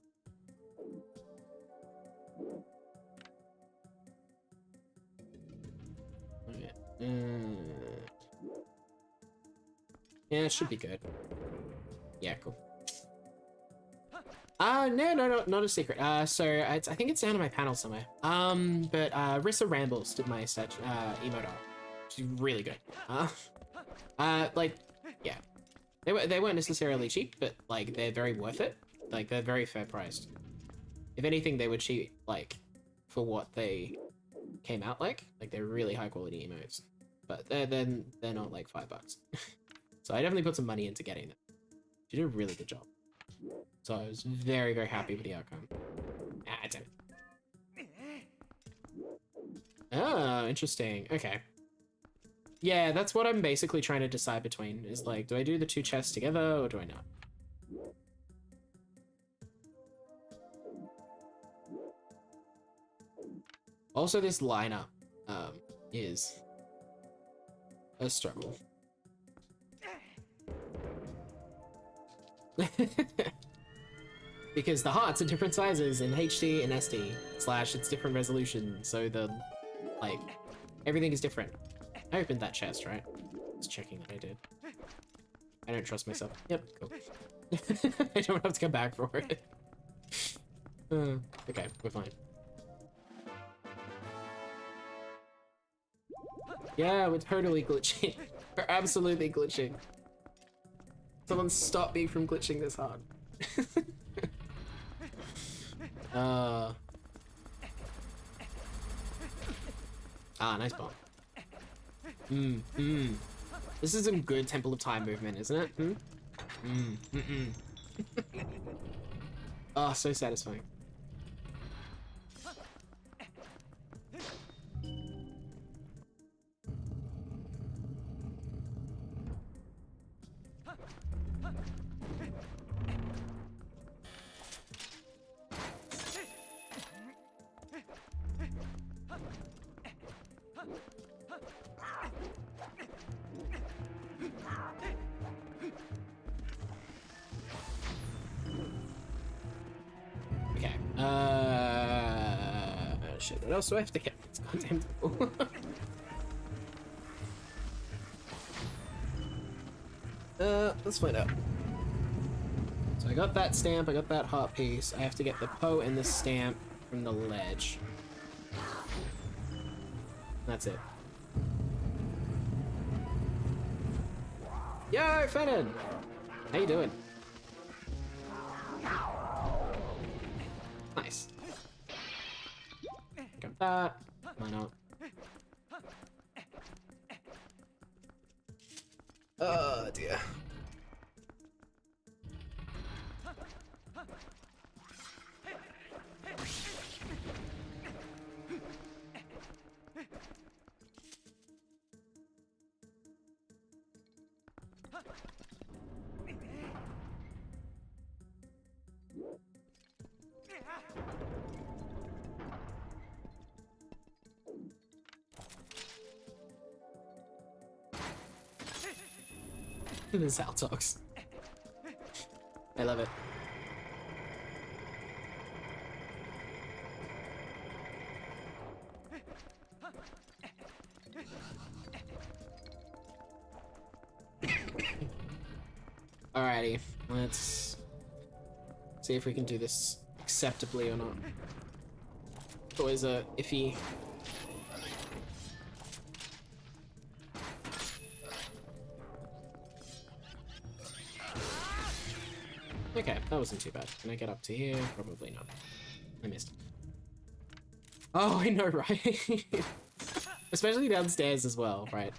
Yeah, it should be good. Yeah, cool. No, not a secret. So I think it's down on my panel somewhere. But Rissa Rambles did my emote art. She's really good. Like, yeah, they weren't necessarily cheap, but like they're very worth it. Like they're very fair priced. If anything, they were cheap, like for what they came out like. Like they're really high quality emotes, but they're not like $5. So I definitely put some money into getting them. She did a really good job. So I was very, very happy with the outcome. Ah, damn it. Oh, interesting. Okay. Yeah, that's what I'm basically trying to decide between, is like, do I do the two chests together or do I not? Also, this lineup is a struggle. Because the hearts are different sizes in HD and SD / it's different resolution, so the like everything is different. I opened that chest, right? Just checking that I did. I don't trust myself. Yep, cool. I don't have to come back for it. Okay, we're fine. Yeah, we're totally glitching. We're absolutely glitching. Someone stop me from glitching this hard. Nice bomb. This is some good Temple of Time movement, isn't it? Oh, so satisfying. Okay. Shit, what else do I have to get? It's goddamn temple. Let's find out. So I got that stamp, I got that heart piece. I have to get the Poe and the stamp from the ledge. That's it. Yo, Fennon! How you doing? Nice. Got that. Why not? Oh dear. The Zaltox. I love it. Alrighty, let's see if we can do this acceptably or not. Always a iffy. Okay, that wasn't too bad. Can I get up to here? Probably not. I missed. Oh, I know, right? Especially downstairs as well, right?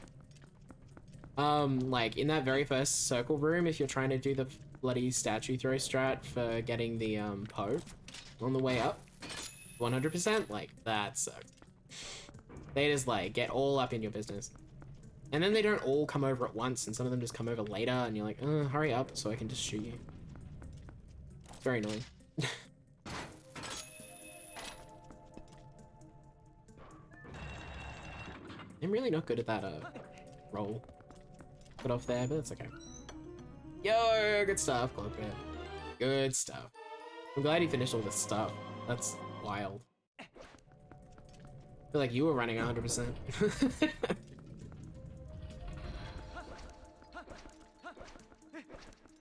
Like in that very first circle room, if you're trying to do the bloody statue throw strat for getting the Poe on the way up, 100%, like that sucks. They just like get all up in your business. And then they don't all come over at once, and some of them just come over later, and you're like, hurry up so I can just shoot you. Very annoying. I'm really not good at that roll. Put off there, but that's okay. Yo, good stuff, Clockbit. Good stuff. I'm glad you finished all this stuff. That's wild. I feel like you were running 100%.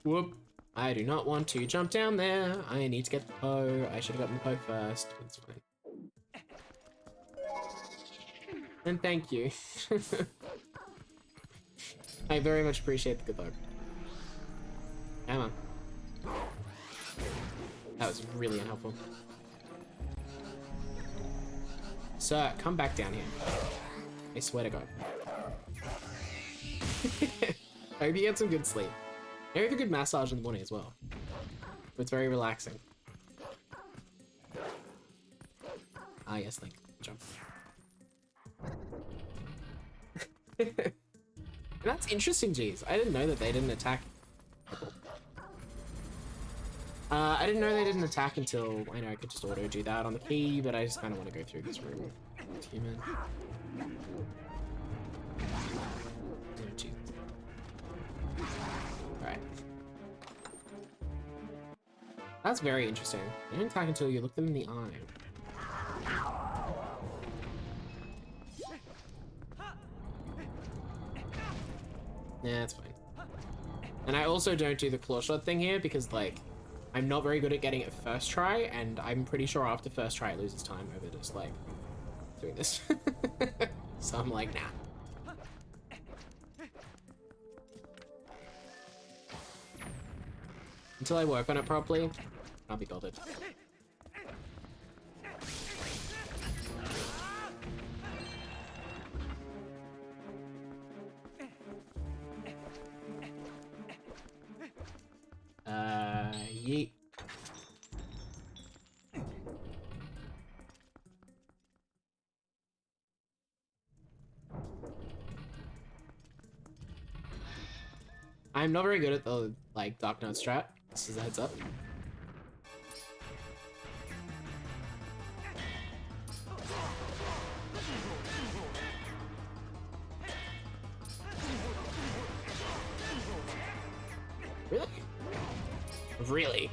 Whoop. I do not want to jump down there. I need to get the Poe. I should have gotten the Poe first. It's fine. And thank you. I very much appreciate the good luck. Come on. That was really unhelpful. Sir, come back down here. I swear to God. I hope you get some good sleep. Maybe have a good massage in the morning as well. It's very relaxing. Ah, yes, Link. Jump. That's interesting, geez. I didn't know that they didn't attack. I didn't know they didn't attack until, I know I could just auto do that on the key, but I just kind of want to go through this room. It's human. Alright. That's very interesting. They don't attack until you look them in the eye. Yeah, it's fine. And I also don't do the claw shot thing here because, like, I'm not very good at getting it first try, and I'm pretty sure after first try it loses time over just, like, doing this. So I'm like, nah. Until I work on it properly, I'll be bothered. Yeet. I'm not very good at the, like, Dark Knight strat. This is a heads up. Really? Really?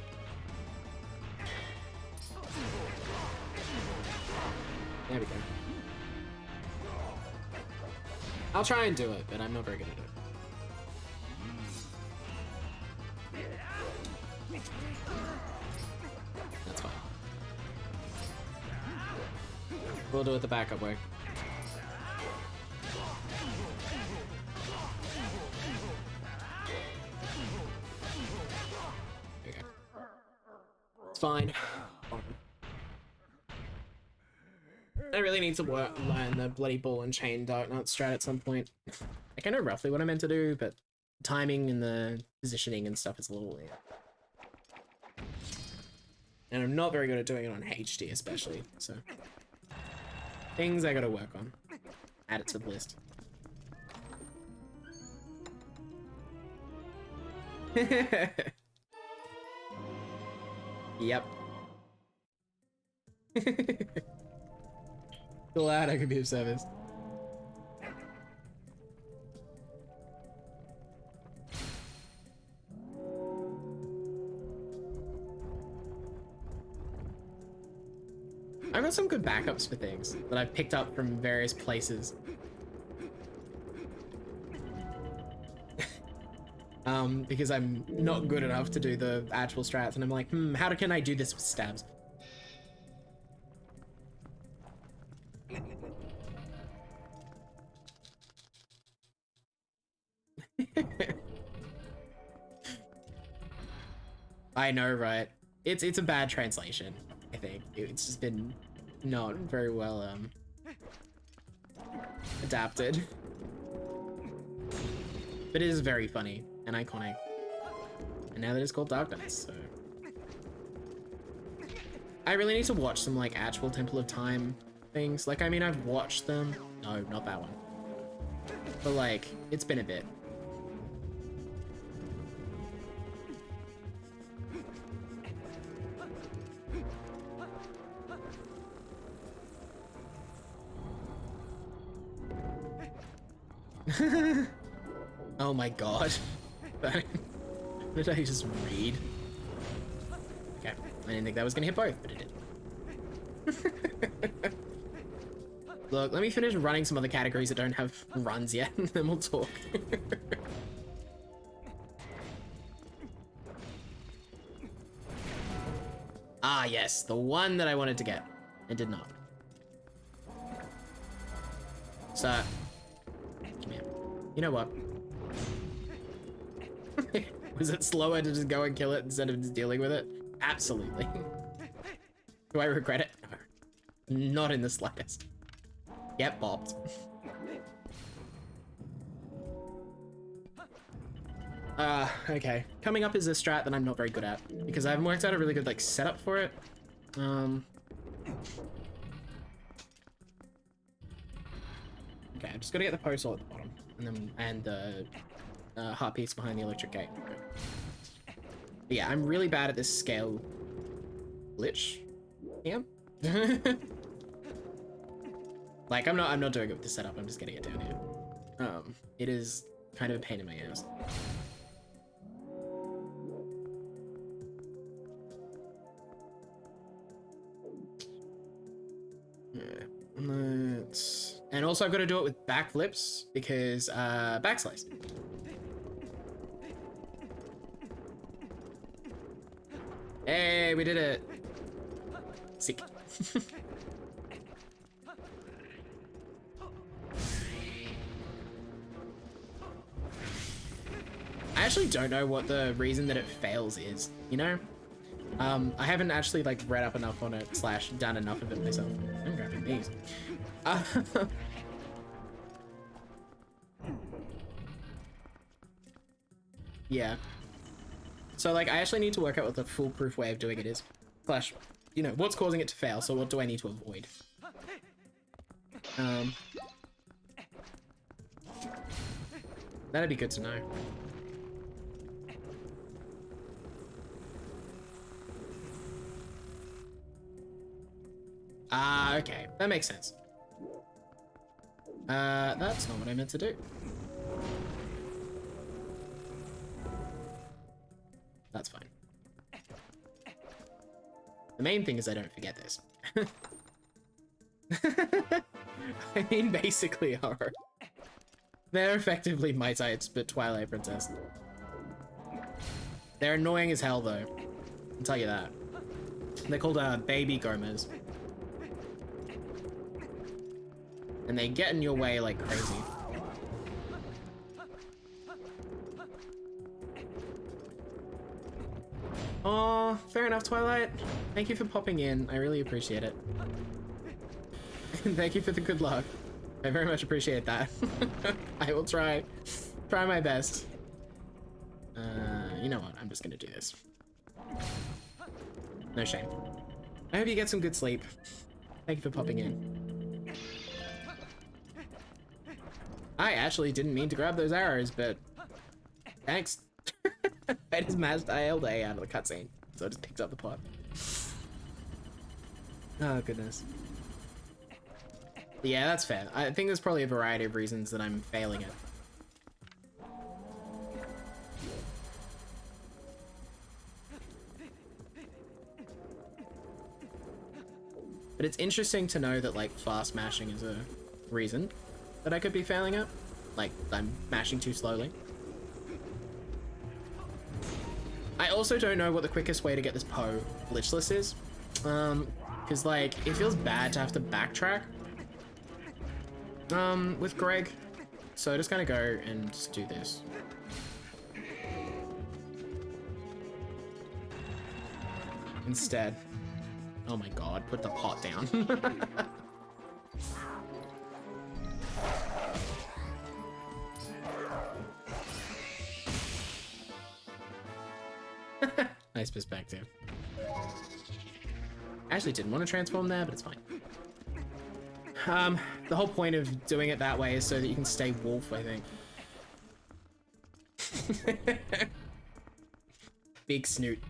There we go. I'll try and do it, but I'm not very good at it. That's fine. We'll do it the backup way. Okay. It's fine. I really need to learn the bloody ball and chain Dark Knight strat at some point. Like, I know roughly what I meant to do, but timing and the positioning and stuff is a little weird. And I'm not very good at doing it on HD especially, so. Things I gotta work on. Add it to the list. Yep. Glad I could be of service. I've got some good backups for things that I've picked up from various places. Because I'm not good enough to do the actual strats, and I'm like, how can I do this with stabs? I know, right? It's a bad translation, I think. It's just been not very well adapted. But it is very funny and iconic. And now that it's called Dark Knights, so I really need to watch some like actual Temple of Time things. Like, I mean, I've watched them. No, not that one. But like, it's been a bit. Oh my god. Did I just read? Okay, I didn't think that was gonna hit both, but it did. Look, let me finish running some other categories that don't have runs yet, and then we'll talk. Ah, yes, the one that I wanted to get, and did not. So, come here. You know what? Was it slower to just go and kill it instead of just dealing with it? Absolutely. Do I regret it? No. Not in the slightest. Get bopped. Okay. Coming up is a strat that I'm not very good at, because I haven't worked out a really good, like, setup for it. Okay, I'm just gonna get the post all at the bottom, and the heart piece behind the electric gate. But yeah, I'm really bad at this scale glitch. Yeah. Like, I'm not doing it with the setup. I'm just getting it down here. It is kind of a pain in my ass. And also I've got to do it with backflips because backslice. Yay, we did it. Sick. I actually don't know what the reason that it fails is, you know? I haven't actually like read up enough on it / done enough of it myself. I'm grabbing these. Yeah. So like I actually need to work out what the foolproof way of doing it is. / you know, what's causing it to fail, so what do I need to avoid? That'd be good to know. Ah, okay. That makes sense. That's not what I meant to do. That's fine. The main thing is I don't forget this. I mean, basically horror. They're effectively my types, but Twilight Princess. They're annoying as hell, though. I'll tell you that. They're called baby Gomers. And they get in your way like crazy. Oh, fair enough, Twilight. Thank you for popping in. I really appreciate it. And thank you for the good luck. I very much appreciate that. I will try my best. You know what? I'm just gonna do this. No shame. I hope you get some good sleep. Thank you for popping in. I actually didn't mean to grab those arrows, but thanks. I just mashed IL'd A out of the cutscene, so I just picked up the pot. Oh, goodness. Yeah, that's fair. I think there's probably a variety of reasons that I'm failing it. But it's interesting to know that, like, fast mashing is a reason that I could be failing it. Like, I'm mashing too slowly. I also don't know what the quickest way to get this Poe glitchless is. Because, like, it feels bad to have to backtrack with Greg. So I'm just gonna go and just do this. Instead. Oh my god, put the pot down. Nice perspective. I actually didn't want to transform there, but it's fine. The whole point of doing it that way is so that you can stay wolf, I think. Big snoot.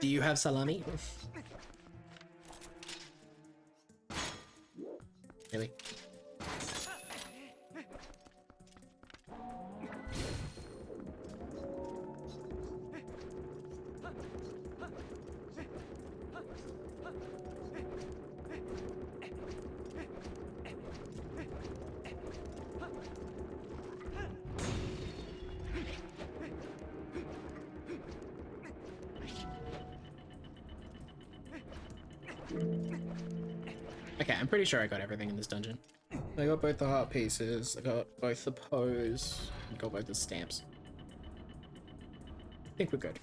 Do you have salami? Really? Okay, I'm pretty sure I got everything in this dungeon. I got both the heart pieces, I got both the pose, I got both the stamps. I think we're good.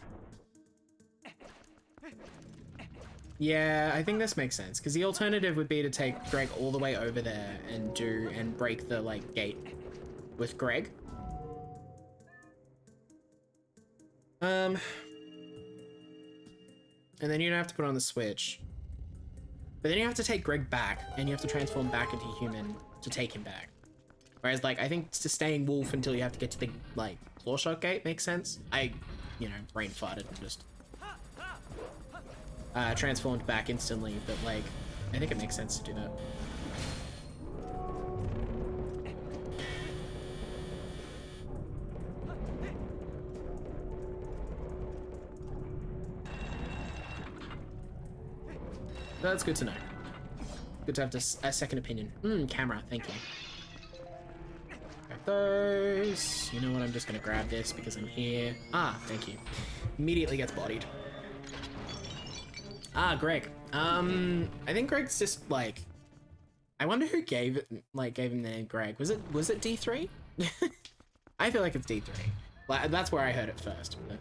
Yeah, I think this makes sense, because the alternative would be to take Greg all the way over there and break the, like, gate with Greg. And then you don't have to put on the switch. But then you have to take Greg back, and you have to transform back into human to take him back. Whereas, like, I think staying wolf until you have to get to the, like, claw shot gate makes sense. I, you know, brain farted and just transformed back instantly, but, like, I think it makes sense to do that. That's good to know. Good to have a second opinion. Camera, thank you. Okay. those. You know what? I'm just gonna grab this because I'm here. Ah, thank you. Immediately gets bodied. Ah, Greg. I think Greg's just like. I wonder who gave him the name Greg. Was it D3? I feel like it's D3. Like, that's where I heard it first. But...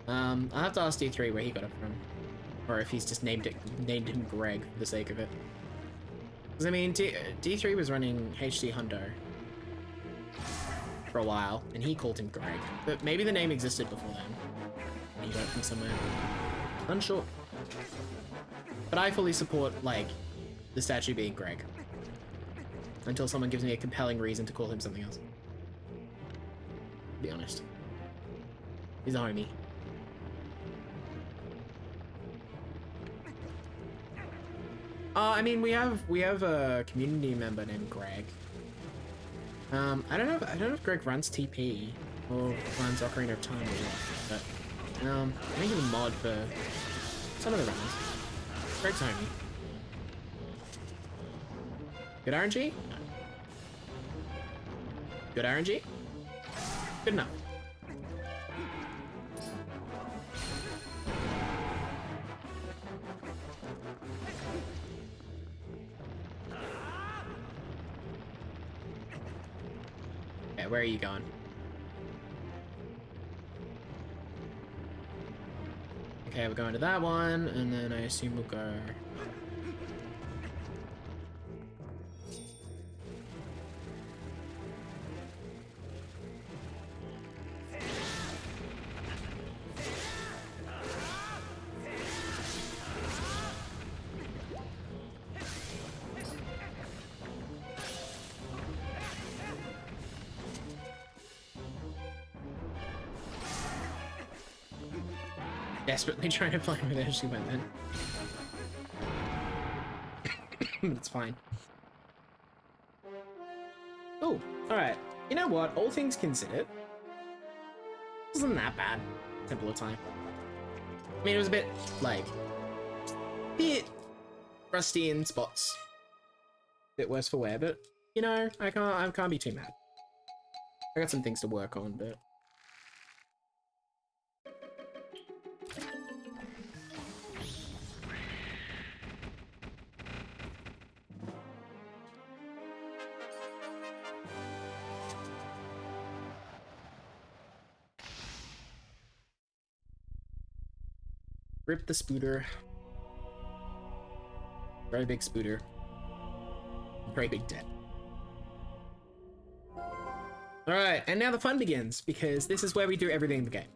I'll have to ask D3 where he got it from, or if he's just named him Greg for the sake of it. Because I mean, D3 was running HD Hundo for a while, and he called him Greg. But maybe the name existed before then. And he got it from somewhere. Unsure. But I fully support, like, the statue being Greg. Until someone gives me a compelling reason to call him something else. To be honest. He's a homie. I mean, we have a community member named Greg. I don't know if Greg runs TP or runs Ocarina of Time or what, but I think he's a mod for some of the runs. Greg's homie. Good RNG? No. Good RNG? Good enough. Okay, where are you going? Okay, we're going to that one, and then I assume we'll go... Desperately trying to find where she went then. It's fine. Oh, alright. You know what? All things considered, wasn't that bad. Temple of Time. I mean, it was a bit, like, bit rusty in spots. Bit worse for wear, but, you know, I can't be too mad. I got some things to work on, but... Rip the spooter. Very big spooter. Very big debt. Alright, and now the fun begins, because this is where we do everything in the game.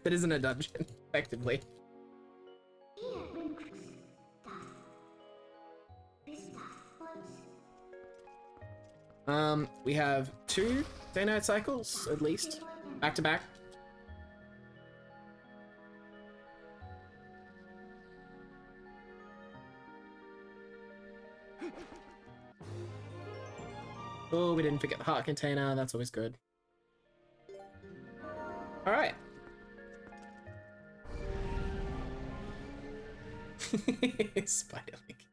That isn't a dungeon, effectively. We have 2 day-night cycles, at least. Back to back. Oh, we didn't forget the heart container. That's always good. All right. Spider-Link.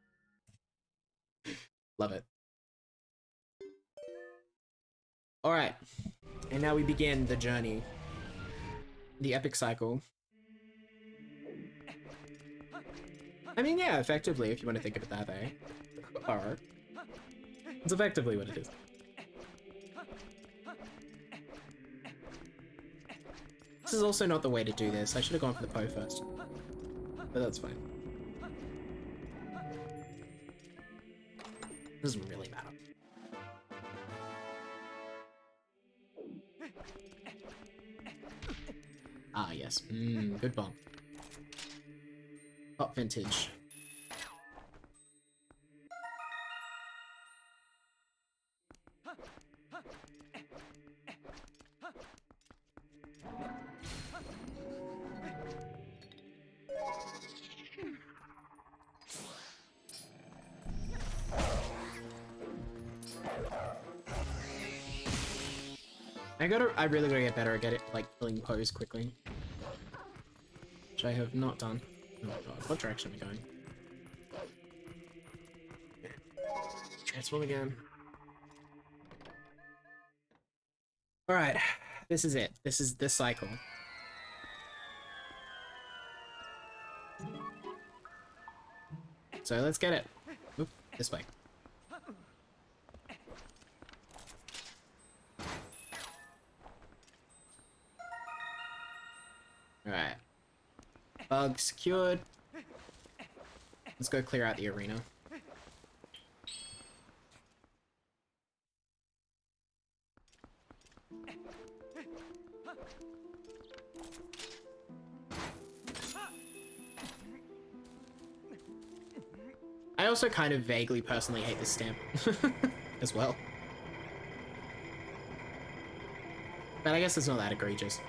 Love it. All right. And now we begin the journey. The epic cycle. I mean, yeah, effectively, if you want to think of it that way. Or... it's effectively what it is. This is also not the way to do this. I should have gone for the Poe first. But that's fine. This doesn't really matter. Ah, yes. Good bomb. Hot vintage. I really gotta get better at killing Poes quickly. Which I have not done. Oh my god, what direction are we going? Transform again. Alright, this is it. This is the cycle. So let's get it. Oop, this way. Alright. Bug secured. Let's go clear out the arena. I also kind of vaguely personally hate this stamp as well. But I guess it's not that egregious.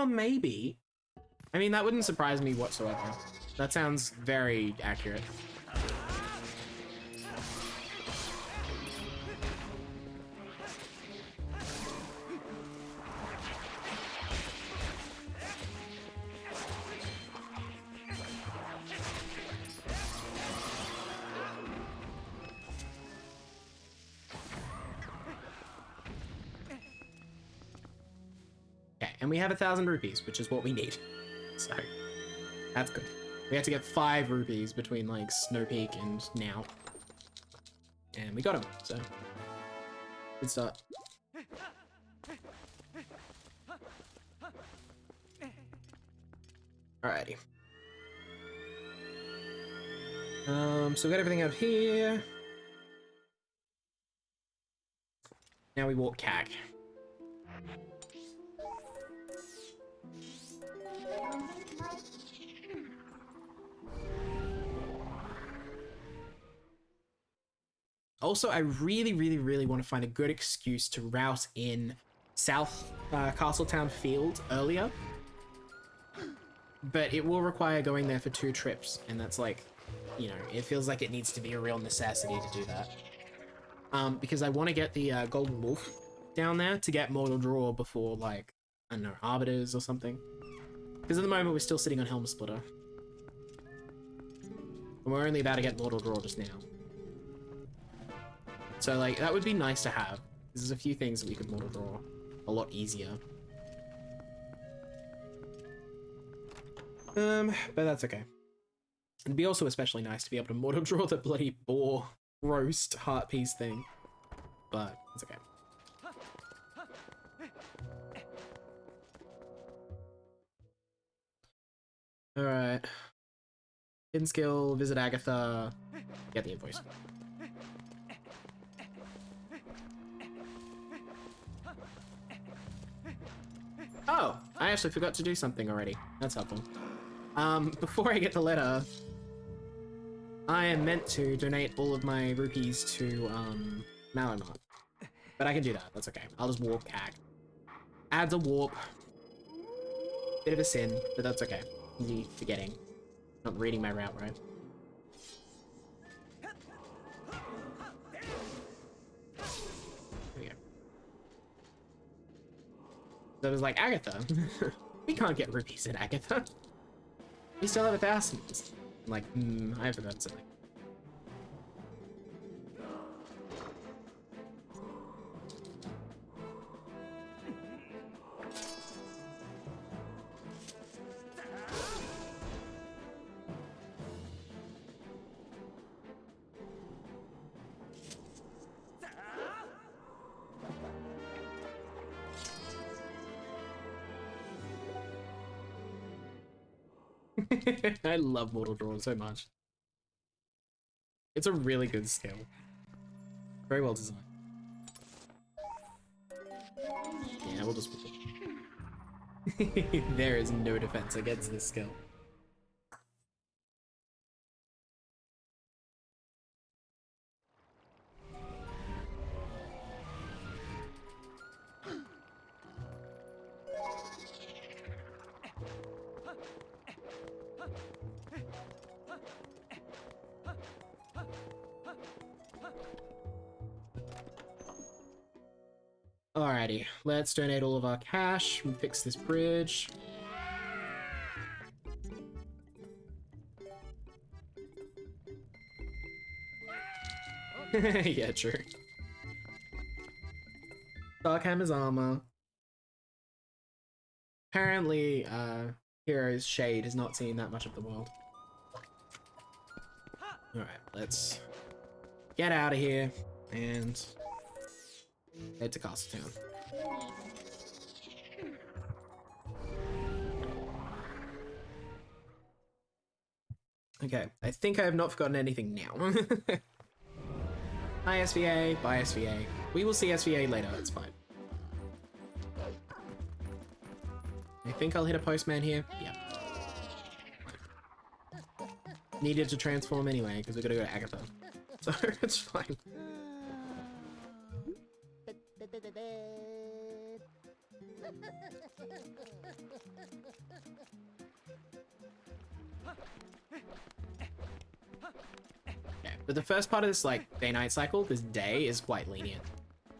Maybe. I mean, that wouldn't surprise me whatsoever. That sounds very accurate. And we have 1,000 rupees, which is what we need. So, that's good. We had to get 5 rupees between, like, Snow Peak and now. And we got them, so. Good start. Alrighty. So we got everything out here. Now we walk CAG. Also, I really want to find a good excuse to route in South Castletown Field earlier. But it will require going there for 2 trips, and that's like, you know, it feels like it needs to be a real necessity to do that. Because I want to get the Golden Wolf down there to get Mortal Draw before, like, I don't know, Arbiters or something. Because at the moment we're still sitting on Helm Splitter. And we're only about to get Mortal Draw just now. So, like, that would be nice to have. There's a few things that we could Mortal Draw a lot easier. But that's okay. It'd be also especially nice to be able to Mortal Draw the bloody boar roast heart piece thing. But it's okay. Alright. Hidden skill, visit Agatha, get the invoice. Oh, I actually forgot to do something already. That's helpful. Before I get the letter, I am meant to donate all of my rupees to, Malamart. But I can do that, that's okay. I'll just warp CAG. Adds a warp. Bit of a sin, but that's okay. Me forgetting. Not reading my route right. There we go. So I was like, Agatha, we can't get rupees at Agatha. We still have 1,000. I'm like, I forgot something. I love Mortal Draw so much. It's a really good skill. Very well designed. Yeah, we'll just... There is no defense against this skill. Alrighty, let's donate all of our cash and fix this bridge. Yeah, true. Darkhammer's armor. Apparently, Hero's Shade has not seen that much of the world. Alright, let's get out of here and head to Castletown. Okay, I think I have not forgotten anything now. Hi SVA, bye SVA. We will see SVA later, it's fine. I think I'll hit a postman here. Yeah. Needed to transform anyway, because we're gonna go to Agatha. So it's fine. Yeah, but the first part of this like day-night cycle, this day is quite lenient.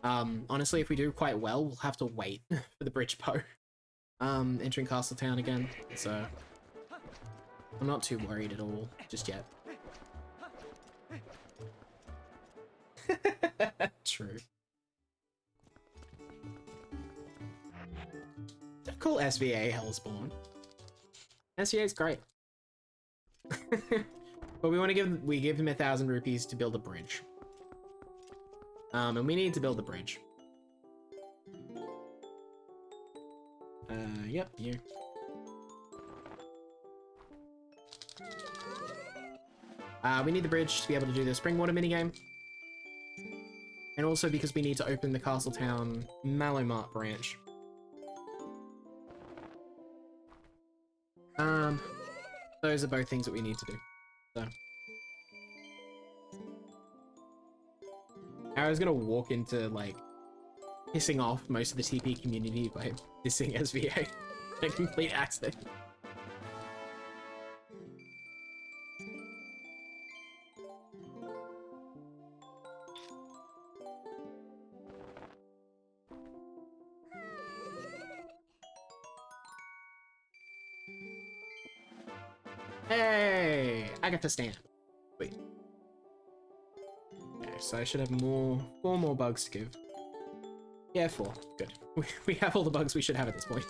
Honestly, if we do quite well, we'll have to wait for the bridge bow. Entering Castletown again, so I'm not too worried at all just yet. True. Don't call SVA Hellspawn. SVA is great. But we give him 1,000 rupees to build a bridge. And we need to build the bridge. Yep, you. We need the bridge to be able to do the spring water minigame. And also because we need to open the Castletown Mallow Mart branch. Those are both things that we need to do. So. I was gonna walk into, like, pissing off most of the TP community by dissing SVA. A complete accident. Hey! I got to stand. Wait. Okay, so I should have four more bugs to give. Yeah, 4. Good. We have all the bugs we should have at this point.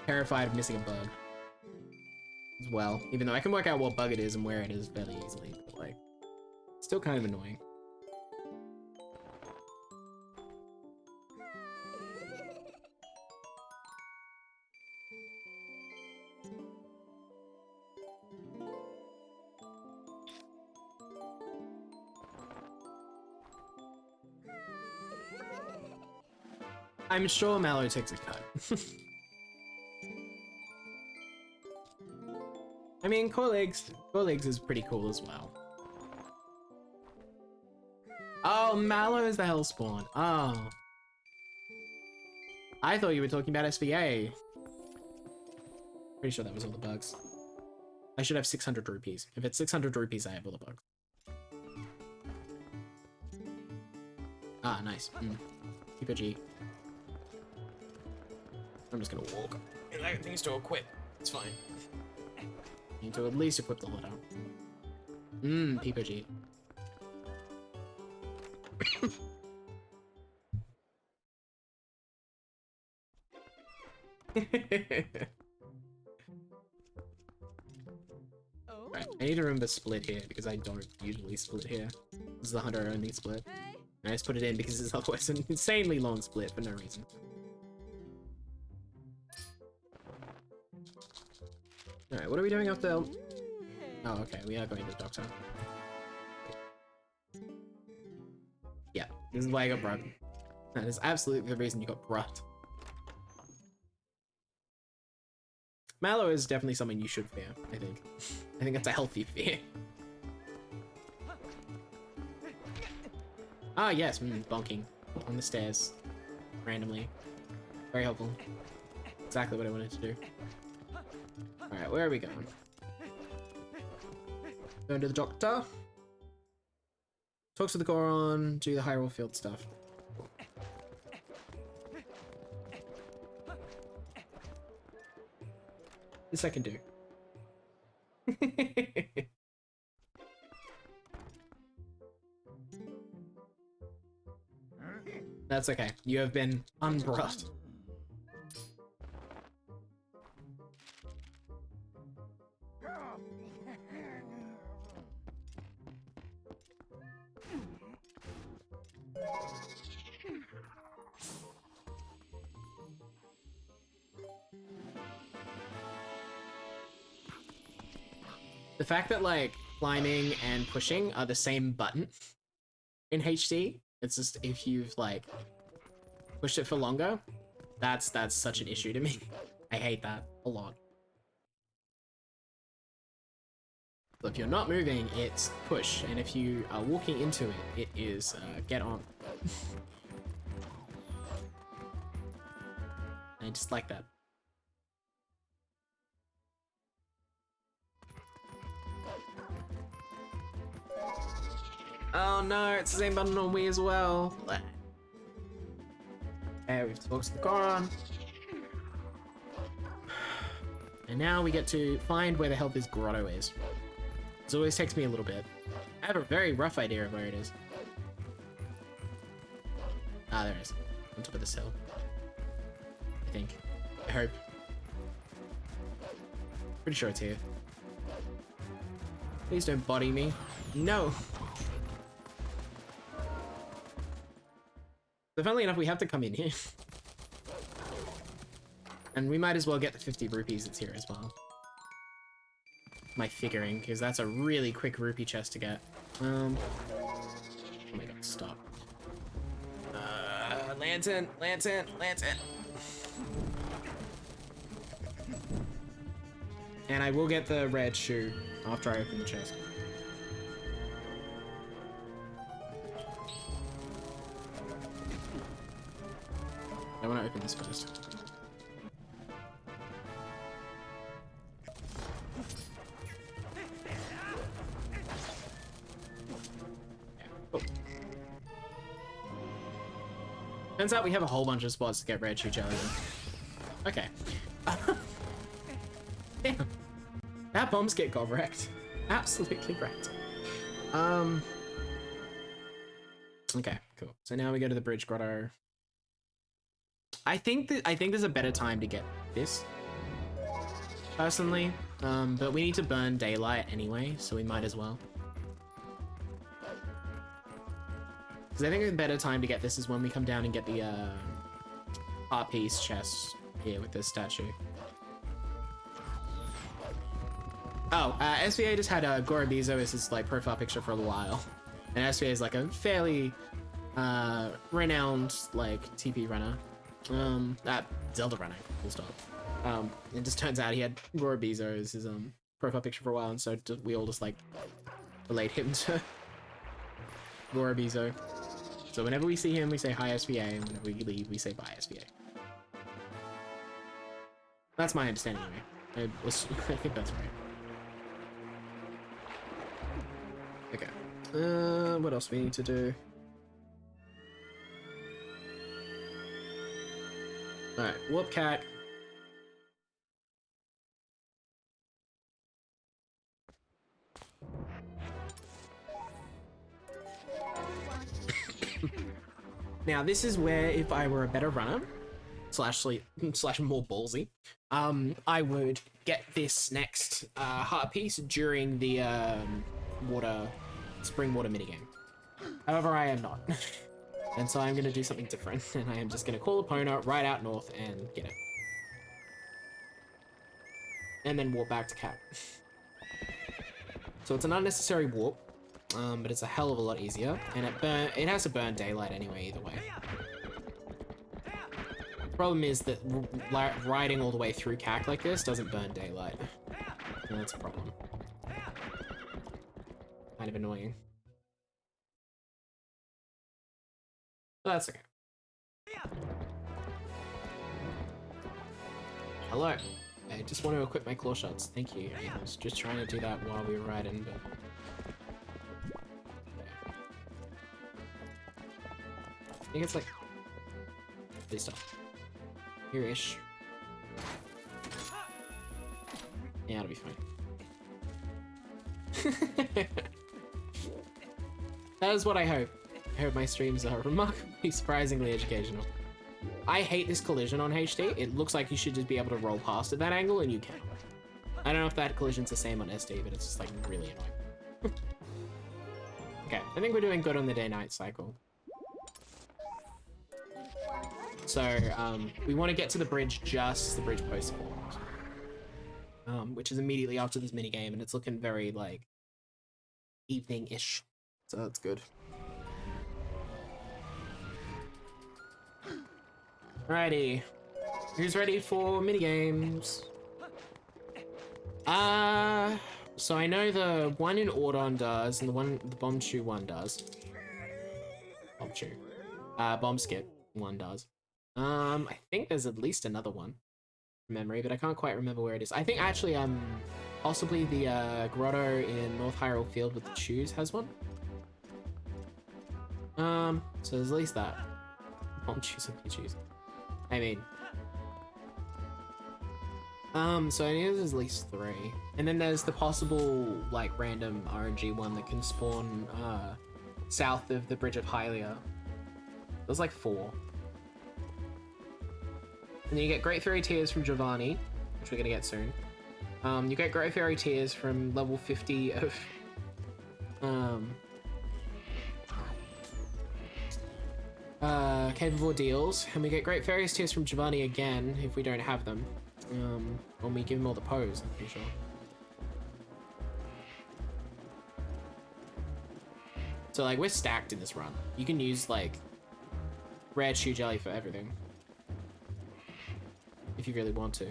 Terrified of missing a bug. As well. Even though I can work out what bug it is and where it is fairly easily. But, like, still kind of annoying. I'm sure Mallow takes a cut. I mean, Core Legs is pretty cool as well. Oh, Mallow is the Hellspawn. Oh. I thought you were talking about SVA. Pretty sure that was all the bugs. I should have 600 rupees. If it's 600 rupees, I have all the bugs. Ah, nice. Keep a G. I'm just gonna walk. And I got things to equip. It's fine. Need to at least equip the ladder. Peeper G. Right, I need to remember split here because I don't usually split here. This is the hunter only split. And I just put it in because it's otherwise an insanely long split for no reason. Alright, what are we doing after Oh, okay, we are going to the doctor. Yeah, this is why I got brought. That is absolutely the reason you got brought. Mallow is definitely something you should fear, I think. I think that's a healthy fear. Ah, yes, bonking on the stairs. Randomly. Very helpful. Exactly what I wanted to do. Alright, where are we going? Going to the doctor? Talks with the Goron, do the Hyrule Field stuff. This I can do. That's okay. You have been unbrought. The fact that like climbing and pushing are the same button in HD, it's just if you've like pushed it for longer, that's such an issue to me. I hate that a lot. So if you're not moving, it's push, and if you are walking into it, it is get on. I just like that. Oh no, it's the same button on Wii as well. Okay, we've talked to the Goron. And now we get to find where the hell this grotto is. This always takes me a little bit. I have a very rough idea of where it is. Ah, there it is. On top of this hill. I think. I hope. Pretty sure it's here. Please don't body me. No! So funnily enough, we have to come in here. And we might as well get the 50 rupees that's here as well. My figuring, because that's a really quick rupee chest to get. Oh my god, stop. Lantern, lantern, lantern. And I will get the red shoe after I open the chest. I want to open this first. Turns out we have a whole bunch of spots to get red shoe jelly in. Okay. Damn. That bomb skit got wrecked. Absolutely wrecked. Okay, cool. So now we go to the bridge grotto. I think there's a better time to get this, personally. But we need to burn daylight anyway, so we might as well. Because I think a better time to get this is when we come down and get the art piece chest here with this statue. Oh, SVA just had Gorobizo as his like profile picture for a while, and SVA is like a fairly renowned like TP runner, Zelda runner. Full stop. It just turns out he had Gorobizo as his profile picture for a while, and so we all just like relate him to Gorobizo. So whenever we see him, we say hi SVA, and whenever we leave, we say bye SVA. That's my understanding anyway. I think that's right. Okay. What else we need to do? Alright, whoop cat. Now this is where, if I were a better runner, slash more ballsy, I would get this next heart piece during the spring water minigame. However, I am not. And so I'm gonna do something different, and I am just gonna call Epona right out north and get it. And then warp back to Cat. So it's an unnecessary warp, but it's a hell of a lot easier, and it has to burn daylight anyway, either way. The problem is that riding all the way through CAC like this doesn't burn daylight. And that's a problem. Kind of annoying. But that's okay. Hello. I just want to equip my claw shots. Thank you. I was just trying to do that while we were riding, but... I think it's like this stuff. Here-ish. Yeah, it'll be fine. That is what I hope. I hope my streams are remarkably surprisingly educational. I hate this collision on HD. It looks like you should just be able to roll past at that angle, and you can. I don't know if that collision's the same on SD, but it's just like really annoying. Okay, I think we're doing good on the day-night cycle. So, we want to get to the bridge just as the bridge post spawns. Which is immediately after this minigame, and it's looking very, like, evening-ish. So that's good. Alrighty. Who's ready for minigames? So I know the one in Ordon does, and the Bomb Chew one does. Bomb Chew. Bomb Skip one does. I think there's at least another one from memory, but I can't quite remember where it is. I think actually, possibly the grotto in North Hyrule Field with the Chews has one. So there's at least that. Bomb Chews and Pichus. I mean, so I know there's at least 3. And then there's the possible, like, random RNG one that can spawn, south of the Bridge of Hylia. There's like 4. And then you get Great Fairy Tears from Giovanni, which we're gonna get soon. You get Great Fairy Tears from level 50 of, Cave of Ordeals, and we get Great Fairy Tears from Giovanni again if we don't have them. When we give him all the pose, I'm pretty sure. So, like, we're stacked in this run. You can use, like, Rare Chew Jelly for everything. If you really want to.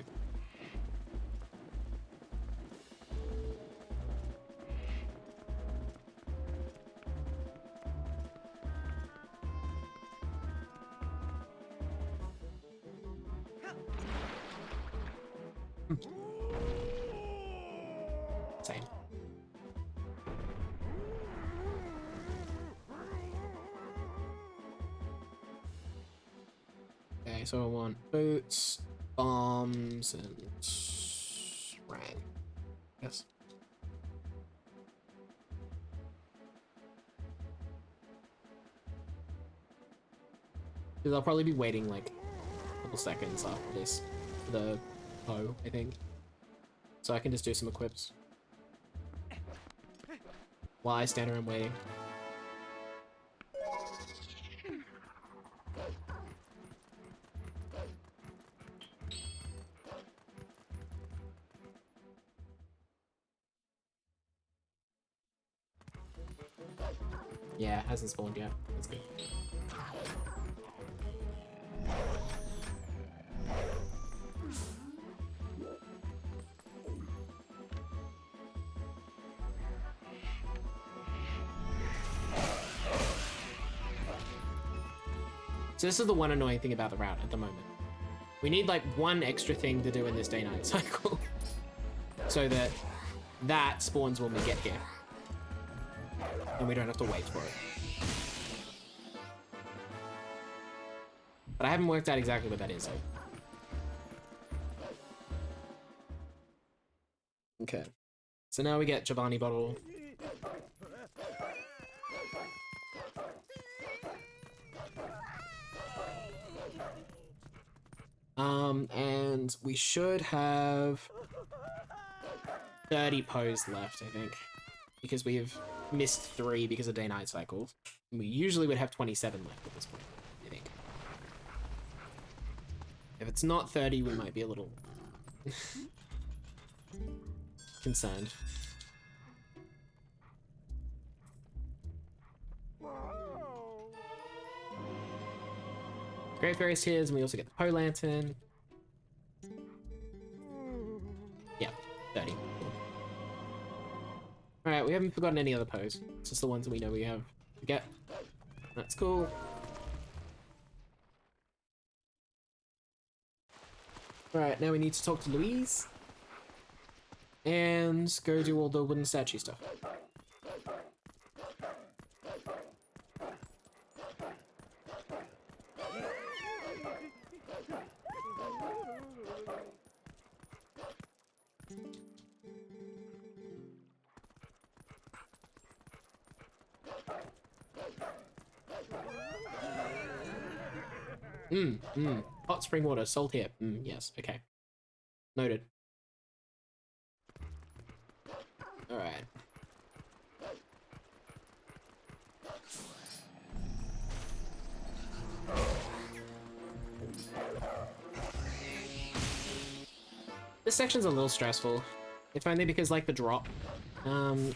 Same. Okay, so I want boots, bombs, and rang. Yes. Because I'll probably be waiting like a couple seconds after this for the bow, I think. So I can just do some equips while I stand around waiting. Yeah, hasn't spawned yet. That's good. So this is the one annoying thing about the route at the moment. We need like one extra thing to do in this day-night cycle so that spawns when we get here. And we don't have to wait for it. But I haven't worked out exactly what that is. Okay. So now we get Giovanni Bottle. And we should have 30 pose left, I think. Because we have missed 3 because of day-night cycles. We usually would have 27 left at this point, I think. If it's not 30, we might be a little concerned. Great Fairy's Tears, and we also get the Poe Lantern. Yeah, 30. Alright, we haven't forgotten any other pose. It's just the ones that we know we have to get. That's cool. Alright, now we need to talk to Louise. And go do all the wooden statue stuff. Hot spring water, salt here. Yes, okay. Noted. Alright. This section's a little stressful. If only because, like, the drop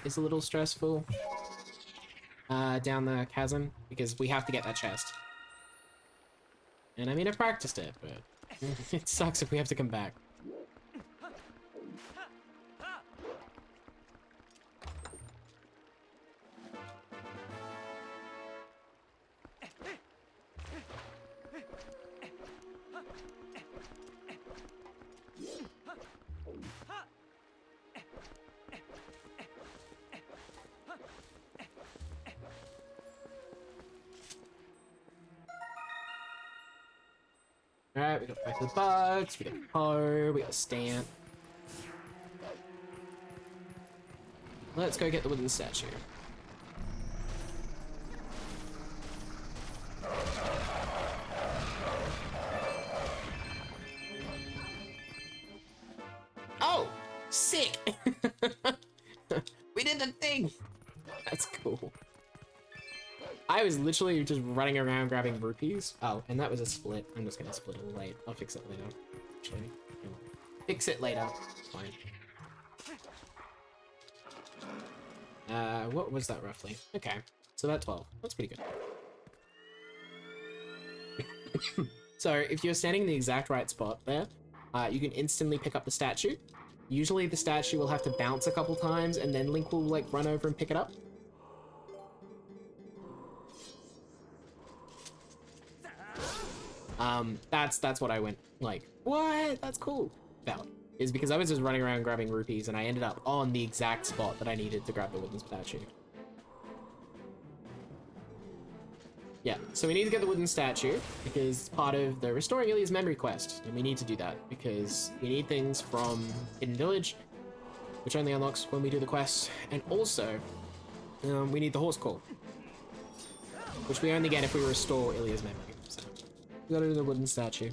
is a little stressful down the chasm, because we have to get that chest. And I mean, I've practiced it, but it sucks if we have to come back. Alright, we got back to the bugs, we got the hoe, we got the stamp. Let's go get the wooden statue. Oh! Sick! We did the thing! That's cool. I was literally just running around grabbing rupees. Oh, and that was a split. I'm just gonna split it later. I'll fix it later. Actually, fix it later. It's fine. What was that roughly? Okay, so about 12. That's pretty good. So if you're standing in the exact right spot there, you can instantly pick up the statue. Usually the statue will have to bounce a couple times and then Link will like run over and pick it up. That's what I went like, what? That's cool about. Is because I was just running around grabbing rupees and I ended up on the exact spot that I needed to grab the wooden statue. Yeah, so we need to get the wooden statue because it's part of the Restoring Ilia's Memory quest, and we need to do that because we need things from Hidden Village, which only unlocks when we do the quest, and also we need the horse call, which we only get if we restore Ilia's memory. So we gotta do the wooden statue.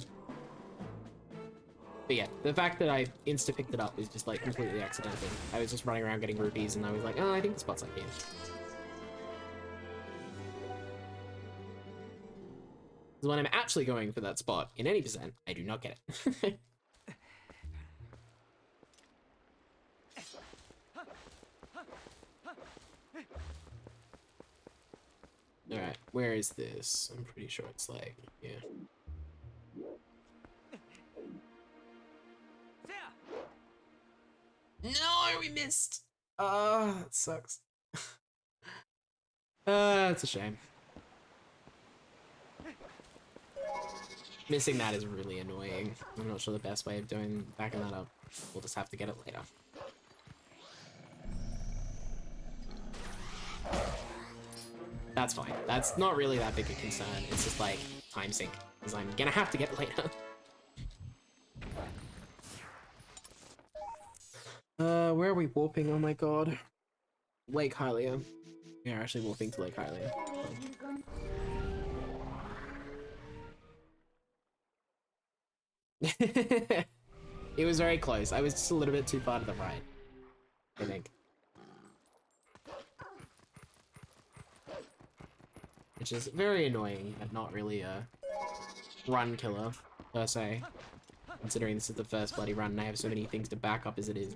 But yeah, the fact that I insta-picked it up is just like completely accidental. I was just running around getting rupees and I was like, oh, I think the spot's like here. Because when I'm actually going for that spot in any percent, I do not get it. Alright, where is this? I'm pretty sure it's like, yeah. No, we missed! That sucks. It's a shame. Missing that is really annoying. I'm not sure the best way of backing that up. We'll just have to get it later. That's fine. That's not really that big a concern. It's just like time sink, because I'm gonna have to get it later. Where are we warping? Oh my god. Lake Hylia. We are actually warping to Lake Hylia. It was very close. I was just a little bit too far to the right, I think. Which is very annoying, but not really a run killer, per se. Considering this is the first bloody run and I have so many things to back up as it is.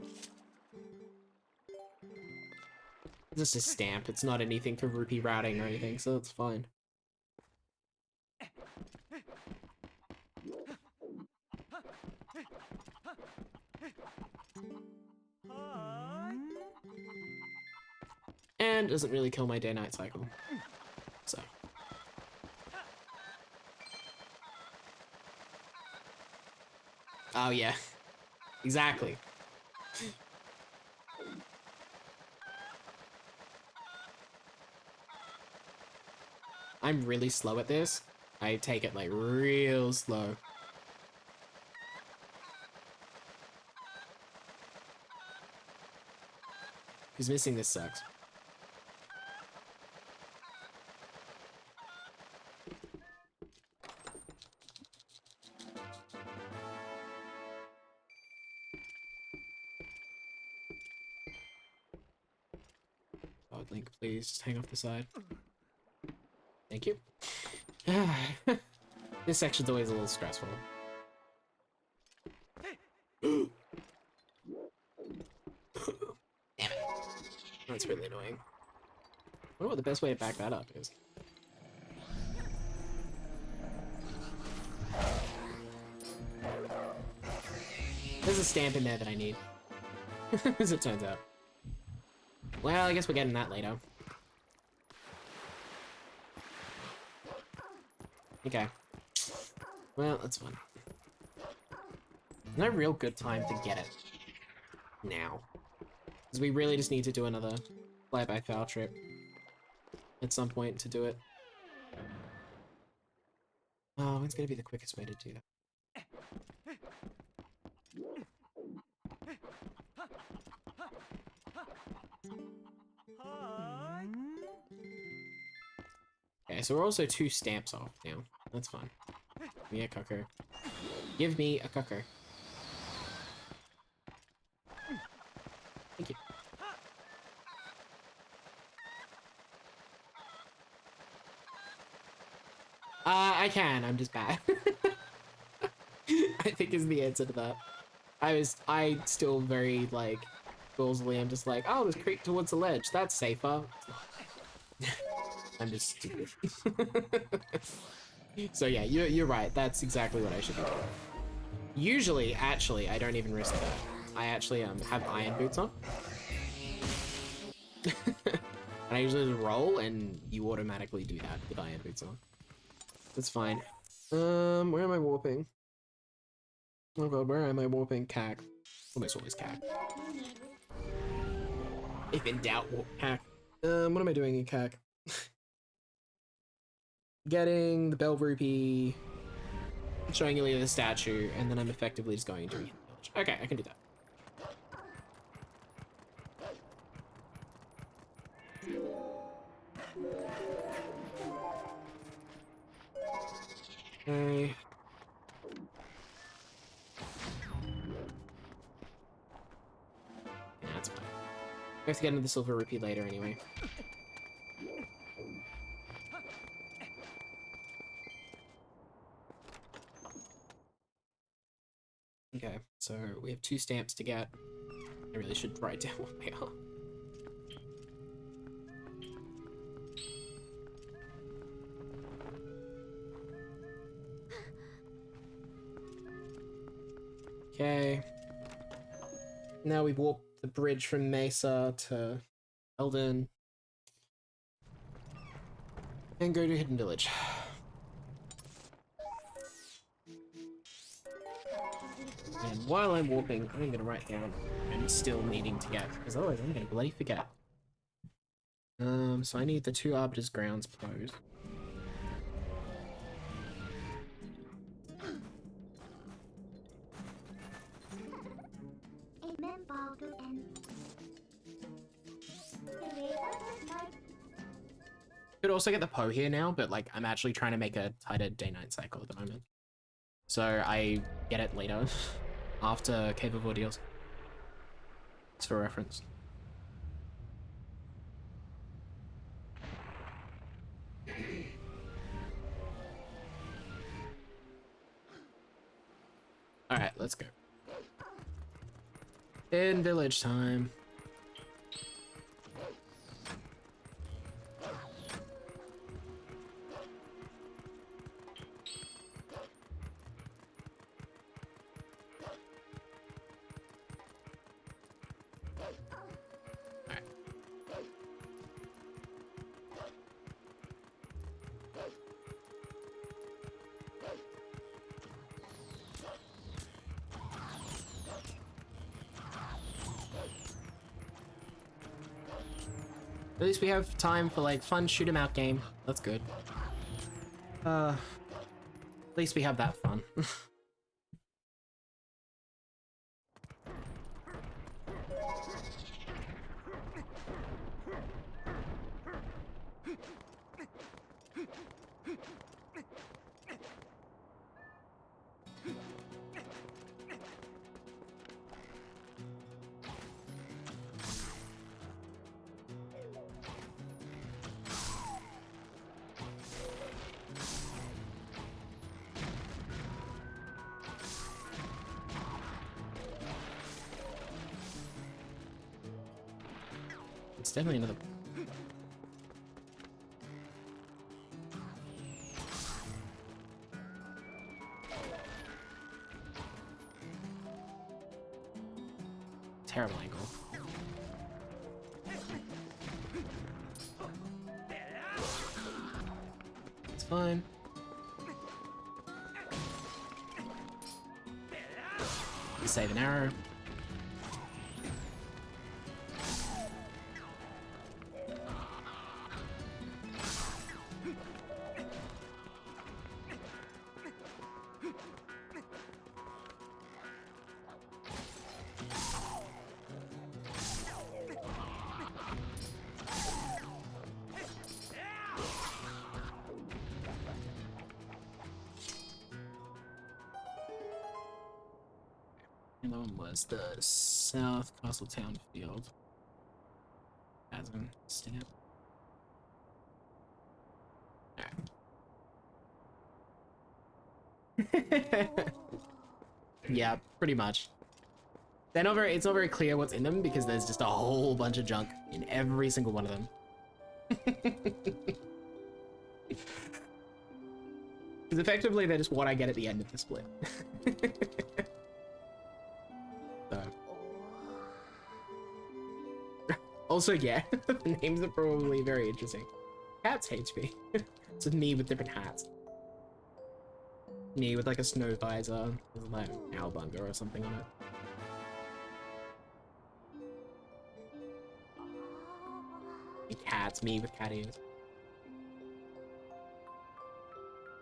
It's just a stamp, it's not anything for rupee routing or anything, so it's fine. And doesn't really kill my day-night cycle, so. Oh yeah, exactly. I'm really slow at this. I take it like real slow. Because missing this sucks. God, Link, please just hang off the side. Thank you. This section's always a little stressful. Damn it. That's really annoying. I wonder what the best way to back that up is. There's a stamp in there that I need. As it turns out. Well, I guess we're getting that later. Okay. Well, that's fun. No real good time to get it now. Because we really just need to do another fly-by-foul trip at some point to do it. Oh, when's gonna be the quickest way to do that? Okay, so we're also 2 stamps off now. That's fun. Give me a cooker. Give me a cooker. Thank you. I can, I'm just bad. I think is the answer to that. I still very, like, ballsily, I'm just like, oh, there's creep towards the ledge. That's safer. I'm just stupid. So yeah, you're right. That's exactly what I should do. Usually, actually, I don't even risk that. I actually have iron boots on. And I usually just roll, and you automatically do that with iron boots on. That's fine. Where am I warping? Oh god, where am I warping? CAC. Almost always CAC. If in doubt, warp CAC. What am I doing in CAC? Getting the Bell Rupee, showing Ilya the statue, and then I'm effectively just going to the village. Okay, I can do that. Okay. Yeah, that's fine. We have to get into the Silver Rupee later anyway. Okay, so we have 2 stamps to get. I really should write down what they are. Okay. Now we warp the bridge from Mesa to Eldon. And go to Hidden Village. And while I'm warping, I'm gonna write down I'm still needing to get, because otherwise I'm gonna bloody forget. So I need the 2 Arbiter's Grounds pose. Could also get the Poe here now, but like I'm actually trying to make a tighter day-night cycle at the moment. So I get it later, after Cave of Ordeals. Just for reference. Alright, let's go. In village time. At least we have time for like fun shoot 'em out game. That's good. At least we have that fun. It's definitely another. Terrible angle. It's fine. Save an arrow. And that one was the South Castletown Field. As a stamp. Alright. Yeah, pretty much. They're not very, it's not very clear what's in them because there's just a whole bunch of junk in every single one of them. Because effectively they're just what I get at the end of the split. So. Also, yeah, the names are probably very interesting. Cat's HP. It's just me with different hats. Me with like a snow visor, with like an owlbunger or something on it. Cats, me with cat ears.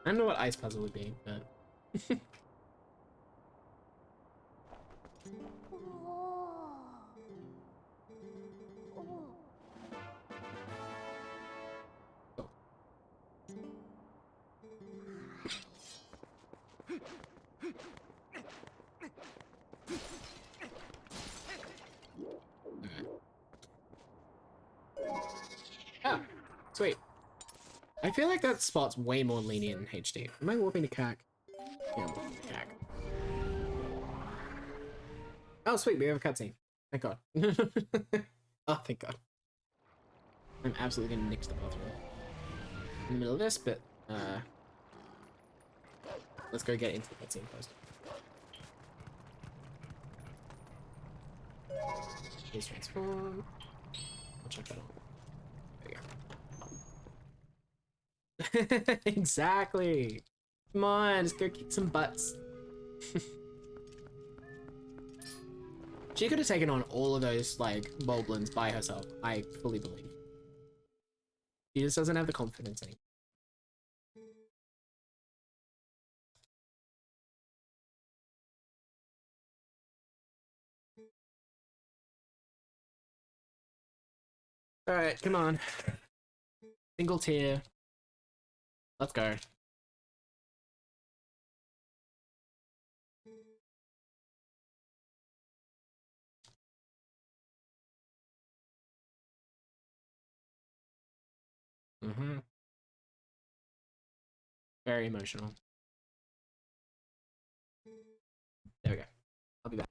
I don't know what ice puzzle would be, but oh. Ah, sweet. I feel like that spot's way more lenient in HD. Am I warping to CAC? Yeah, I'm warping to CAC. Oh, sweet, we have a cutscene. Thank God. Oh, thank God. I'm absolutely gonna nix the bathroom in the middle of this, but let's go get into the cutscene first. Please transform. I'll check that on. There we go. Exactly. Come on, let's go kick some butts. She could have taken on all of those, like, Moblins by herself, I fully believe. She just doesn't have the confidence anymore. Alright, come on. Single tier. Let's go. Mm-hmm. Very emotional. There we go. I'll be back.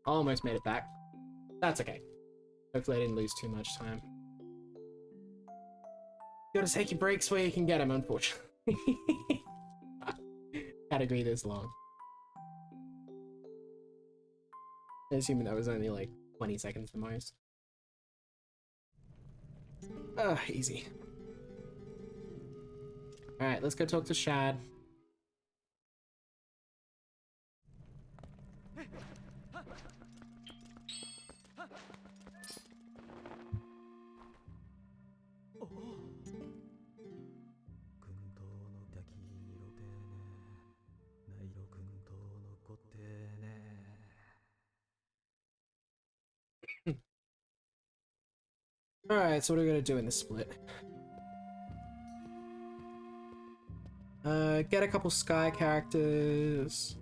Almost made it back. That's okay. Hopefully I didn't lose too much time. You gotta take your breaks where you can get them, unfortunately. Category this long. Assuming that was only like 20 seconds the most. Easy. Alright, let's go talk to Shad. Alright, so what are we gonna do in this split? Get a couple sky characters.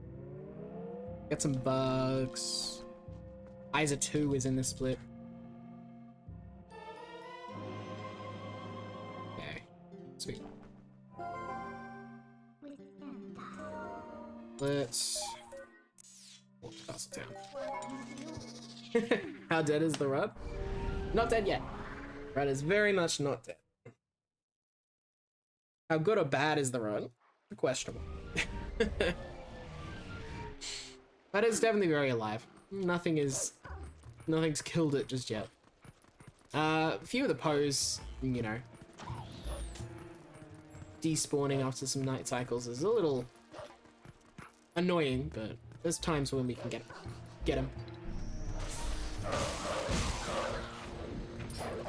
Get some bugs. Isa 2 is in this split. Okay, sweet. Let's walk to Castle Town. How dead is the rub? Not dead yet. Run is very much not dead. How good or bad is the run? Questionable. But it's definitely very alive. Nothing's killed it just yet. A few of the pose, you know, despawning after some night cycles is a little annoying, but there's times when we can get them.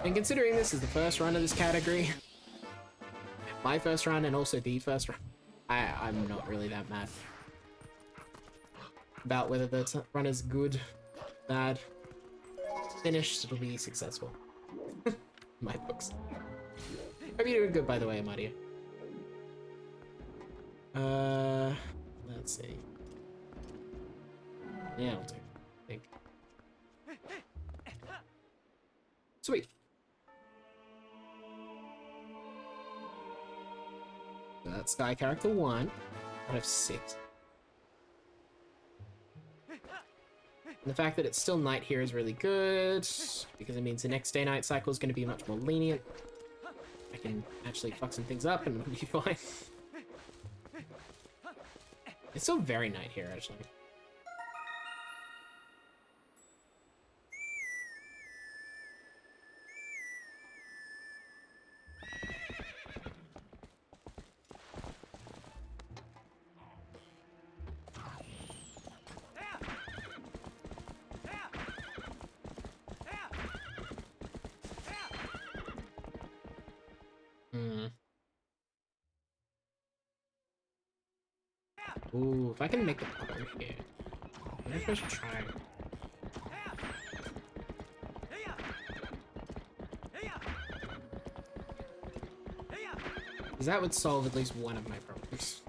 And considering this is the first run of this category, my first run and also the first run, I'm not really that mad about whether the run is good, bad, finished, it'll be successful. My books. Hope you're doing good, by the way, Amadia. Let's see. Yeah, I'll do, I think. Sweet. So that's Sky Character 1 out of 6. And the fact that it's still night here is really good, because it means the next day night cycle is going to be much more lenient. I can actually fuck some things up and it'll be fine. It's still very night here, actually. Ooh, if I can make the power here. I wonder if I should try. Because that would solve at least one of my problems.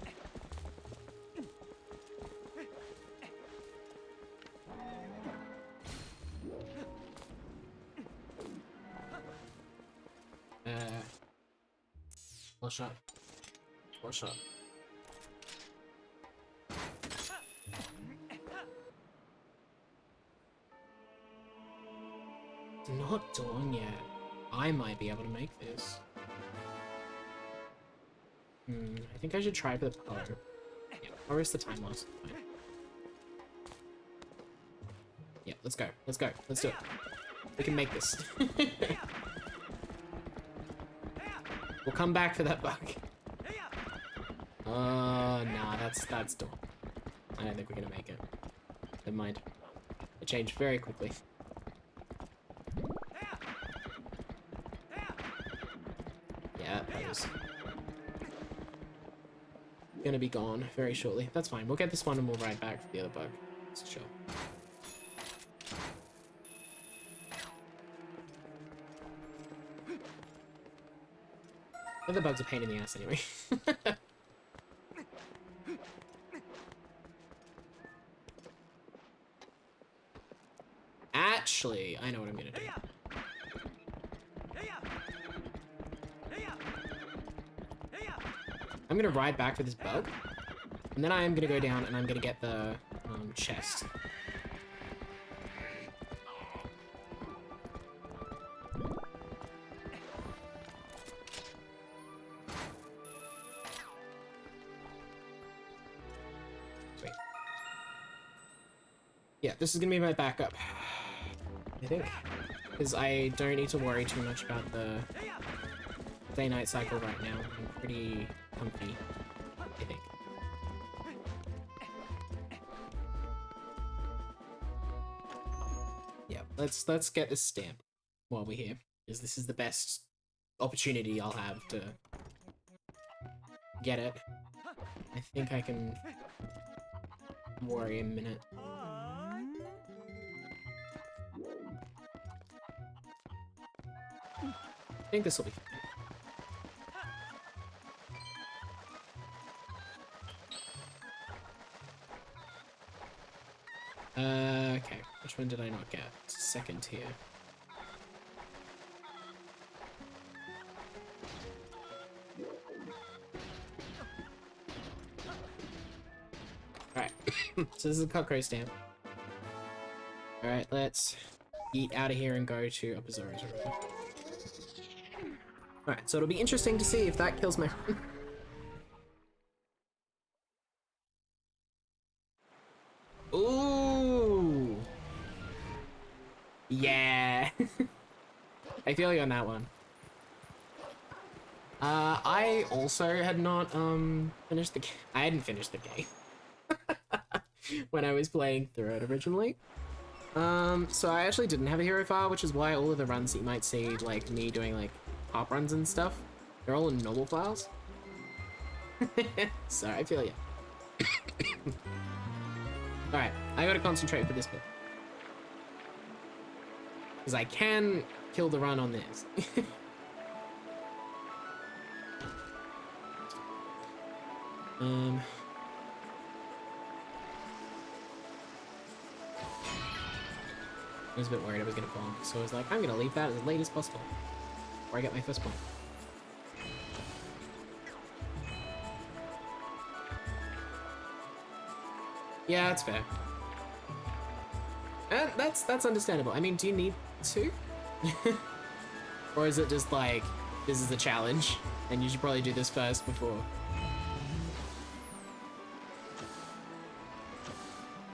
One shot. One shot. Not done yet. I might be able to make this. I think I should try for the power. Yeah, or is the time loss? Fine. Yeah, let's go. Let's go. Let's do it. We can make this. We'll come back for that bug. Nah, that's done. I don't think we're gonna make it. Never mind. It changed very quickly. Yeah, that was gonna be gone very shortly. That's fine. We'll get this one and we'll ride back for the other bug. It's chill. The other bug's a pain in the ass anyway. Actually, I know what I'm gonna do. I'm gonna ride back for this bug, and then I am gonna go down and I'm gonna get the chest. Sweet. Yeah, this is gonna be my backup, I think, because I don't need to worry too much about the day-night cycle right now. I'm pretty comfy, I think. Yeah, let's get this stamp while we're here, because this is the best opportunity I'll have to get it. I think I can worry a minute. I think this will be fine. Okay, which one did I not get? Second tier. Alright, so this is a cockroach stamp. Alright, let's eat out of here and go to Opazori's room. Alright, so it'll be interesting to see if that kills my... Ooh! Yeah! I feel you on that one. I also had not, finished the game. I hadn't finished the game. When I was playing through it originally. So I actually didn't have a hero file, which is why all of the runs that you might see, like me doing like harp runs and stuff, they're all in normal files. So I feel ya. Alright, I gotta concentrate for this bit. Because I can kill the run on this. I was a bit worried I was gonna bonk, so I was like, I'm gonna leave that as late as possible, before I get my first point. Yeah, that's fair. And that's understandable. I mean, do you need to? Or is it just like, this is a challenge, and you should probably do this first before?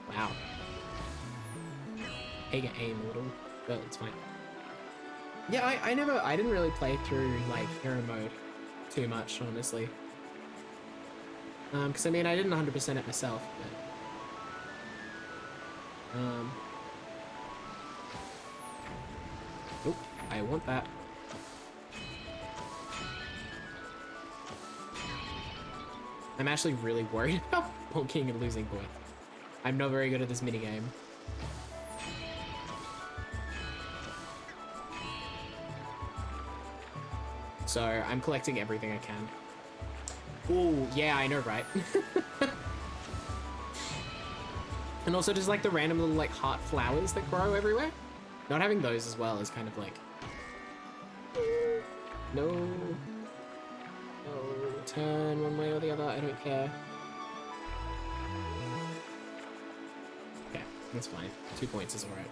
Wow. I can aim a little, but it's fine. Yeah, I didn't really play through like hero mode too much, honestly. Because I mean, I didn't 100% it myself, but oh, I want that. I'm actually really worried about bonking and losing points. I'm not very good at this minigame. So I'm collecting everything I can. Ooh, yeah, I know, right? And also just like the random little like heart flowers that grow everywhere. Not having those as well is kind of like... No. No. Turn one way or the other, I don't care. Okay, that's fine. 2 points is alright.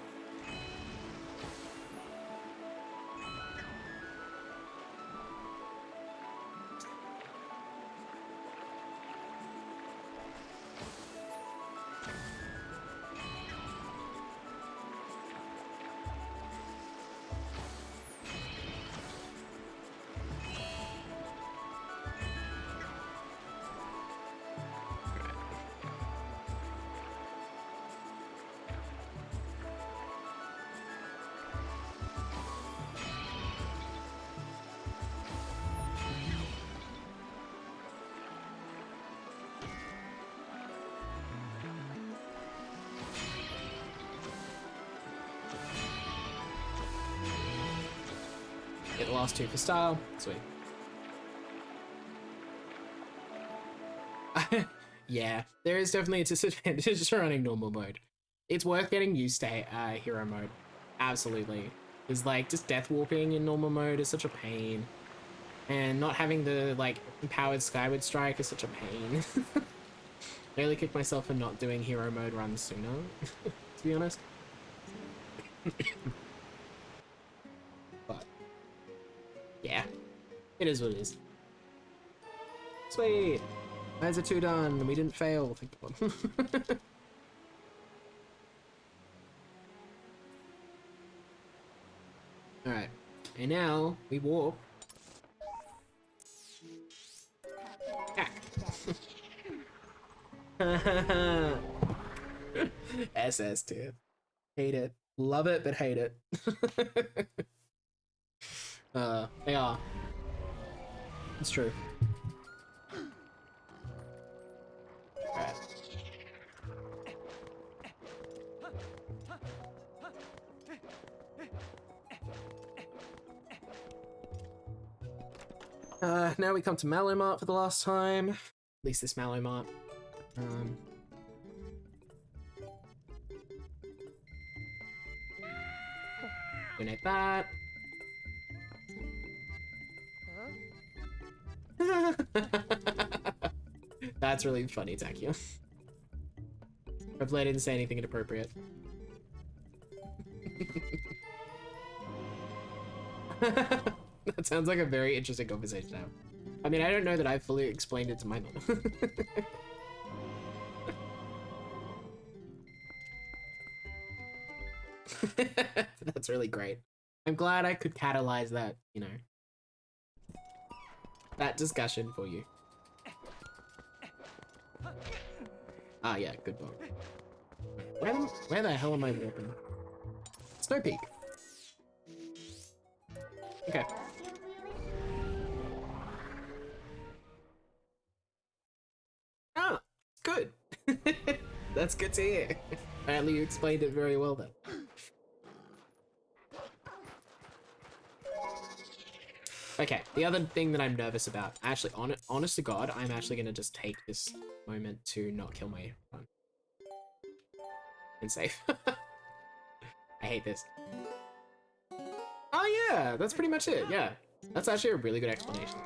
Get the last 2 for style. Sweet. Yeah, there is definitely a disadvantage to running normal mode. It's worth getting used to hero mode. Absolutely. Because like just death warping in normal mode is such a pain. And not having the like empowered skyward strike is such a pain. I really kicked myself for not doing hero mode runs sooner, to be honest. But yeah, it is what it is. Sweet! There's a 2 done, we didn't fail, thank God. Alright, and now we warp SS tier. Hate it. Love it, but hate it. They are. It's true. Alright. Now we come to Mallow Mart for the last time. At least this Mallow Mart. Donate that. That's really funny, Takia. Hopefully I didn't say anything inappropriate. That sounds like a very interesting conversation now. I mean, I don't know that I've fully explained it to my mother. That's really great. I'm glad I could catalyze that, you know, that discussion for you. Ah, yeah, good book. Where the hell am I walking? Snow Peak. Okay. Ah, good. That's good to hear. Apparently you explained it very well then. Okay, the other thing that I'm nervous about, actually, honest to God, I'm actually gonna just take this moment to not kill my run. And save. I hate this. Oh yeah, that's pretty much it, yeah. That's actually a really good explanation.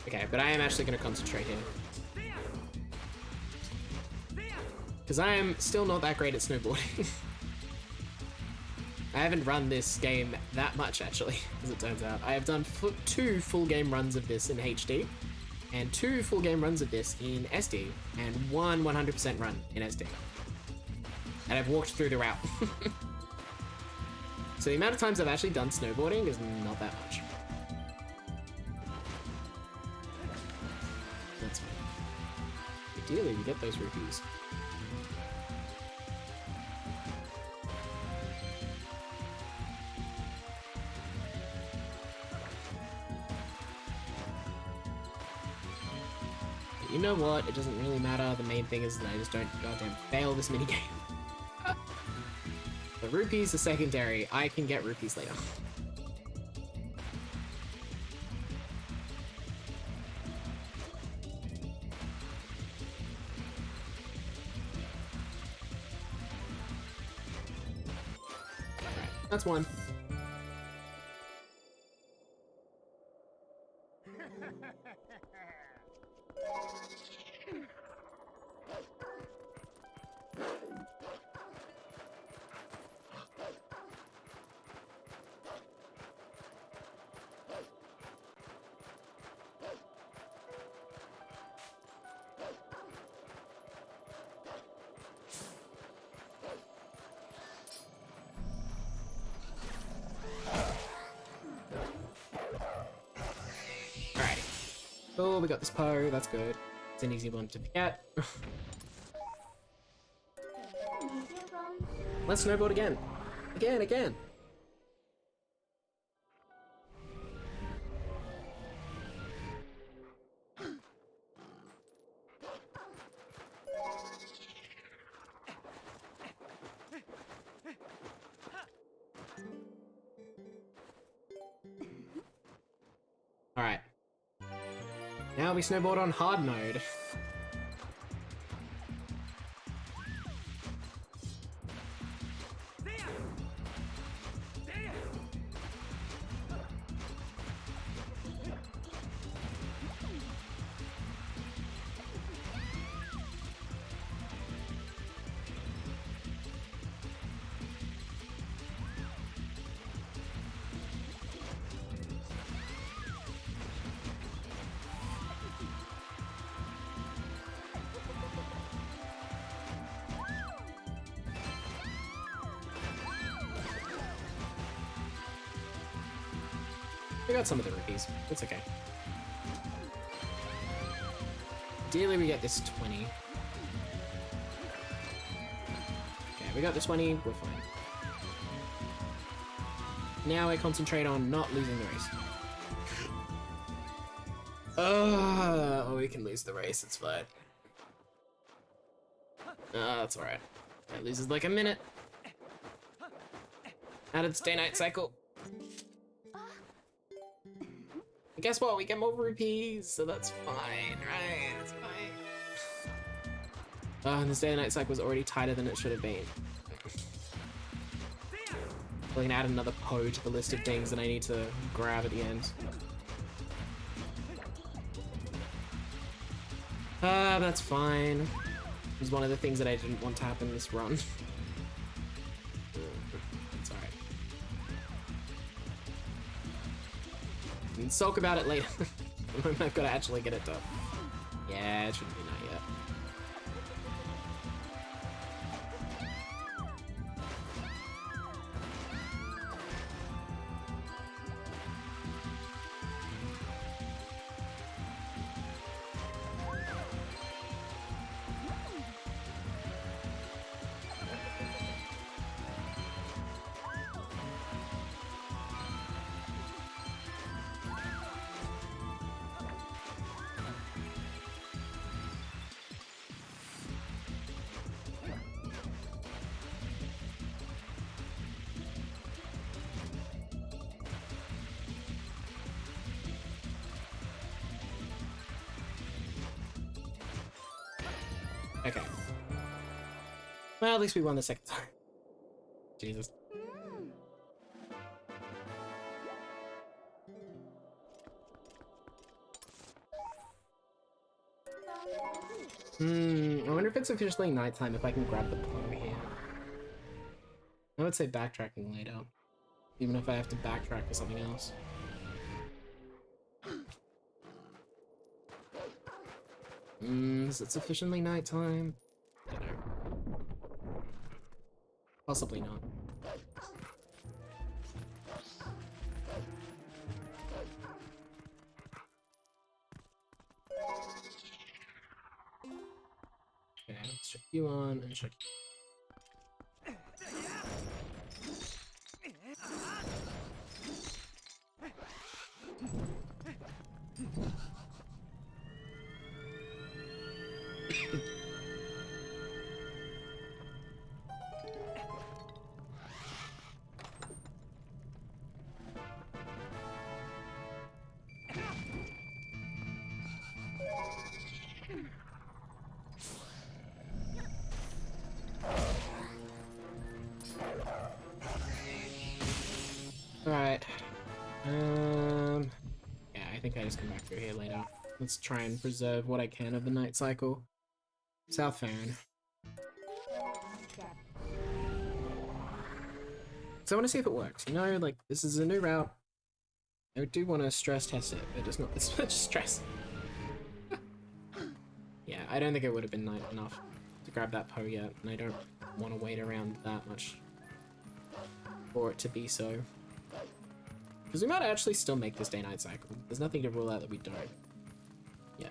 Okay, but I am actually gonna concentrate here. Because I am still not that great at snowboarding. I haven't run this game that much, actually, as it turns out. I have done 2 full game runs of this in HD, and 2 full game runs of this in SD, and 1 100% run in SD. And I've walked through the route. So the amount of times I've actually done snowboarding is not that much. That's fine. Ideally, we get those rupees. You know what? It doesn't really matter. The main thing is that I just don't goddamn fail this minigame. The rupees are secondary. I can get rupees later. Alright, that's one. Oh, we got this Poe, that's good. It's an easy one to get. Let's snowboard again. Again. Alright. Now we snowboard on hard mode. We got some of the rupees. It's okay. Ideally, we get this 20. Okay, we got the 20. We're fine. Now I concentrate on not losing the race. Oh, we can lose the race. It's fine. That's alright. It loses like a minute. Out of its day-night cycle. But guess what? We get more rupees, so that's fine, right? It's fine. Oh, and this day-night cycle was already tighter than it should have been. We're gonna add another Poe to the list of things that I need to grab at the end. That's fine. It was one of the things that I didn't want to happen this run. It's alright. We can sulk about it later. I've got to actually get it done. Yeah, it shouldn't be not yet. Okay. Well, at least we won the second time. Jesus. I wonder if it's officially nighttime if I can grab the Poe here. I would say backtracking later. Even if I have to backtrack for something else. Is it sufficiently nighttime? I don't know. Possibly not. Okay, let's check you on and check you. Alright. Yeah, I think I just come back through here later. Let's try and preserve what I can of the night cycle. South Farron. So I want to see if it works. You know, like, this is a new route. I do want to stress test it, but it's not this much stress. Yeah, I don't think it would have been night enough to grab that Poe yet, and I don't want to wait around that much for it to be so. Because we might actually still make this day-night cycle. There's nothing to rule out that we don't. Yeah.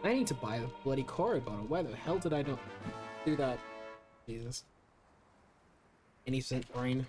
I need to buy a bloody Koro bottle. Why the hell did I not do that? Jesus. Innocent brain.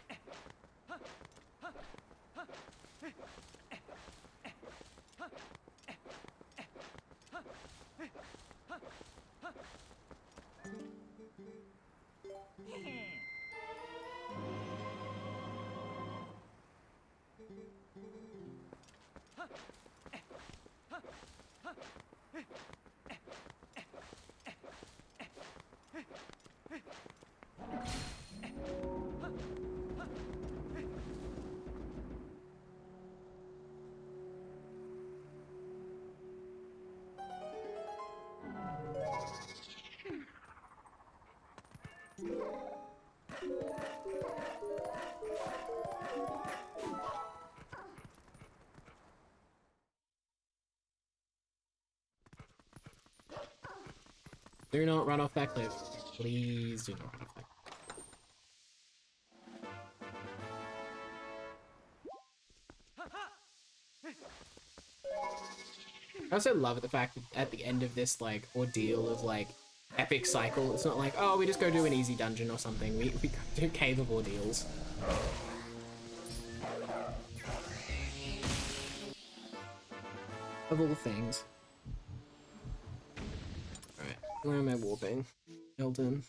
Do not run off that cliff. Please do not run off that cliff. I also love the fact that at the end of this, like, ordeal of, like, epic cycle, it's not like, oh, we just go do an easy dungeon or something. We go do Cave of Ordeals. Of all things. Alright, where am I warping? Eldon.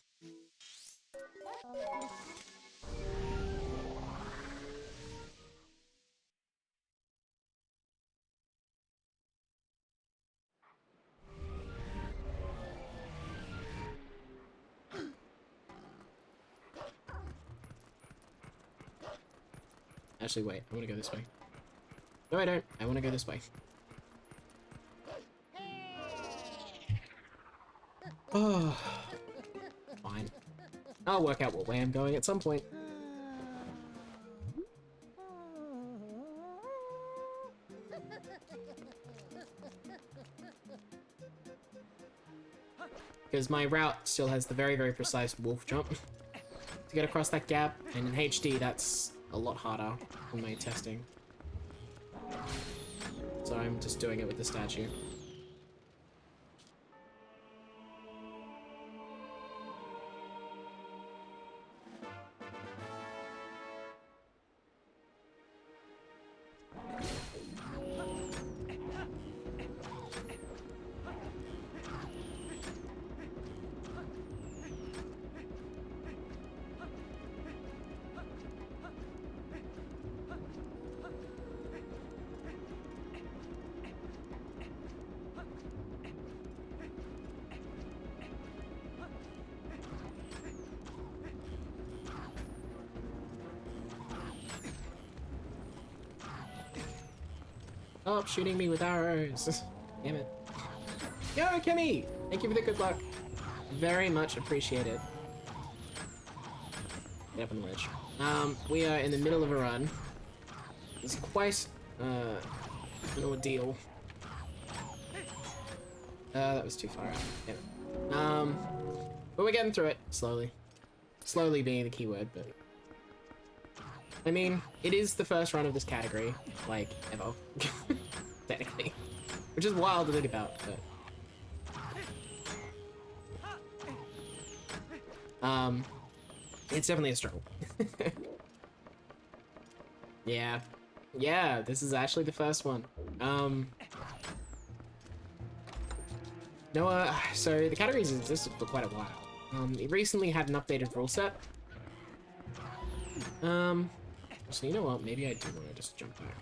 Actually, wait, I want to go this way. No, I don't. I want to go this way. Oh, fine. I'll work out what way I'm going at some point. Because my route still has the very, very precise wolf jump to get across that gap, and in HD that's a lot harder in my testing. So I'm just doing it with the statue. Stop shooting me with arrows. Damn it. Yo, Kimmy! Thank you for the good luck. Very much appreciated. Get up on the ledge. We are in the middle of a run. It's quite an ordeal. That was too far out. Damn it. But we're getting through it slowly. Slowly being the key word, but I mean, it is the first run of this category, like, ever. Technically. Which is wild to think about, but it's definitely a struggle. Yeah. Yeah, this is actually the first one. No, so the categories existed for quite a while. It recently had an updated rule set. So you know what, maybe I do want to just jump back.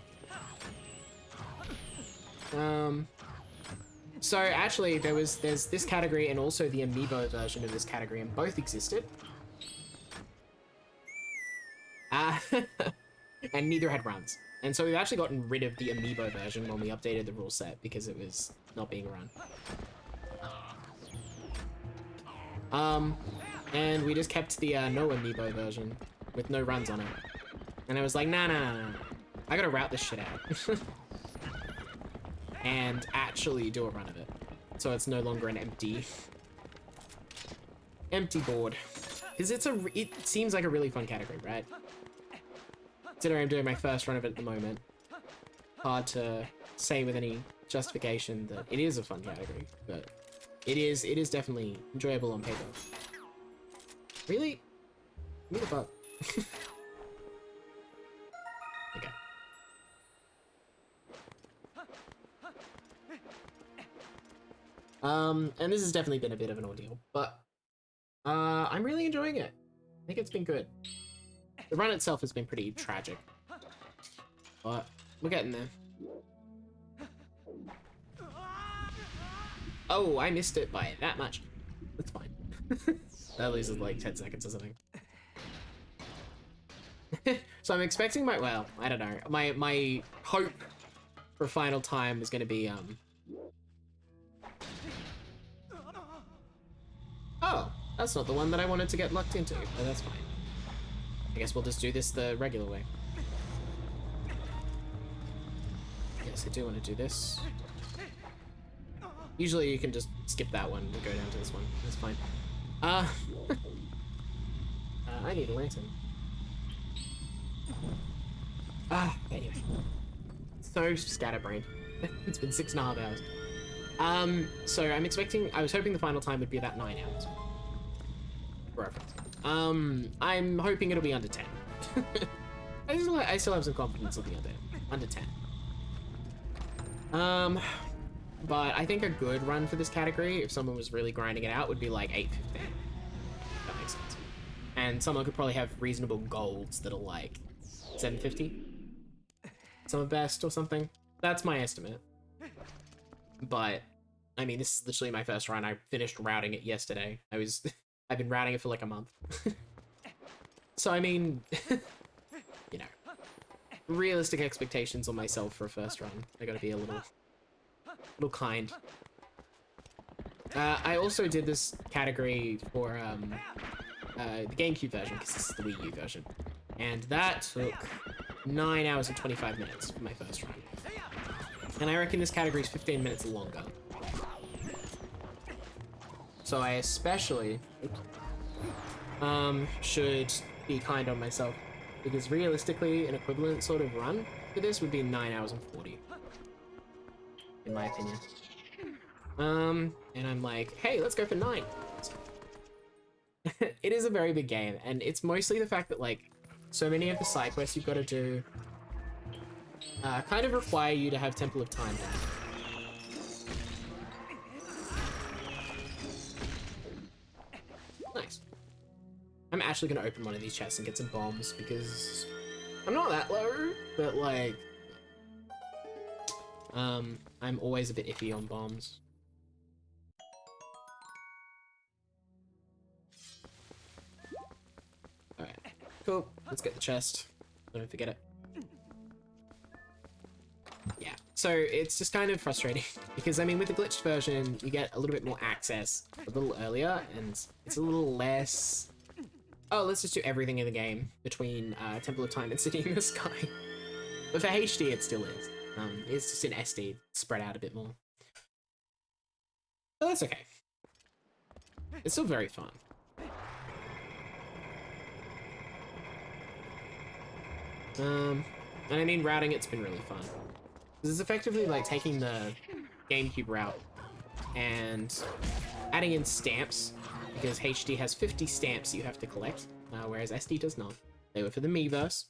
So actually there's this category and also the amiibo version of this category, and both existed. And neither had runs. And so we've actually gotten rid of the amiibo version when we updated the rule set because it was not being run. And we just kept the no amiibo version with no runs on it. And I was like, nah. I gotta route this shit out. And actually do a run of it. So it's no longer an empty board. Because it seems like a really fun category, right? Considering I'm doing my first run of it at the moment. Hard to say with any justification that it is a fun category, but it is definitely enjoyable on paper. Really? Give me the bug. Okay. And this has definitely been a bit of an ordeal, but I'm really enjoying it. I think it's been good. The run itself has been pretty tragic, but we're getting there. Oh, I missed it by that much. That's fine. That loses like 10 seconds or something. So I'm expecting well, I don't know. My hope for final time is gonna be oh, that's not the one that I wanted to get lucked into, but that's fine. I guess we'll just do this the regular way. Yes, I do want to do this. Usually you can just skip that one and go down to this one. That's fine. I need a lantern. Anyway. So scatterbrained. It's been 6.5 hours. So I was hoping the final time would be about 9 hours. For reference. I'm hoping it'll be under 10. I still have some confidence it'll be under 10. But I think a good run for this category, if someone was really grinding it out, would be like 8:15. That makes sense. And someone could probably have reasonable golds that are like 750. Some best or something. That's my estimate. But I mean, this is literally my first run. I finished routing it yesterday. I've been routing it for like a month. So I mean, you know, realistic expectations on myself for a first run. I gotta be a little kind. I also did this category for the GameCube version, because this is the Wii U version. And that took 9 hours and 25 minutes for my first run. And I reckon this category is 15 minutes longer. So I especially should be kind on myself, because realistically an equivalent sort of run for this would be 9 hours and 40. In my opinion. And I'm like, hey, let's go for 9. It is a very big game, and it's mostly the fact that, like, so many of the side quests you've got to do kind of require you to have Temple of Time down. Nice. I'm actually gonna open one of these chests and get some bombs, because I'm not that low, but like, I'm always a bit iffy on bombs. Alright, cool. Let's get the chest. Don't forget it. Yeah, so it's just kind of frustrating, because I mean, with the glitched version, you get a little bit more access a little earlier, and it's a little less, oh, let's just do everything in the game between Temple of Time and City in the Sky. But for HD, it still is. It's just in SD, spread out a bit more. But that's okay. It's still very fun. And I mean, routing it's been really fun. This is effectively like taking the GameCube route and adding in stamps, because HD has 50 stamps you have to collect, whereas SD does not. They were for the Miiverse,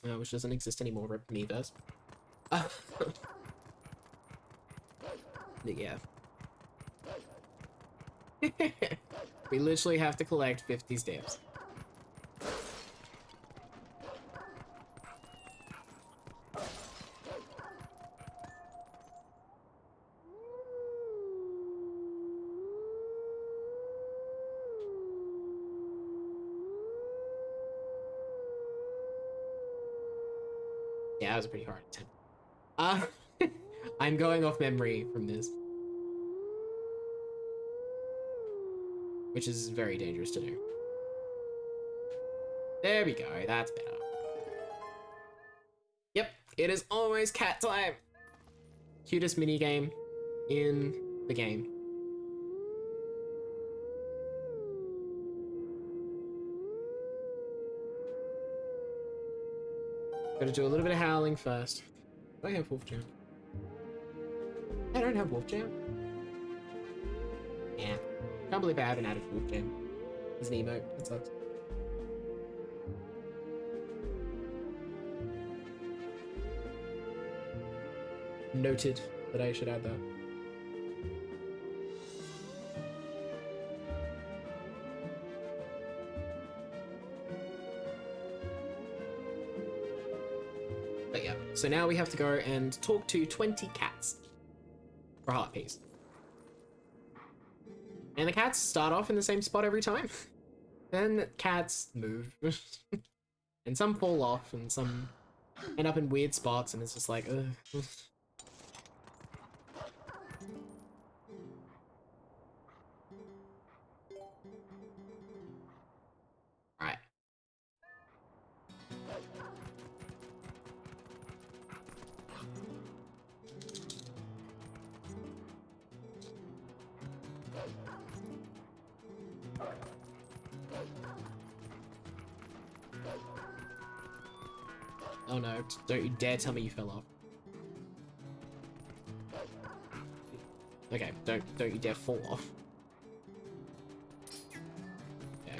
which doesn't exist anymore, rip Miiverse. Yeah. We literally have to collect 50 stamps. Yeah, that was a pretty hard attempt. I'm going off memory from this, which is very dangerous to do. There we go, that's better. Yep, it is almost cat time. Cutest minigame in the game. Gotta do a little bit of howling first. Do I have Wolf Jam? I don't have Wolf Jam. Yeah. Can't believe I haven't added Wolf Jam as an emote. That sucks. Noted that I should add that. But yeah, so now we have to go and talk to 20 cats for heart piece. And the cats start off in the same spot every time. Then cats move. And some fall off, and some end up in weird spots, and it's just like, ugh. Alright. Oh no, don't you dare tell me you fell off. Okay, don't you dare fall off. Okay.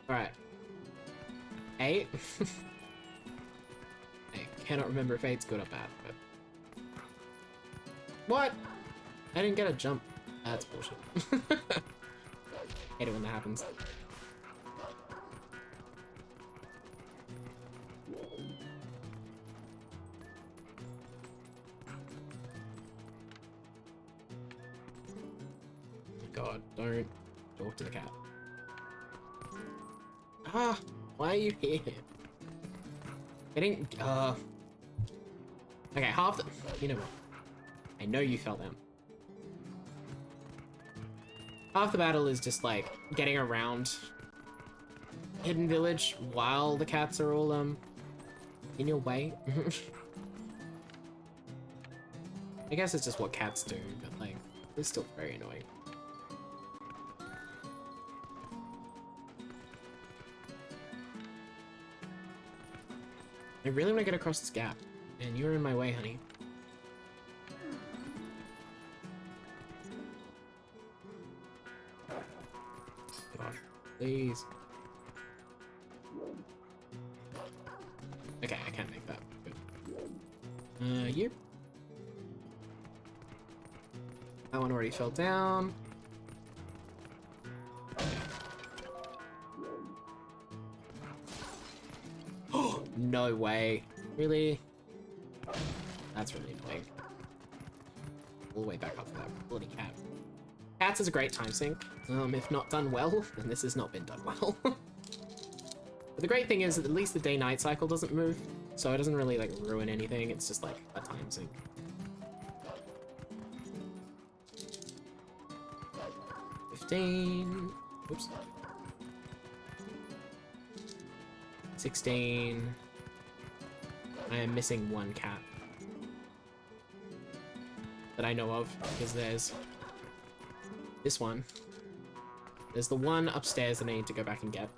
Alright. 8? I cannot remember if 8's good or bad, but... What? I didn't get a jump. That's bullshit. Hate it when that happens. God, don't talk to the cat. Ah, why are you here? Getting, okay, half the, you know what? I know you fell down. Half the battle is just like getting around Hidden Village while the cats are all, in your way. I guess it's just what cats do, but like, it's still very annoying. I really want to get across this gap, and you're in my way, honey. God, please. Okay, I can't make that. Good. You. That one already fell down. No way. Really? That's really annoying. All the way back up to that bloody cat. Cats is a great time sink. If not done well, then this has not been done well. But the great thing is that at least the day-night cycle doesn't move, so it doesn't really like ruin anything. It's just like a time sink. Oops. 16. I am missing one cat that I know of, because there's this one. There's the one upstairs that I need to go back and get.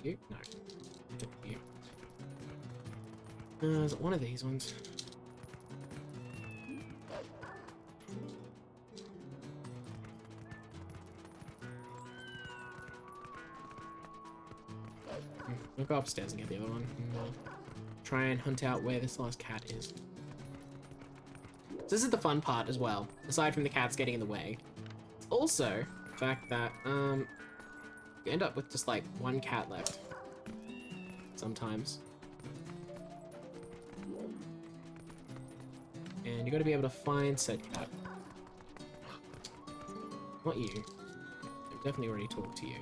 You? No. You. Is it one of these ones? I'll go upstairs and get the other one. Try and hunt out where this last cat is. So this is the fun part as well, aside from the cats getting in the way. It's also the fact that you end up with just like one cat left sometimes. And you gotta be able to find said cat. Not you. I've definitely already talked to you.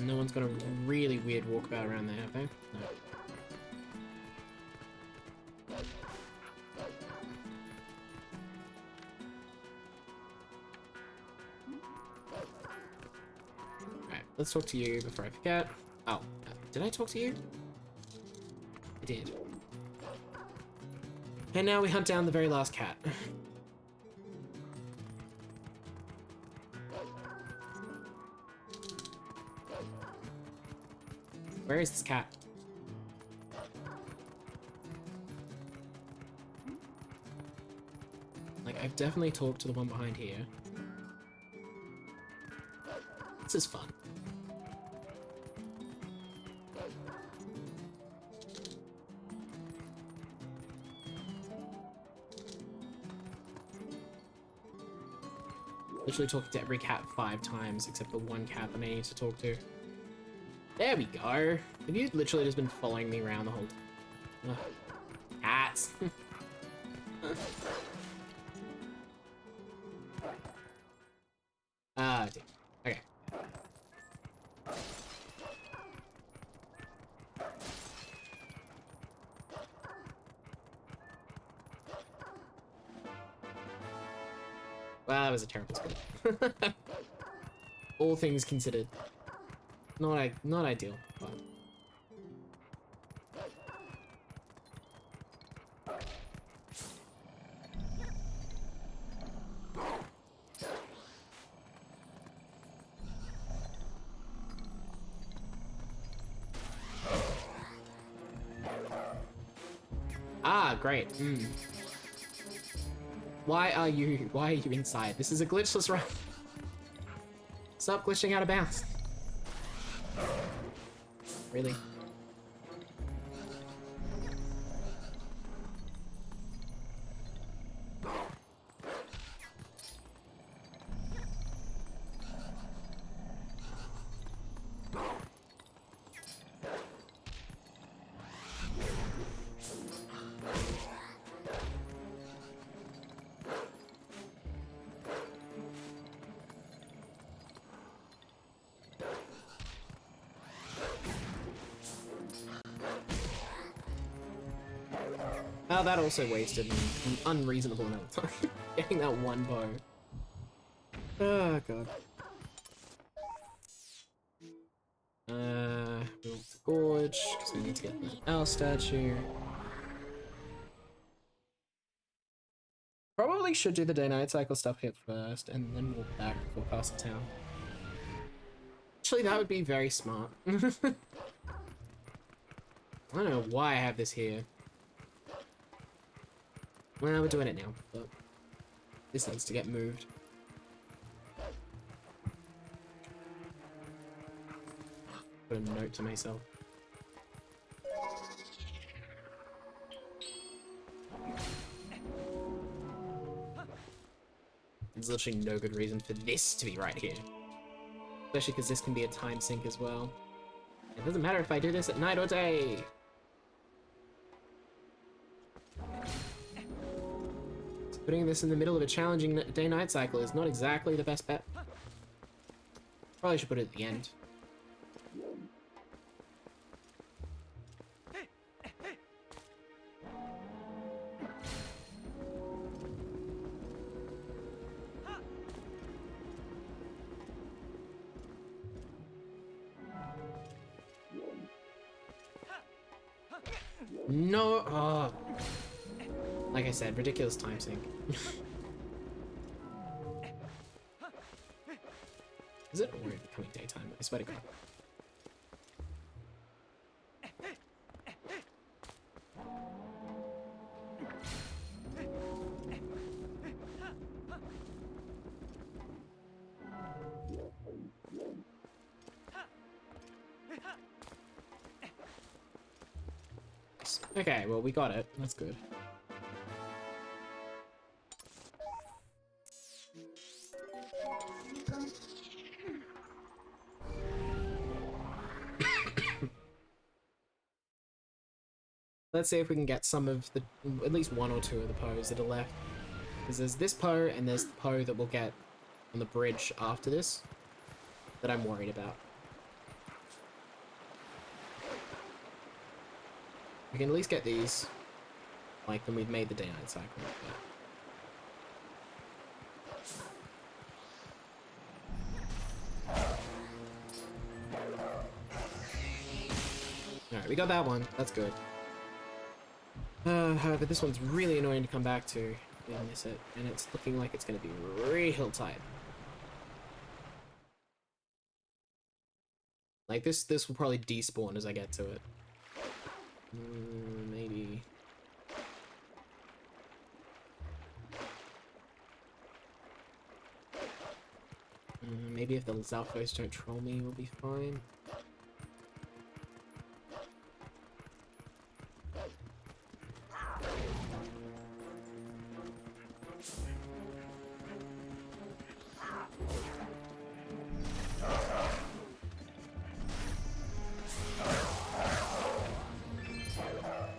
No one's got a really weird walkabout around there, have they? No. Alright, let's talk to you before I forget. Oh, did I talk to you? I did. And now we hunt down the very last cat. Where is this cat? Like, I've definitely talked to the one behind here. This is fun. Literally talking to every cat 5 times, except the one cat that I need to talk to. There we go. Have you literally just been following me around the whole time? Cats. Ah, dear. Okay. Well, that was a terrible split. All things considered. Not ideal, but ah, great. Why are you inside? This is a glitchless run. Stop glitching out of bounds. Really? Oh, that also wasted an unreasonable amount of time getting that one bow. Oh god. Move the gorge, because we need to get the owl statue. Probably should do the day-night cycle stuff here first, and then walk back before Castle Town. Actually, that would be very smart. I don't know why I have this here. Well, we're doing it now, but this needs to get moved. Put a note to myself. There's literally no good reason for this to be right here. Especially because this can be a time sink as well. It doesn't matter if I do this at night or day. Putting this in the middle of a challenging day-night cycle is not exactly the best bet. Probably should put it at the end. No, oh. Like I said, ridiculous time sink. Is it already becoming daytime? I swear to God. Okay, well, we got it. That's good. Let's see if we can get some of the, at least one or two of the Poes that are left. Because there's this Poe, and there's the Poe that we'll get on the bridge after this, that I'm worried about. We can at least get these, like, when we've made the day-night cycle. Alright, we got that one. That's good. However, this one's really annoying to come back to. We miss it, and it's looking like it's going to be real tight. Like, this will probably despawn as I get to it. Maybe. Maybe if the Zalfos don't troll me, we'll be fine.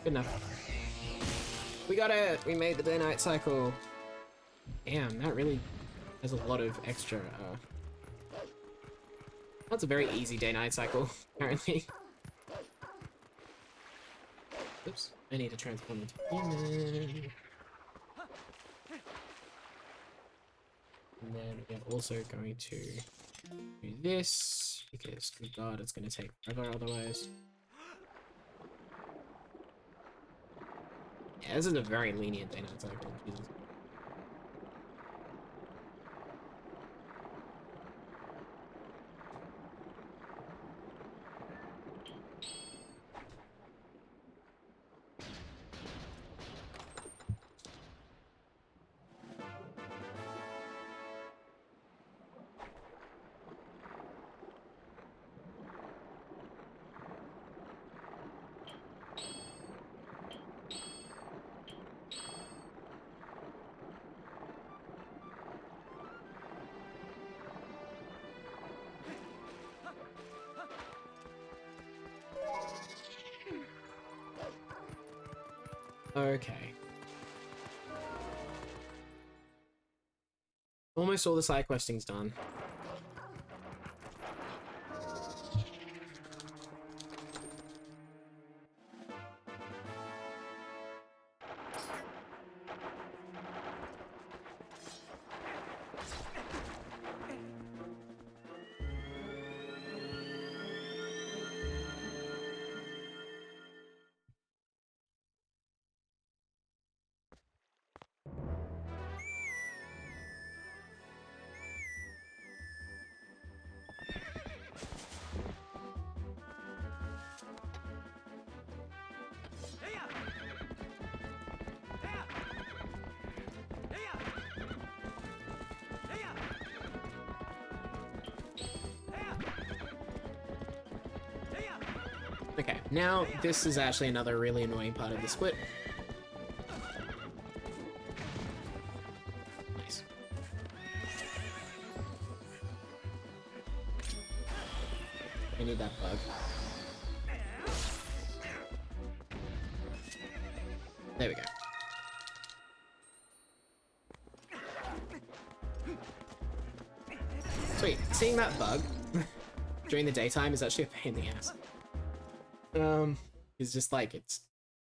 Good enough. We got it! We made the day-night cycle. Damn, that really has a lot of extra, That's a very easy day-night cycle, apparently. Oops, I need to transform into human. And then we're also going to Do this, because good god, it's gonna take forever otherwise. Yeah, this is a very lenient day night cycle, Jesus. Okay. Almost all the side questing's done. Okay, now this is actually another really annoying part of the split. Nice. I need that bug. There we go. Sweet, seeing that bug during the daytime is actually a pain in the ass. It's just like, it's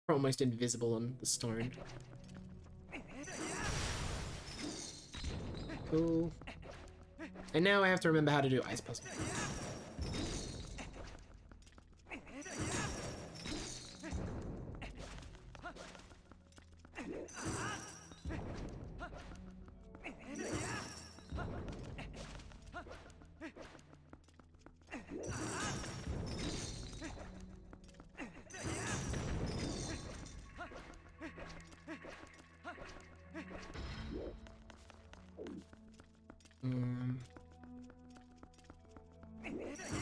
almost invisible on the stone. Cool. And now I have to remember how to do ice puzzle.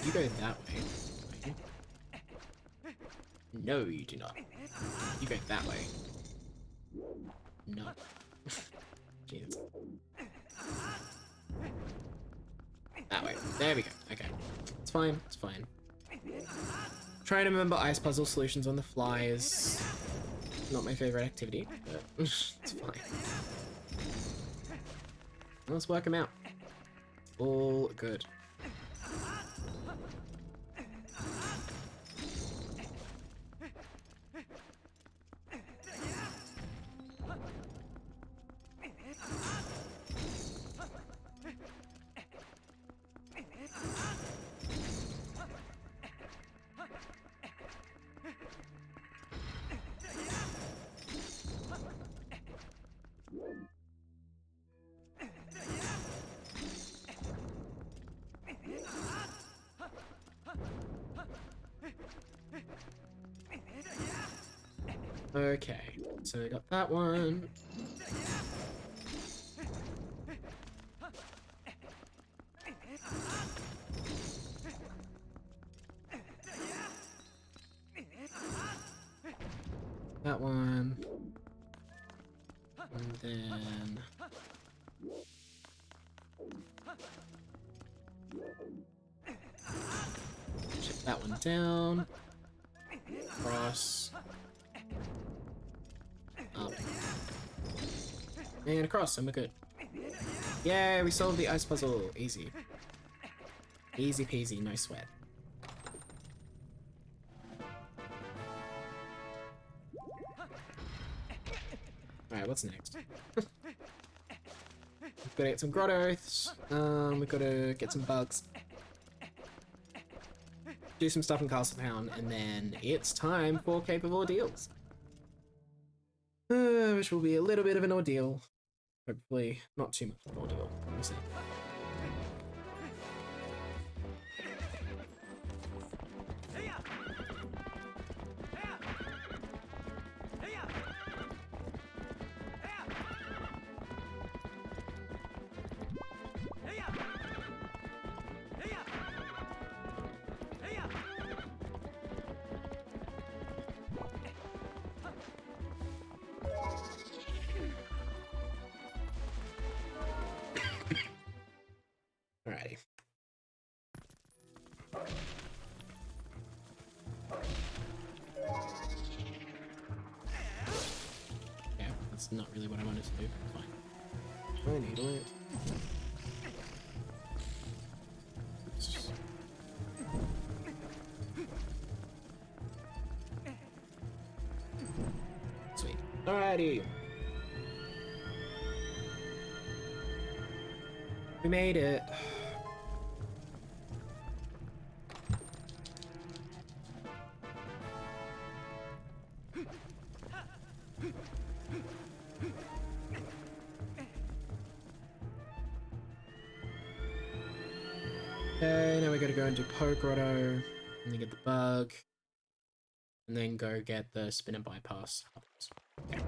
You go that way. No, you do not. You go that way. No. Jesus. That way. There we go. Okay. It's fine. It's fine. Trying to remember ice puzzle solutions on the fly is not my favorite activity, but it's fine. Let's work them out. All good. Okay, so we got that one. That one. And then... chip that one down. Cross. Up. And across, and we're good. Yay, we solved the ice puzzle. Easy. Easy peasy, no sweat. Alright, what's next? Gotta get some grottos. We've got to get some bugs. Do some stuff in Castletown, and then it's time for Cape of Ordeals. Which will be a little bit of an ordeal. Hopefully not too much of an ordeal. Let me see. Alrighty. Yeah, that's not really what I wanted to do. Fine. I need it. Sweet. Alrighty. We made it. Okay, now we gotta go into Poe Grotto, and then get the bug, and then go get the spin and bypass. Okay.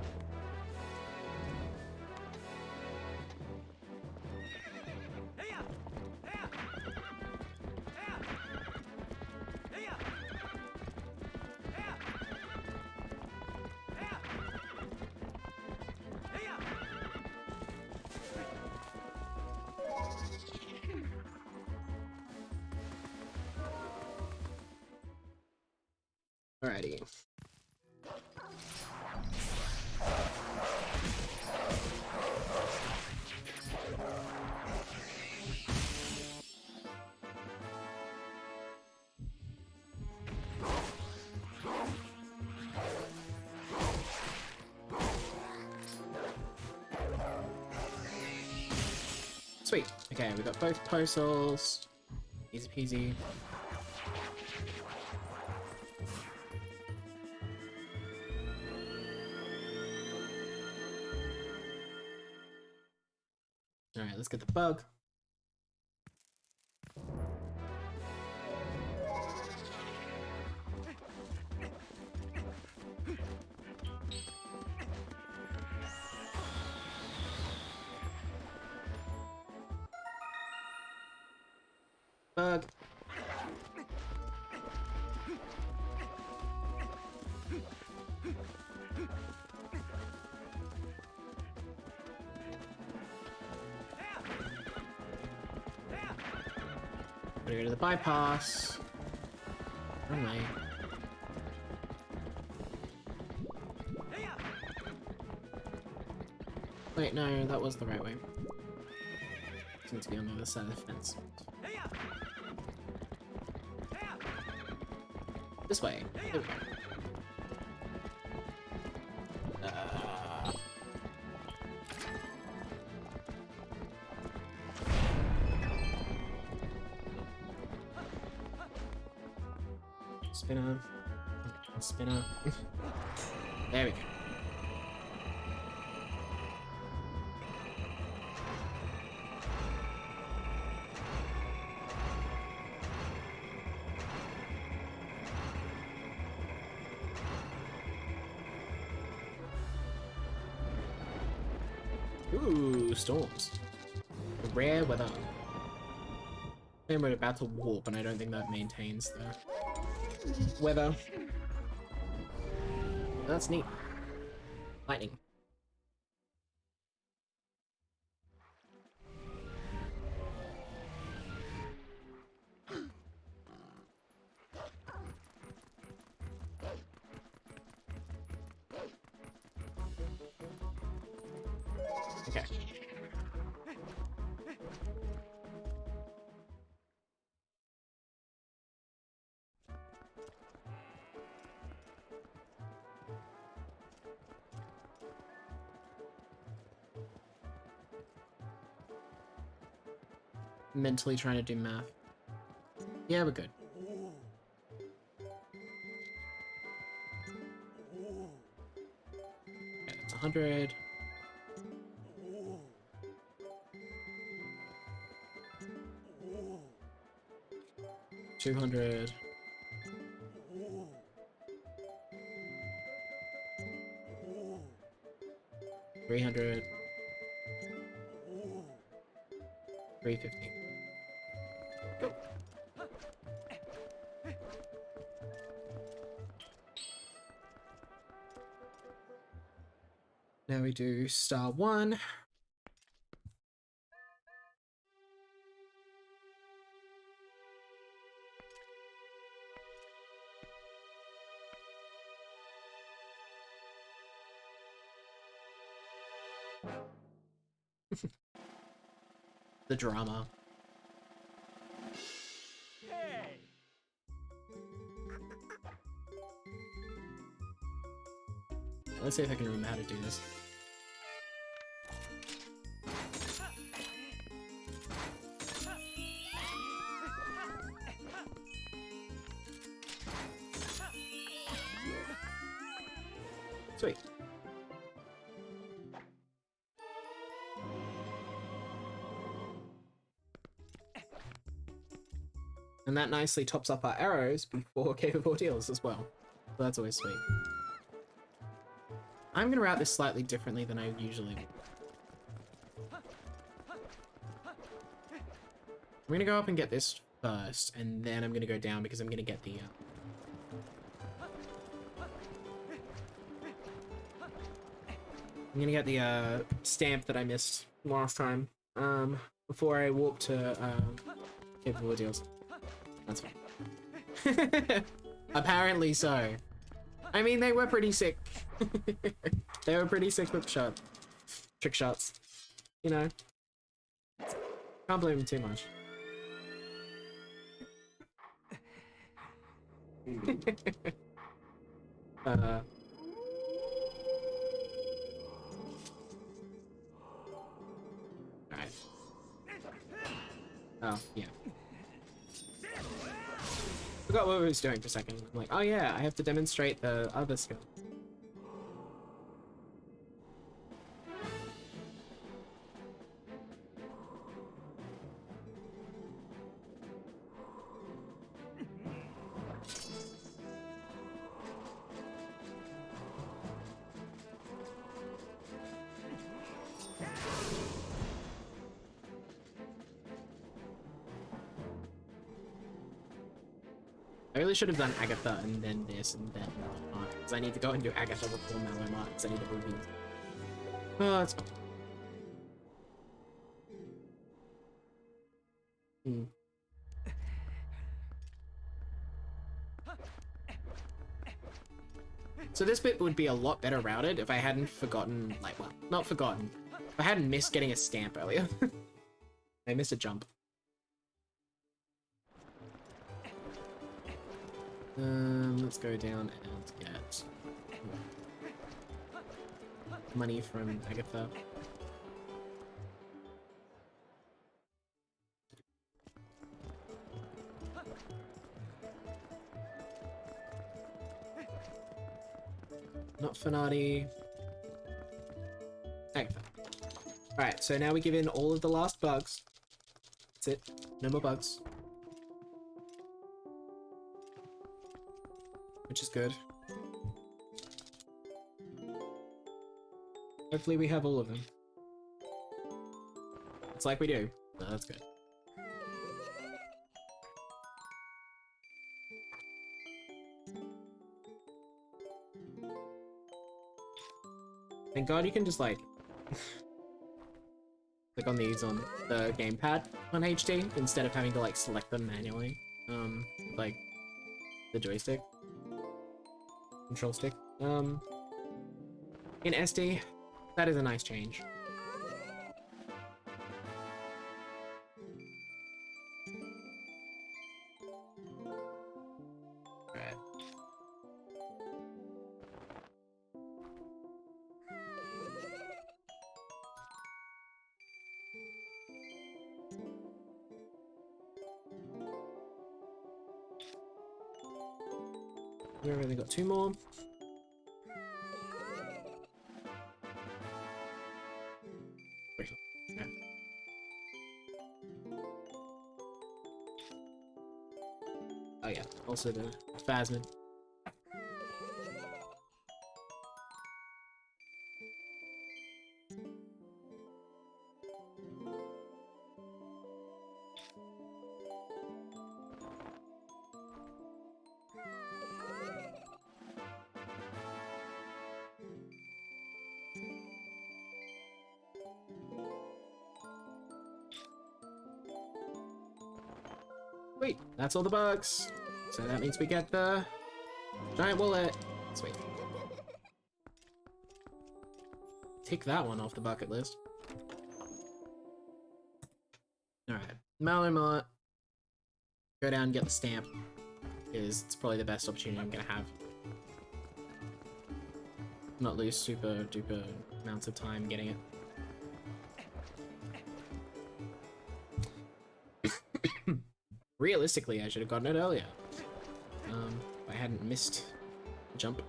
Alrighty. Sweet. Okay, we got both postals. Easy peasy. Alright, let's get the bug. Bug. Gotta go to the bypass. Wrong way. Wait, no, that was the right way. Just need to be on the other side of the fence. This way. There we go. Spinner. Spinner. There we go. Ooh, storms. Rare weather. And we're about to warp, and I don't think that maintains the weather. That's neat. Lightning. Okay. mentally trying to do math. Yeah, we're good. Okay, that's 100. 200. 300. 350. Go. Now we do star 1. The drama. Hey. Let's see if I can remember how to do this. Sweet. And that nicely tops up our arrows before Cave of Ordeals as well. So that's always sweet. I'm gonna route this slightly differently than I usually would. I'm gonna go up and get this first, and then I'm gonna go down because I'm gonna get the stamp that I missed last time. Before I walk to Cave of Ordeals. That's fine. Apparently so. I mean, they were pretty sick. They were pretty sick with trick shots. You know. Can't blame them too much. Alright. Oh, yeah. Forgot what I was doing for a second. I'm like, oh yeah, I have to demonstrate the other skill. I really should have done Agatha and then this and then Malomar, because I need to go and do Agatha before Malomar, because I need the rubies. Oh, that's fine. So this bit would be a lot better routed if I hadn't forgotten, like, well, not forgotten. If I hadn't missed getting a stamp earlier. I missed a jump. Let's go down and get money from Agatha. Not Fanati. Agatha. Alright, so now we give in all of the last bugs. That's it. No more bugs. Which is good. Hopefully we have all of them. It's like we do. No, that's good. Thank God you can just like click on these on the gamepad on HD instead of having to like select them manually. Like the joystick. Control stick. In SD, that is a nice change. Right. We've only got 2 more. Yeah. Oh yeah, also the Phasmid. Sweet, that's all the bugs. So that means we get the giant wallet. Sweet. Tick that one off the bucket list. Alright, Mallow Mullet. Go down and get the stamp, because it's probably the best opportunity I'm gonna have. Not lose super duper amounts of time getting it. Realistically, I should have gotten it earlier. If I hadn't missed the jump.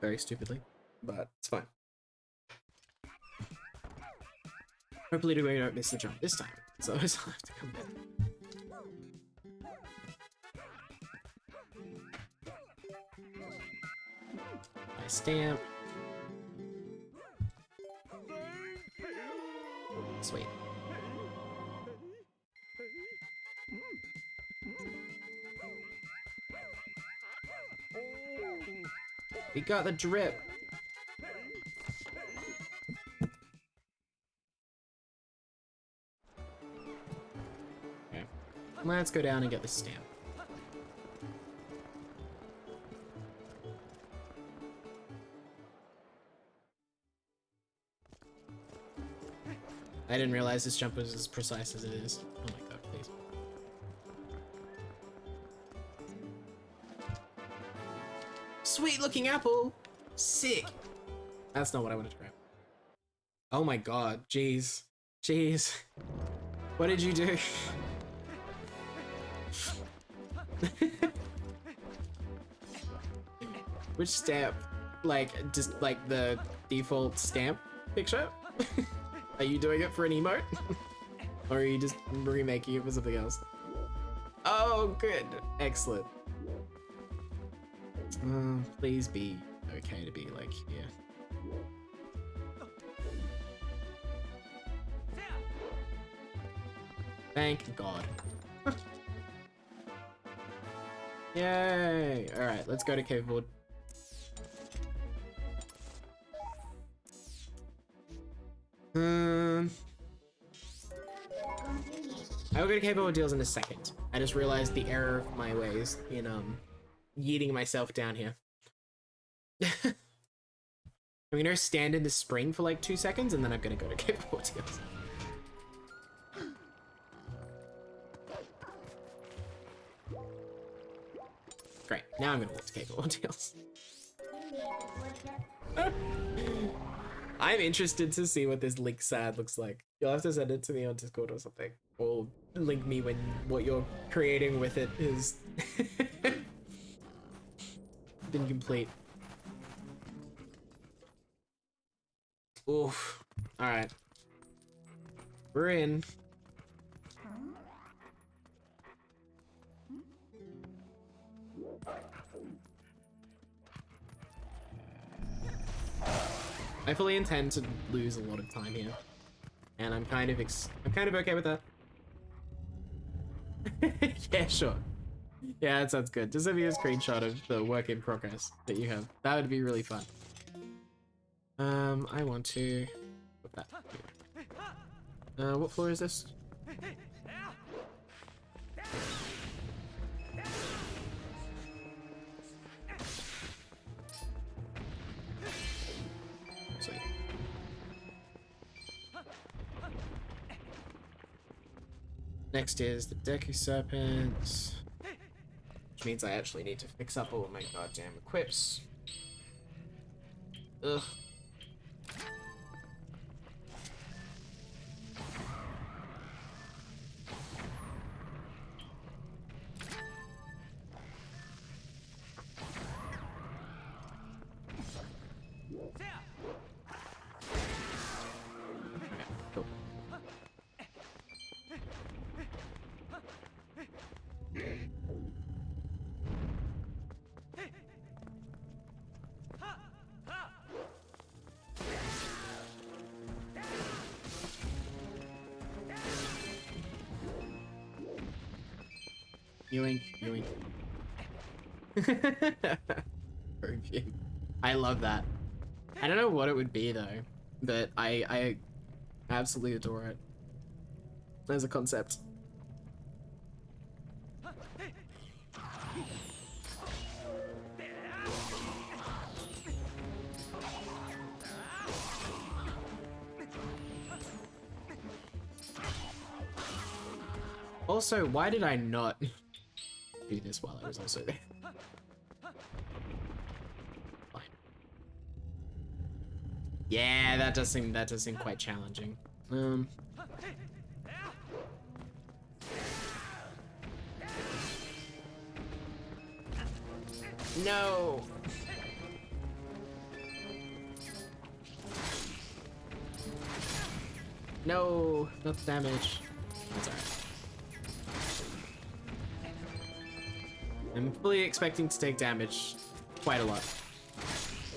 Very stupidly, but it's fine. Hopefully we don't miss the jump this time, so I'll have to come back. My stamp. Sweet. We got the drip. Okay. Let's go down and get the stamp. I didn't realize this jump was as precise as it is. Oh my god, please. Sweet looking apple! Sick! That's not what I wanted to grab. Oh my god, jeez. Jeez. What did you do? Which stamp? Like, just like the default stamp picture? Are you doing it for an emote? Or are you just remaking it for something else? Oh, good. Excellent. Please be okay to be like here. Thank God. Yay! Alright, let's go to Caveboard. I will go to Caveboard deals in a second. I just realized the error of my ways in yeeting myself down here. I'm gonna stand in the spring for like 2 seconds and then I'm gonna go to Caveboard deals. Great, now I'm gonna walk to Caveboard deals. I'm interested to see what this link sad looks like. You'll have to send it to me on Discord or something. Or link me when what you're creating with it is been complete. Oof. Alright. We're in. I fully intend to lose a lot of time here, and I'm kind of okay with that. Yeah, sure. Yeah, that sounds good. Just send me a screenshot of the work in progress that you have. That would be really fun. I want to put that here. What floor is this? Sweet. Next is the Deku Serpent, which means I actually need to fix up all my goddamn equips. Ugh. Yoink, yoink. Opium. I love that. I don't know what it would be though, but I absolutely adore it as a concept. Also, why did I not do this while I was also there? Fine. Yeah, that does seem quite challenging. No. No, not the damage. That's alright. I'm fully expecting to take damage quite a lot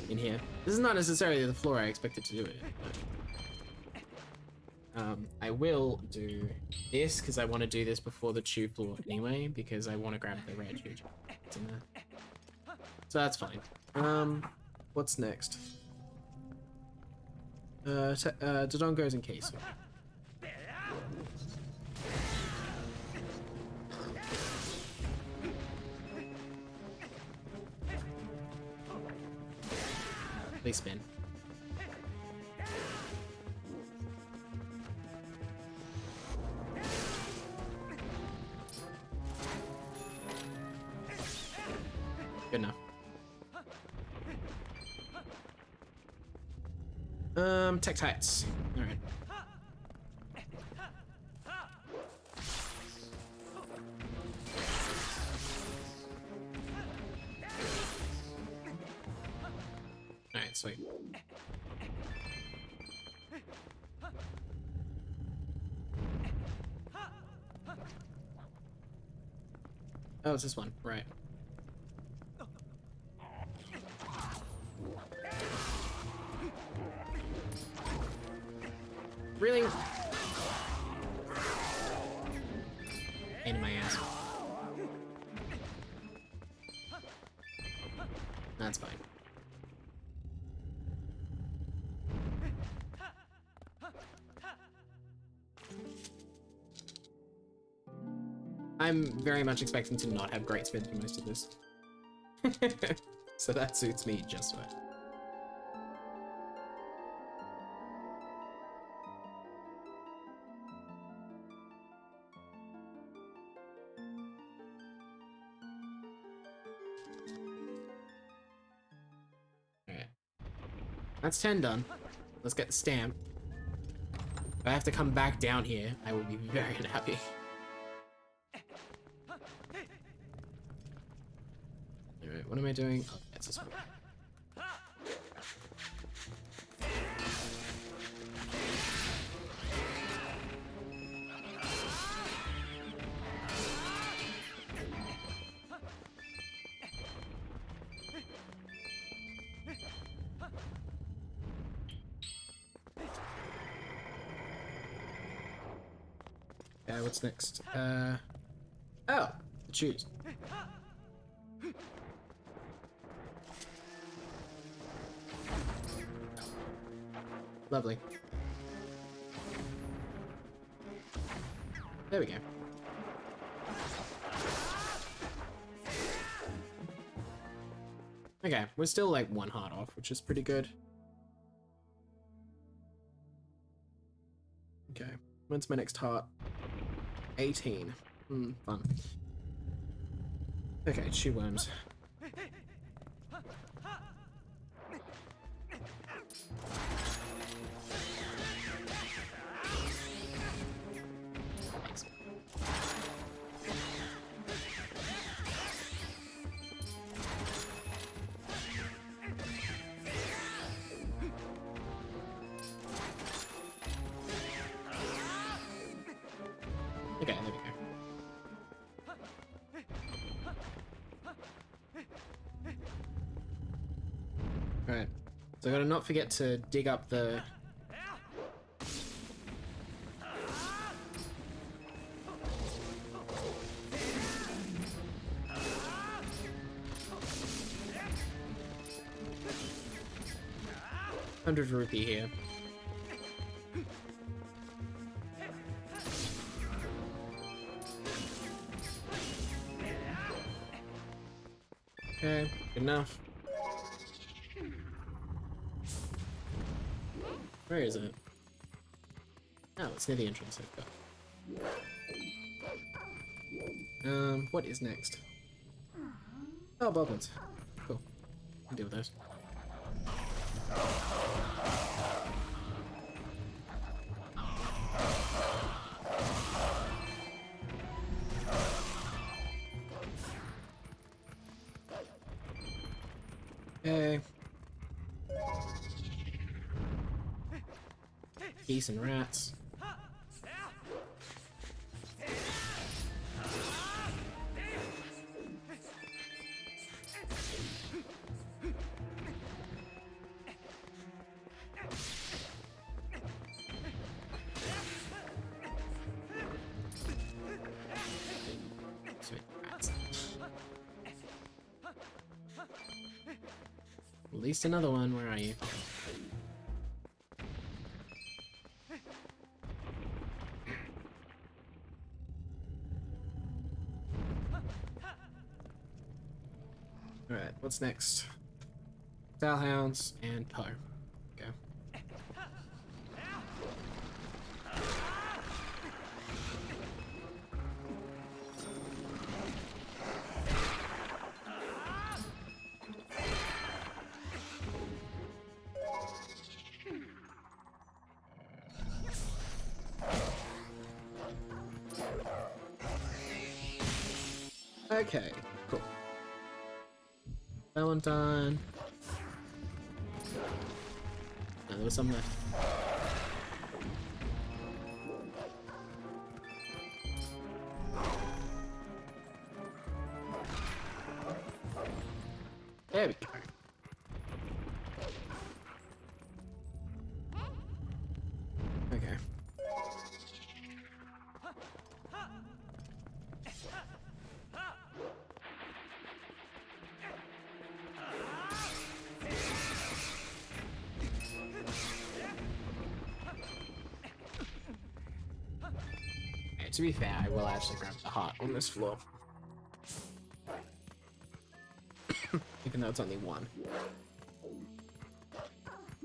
in here. This is not necessarily the floor I expected to do it, but I will do this because I want to do this before the tube floor anyway, because I want to grab the red tube. It's in there. So that's fine. What's next? Dodongo's in case. They spin. Good enough. Tech tights. All right. All right, sweet. Oh, it's this one, right. Really? Pain in my ass. That's fine. I'm very much expecting to not have great spins for most of this. So that suits me just fine. Alright. That's 10 done. Let's get the stamp. If I have to come back down here, I will be very unhappy. Alright, what am I doing? Oh, that's this one. What's next? Oh, the tubes. Lovely. There we go. Okay, we're still like one heart off, which is pretty good. Okay, when's my next heart? 18. Fun. Okay, shoe worms. Okay, there we go. Alright, so I gotta not forget to dig up the... 100 rupee here. Okay, good enough. Where is it? Oh, it's near the entrance. I've got. What is next? Oh, bobbins. Cool. Can deal with those. Okay. Geese and rats. Sweet rats. At least another one. Where are you? Alright, what's next? Salhounds and Poe. Go. Okay, cool. Valentine. No, there was some left. There we go. Okay. To be fair, I will actually grab the heart on this floor. Even though it's only one.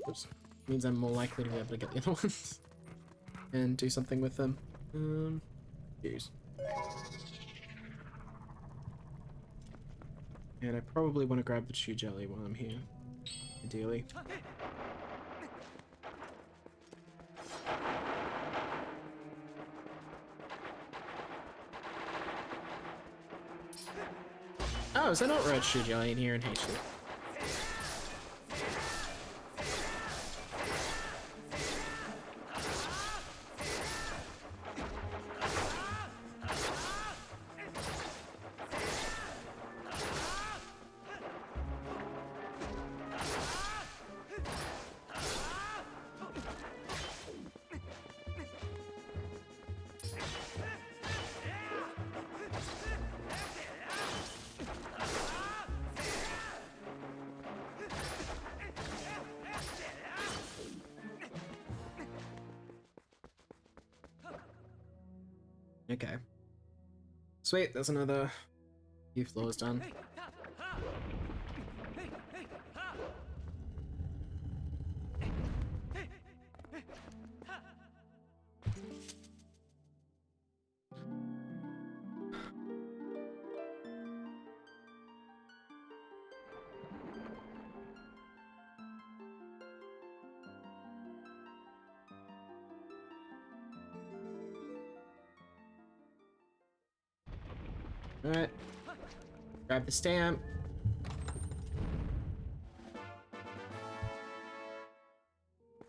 Oops. Means I'm more likely to be able to get the other ones. And do something with them. Use. And I probably want to grab the chew jelly while I'm here. Ideally. Oh, is there not red shoe jelly in here in HD? Okay. Sweet, there's another few floors done. Alright. Grab the stamp.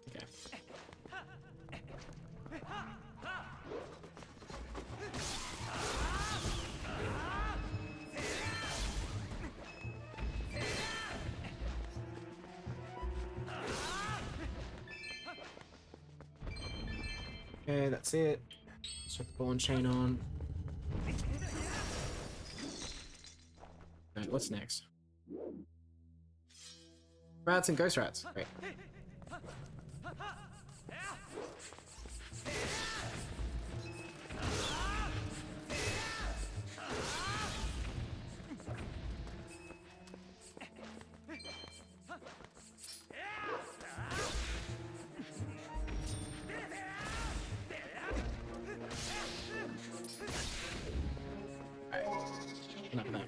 Okay. Okay, that's it. Let's put the ball and chain on. Alright, what's next? Rats and ghost rats. Great. Enough of that.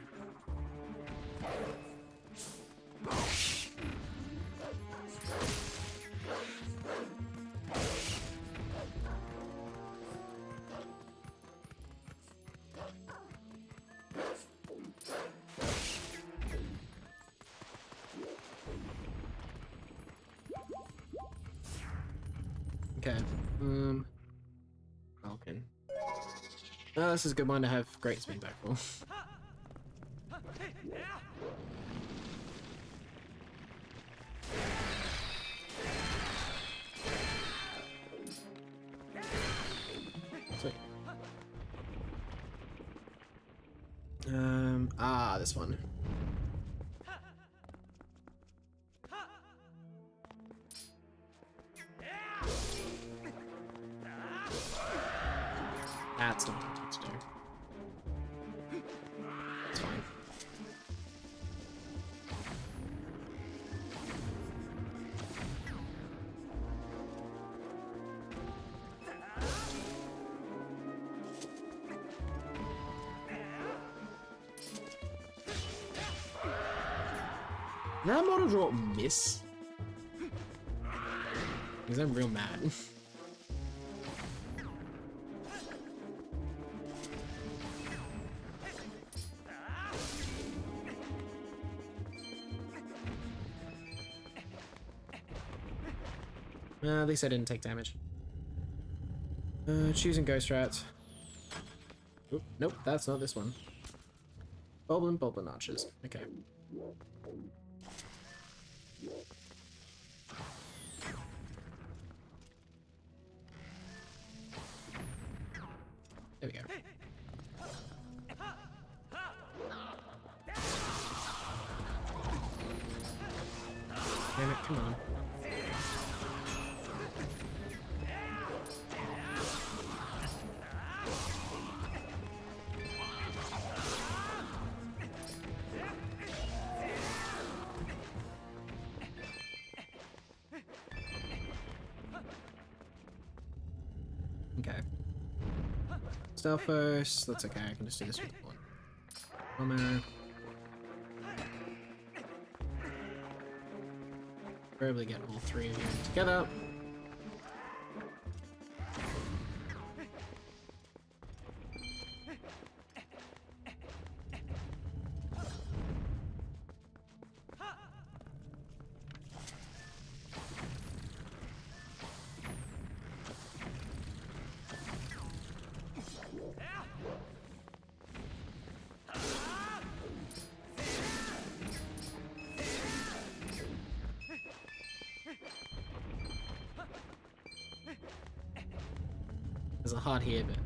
Okay. Falcon. Oh, this is a good one to have great spin back for. Sweet. This one. That's not what I need to do. It's fine. Did that model drop miss? Because I'm real mad. At least I didn't take damage. Choosing ghost rats. Oop, nope, that's not this one. Boblin archers. Okay. There we go. Damn it, come on. Okay. Stealth first. That's okay. I can just do this with one. Bomber. Probably get all three of you together. There's a heart here, but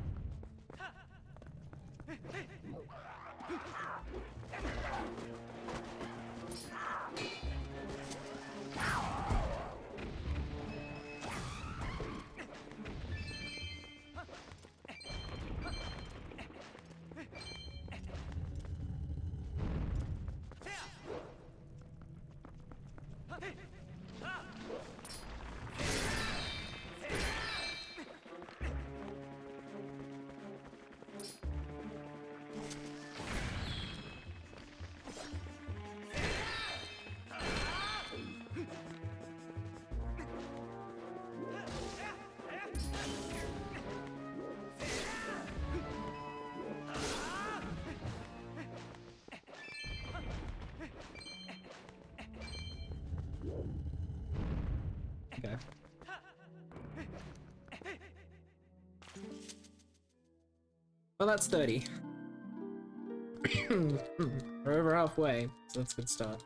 okay. Well, that's 30. We're over halfway, so that's a good start.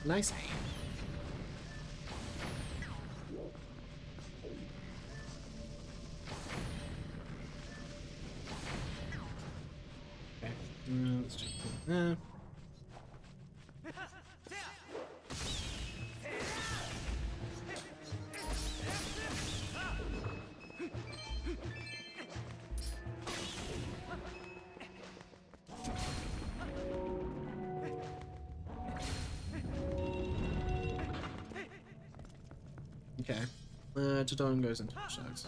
Nice aim. Okay, let's just put it there. Okay. Chidon goes into shags.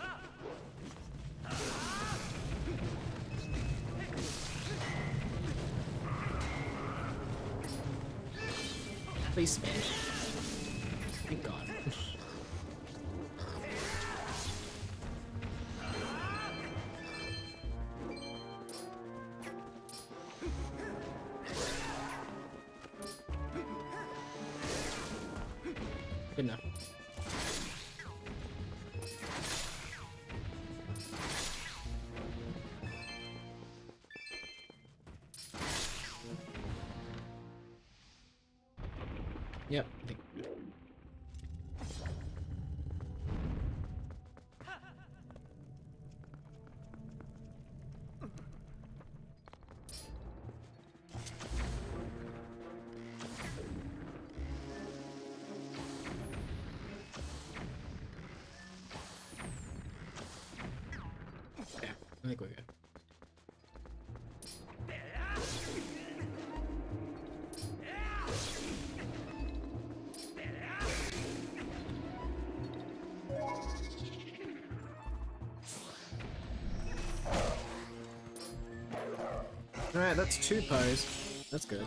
Please spare. Thank God. Good enough. Yep. I think. Okay, I think we're good. Alright, that's 2 pose. That's good.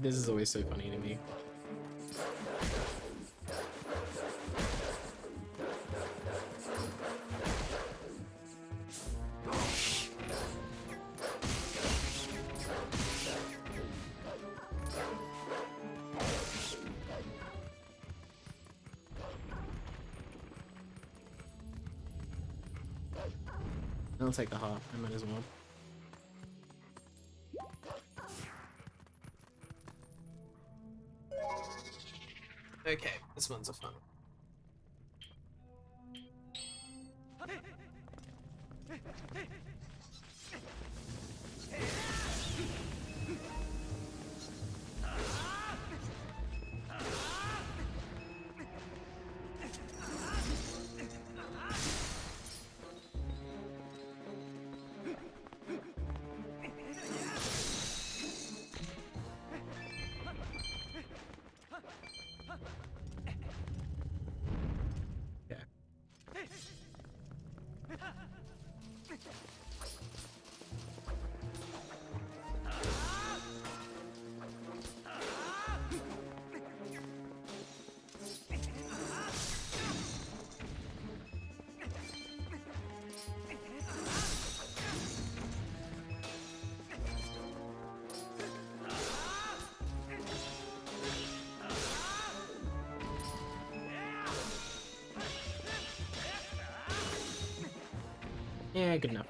This is always so funny to me. I'll take the heart, I might as well. Okay, this one's a fun one. Yeah, good enough.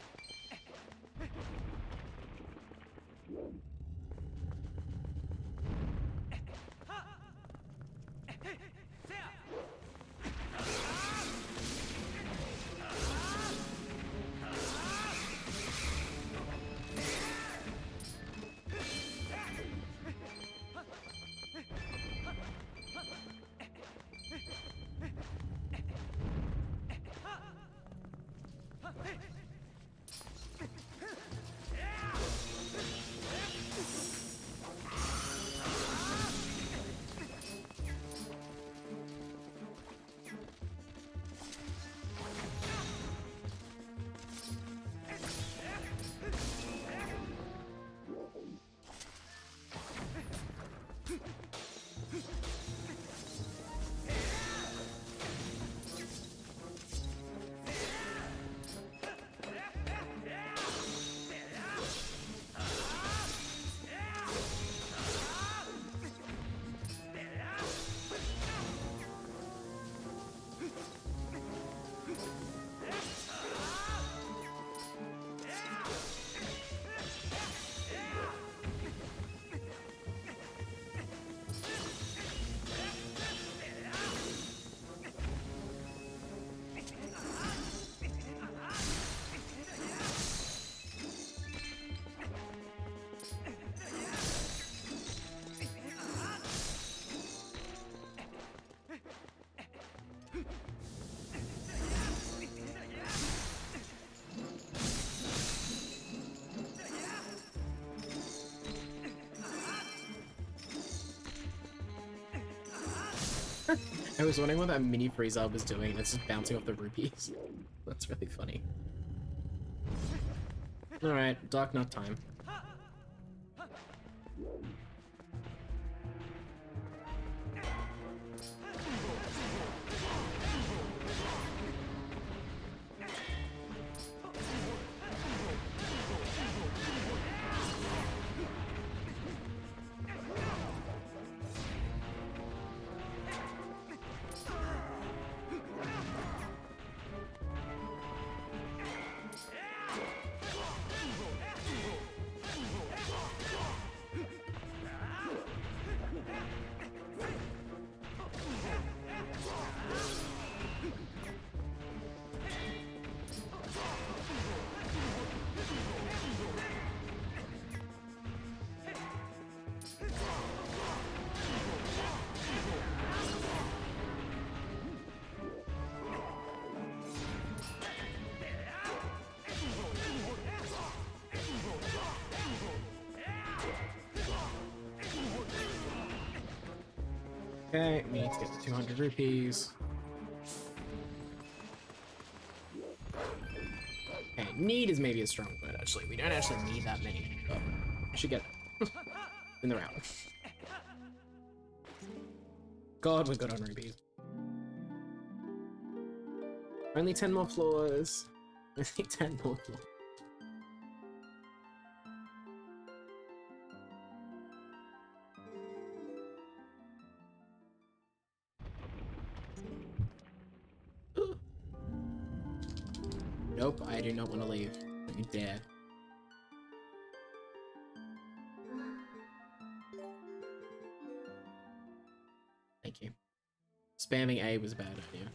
I was wondering what that mini Frieza was doing. It's just bouncing off the rupees. That's really funny. Alright, Dark Knot time. Okay, we need to get the 200 rupees. Okay, need is maybe a strong word, actually. We don't actually need that many, but I should get it. In the route. God, we're good on rubies. Only 10 more floors. Only 10 more floors. Nope, I do not want to leave. Don't you dare. Thank you. Spamming A was a bad idea.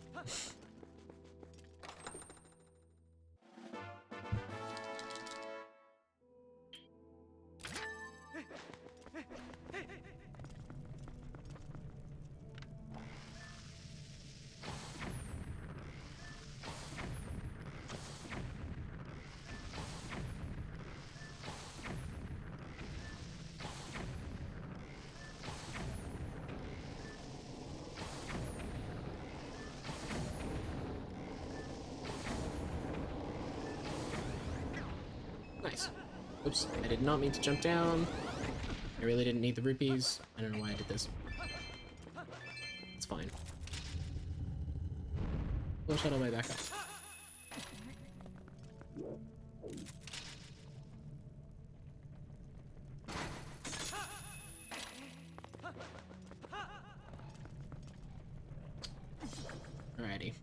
Nice. Oops, I did not mean to jump down. I really didn't need the rupees. I don't know why I did this. It's fine. We'll shuttle way back up. Alrighty.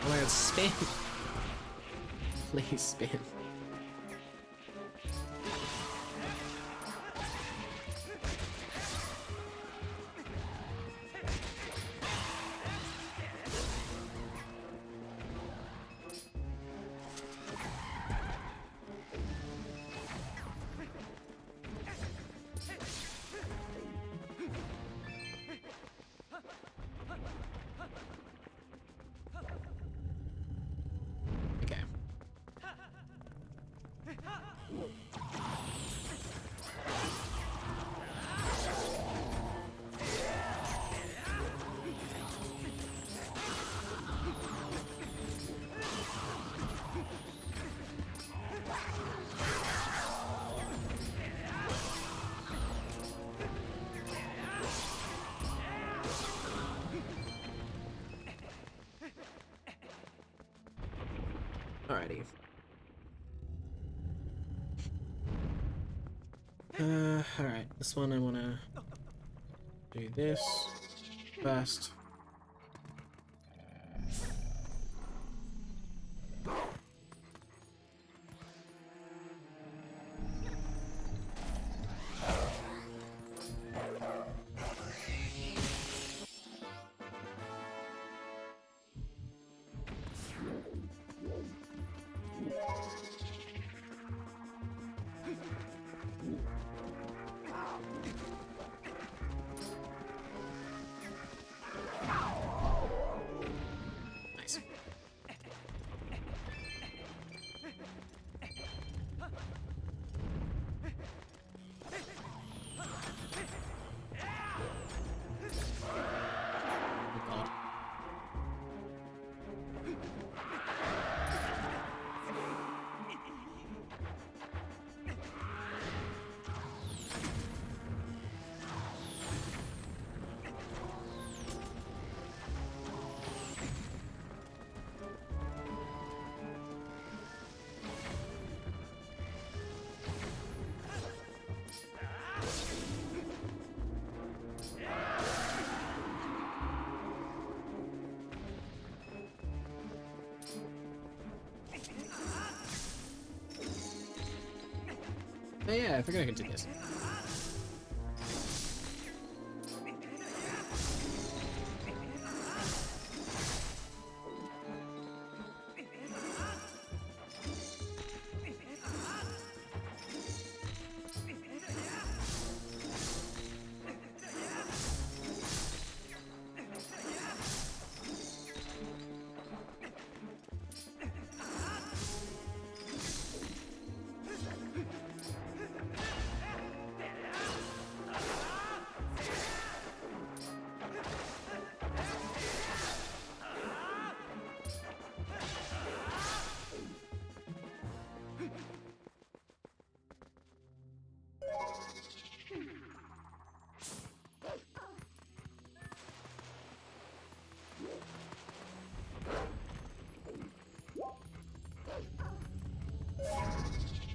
Oh my god, spin! Please spin. Okay. Alrighty. Alright, this one I wanna do this first. Oh yeah, I forgot I could do this.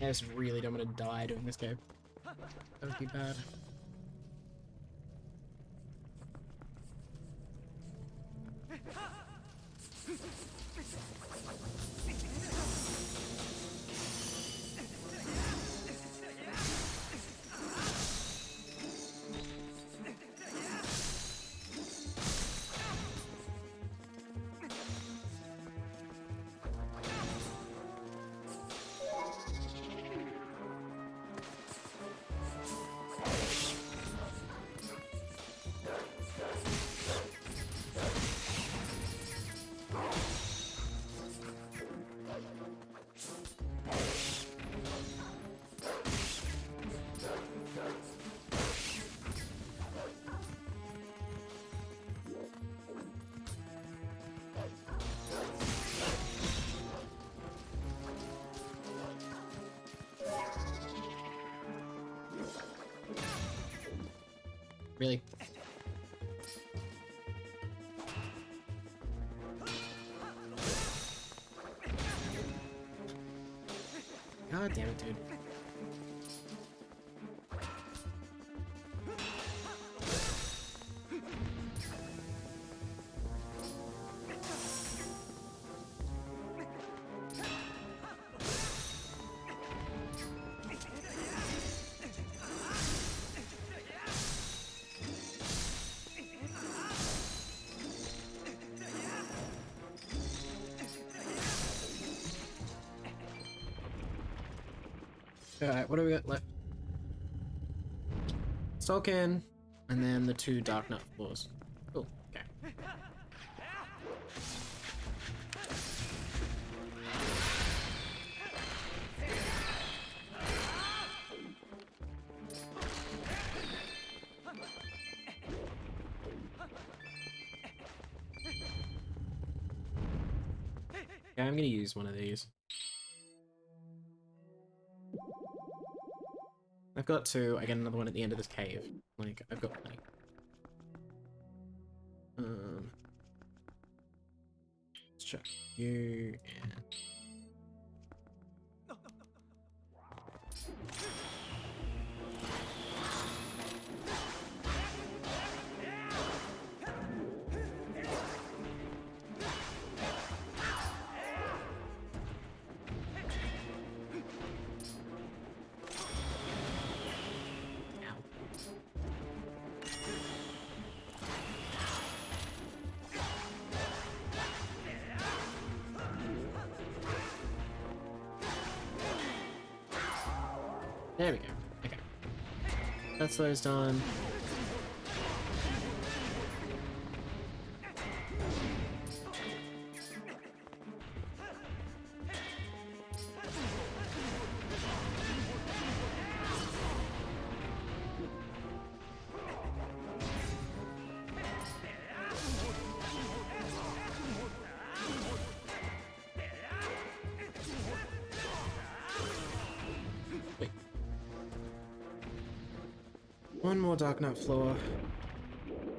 I just really don't want to die doing this game. That would be bad. Really? God damn it, dude. Alright, what do we got left? Stalkin, and then the 2 Dark Nut floors. Cool, okay. Yeah, I'm gonna use one of these. I've got 2, I get another one at the end of this cave. Like, I've got plenty. Let's check you and... There we go. Okay. That's those done. One more Dark Knight floor,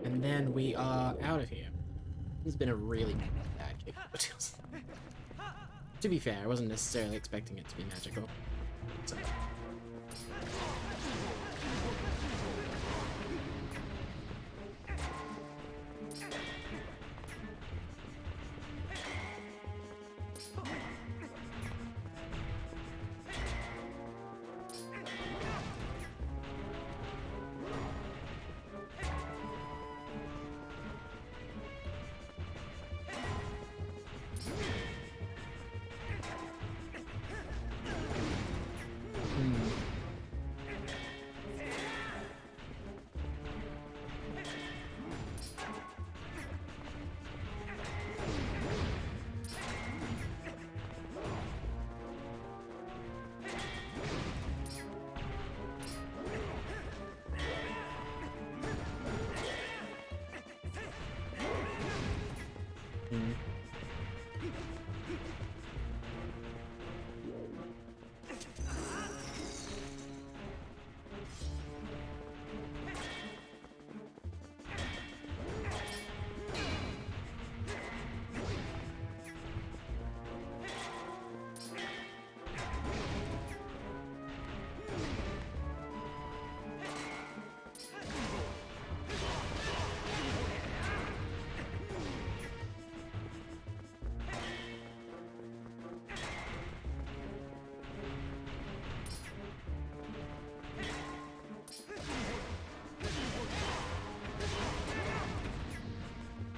and then we are out of here. This has been a really bad kick. To be fair, I wasn't necessarily expecting it to be magical. So. Mm.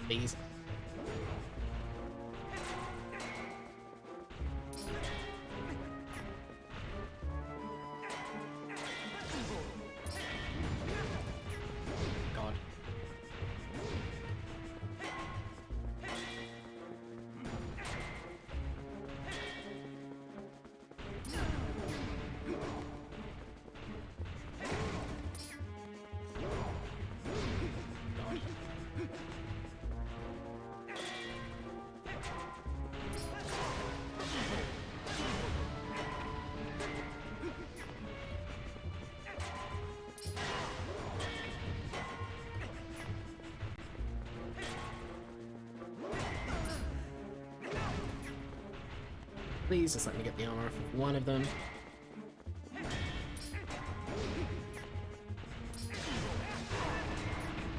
Please. God. Please just let me get the armor off of one of them.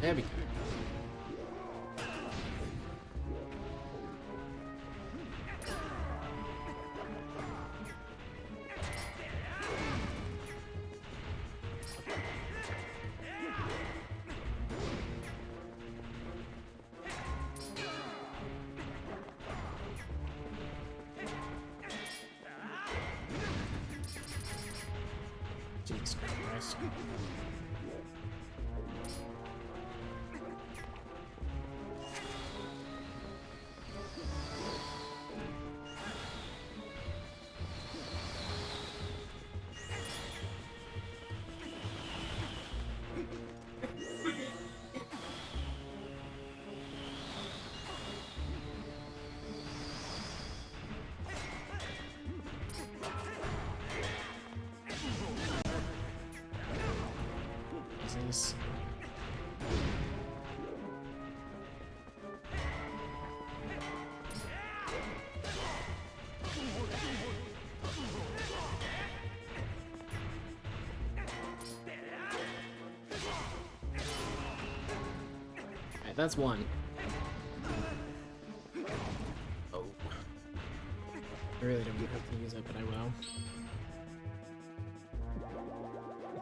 There we go. Jesus Christ. Jesus. Alright, that's one. Oh. I really don't have to use it, but I will.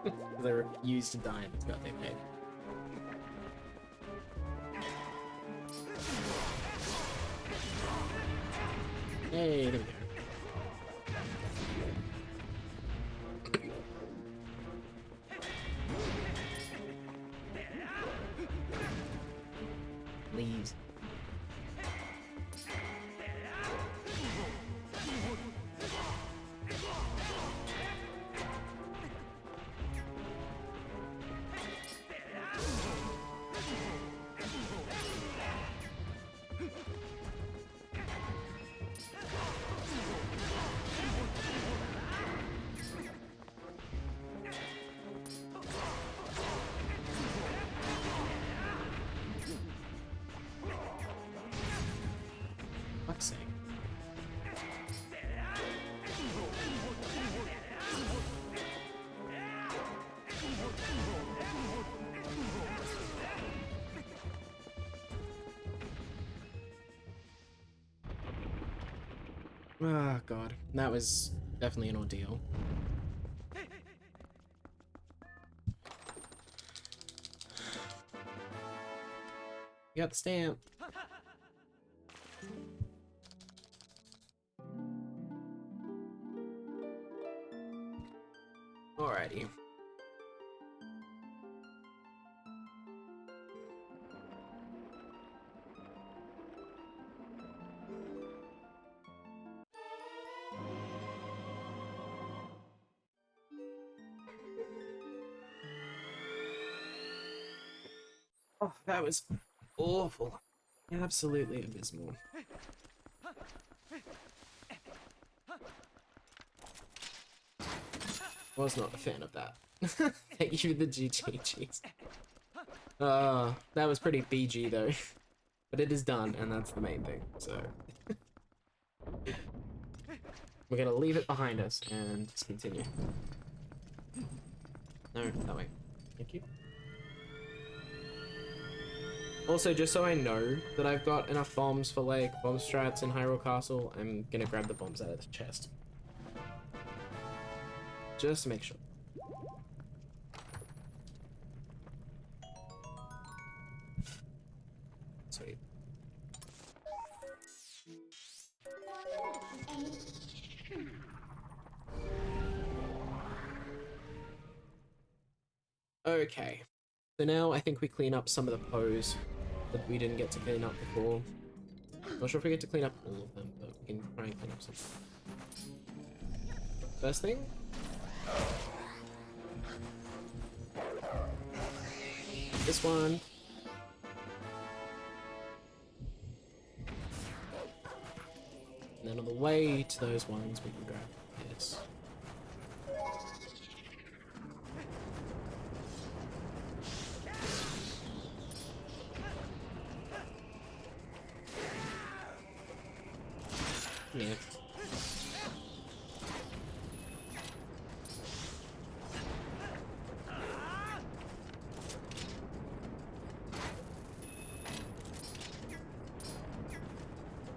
Because I refuse to die in this goddamn game. Hey, there we go. Please. Fuck's sake. Oh god, that was definitely an ordeal. You got the stamp. Alrighty. Oh, that was awful. Absolutely abysmal. Was not a fan of that. Thank you for the GGGs. That was pretty BG though. But it is done, and that's the main thing, so. We're gonna leave it behind us and just continue. No, that way. Thank you. Also, just so I know that I've got enough bombs for like bomb strats in Hyrule Castle, I'm gonna grab the bombs out of the chest. Just to make sure. Sweet. Okay. So now I think we clean up some of the pose that we didn't get to clean up before. Not sure if we get to clean up all of them, but we can try and clean up some. First thing. This one. And then on the way to those ones, we can grab this. Yeah.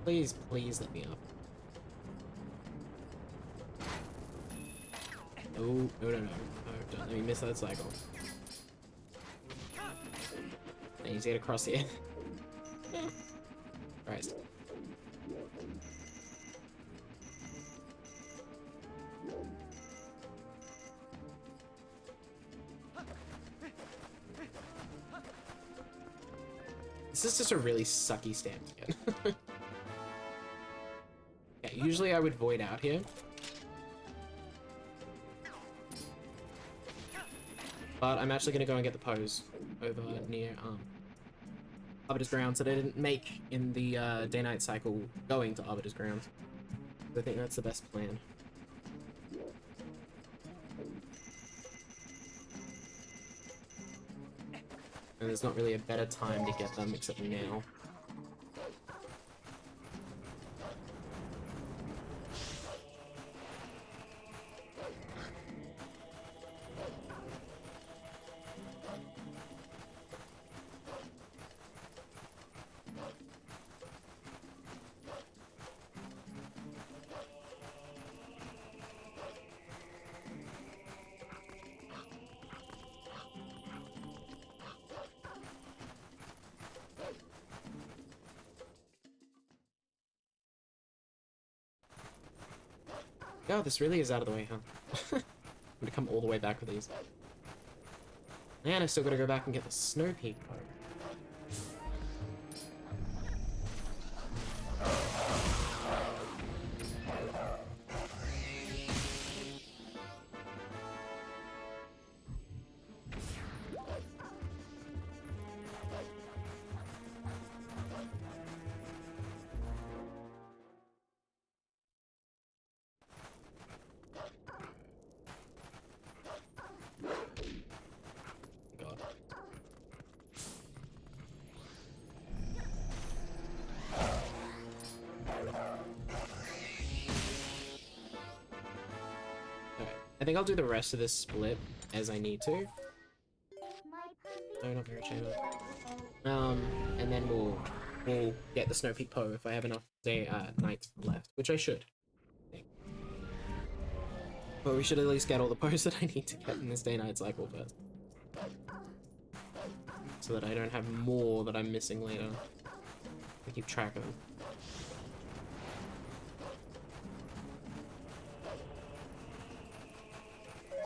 Please, please let me up. No, no, no, no. No, don't let me miss that cycle. I need to get across here. Christ. This is just a really sucky stand again. Yeah, usually I would void out here. But I'm actually gonna go and get the pose over near Arbiter's Grounds that I didn't make in the day-night cycle going to Arbiter's Grounds. I think that's the best plan. And there's not really a better time to get them except now. Oh, this really is out of the way, huh? I'm gonna come all the way back with these. And I still gotta go back and get the Snow Peak card. I think I'll do the rest of this split as I need to. No, not very chamber. And then we'll get the Snow Peak Poe if I have enough nights left, which I should. But we should at least get all the Poes that I need to get in this day-night cycle first. So that I don't have more that I'm missing later. I keep track of them.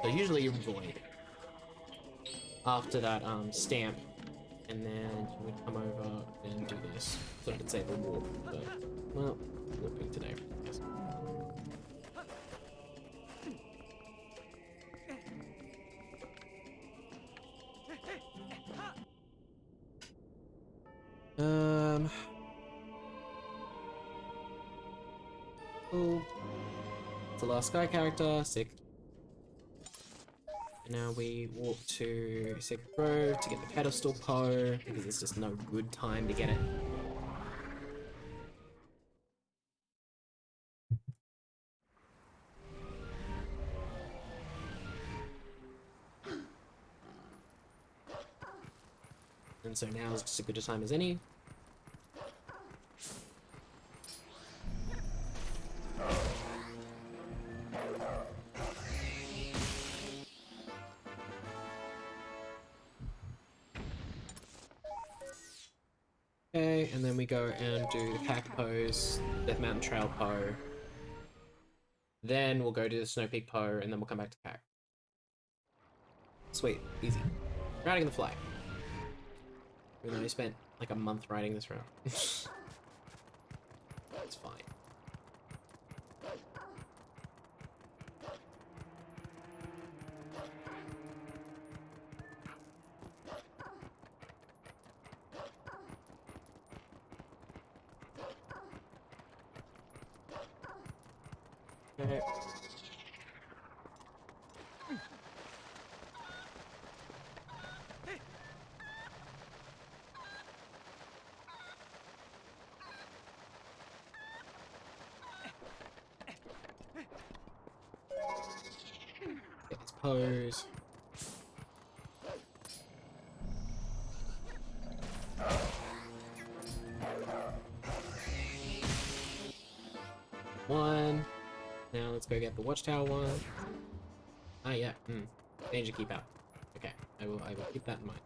So usually you void after that stamp, and then you would come over and do this. So I could say the warp, but well, warping today, I guess. Cool. It's the last sky character. Sick. And now we walk to Sacred Grove to get the pedestal Poe, because it's just no good time to get it. And so now is just as good a time as any. Okay, and then we go and do the Pack Pose, Death Mountain Trail Poe. Then we'll go to the Snow Peak Poe, and then we'll come back to Pack. Sweet, easy. Riding the flag. Even though I spent like a month riding this route. It's fine. Okay. Get this pose. One. Now let's go get the watchtower one. Ah, yeah. Danger, keep out. Okay, I will keep that in mind.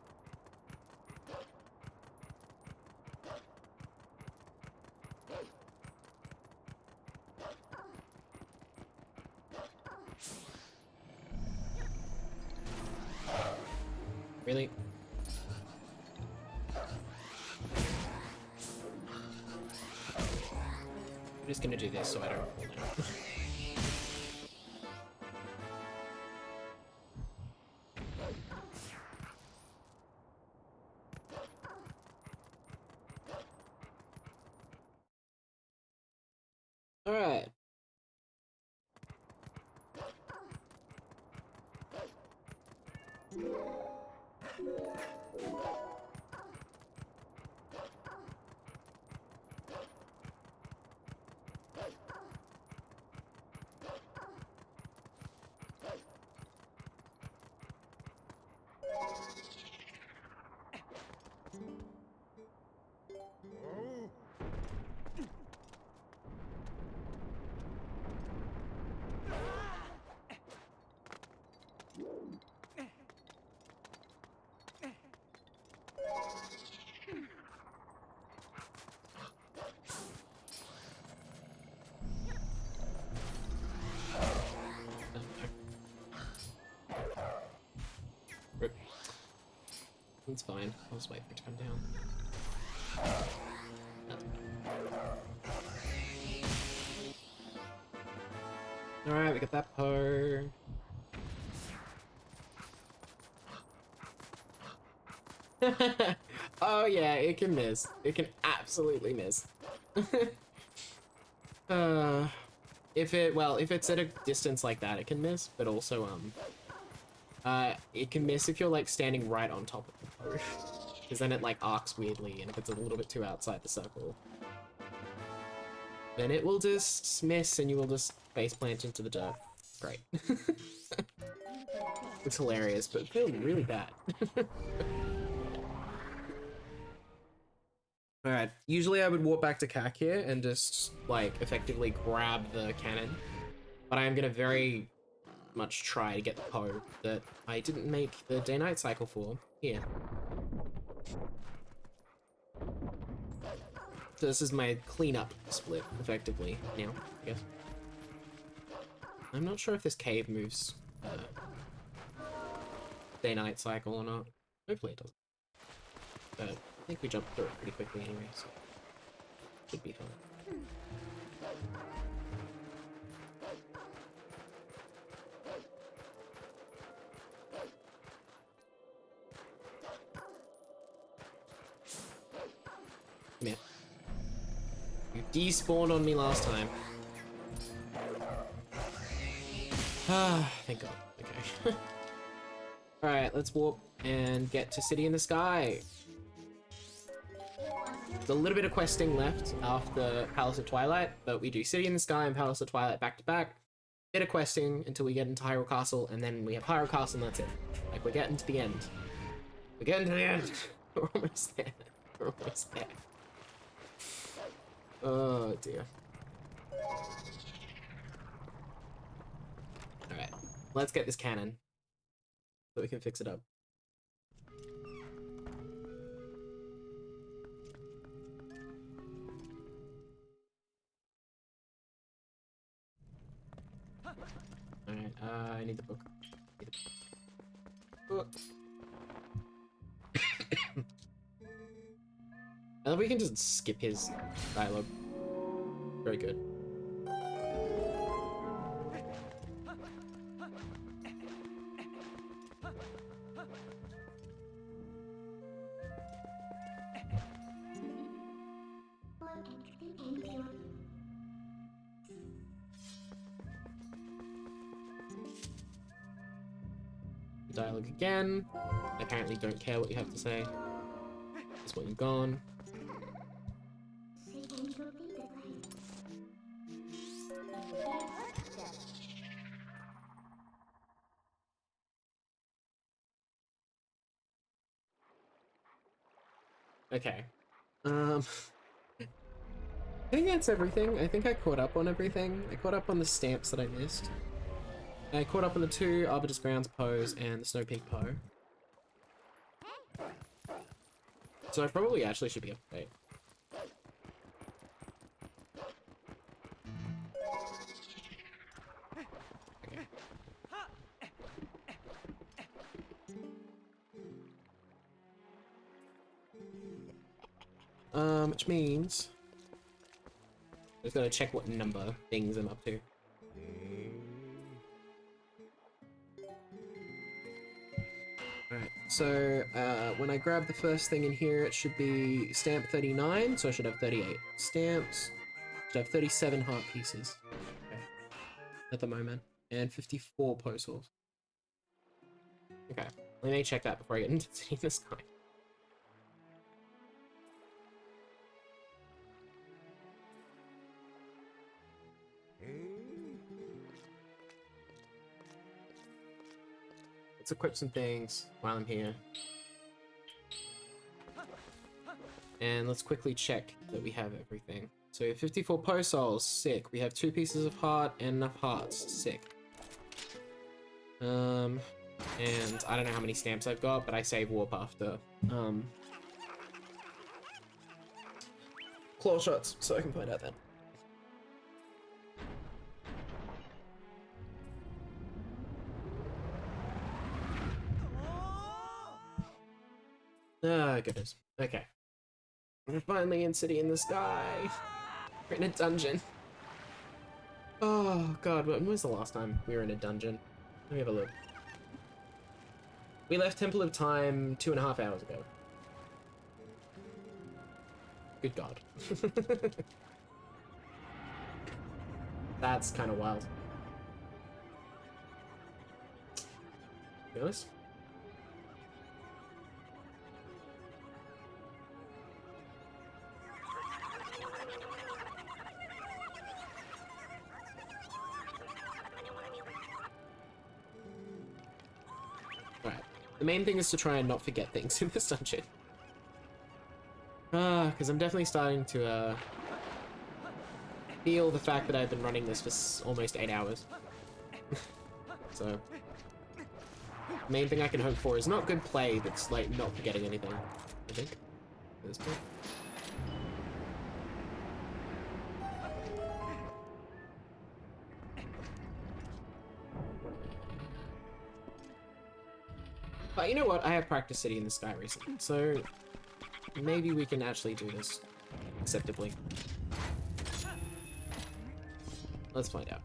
Really? I'm just gonna do this so I don't fall down. Alright. Rip. That's fine. I'll just wait for it to come down. Alright, we got that Poe. Oh yeah, it can miss. It can absolutely miss. If it's at a distance like that, it can miss, but also, it can miss if you're, like, standing right on top of the Poe. Because then it, like, arcs weirdly, and if it's a little bit too outside the circle, then it will just miss, and you will just face plant into the dirt. Great. It's hilarious, but feeling really bad. Alright, usually I would walk back to CAC here and just, like, effectively grab the cannon. But I am gonna very much try to get the Poe that I didn't make the day-night cycle for. Here. So this is my cleanup split, effectively, now, I guess. I'm not sure if this cave moves day-night cycle or not. Hopefully it doesn't. But I think we jumped through it pretty quickly anyway, so should be fine. Come here. You despawned on me last time. Ah, thank God. Okay. Alright, let's warp and get to City in the Sky. There's a little bit of questing left after Palace of Twilight, but we do City in the Sky and Palace of Twilight back to back. Bit of questing until we get into Hyrule Castle, and then we have Hyrule Castle and that's it. Like, we're getting to the end. We're getting to the end. We're almost there. We're almost there. Oh dear. Alright, let's get this cannon so we can fix it up. Alright, I need the book. Book. I love we can just skip his dialogue. Very good. Dialogue again. I apparently don't care what you have to say. Just want you gone. Okay. I think that's everything. I think I caught up on everything. I caught up on the stamps that I missed. I caught up on the 2 Arbitrous Grounds pose and the Snow Peak Poe. So I probably actually should be up to date. Which means I just gotta check what number things I'm up to. Alright, so when I grab the first thing in here, it should be stamp 39, so I should have 38 stamps. Should have 37 heart pieces. Okay. At the moment. And 54 postals. Okay, let me check that before I get into City in the Sky. Let's equip some things while I'm here. And let's quickly check that we have everything. So we have 54 post souls, sick. We have 2 pieces of heart and enough hearts, sick. And I don't know how many stamps I've got, but I save warp after claw shots, so I can find out then. Ah, goodness. Okay. We're finally in City in the Sky. We're in a dungeon. Oh, God, when was the last time we were in a dungeon? Let me have a look. We left Temple of Time 2.5 hours ago. Good God. That's kind of wild. To be honest. The main thing is to try and not forget things in this dungeon. Because I'm definitely starting to, feel the fact that I've been running this for almost 8 hours. So, the main thing I can hope for is not good play, but like not forgetting anything, I think, at this point. But you know what? I have practiced City in the Sky recently, so maybe we can actually do this acceptably. Let's find out.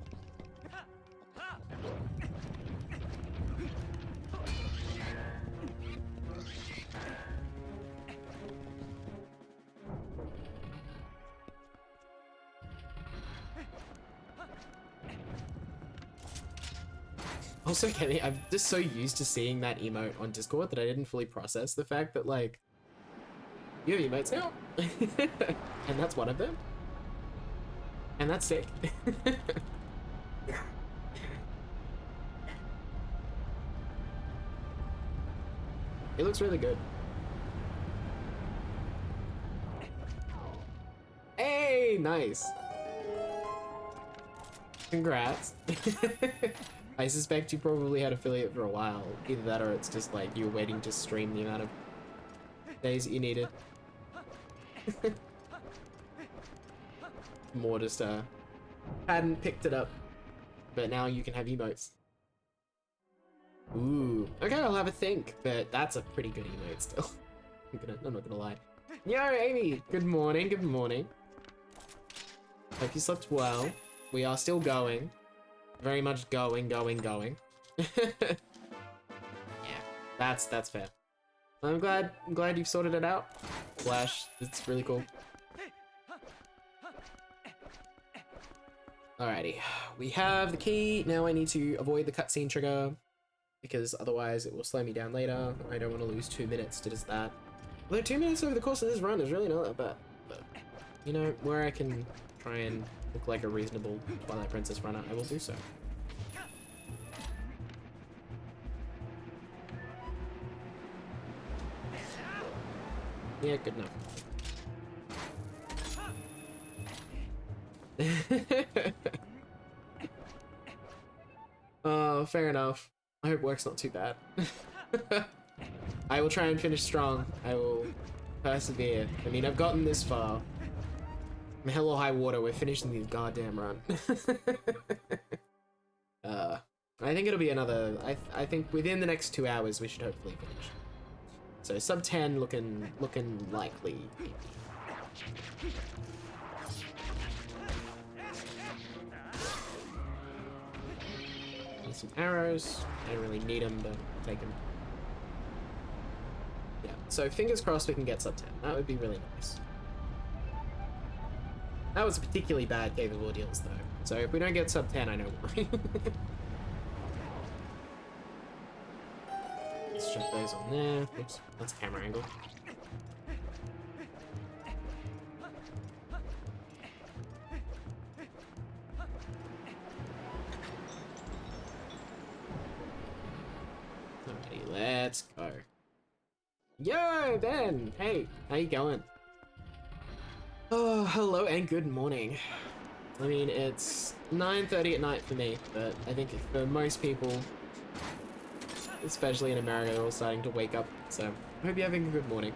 Also, Kenny, I'm just so used to seeing that emote on Discord that I didn't fully process the fact that, like, you have emotes now? And that's one of them? And that's sick. It looks really good. Hey, nice. Congrats. I suspect you probably had affiliate for a while. Either that or it's just like you were waiting to stream the amount of days that you needed. More just hadn't picked it up. But now you can have emotes. Ooh. Okay, I'll have a think, but that's a pretty good emote still. I'm not gonna lie. Yo, Amy! Good morning, good morning. Hope you slept well. We are still going. Very much going. Yeah, that's fair. I'm glad you've sorted it out. Flash, it's really cool. Alrighty, we have the key. Now I need to avoid the cutscene trigger because otherwise it will slow me down later. I don't want to lose 2 minutes to just that. Although 2 minutes over the course of this run is really not that bad. But, you know, where I can try and look like a reasonable Twilight Princess runner, I will do so. Yeah, good enough. Oh, fair enough. I hope work's not too bad. I will try and finish strong. I will persevere. I mean, I've gotten this far. Hell or high water, we're finishing this goddamn run. I think it'll be another... I think within the next 2 hours we should hopefully finish. So sub 10 looking likely. Need some arrows. I don't really need them, but I'll take them. Yeah, so fingers crossed we can get sub 10. That would be really nice. That was a particularly bad Cave of Ordeals though. So if we don't get sub 10, I know why. Let's check those on there. Oops, that's a camera angle. Alrighty, let's go. Yo, Ben! Hey, how you going? Oh, hello and good morning. I mean, it's 9:30 at night for me, but I think for most people, especially in America, they're all starting to wake up, so I hope you're having a good morning.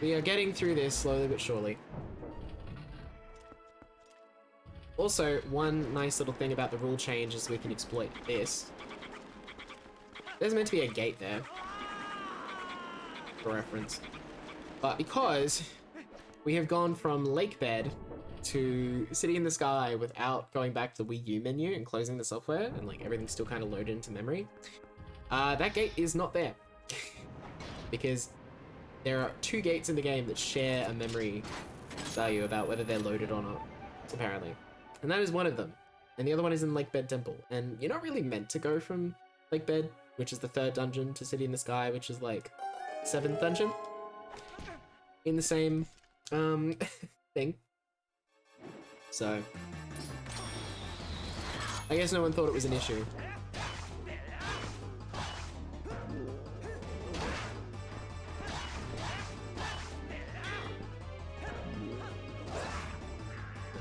We are getting through this slowly but surely. Also, one nice little thing about the rule change is we can exploit this. There's meant to be a gate there, for reference. But because we have gone from lake bed to City in the Sky without going back to the Wii U menu and closing the software, and like everything's still kind of loaded into memory, that gate is not there. Because there are 2 gates in the game that share a memory value about whether they're loaded or not, apparently. And that is one of them. And the other one is in Lake Bed Temple. And you're not really meant to go from Lake Bed, which is the 3rd dungeon, to City in the Sky, which is like 7th dungeon, in the same thing. So I guess no one thought it was an issue.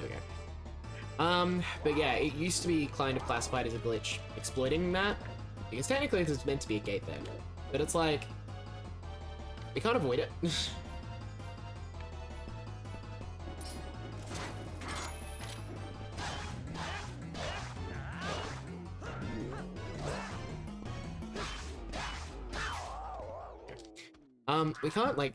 Okay. But yeah, it used to be kind of classified as a glitch exploiting that, because technically there's meant to be a gate there, but it's like we can't avoid it. We can't, like,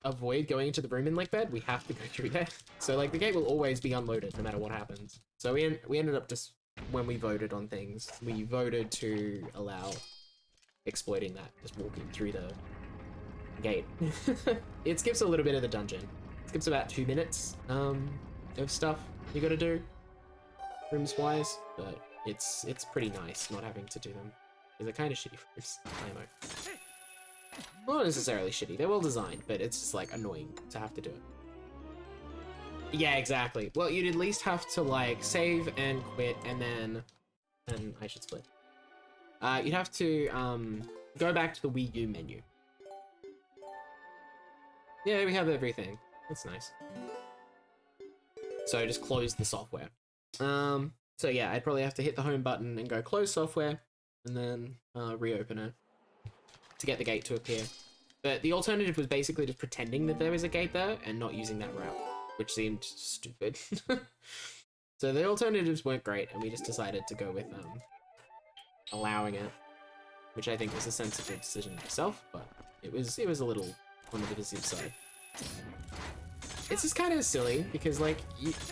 avoid going into the room in Lake Bed. We have to go through there. So, like, the gate will always be unloaded no matter what happens. So we ended up just, when we voted on things, we voted to allow exploiting that, just walking through the gate. It skips a little bit of the dungeon. It skips about 2 minutes of stuff you gotta do, rooms-wise, but it's pretty nice not having to do them. They're kind of shitty rooms. IMO. Well, not necessarily shitty. They're well designed, but it's just like annoying to have to do it. Yeah, exactly. Well, you'd at least have to like save and quit, and then I should split. You'd have to go back to the Wii U menu. Yeah, we have everything. That's nice. So just close the software. So yeah, I'd probably have to hit the home button and go close software, and then reopen it to get the gate to appear. But the alternative was basically just pretending that there was a gate there and not using that route, which seemed stupid. So the alternatives weren't great, and we just decided to go with allowing it, which I think was a sensible decision itself, but it was a little on the divisive side. It's just kind of silly because like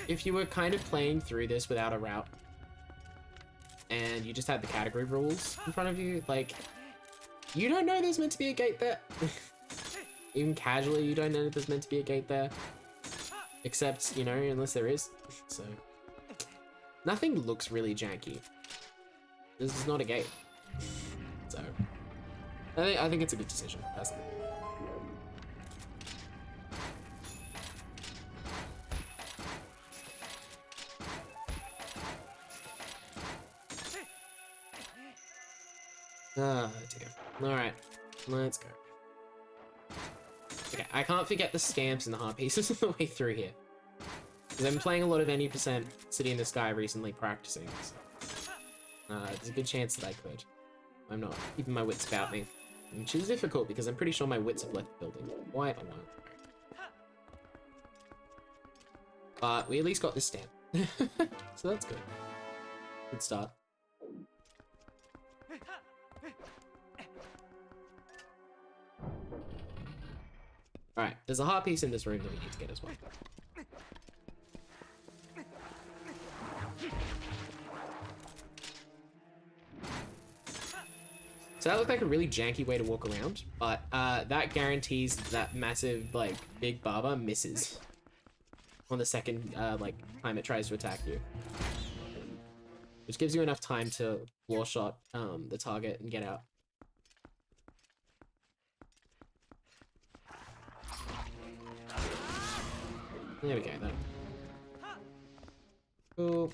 if you were kind of playing through this without a route and you just had the category rules in front of you, like you don't know there's meant to be a gate there. Even casually, you don't know that there's meant to be a gate there, except, you know, unless there is. So nothing looks really janky. This is not a gate. So I think it's a good decision, personally. Oh dear. Alright, let's go. Okay, I can't forget the stamps and the heart pieces on the way through here. Because I've been playing a lot of any% City in the Sky recently, practicing. So. There's a good chance that I could. I'm not keeping my wits about me. Which is difficult because I'm pretty sure my wits have left the building quite a while ago. But we at least got this stamp. So that's good. Good start. Alright, there's a heart piece in this room that we need to get as well. So that looked like a really janky way to walk around, but that guarantees that massive, like, big barber misses on the second, like, time it tries to attack you. Which gives you enough time to wall shot the target and get out. There we go, then. Cool.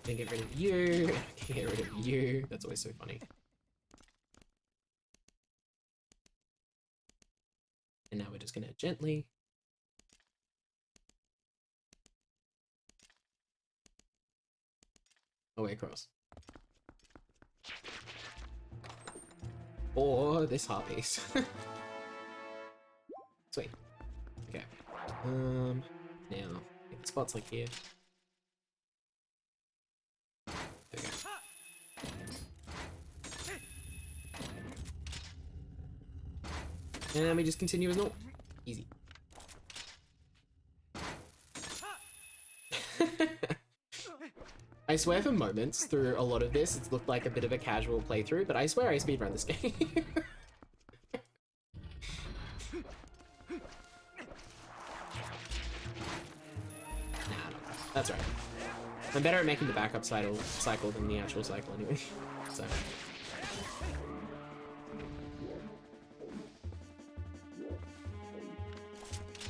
Then get rid of you. Get rid of you. That's always so funny. And now we're just gonna gently. Oh, way across. Or this heart piece. Sweet. Okay. Now, the spot's like here. There we go. And then we just continue as normal. Easy. I swear for moments through a lot of this, it's looked like a bit of a casual playthrough, but I swear I speedrun this game. That's right. I'm better at making the backup cycle than the actual cycle anyway. So.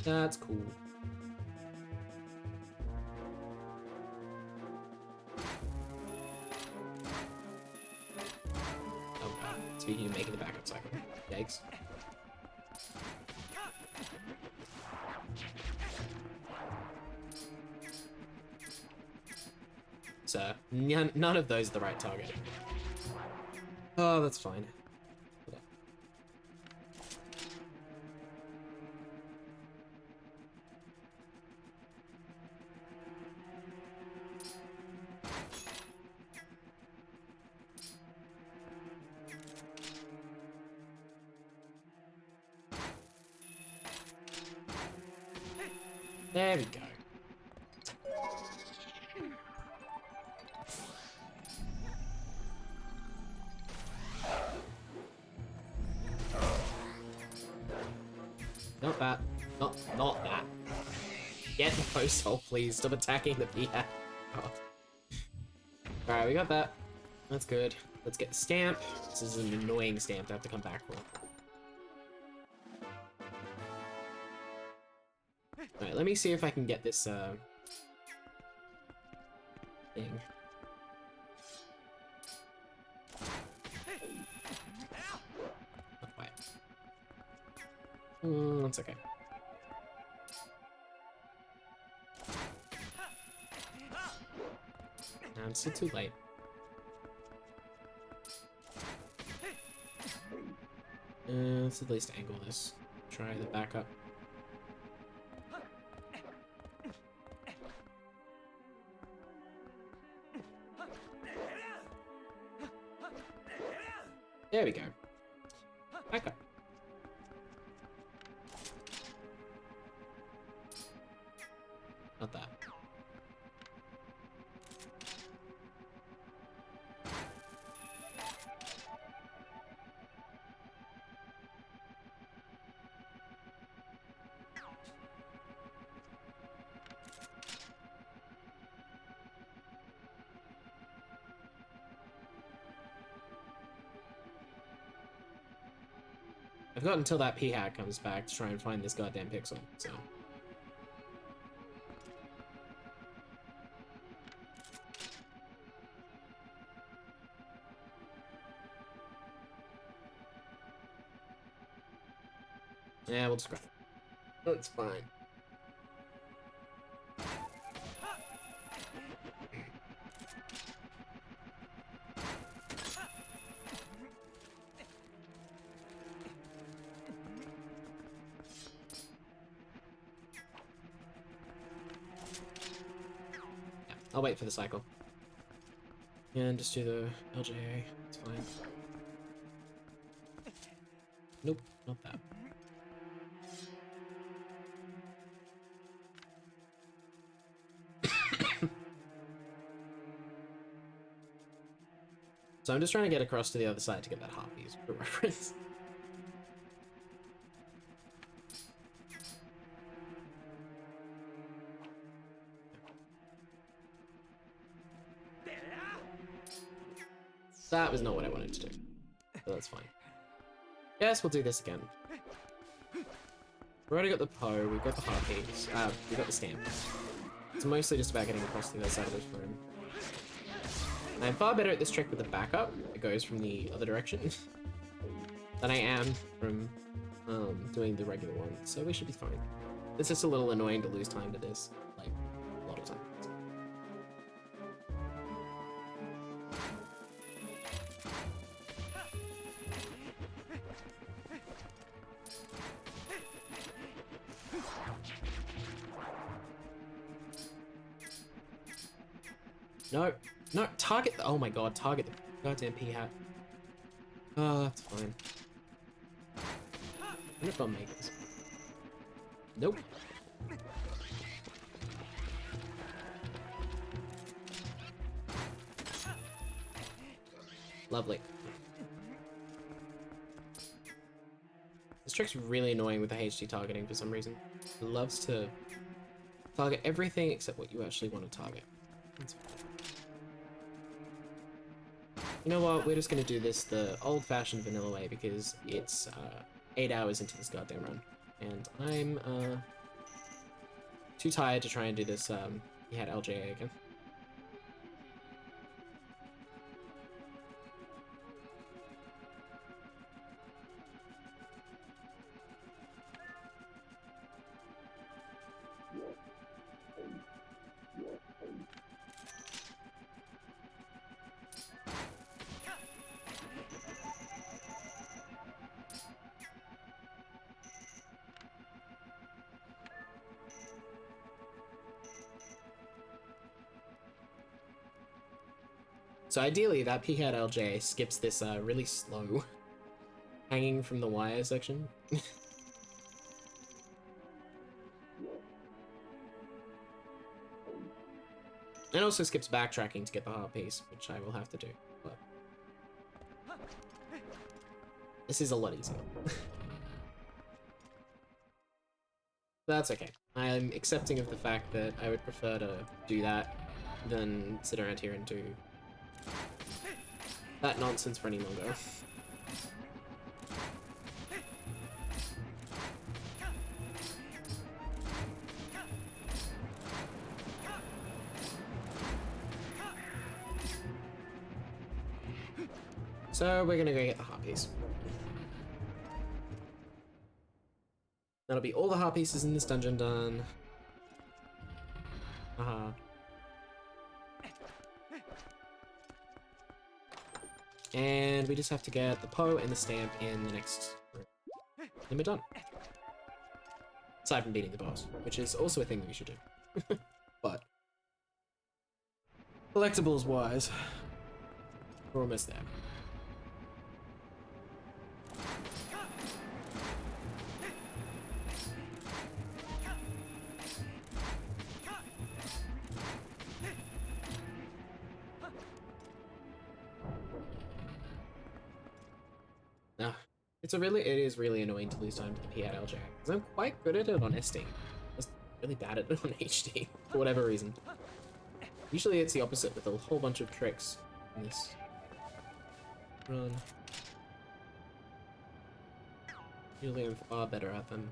That's cool. Oh god. Speaking of making the backup cycle. Yikes. So, none of those are the right target. Oh, that's fine. There we go. Not that. Not that. Get the post hole, please. Stop attacking the VR. God. Alright, we got that. That's good. Let's get the stamp. This is an annoying stamp to have to come back for. Alright, let me see if I can get this, thing. Not quite. That's okay. I'm still too late. Let's at least angle this. Try the backup. There we go. Backup. Not that. I've got until that p-hat comes back to try and find this goddamn pixel, so. Yeah, we'll just grab it. That's fine. I'll wait for the cycle. And just do the LJA. It's fine. Nope, not that. So I'm just trying to get across to the other side to get that harpies for reference. That was not what I wanted to do, but that's fine. Yes, we'll do this again. We've already got the Poe, we've got the harpies, we've got the stamp. It's mostly just about getting across to the other side of this room. I'm far better at this trick with the backup, it goes from the other direction, than I am from doing the regular one, so we should be fine. It's just a little annoying to lose time to this, like, a lot of time. No, no, target the, oh my god, target the goddamn p-hat. Oh, that's fine. I wonder if I'll make this. Nope. Lovely. This trick's really annoying with the HD targeting for some reason. It loves to target everything except what you actually want to target. That's fine. You know what, we're just gonna do this the old-fashioned vanilla way because it's 8 hours into this goddamn run. And I'm too tired to try and do this he had LJA again. So ideally, that P-Hat LJ skips this really slow hanging from the wire section. And also skips backtracking to get the heart piece, which I will have to do. But this is a lot easier. That's okay. I'm accepting of the fact that I would prefer to do that than sit around here and do that nonsense for any longer. So we're gonna go get the heart piece. That'll be all the heart pieces in this dungeon done. And we just have to get the Poe and the stamp in the next room. Then we're done. Aside from beating the boss, which is also a thing that we should do. But collectibles wise, we're almost there. It is really annoying to lose time to the P at LJ, because I'm quite good at it on SD. Just really bad at it on HD, for whatever reason. Usually it's the opposite with a whole bunch of tricks in this run. Usually I'm far better at them.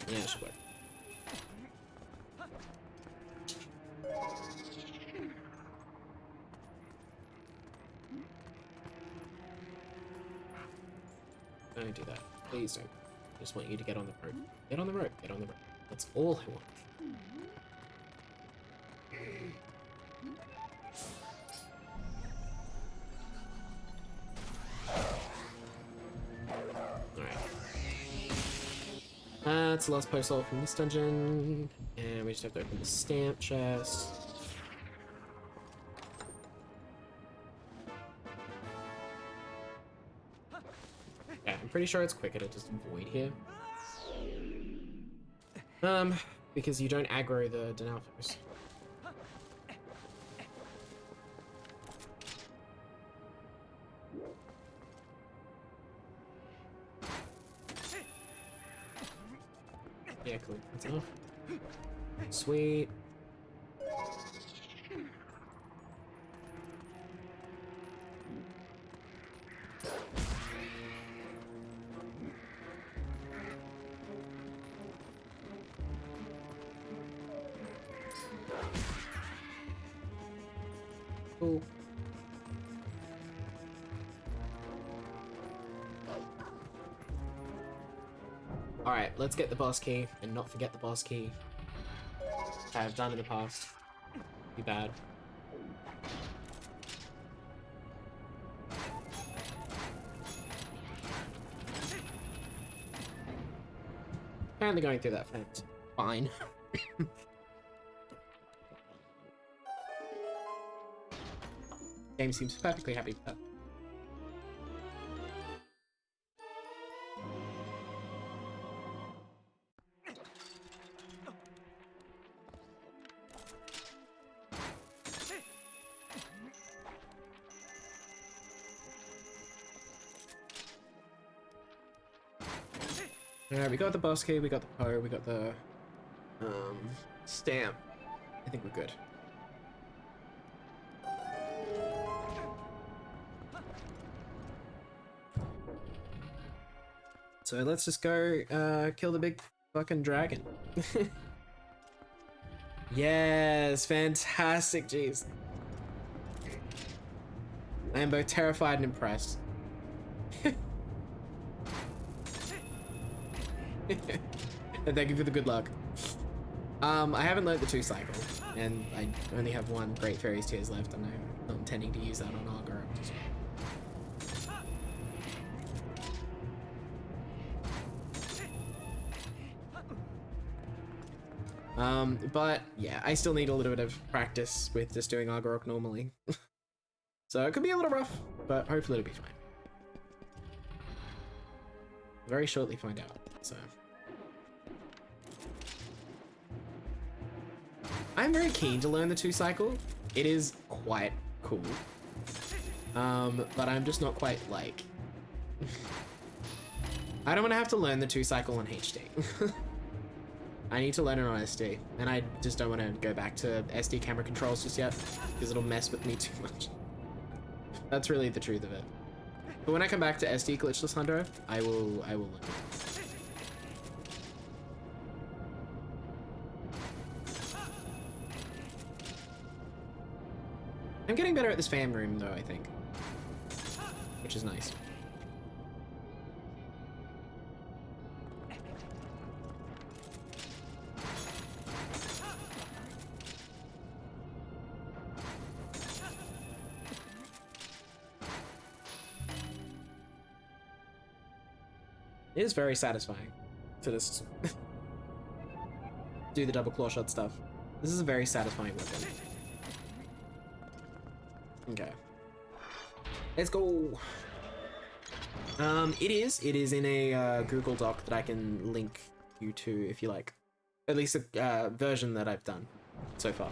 Yeah, it should work. Don't do that. Please don't. I just want you to get on the rope. Get on the rope. Get on the rope. That's all I want. That's the last post from this dungeon, and we just have to open the stamp chest. Yeah, I'm pretty sure it's quicker to just avoid here. Because you don't aggro the Denalfos. Yeah, cool. That's enough. Sweet. Cool. Alright, let's get the boss key and not forget the boss key. I have done in the past. Be bad. Apparently going through that fence. Fine. Game seems perfectly happy with that. Alright, we got the boss key, we got the Poe, we got the stamp. I think we're good. So let's just go kill the big fucking dragon. Yes, fantastic, jeez. I am both terrified and impressed. And thank you for the good luck. I haven't learned the 2 cycle, and I only have 1 Great Fairies Tears left, and I'm not intending to use that on Argoro. But yeah, I still need a little bit of practice with just doing Argorok normally. So it could be a little rough, but hopefully it'll be fine. Very shortly find out, so. I'm very keen to learn the 2 cycle. It is quite cool. But I'm just not quite like I don't want to have to learn the 2-cycle on HD. I need to learn it on SD, and I just don't want to go back to SD camera controls just yet, because it'll mess with me too much. That's really the truth of it. But when I come back to SD glitchless Hundo, I will learn it. I'm getting better at this fan room though, I think. Which is nice. It is very satisfying to just do the double claw shot stuff. This is a very satisfying weapon. Okay. Let's go. It is in a Google Doc that I can link you to if you like. At least a version that I've done so far.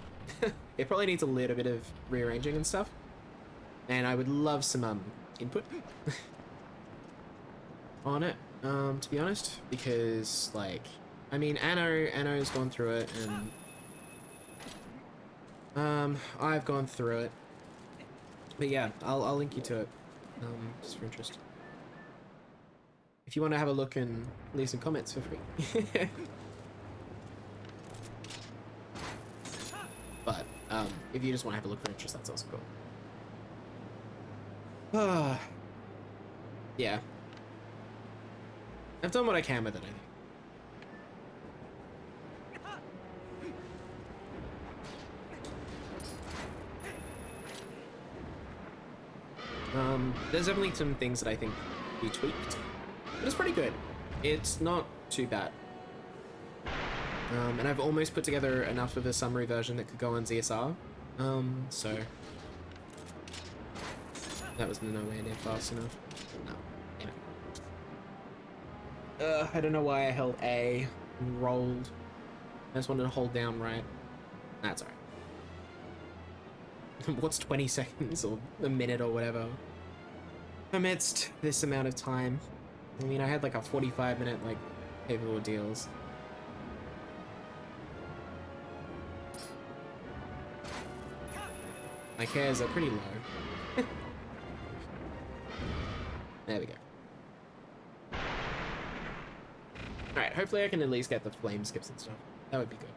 It probably needs a little bit of rearranging and stuff. And I would love some input on it, to be honest, because like, I mean, Anno's gone through it, and I've gone through it. But yeah, I'll link you to it, just for interest. If you want to have a look and leave some comments, feel free. But if you just want to have a look for interest, that's also cool. Yeah. I've done what I can with it, I think. There's definitely some things that I think we tweaked, but it's pretty good. It's not too bad. And I've almost put together enough of a summary version that could go on ZSR. So that was nowhere near fast enough. No, anyway. I don't know why I held A and rolled. I just wanted to hold down right. That's alright. What's 20 seconds or a minute or whatever amidst this amount of time? I mean, I had like a 45-minute like paper ordeals. My cares are pretty low. There we go. Alright, hopefully I can at least get the flame skips and stuff. That would be good.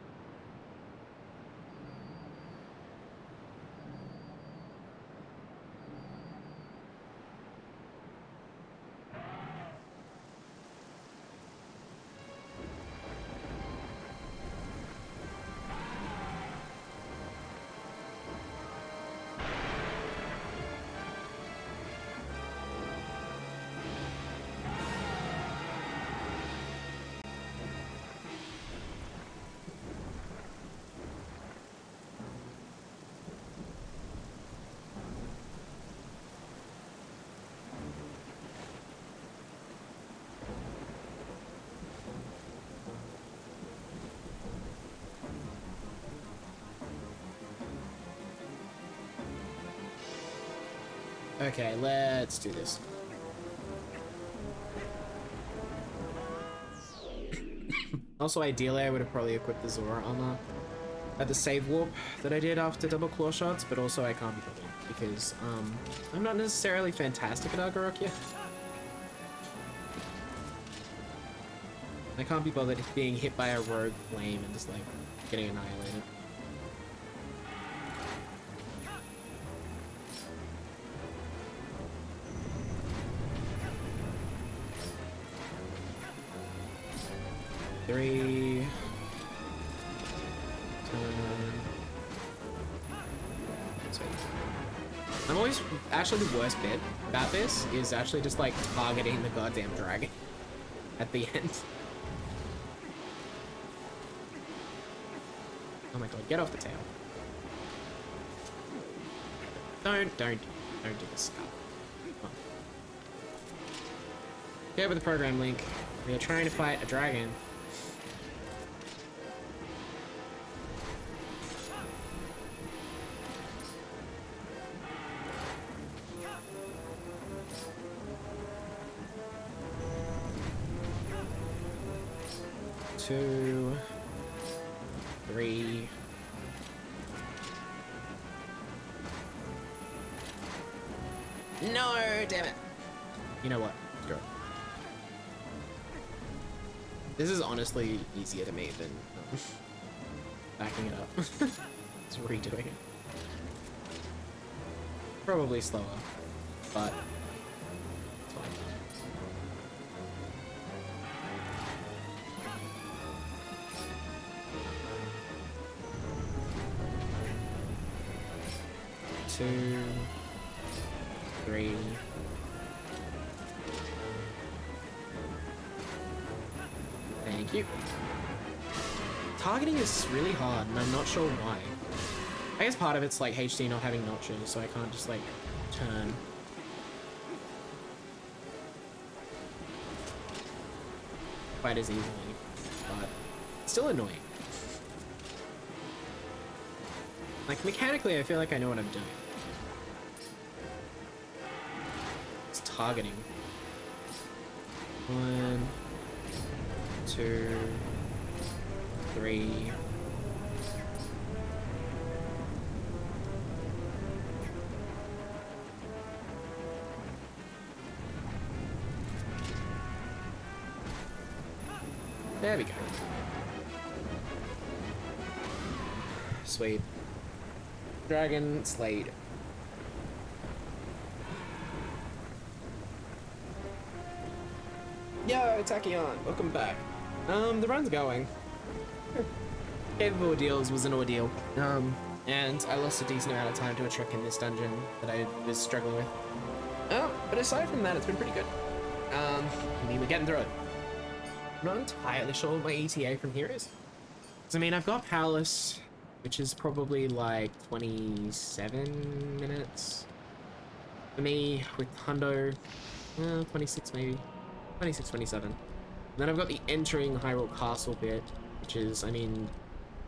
Okay, let's do this. Also, ideally, I would have probably equipped the Zora on at the save warp that I did after double claw shots, but also I can't be bothered because I'm not necessarily fantastic at Argarok yet. I can't be bothered being hit by a rogue flame and just like getting annihilated. Three. I'm always, actually the worst bit about this is actually just like targeting the goddamn dragon at the end. Oh my god, get off the tail. Don't do this. Oh. Get with the program link. We are trying to fight a dragon. 2, 3. No, damn it. You know what? Screw it. This is honestly easier to me than backing it up. Just redoing it. Probably slower, but it's fine. Two, 3. Thank you. Targeting is really hard, and I'm not sure why. I guess part of it's like HD not having notches, so I can't just like turn. Quite as easily, but it's still annoying. Like mechanically, I feel like I know what I'm doing. It's targeting. 1, 2, 3. There we go. Sweet. Dragon slayed. Yo, Tachyon, welcome back. The run's going. Cave of Ordeals was an ordeal. And I lost a decent amount of time to a trick in this dungeon that I was struggling with. But aside from that, it's been pretty good. I mean, we're getting through it. I'm not entirely sure what my ETA from here is. Because, I mean, I've got Palace, which is probably like 27 minutes. For me, with Hundo, 26 maybe. 26, 27. And then I've got the entering Hyrule Castle bit, which is, I mean,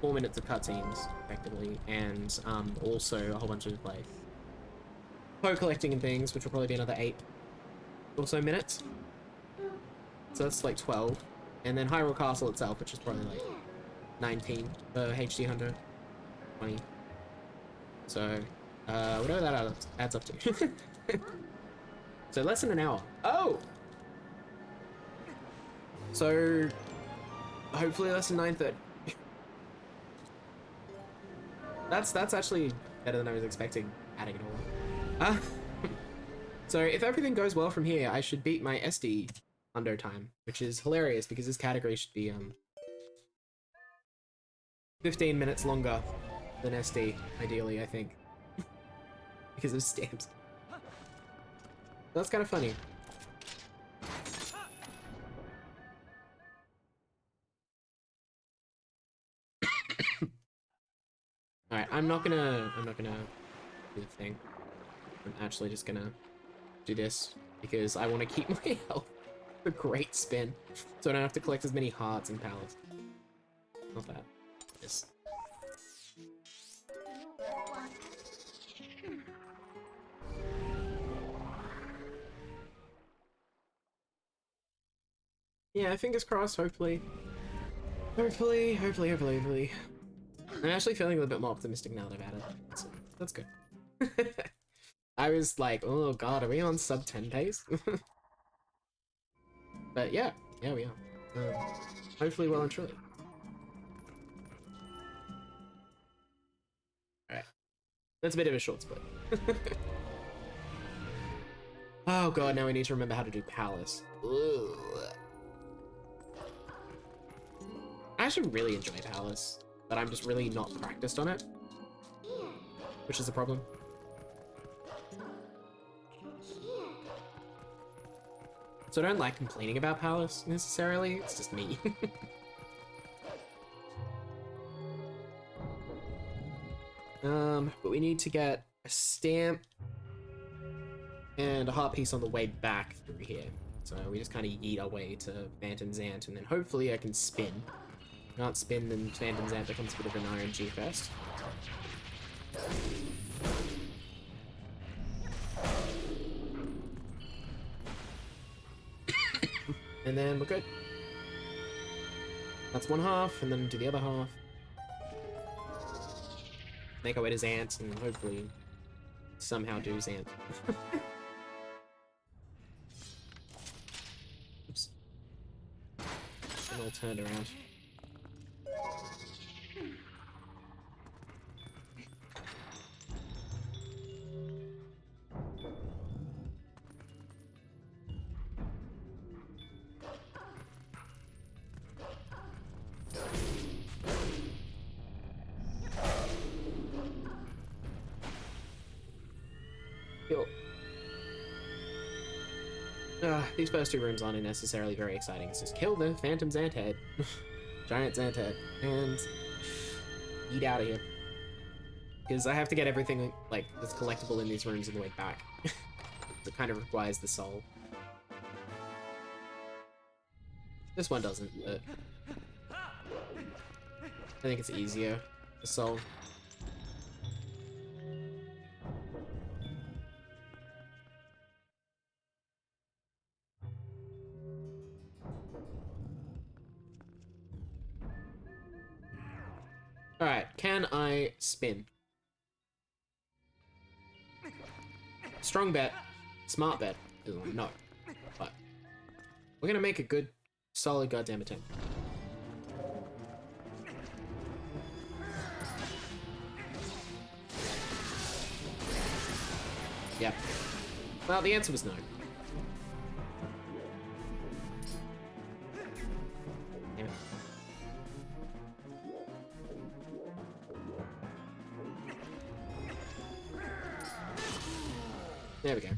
4 minutes of cutscenes, effectively. And also a whole bunch of, like, Poe collecting and things, which will probably be another 8 or so minutes. So that's like 12. And then Hyrule Castle itself, which is probably like 19 for HD Hundo. 20. So, whatever that adds up to. So less than an hour. Oh! So, hopefully less than 9:30. That's actually better than I was expecting, adding it all up. So if everything goes well from here, I should beat my SD Hundo time, which is hilarious because this category should be 15 minutes longer than SD, ideally, I think. Because of stamps. That's kind of funny. Alright, I'm not gonna do the thing. I'm actually just gonna do this because I want to keep my health. A great spin, so I don't have to collect as many hearts and pallets. Not that. This. Yeah, fingers crossed, hopefully. Hopefully. I'm actually feeling a little bit more optimistic now that I've added it. So that's good. I was like, oh god, are we on sub 10 pace? But yeah, we are. Hopefully well and truly. Alright. That's a bit of a short split. Oh god, now we need to remember how to do Palace. Ugh. I actually really enjoy Palace, but I'm just really not practiced on it, which is a problem. So I don't like complaining about Palace necessarily, it's just me. But we need to get a stamp and a heart piece on the way back through here. So we just kind of yeet our way to Phantom Zant, and then hopefully I can spin. If I can't spin, then Phantom Zant becomes a bit of an RNG fest. And then we're good. That's one half, and then do the other half. Make our way to Zant, and hopefully somehow do Zant. Oops. And all turned around. These first two rooms aren't necessarily very exciting. It's just kill the Phantom Xanthead, Giant Xanthead, and eat out of here. Because I have to get everything like that's collectible in these rooms on the way back. It kind of requires the soul. This one doesn't, but I think it's easier to solve. Alright, can I spin? Strong bet. Smart bet. No. But we're gonna make a good, solid goddamn attempt. Yep. Well, the answer was no. Damn it. There we go.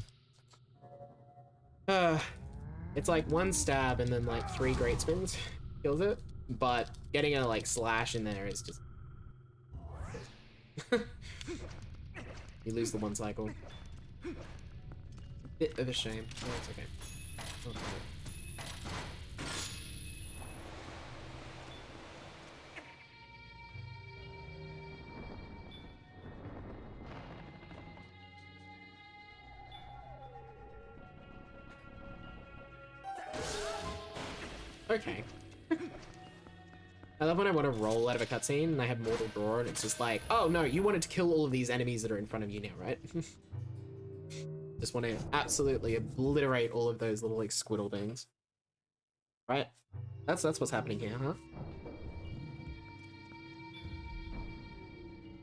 It's like one stab and then like 3 great spins kills it, but getting a like slash in there is just you lose the one cycle. Bit of a shame. Oh, it's okay. Oh, okay. I love when I want to roll out of a cutscene and I have mortal draw and it's just like, oh no, you wanted to kill all of these enemies that are in front of you now, right? Just want to absolutely obliterate all of those little like squiddle things. Right? That's what's happening here, huh?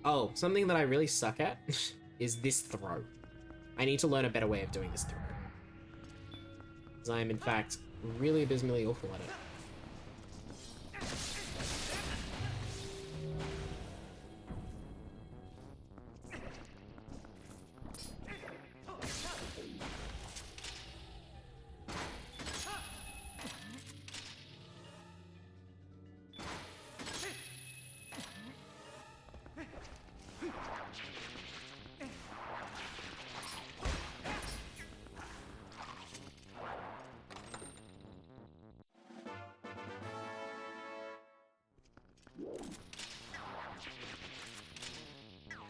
Oh, something that I really suck at is this throw. I need to learn a better way of doing this throw. Because I am in fact really abysmally awful at it.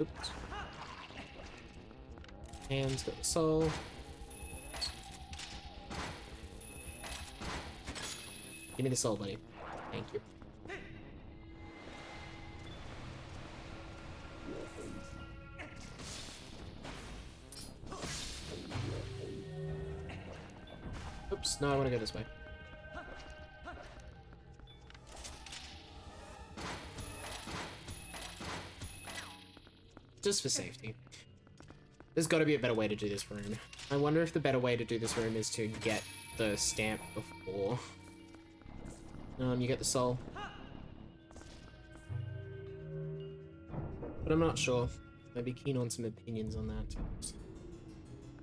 Oops. Hands got the soul. Give me the soul, buddy. Thank you. Oops, no, I want to go this way. Just for safety. There's got to be a better way to do this room. I wonder if the better way to do this room is to get the stamp before. You get the soul. But I'm not sure. I'd be keen on some opinions on that.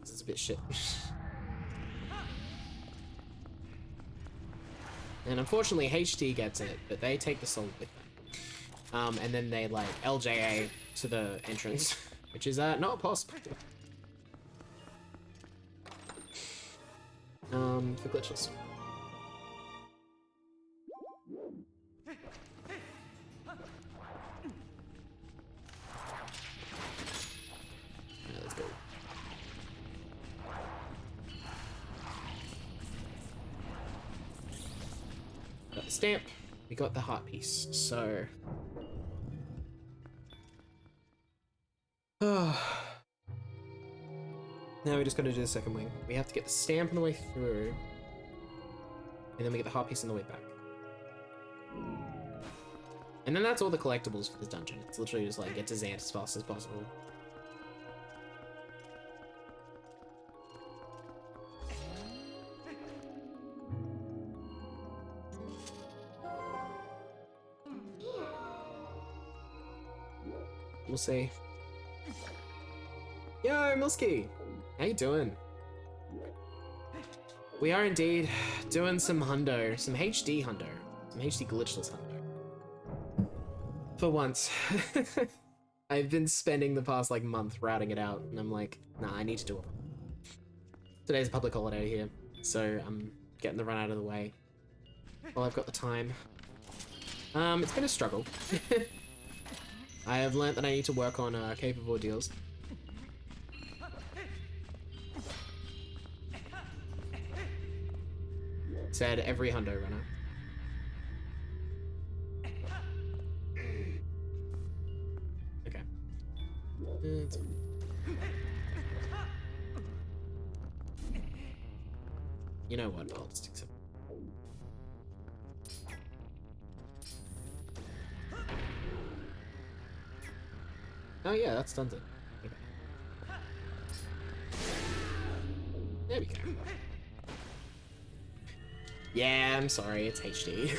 It's a bit shit. And unfortunately, HT gets it, but they take the soul with them. And then they like LJA to the entrance, which is not possible. For Glitchless. Yeah, let's go. Got the stamp. we got the heart piece, so... now we just gotta do the second wing. We have to get the stamp on the way through, and then we get the heart piece on the way back. And then that's all the collectibles for this dungeon. It's literally just like get to Zant as fast as possible. We'll see. Yo, Milsky! How you doing? We are indeed doing some hundo, some HD hundo, some HD glitchless hundo. For once. I've been spending the past like month routing it out, and I'm like, nah, I need to do it. Today's a public holiday here, so I'm getting the run out of the way while I've got the time. It's been a struggle. I have learnt that I need to work on Cave of Ordeals. Said every hundo runner. Okay. You know what? I'll just accept. Oh yeah, that's done it. Okay. There we go. Yeah, I'm sorry, it's HD.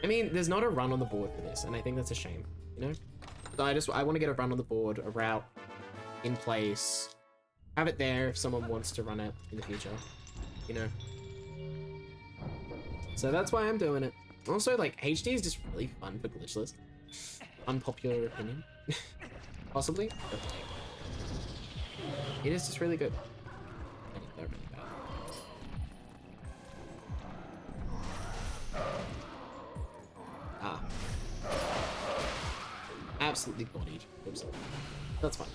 I mean, there's not a run on the board for this, and I think that's a shame, you know? So I want to get a run on the board, a route in place, have it there if someone wants to run it in the future, you know? So that's why I'm doing it. Also, like, HD is just really fun for glitchless. Unpopular opinion. Possibly. It is just really good. I think they're really bad. Ah. Absolutely bodied. Oops. That's fine.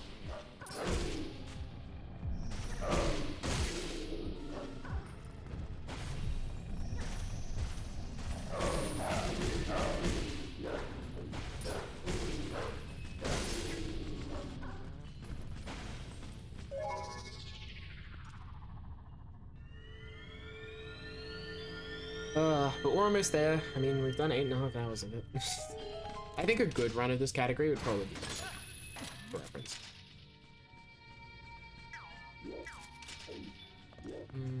But we're almost there. I mean, we've done 8.5 hours of it. I think a good run of this category would probably be better, for reference.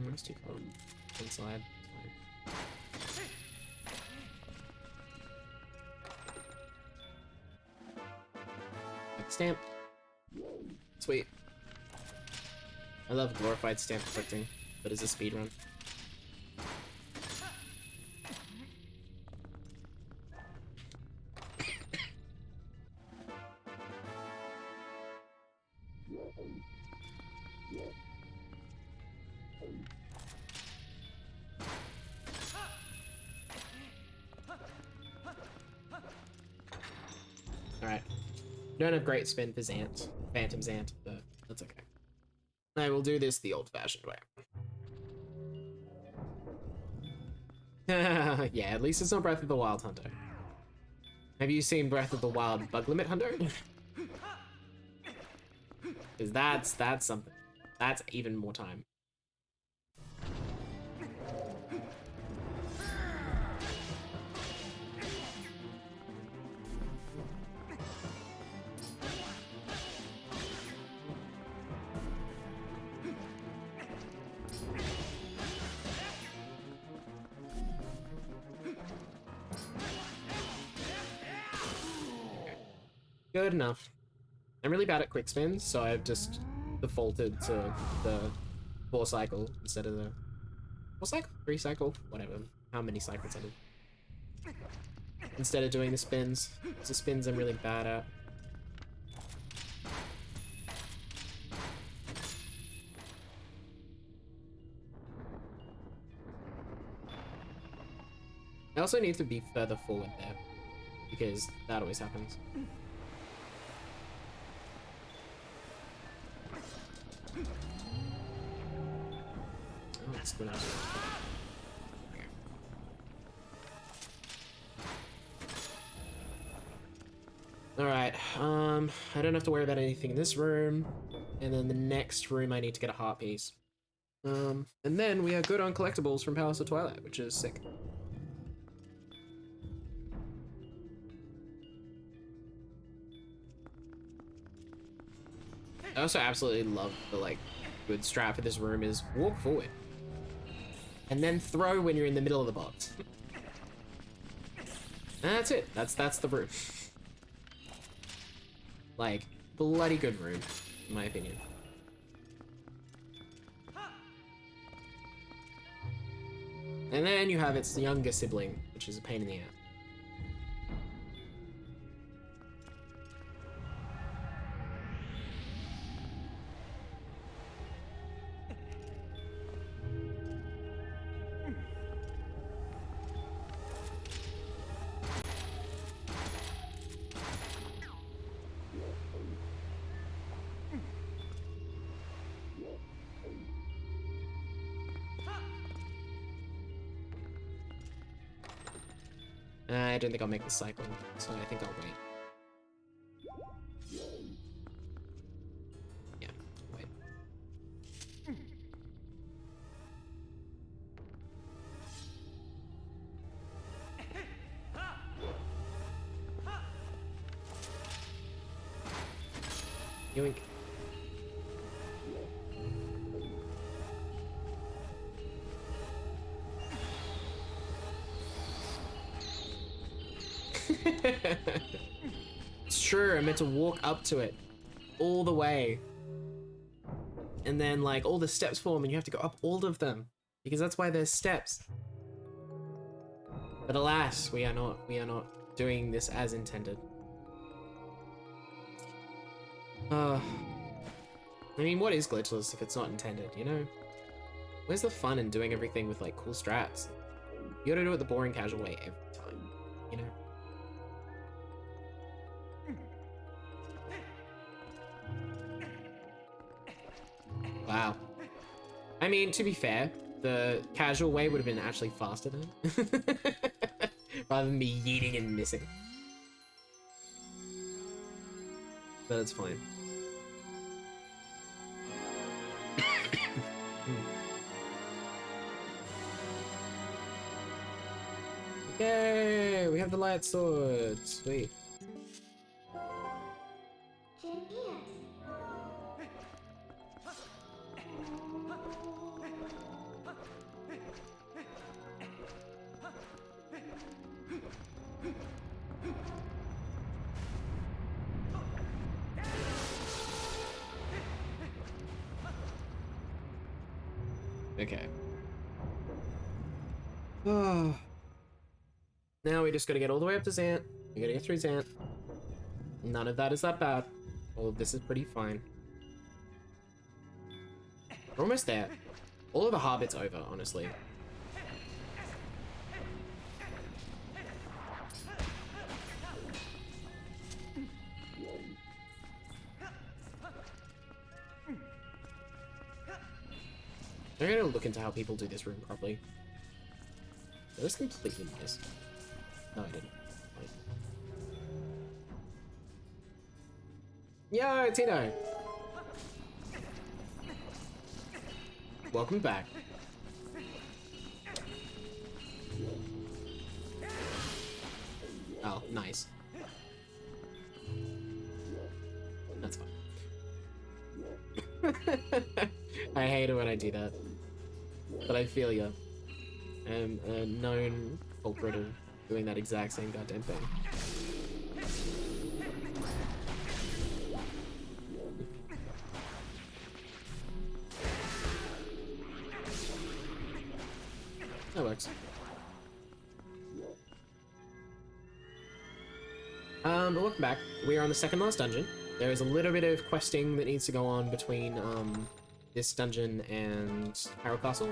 That's too far. Inside. Stamp. Sweet. I love glorified stamp collecting, but as a speedrun. Alright. Don't have great spin for Zant. Phantom Zant, but that's okay. I will do this the old-fashioned way. Yeah, at least it's not Breath of the Wild, Hunter. Have you seen Breath of the Wild Bug Limit, Hunter? Because that's something. That's even more time. Good enough. I'm really bad at quick spins, so I've just defaulted to the 4 cycle instead of the 4 cycle? 3 cycle? Whatever. How many cycles I do. Instead of doing the spins. It's the spins I'm really bad at. I also need to be further forward there, because that always happens. Oh, it's good. Okay. Alright, I don't have to worry about anything in this room. And then the next room I need to get a heart piece. And then we are good on collectibles from Palace of Twilight, which is sick. I also absolutely love the, like, good strat for this room is walk forward. And then throw when you're in the middle of the box. And that's it. That's the room. Like, bloody good room, in my opinion. And then you have its younger sibling, which is a pain in the ass. I don't think I'll make the cycle, so I think I'll wait. Yeah, wait. Yoink. It's true, I meant to walk up to it all the way. And then like all the steps form and you have to go up all of them. Because that's why there's steps. But alas, we are not doing this as intended. I mean, what is glitchless if it's not intended, you know? Where's the fun in doing everything with like cool strats? You gotta do it the boring casual way every time, you know? Wow. I mean, to be fair, the casual way would have been actually faster then. Rather than me yeeting and missing. But it's fine. Yay! We have the light sword. Sweet. Okay. Oh. Now we just gotta get all the way up to Zant. We gotta get through Zant. None of that is that bad. All of this is pretty fine. We're almost there. All of the hard bits over, honestly. I'm gonna look into how people do this room properly. I just completely missed. No, I didn't. Wait. Yo, Tino! Welcome back. Oh, nice. That's fine. I hate it when I do that. But I feel ya. I'm a known culprit of doing that exact same goddamn thing. That works. But welcome back. We are on the second last dungeon. There is a little bit of questing that needs to go on between this dungeon and Harrow Castle.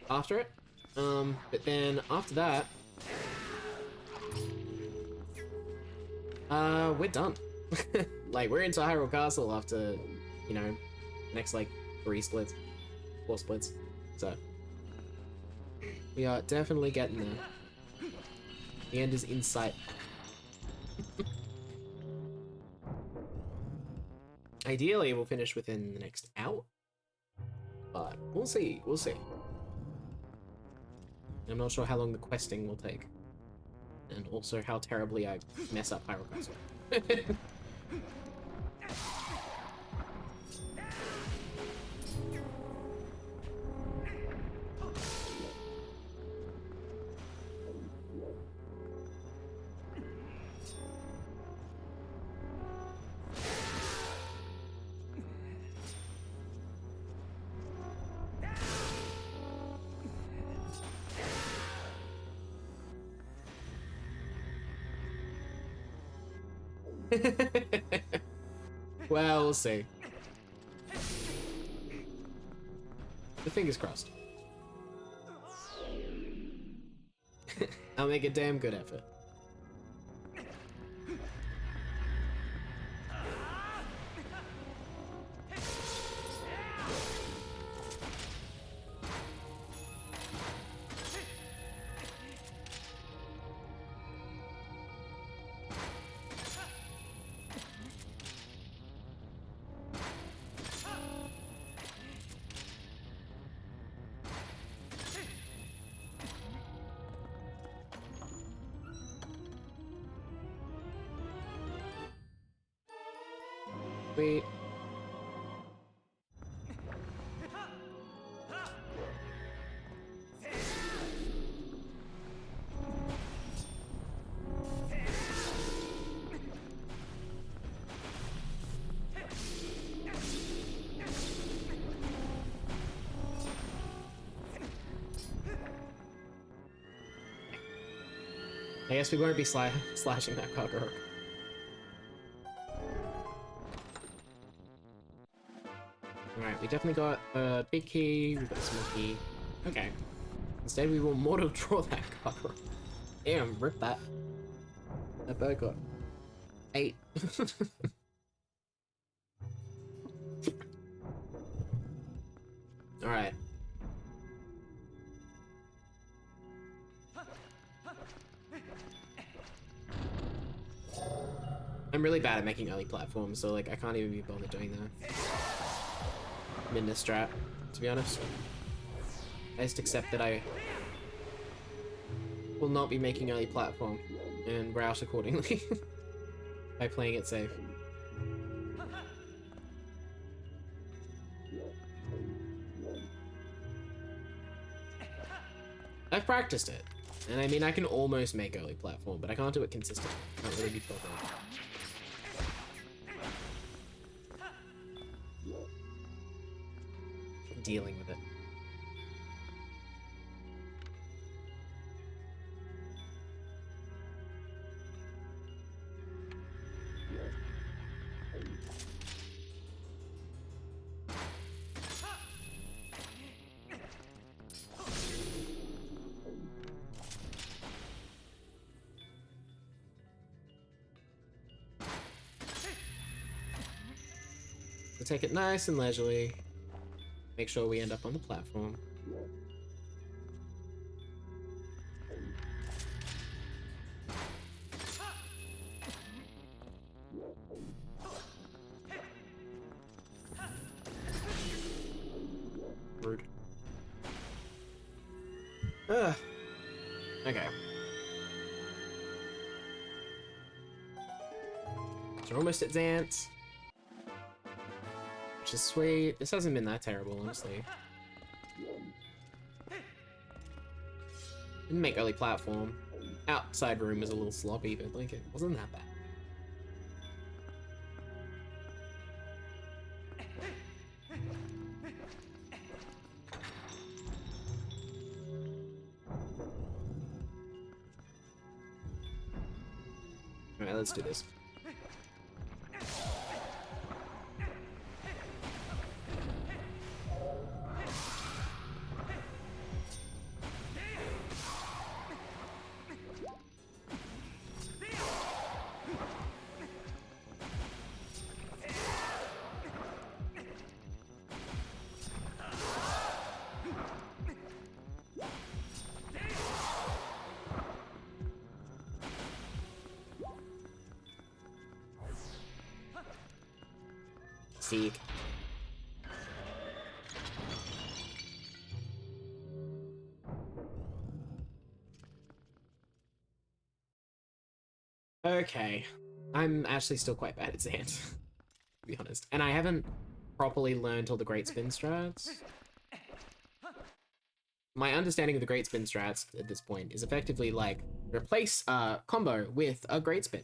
After it. But then after that, we're done. Like, we're into Hyrule Castle after, you know, next like 4 splits. So we are definitely getting there. The end is in sight. Ideally, we'll finish within the next hour. But we'll see, we'll see. I'm not sure how long the questing will take. And also how terribly I mess up Hyrule. Well, we'll see. The fingers crossed. I'll make a damn good effort. Sweet. I guess we won't be slashing that Kagurok. Alright, we definitely got a big key, we've got a small key. Okay. Instead we will mortal draw that Kagurok. Damn, rip that. That bird got 8. Alright. I'm really bad at making early platforms, so like I can't even be bothered doing that. Midna strat, to be honest. I just accept that I will not be making early platform and route accordingly by playing it safe. I've practiced it, and I mean I can almost make early platform, but I can't do it consistently. I can't really be bothered. Dealing with it. So take it nice and leisurely. Make sure we end up on the platform. Rude. Ugh. Okay. So we're almost at Zant. Which is sweet. This hasn't been that terrible, honestly. Didn't make early platform. Outside room was a little sloppy, but like it wasn't that bad. Alright, let's do this. Sick. Okay. I'm actually still quite bad at Zant, to be honest. And I haven't properly learned all the great spin strats. My understanding of the great spin strats at this point is effectively like replace a combo with a great spin.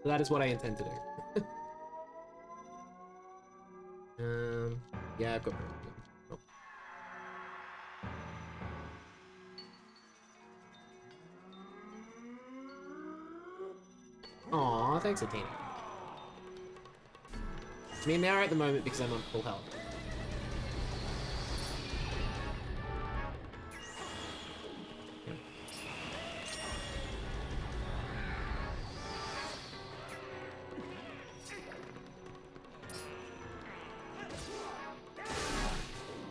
That is what I intend to do. Yeah, I've got. Oh. Aw, thanks, Athena. I mean, they are at the moment because I'm on full health.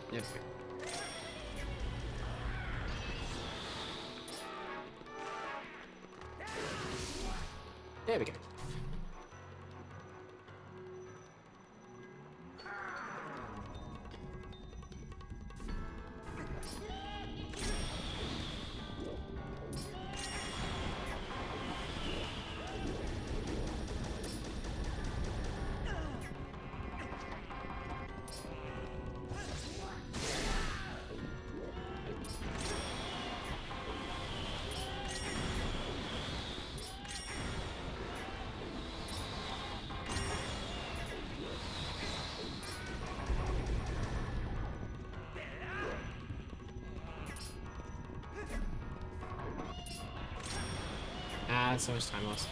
Yep. There we go. Ah, so much time lost.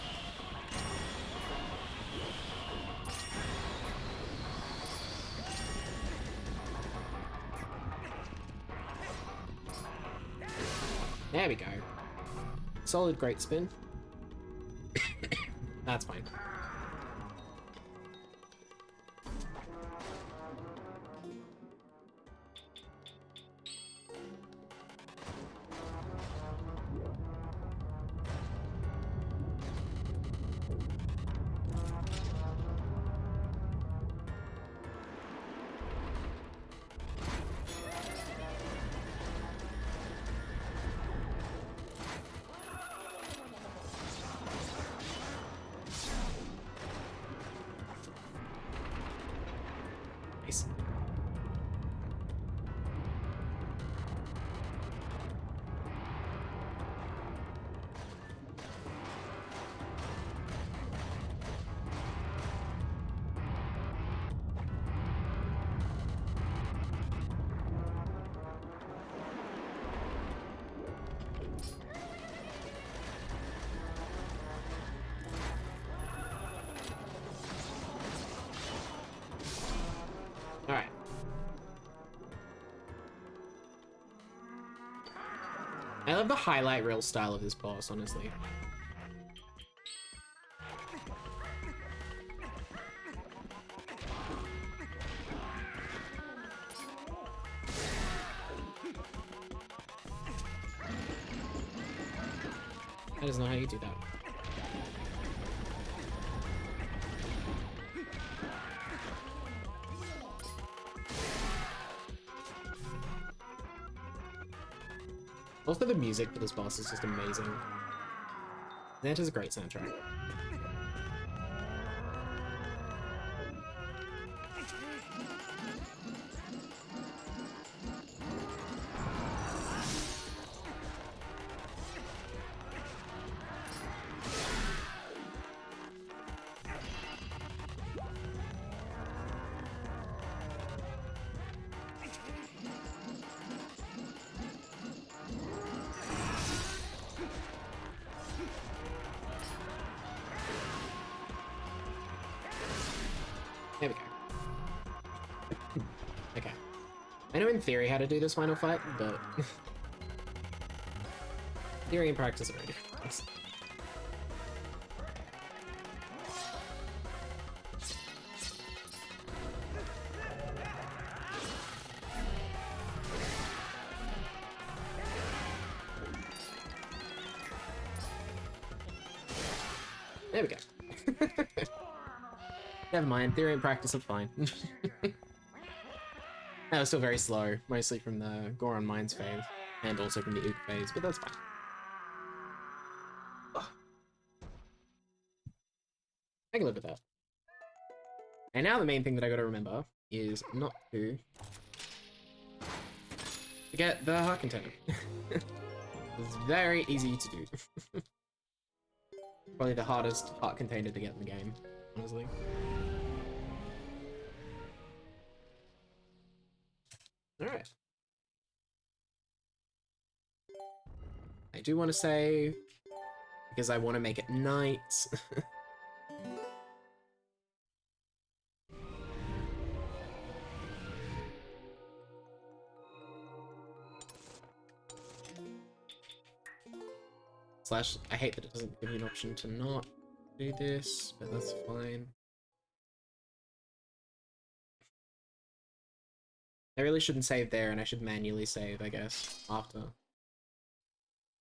There we go. Solid great spin. That's fine. Nice. All right. I love the highlight reel style of this boss, honestly. That is not how you do that. Also, the music for this boss is just amazing. That is a great soundtrack. There we go. Okay. I know in theory how to do this final fight, but... theory and practice are very different things. Never mind, theory and practice are fine. That was still very slow, mostly from the Goron Mines phase, and also from the Ook phase, but that's fine. Ugh. I can live with that. And now the main thing that I gotta remember is not to forget the heart container. It's very easy to do. Probably the hardest heart container to get in the game, honestly. Alright. I do want to save, because I want to make it night. Slash, I hate that it doesn't give me an option to not do this, but that's fine. I really shouldn't save there, and I should manually save, I guess, after.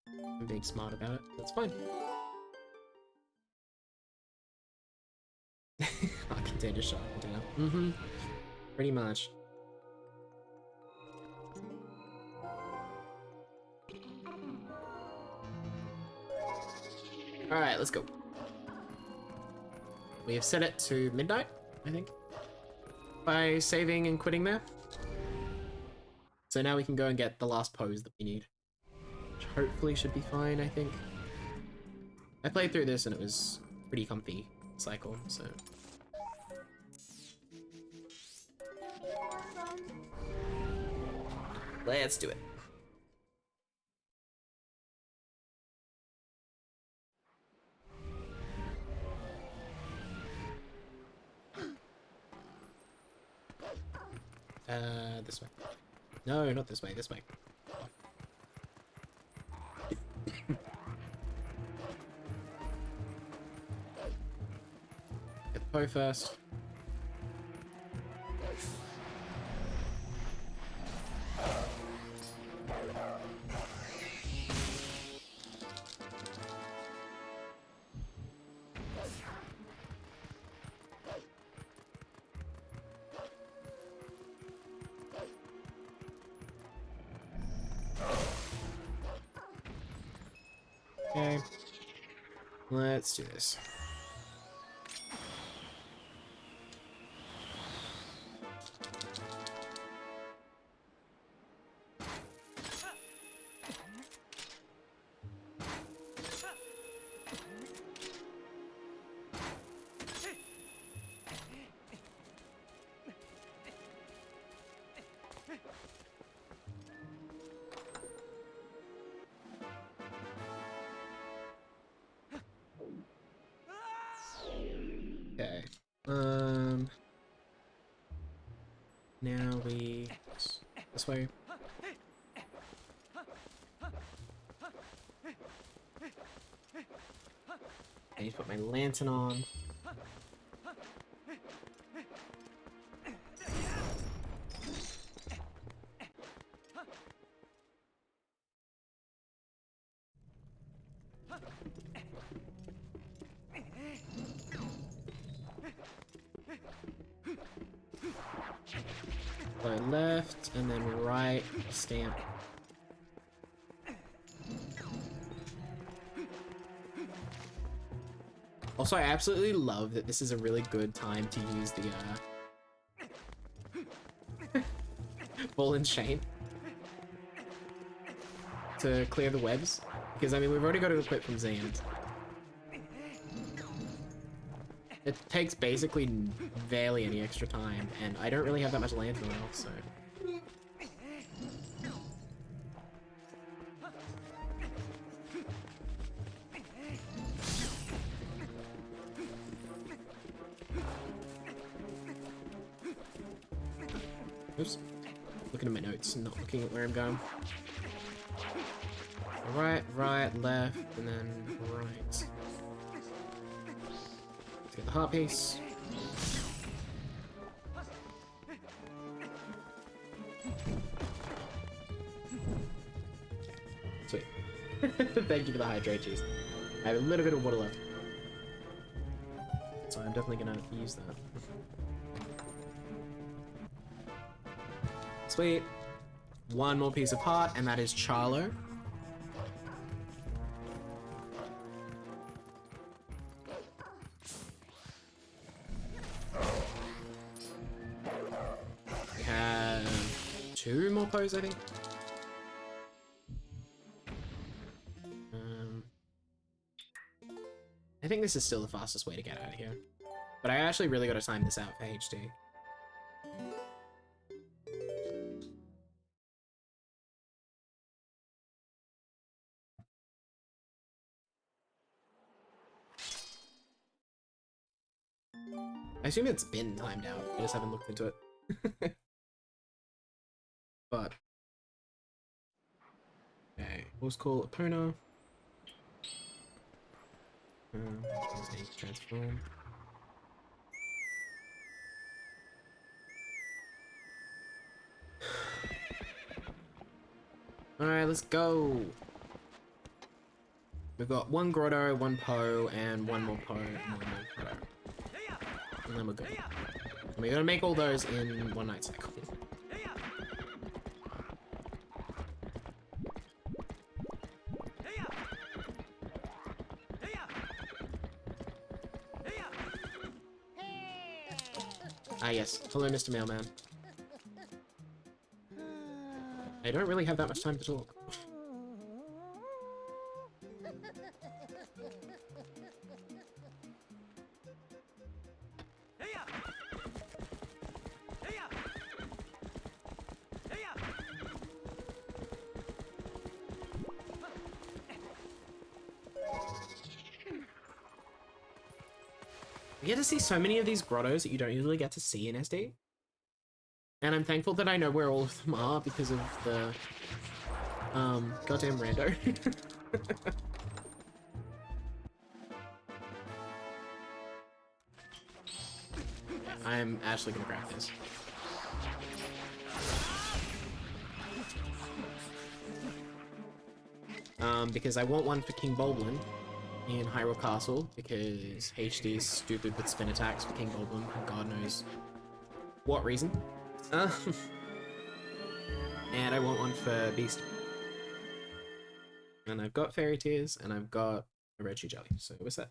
I'm being smart about it. That's fine. I container shot container. Mm-hmm. Pretty much. Alright, let's go. We have set it to midnight, I think, by saving and quitting there. So now we can go and get the last pose that we need, which hopefully should be fine, I think. I played through this and it was pretty comfy cycle, so. Let's do it. This way. No, not this way, this way. Get the bow first. Okay, let's do this. Okay. Now we this way. I need to put my lantern on. So left and then right stamp. Also, I absolutely love that this is a really good time to use the ball and chain to clear the webs, because I mean we've already got to equip from Zand. It takes basically barely any extra time, and I don't really have that much lantern oil, so. Oops. Looking at my notes, not looking at where I'm going. Right, right, left, and then right. Let's get the heart piece. Sweet. Thank you for the hydrate, cheese. I have a little bit of water left. definitely gonna use that. Sweet. One more piece of heart, and that is Charlo. We have 2 more pose, I think. I think this is still the fastest way to get out of here. But I actually really got to time this out for HD. I assume it's been timed out. I just haven't looked into it. But okay, what's called Epona. Transform. Alright, let's go. We've got 1 grotto, 1 po, and 1 more po, and 1 more grotto. And then we're good. And we gotta make all those in 1 night cycle. Ah yes, hello Mr. Mailman. I don't really have that much time to talk. You get to see so many of these grottos that you don't usually get to see in SD. And I'm thankful that I know where all of them are because of the goddamn rando. I'm actually gonna grab this. Because I want one for King Bulblin in Hyrule Castle, because HD is stupid with spin attacks for King Bulblin for God knows what reason. And I want one for Beast. And I've got Fairy Tears, and I've got a Red Shoe Jelly, so we're set.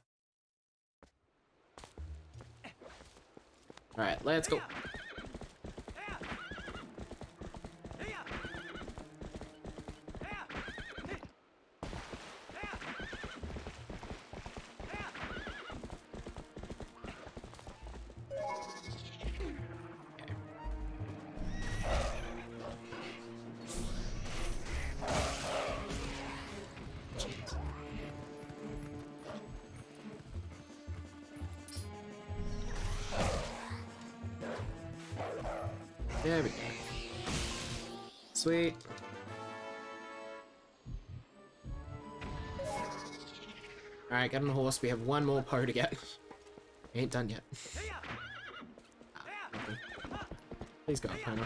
Alright, let's go. There we go. Sweet. Alright, get on the horse. We have 1 more po to get. We ain't done yet. Okay. Please go, Epona.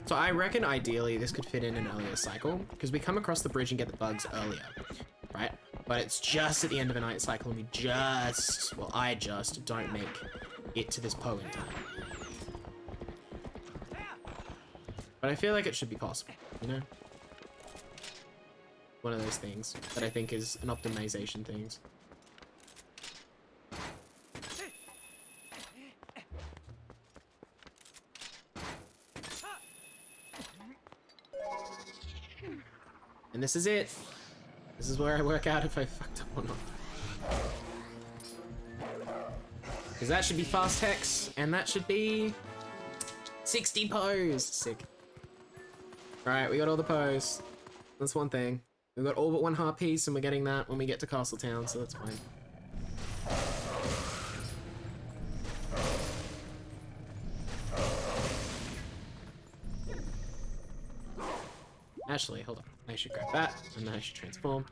So I reckon ideally this could fit in an earlier cycle, because we come across the bridge and get the bugs earlier, right? But it's just at the end of a night cycle and we just, well, I just don't make it to this po in time. But I feel like it should be possible, you know? One of those things that I think is an optimization things. And this is it. This is where I work out if I fucked up or not. Because that should be fast hex, and that should be 60 pose. Sick. Alright, we got all the pose. That's one thing. We've got all but 1 heart piece, and we're getting that when we get to Castletown, so that's fine. Actually, hold on. I should grab that, and then I should transform.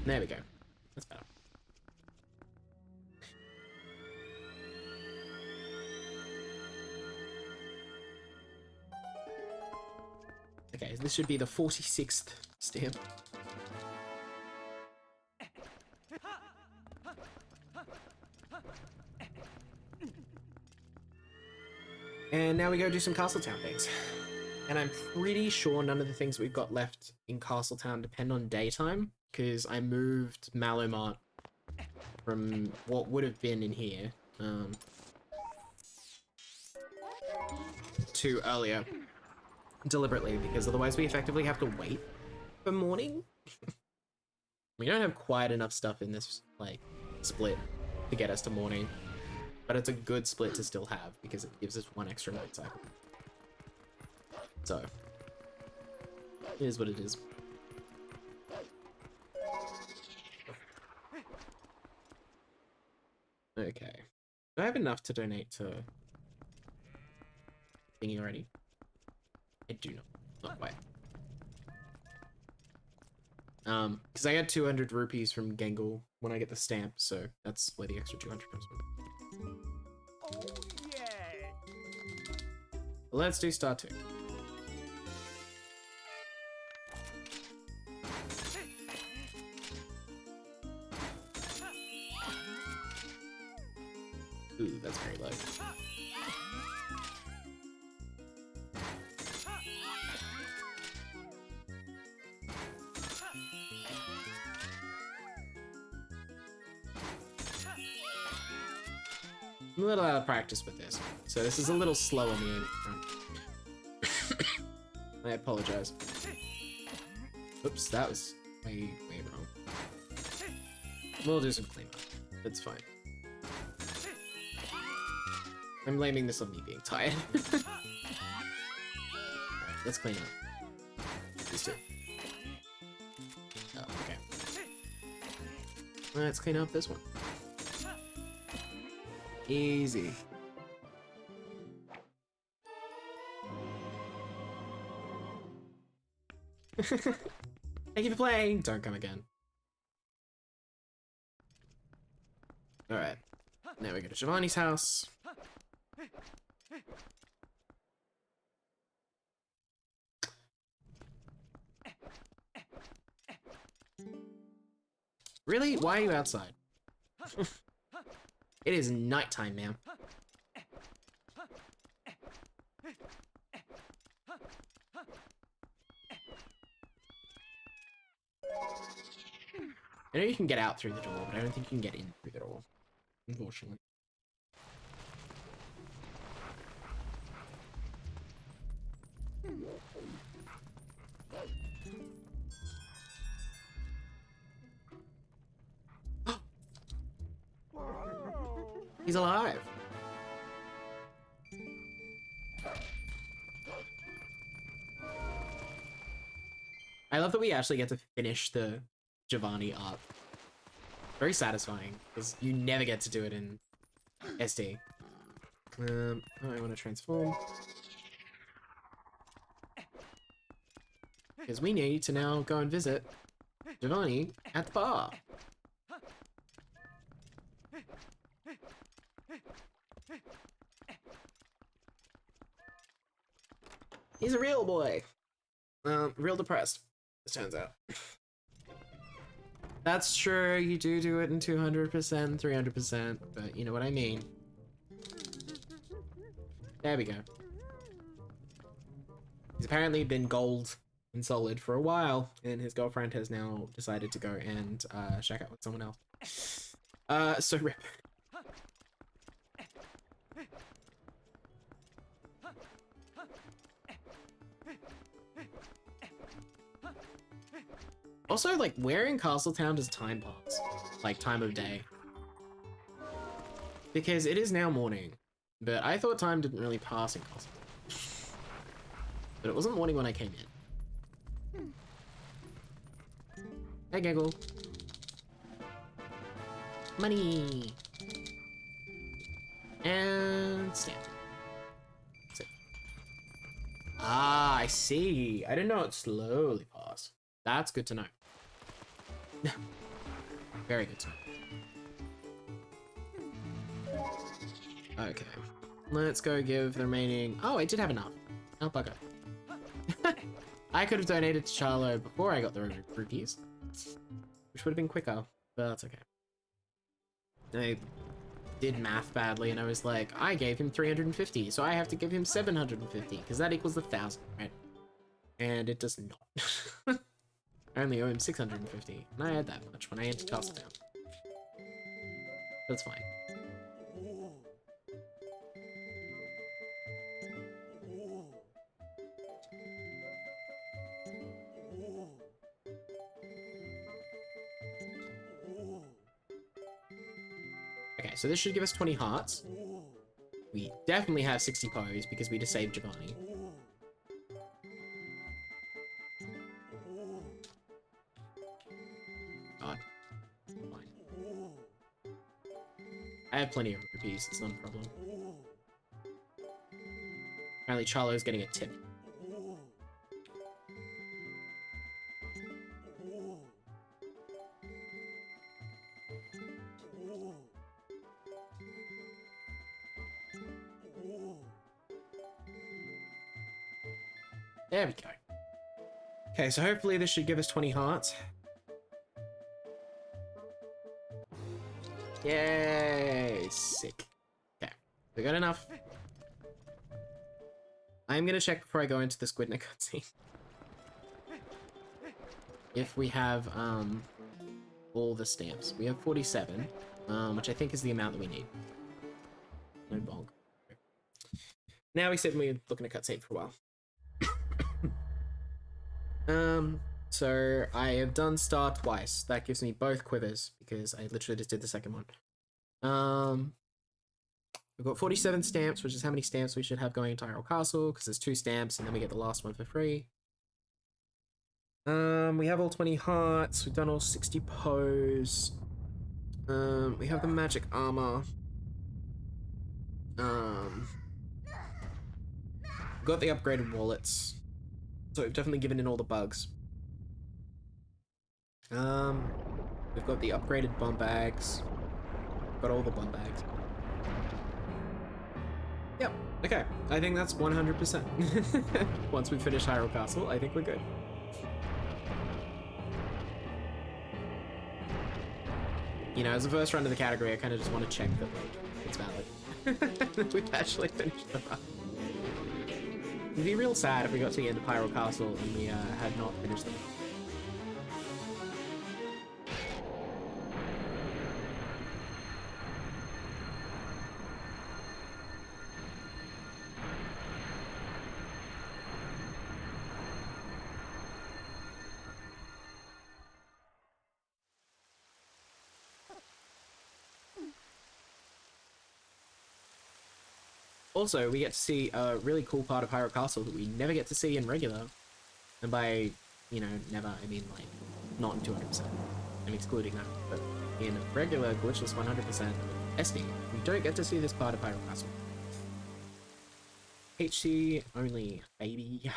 There we go. That's better. Okay, this should be the 46th stamp. And now we go do some Castletown things. And I'm pretty sure none of the things we've got left in Castletown depend on daytime, because I moved Malomart from what would have been in here to earlier deliberately, because otherwise we effectively have to wait for morning. We don't have quite enough stuff in this like split to get us to morning, but it's a good split to still have because it gives us one extra night cycle. So it is what it is. Okay, do I have enough to donate to thingy already? I do not quite. Because I got 200 rupees from Gengal when I get the stamp, so that's where the extra 200 comes from. Oh, yeah. Let's do Star 2. Ooh, that's very low. I'm a little out of practice with this, so this is a little slow on the aiming front. I apologize. Oops, that was way wrong. We'll do some cleanup. It's fine. I'm blaming this on me being tired. Alright, let's clean up. These two. Oh, okay. Let's clean up this one. Easy. Thank you for playing. Don't come again. Alright. Now we go to Giovanni's house. Really? Why are you outside? It is nighttime, ma'am. I know you can get out through the door, but I don't think you can get in through the door, unfortunately. He's alive. I love that we actually get to finish the Giovanni arc. Very satisfying, because you never get to do it in SD. Oh, I want to transform. Because we need to now go and visit Giovanni at the bar. He's a real boy. Real depressed, this turns out. That's true, you do it in 200%, 300%, but you know what I mean. There we go. He's apparently been gold and solid for a while, and his girlfriend has now decided to go and shack out with someone else. So rip. Also, like, where in Castletown does time pass? Like, time of day? Because it is now morning, but I thought time didn't really pass in Castletown. But it wasn't morning when I came in. Hey, Giggle. Money! And stamp. That's it. Ah, I see. I didn't know it slowly passed. That's good to know. Very good to know. Okay. Let's go give the remaining... Oh, I did have enough. Oh, bugger. I could have donated to Charlo before I got the rupees, which would have been quicker, but that's okay. I did math badly and I was like, I gave him 350, so I have to give him 750, because that equals 1,000, right? And it does not. I only owe him 650, and I had that much when I entered Castletown. That's fine. Okay, so this should give us 20 hearts. We definitely have 60 pose because we just saved Giovanni. God. Fine. I have plenty of rupees, it's not a problem. Apparently Charlo's getting a tip. There we go. Okay, so hopefully this should give us 20 hearts. Yay! Sick. Okay, we got enough. I'm gonna check before I go into the Squid Neck cutscene. If we have, all the stamps. We have 47, which I think is the amount that we need. No bonk. Now we said we were looking at cutscene for a while. So I have done star twice. That gives me both quivers because I literally just did the second one. We've got 47 stamps, which is how many stamps we should have going into Hyrule Castle, because there's 2 stamps and then we get the last one for free. We have all 20 hearts. We've done all 60 pose. We have the magic armor. Got the upgraded wallets. So we've definitely given in all the bugs. We've got the upgraded bomb bags. Got all the bomb bags. Yep, okay. I think that's 100%. Once we finish Hyrule Castle, I think we're good. You know, as a first run of the category, I kind of just want to check that, like, it's valid. We've actually finished the run. It'd be real sad if we got to the end of Hyrule Castle and we had not finished them. Also, we get to see a really cool part of Hyrule Castle that we never get to see in regular. And by, you know, never, I mean, like, not in 200%. I'm excluding that. But in regular, glitchless 100% SD, we don't get to see this part of Hyrule Castle. HC only, baby.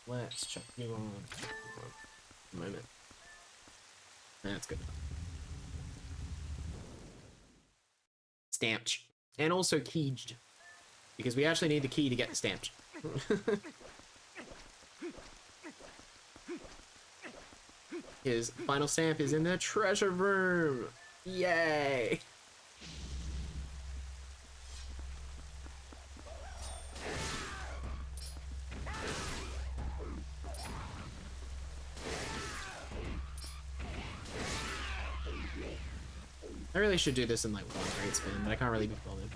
Let's check you on a moment. That's good. Stamped. And also keyed. Because we actually need the key to get the stamped. His final stamp is in the treasure room. Yay! I really should do this in like one great spin, but I can't really be bothered.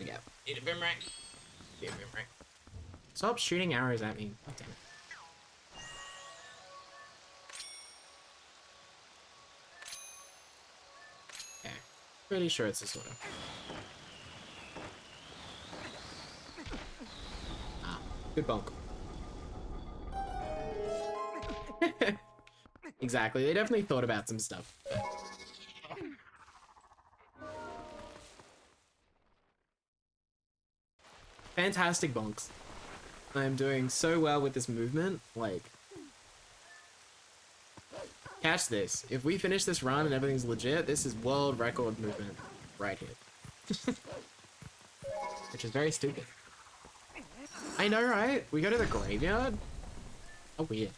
Yeah, need a bim rack. Yeah, right. Stop shooting arrows at me. God damn it. Yeah, pretty sure it's this order. Ah, good bonk. Exactly, they definitely thought about some stuff. Fantastic bonks. I'm doing so well with this movement, like... Catch this. If we finish this run and everything's legit, this is world record movement right here. Which is very stupid. I know, right? We go to the graveyard? How weird.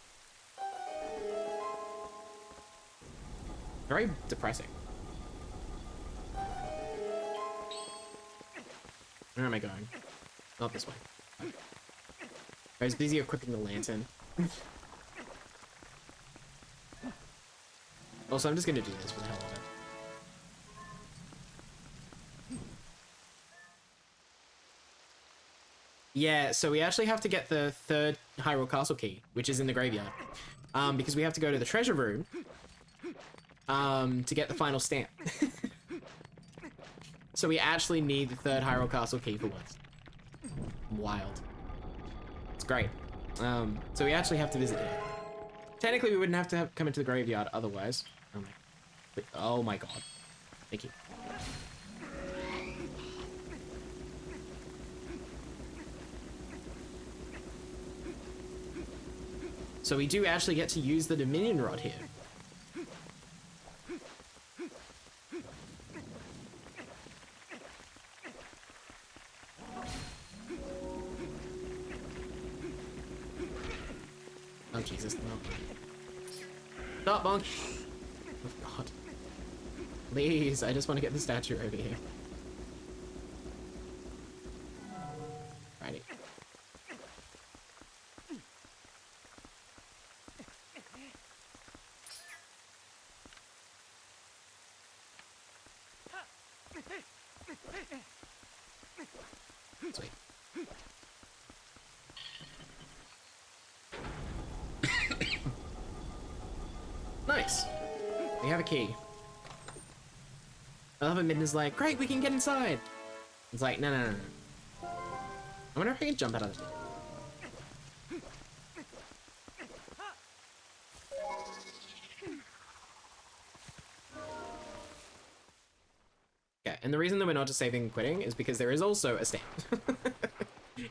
Very depressing. Where am I going? Not this way. I was busy equipping the lantern. Also, I'm just gonna do this for the hell of it. Yeah, so we actually have to get the third Hyrule Castle key, which is in the graveyard. Because we have to go to the treasure room to get the final stamp. So we actually need the third Hyrule Castle key for once. Wild. It's great. So we actually have to visit here. Technically, we wouldn't have to come into the graveyard otherwise. Oh my god. Thank you. So we do actually get to use the Dominion Rod here. Oh Jesus, no. Stop, Bonk! Oh god. Please, I just want to get the statue over here. Righty. Sweet. Nice. We have a key. I love it. Midna's like, great, we can get inside. It's like, no, no, no, no. I wonder if I can jump out of the door. Yeah, and the reason that we're not just saving and quitting is because there is also a stamp.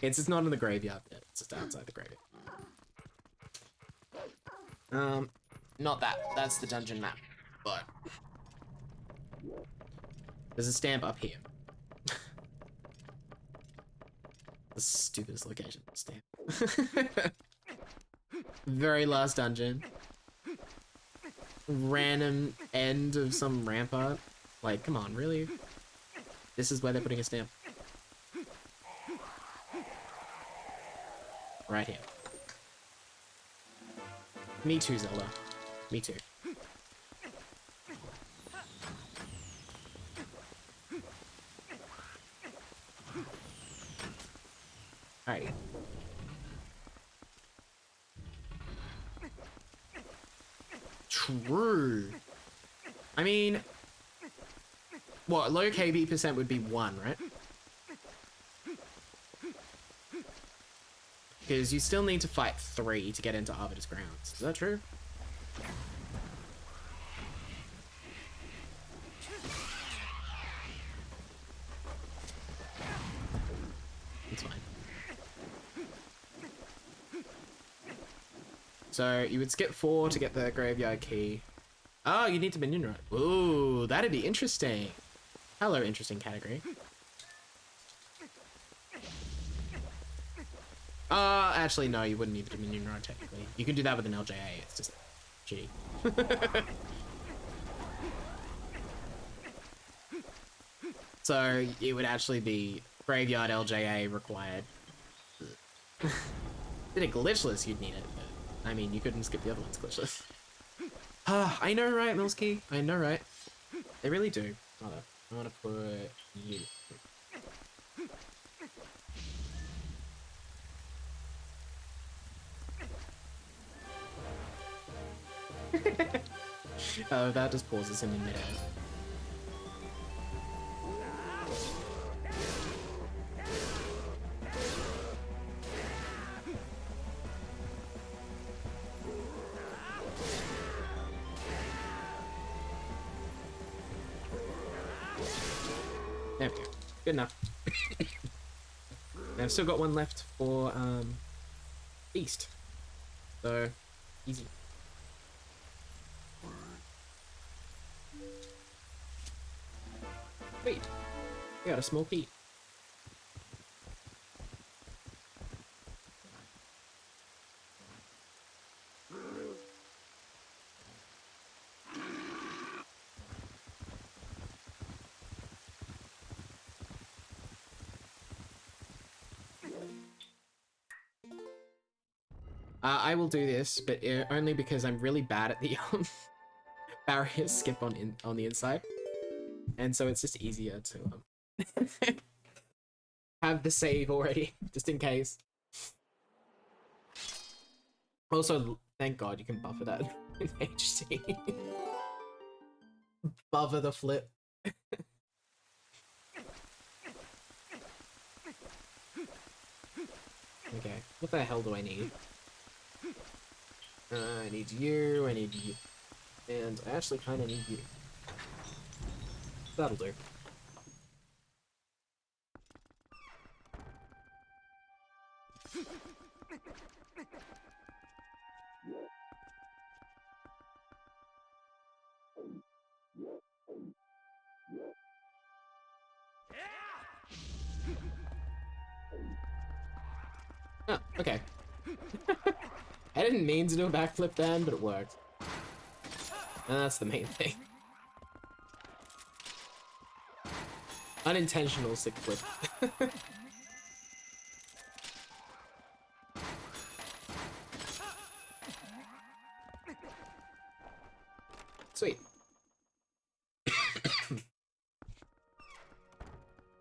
It's just not in the graveyard yet. It's just outside the graveyard. Not that. That's the dungeon map. But there's a stamp up here. The stupidest location. Stamp. Very last dungeon. Random end of some rampart. Like, come on, really? This is where they're putting a stamp. Right here. Me too, Zelda. Me too. Alrighty. True. I mean, what, low KB percent would be 1, right? Because you still need to fight 3 to get into Arbiter's Grounds. Is that true? It's fine. So you would skip 4 to get the graveyard key. Oh, you need to minion run. Ooh, that'd be interesting. Hello, interesting category. Actually, no, you wouldn't need the minion run technically. You can do that with an LJA, it's just shitty. So it would actually be graveyard LJA required. Did a glitchless, you'd need it, but I mean, you couldn't skip the other ones glitchless. I know, right, Milski? I know, right? They really do. Hold on. I want to put you. Oh, that just pauses him in midair. There we go. Good enough. I've still got one left for East. So easy. Wait, we got a small peat. I will do this, but only because I'm really bad at the barrier skip on the inside, and so it's just easier to have the save already, just in case. Also, thank God you can buffer that in HD. Buffer the flip. Okay, what the hell do I need? I need you, I need you. And I actually kind of need you. That'll do. Oh, okay. I didn't mean to do a backflip then, but it worked. And that's the main thing. Unintentional stick flip. Sweet.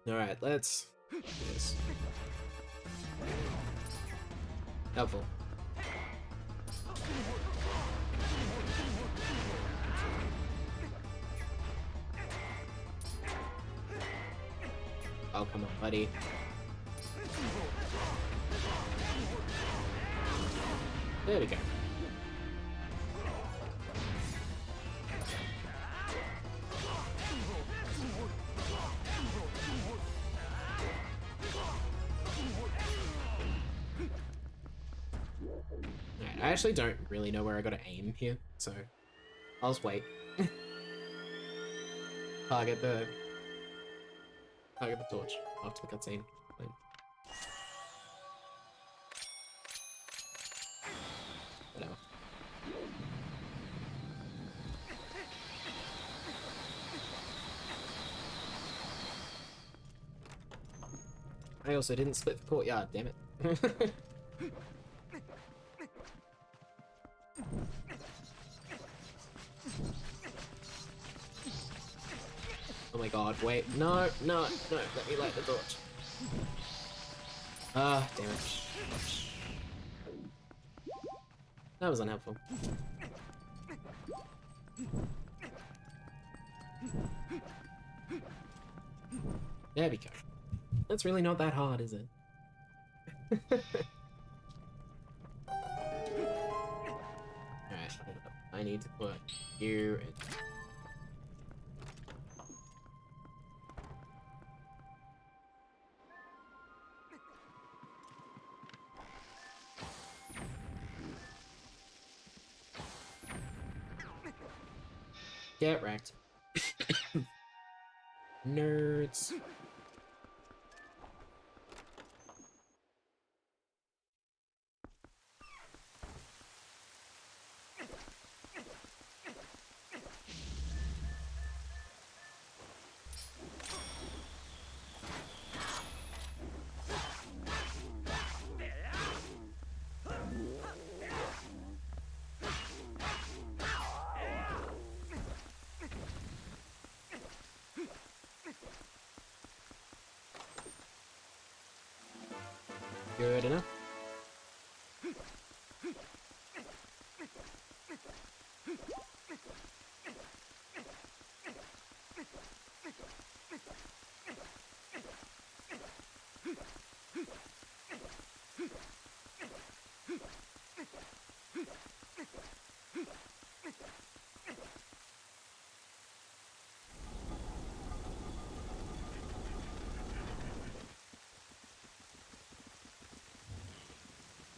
Alright, let's do this. Helpful. Oh, come on, buddy. There we go. Alright, I actually don't really know where I gotta aim here, so I'll just wait. Target the torch after the cutscene. Whatever. I also didn't split the courtyard, damn it. Oh my god, wait. No, no, no, let me light the torch. Ah, damn it. That was unhelpful. There we go. That's really not that hard, is it? Alright, hold up. I need to put you in. Get wrecked. Nerds. Good enough.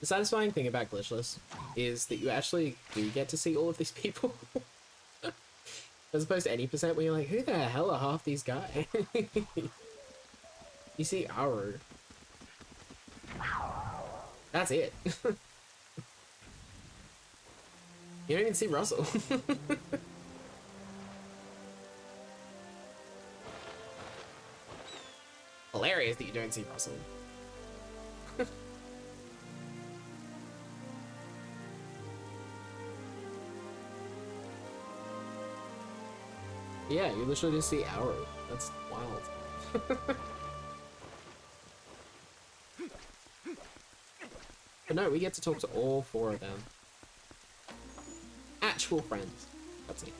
The satisfying thing about Glitchless is that you actually do get to see all of these people. As opposed to any percent where you're like, who the hell are half these guys? You see Aru. That's it. You don't even see Russell. Hilarious that you don't see Russell. Yeah, you literally just see Aru. That's wild. But no, we get to talk to all four of them. Actual friends. That's it.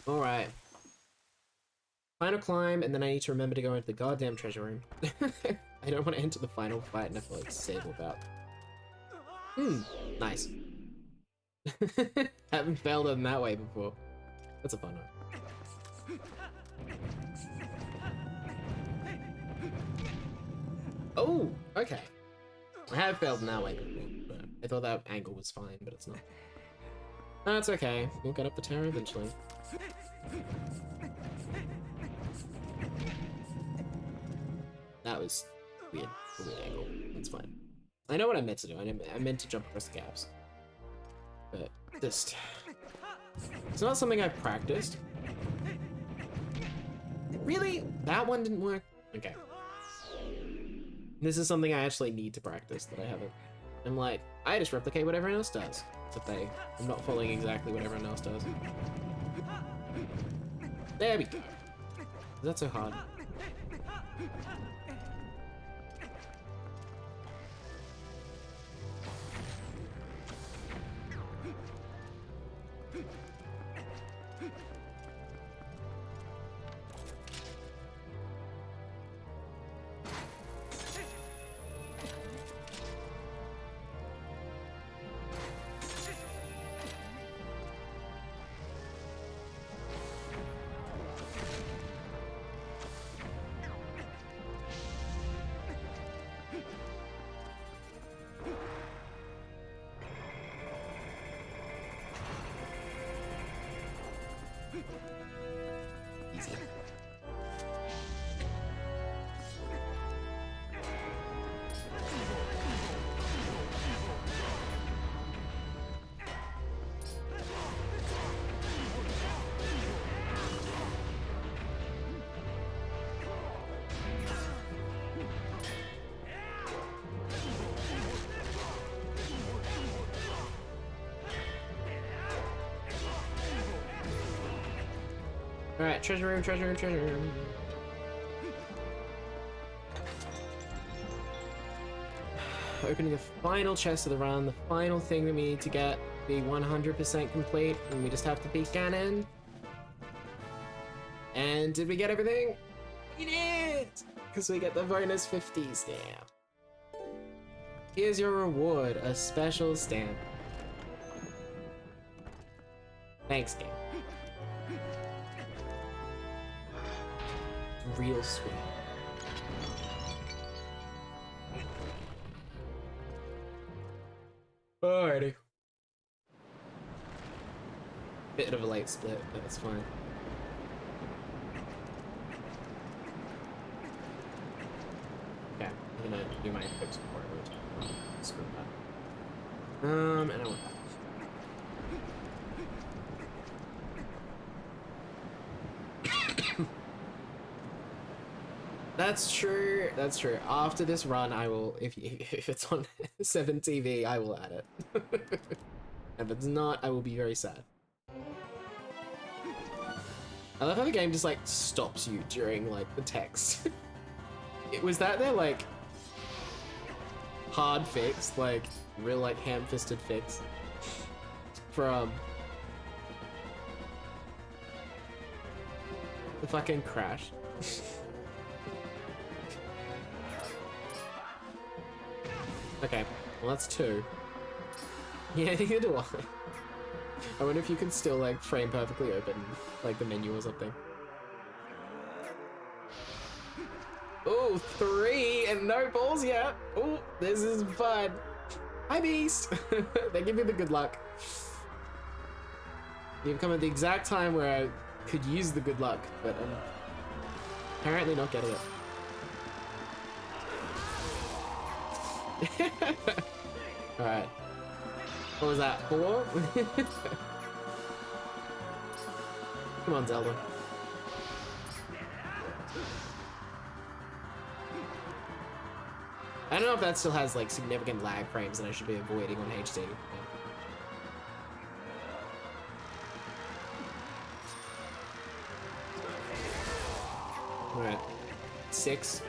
Alright. Final climb, and then I need to remember to go into the goddamn treasure room. I don't want to enter the final fight and I feel like Sable about. Nice. Haven't failed in that way before. That's a fun one. Oh, okay. I have failed in that way before, but I thought that angle was fine, but it's not. That's okay. We'll get up the tower eventually. That was weird. A weird angle. That's fine. I know what I meant to do. I meant to jump across the gaps. But just... It's not something I've practiced. Really? That one didn't work? Okay. This is something I actually need to practice that I haven't. I'm like, I just replicate what everyone else does. Except I'm not following exactly what everyone else does. There we go. Is that so hard? Alright, treasure room, treasure room, treasure room. Opening the final chest of the run, the final thing that we need to get be 100% complete, and we just have to beat Ganon. And did we get everything? We did! Because we get the bonus 50 stamp. Here's your reward, a special stamp. Thanks, game. Real sweet. Alrighty. Bit of a late split, but that's fine. Okay, I'm gonna do my quick support route. Screw that. And I want that. That's true. That's true. After this run, I will. If it's on 7 TV, I will add it. If it's not, I will be very sad. I love how the game just like stops you during like the text. Was that their like hard fix, like real like ham-fisted fix from the fucking crash? Okay, well that's 2. Yeah, neither do I. I wonder if you can still like frame perfectly open like the menu or something. Oh, 3 and no balls yet. Oh, this is fun. Hi, Beast. They give me the good luck. You've come at the exact time where I could use the good luck, but I'm apparently not getting it. Alright. What was that? 4? Come on, Zelda. I don't know if that still has like significant lag frames that I should be avoiding on HD. Alright. 6.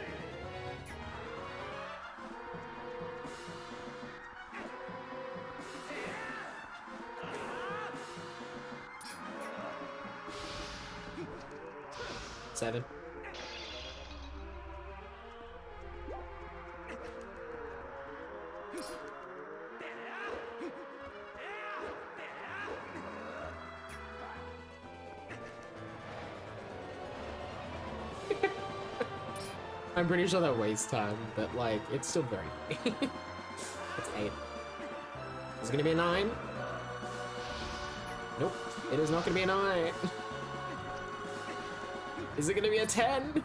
Seven. I'm pretty sure that wastes time, but like, it's still very It's 8. Is it gonna be a 9? Nope, it is not gonna be a 9. Is it gonna be a 10?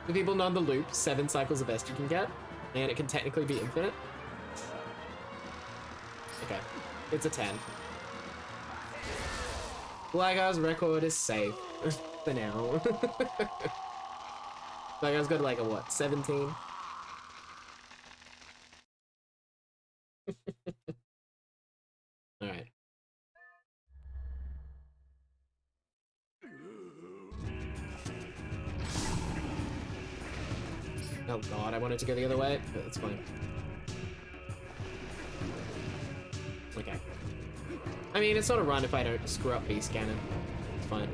Do people know the loop? 7 cycles the best you can get, and it can technically be infinite. Okay, it's a 10. Black Guy's record is safe for now. Black Guy's got like a what, 17? Alright. Oh god, I wanted to go the other way, but that's fine. Okay. I mean, it's not a run if I don't screw up Beast Cannon. It's fine.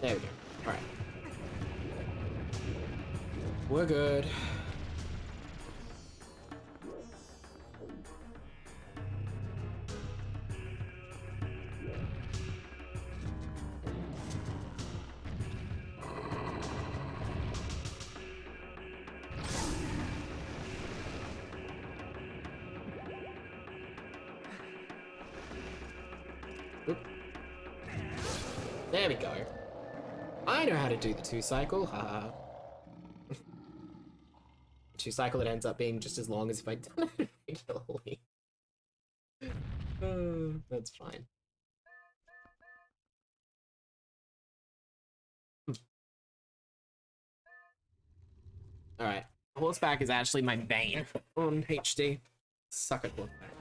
There we go. Alright. We're good. Oop. There we go. I know how to do the 2 cycle, haha. 2 cycle that ends up being just as long as if I'd done it regularly. That's fine. Alright. Horseback is actually my bane on HD. Suck at horseback.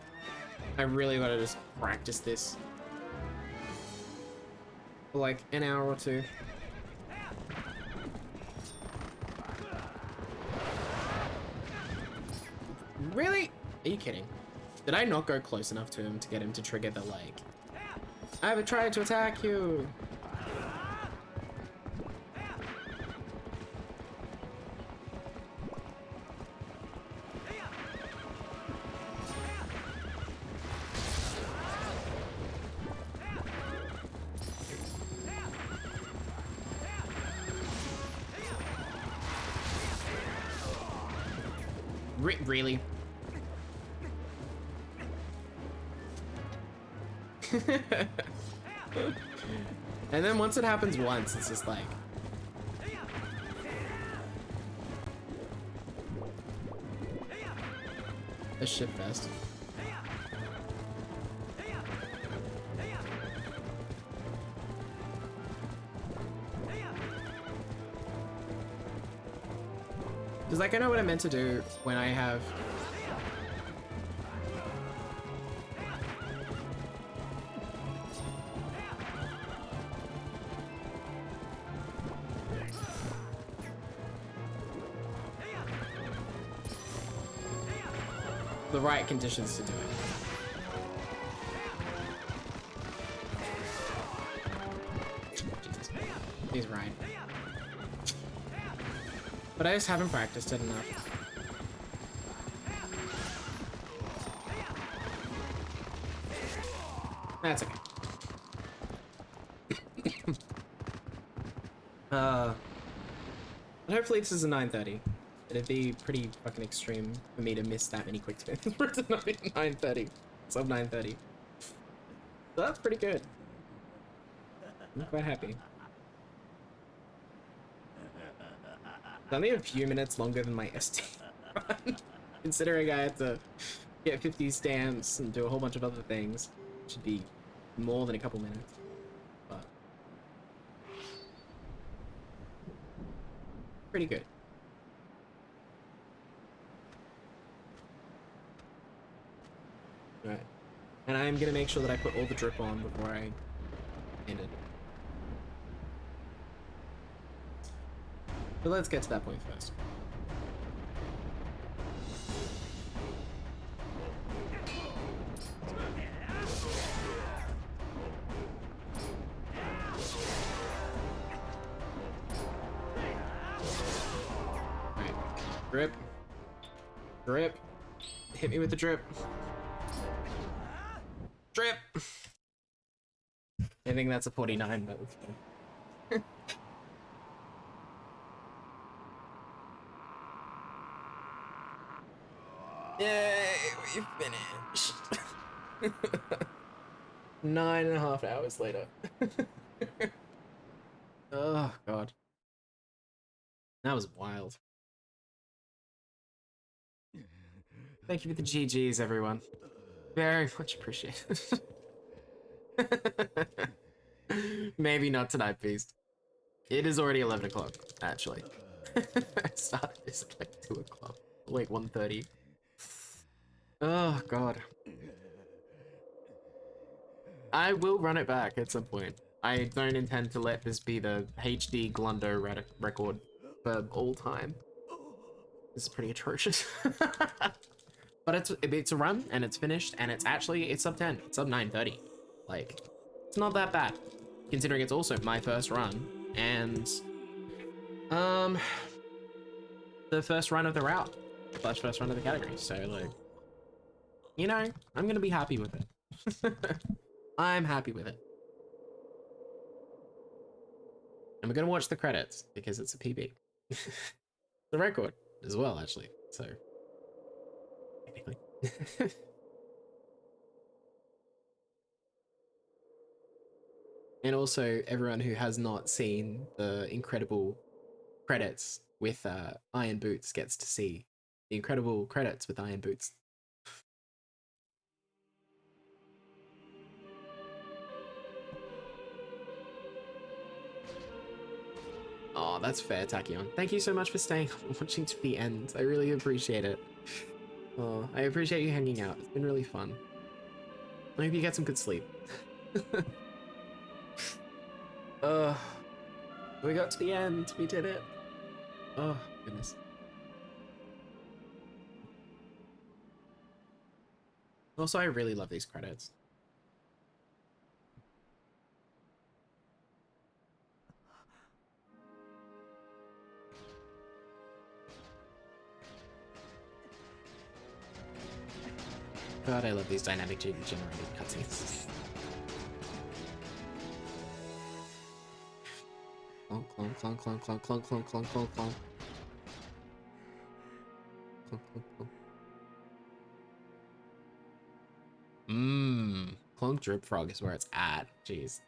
I really gotta just practice this for like an hour or 2. Really? Are you kidding? Did I not go close enough to him to get him to trigger the like, I have tried to attack you? Really? And then once it happens once, it's just like... a shit fest. Because like I know what I meant to do when I have... the right conditions to do it. Jesus. He's right. But I just haven't practiced it enough. That's okay. But hopefully this is a 9:30. It'd be pretty fucking extreme for me to miss that many quick spins for it to not be 9:30. Sub 9:30. So that's pretty good. I'm quite happy. It's only a few minutes longer than my ST run, considering I had to get 50 stamps and do a whole bunch of other things. It should be more than a couple minutes. But pretty good. Right. And I'm gonna make sure that I put all the drip on before I end it. But let's get to that point first. Alright. Drip. Drip. Hit me with the drip. Drip! I think that's a 49, but it's fine. Yay, we finished. 9.5 hours later. Oh, God. That was wild. Thank you for the GGs, everyone. Very much appreciated. Maybe not tonight, Beast. It is already 11 o'clock, actually. I started this at like 2 o'clock. Like 1:30. Oh, God. I will run it back at some point. I don't intend to let this be the HD Glundo record for all time. This is pretty atrocious. But it's a run, and it's finished, and it's sub 10. It's sub 9:30. Like, it's not that bad, considering it's also my first run, and the first run of the route, / first run of the category. So like, you know, I'm gonna be happy with it. I'm happy with it. And we're gonna watch the credits because it's a PB. The record as well, actually. So technically. And also, everyone who has not seen the incredible credits with Iron Boots gets to see the incredible credits with Iron Boots. Oh, that's fair, Tachyon. Thank you so much for staying watching to the end. I really appreciate it. Oh, I appreciate you hanging out. It's been really fun. I hope you get some good sleep. We got to the end. We did it. Oh, goodness. Also, I really love these credits. God, I love these dynamic generated cutscenes. Clonk, clonk, clonk, clonk, clonk, clonk, clonk, clonk, clonk, clonk. Clonk, clonk, clonk. Clonk Drip Frog is where it's at. Jeez.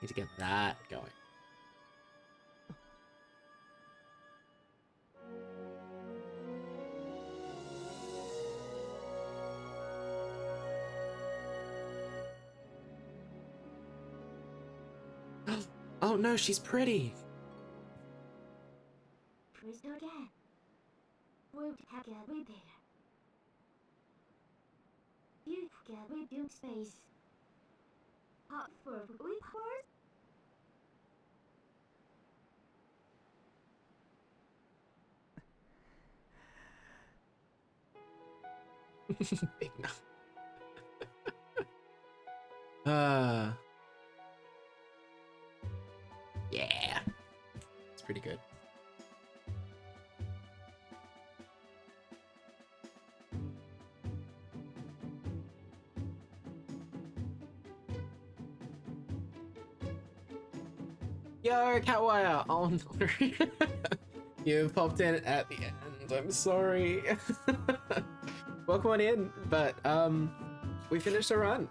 Need to get that going. Oh no, she's pretty. Crystal again. World hacker repair. Beautiful rebuild space. Hot for report. Big no. Yeah. It's pretty good. Yo, Catwire! Oh no. You've popped in at the end. I'm sorry. Welcome on in, but we finished a run.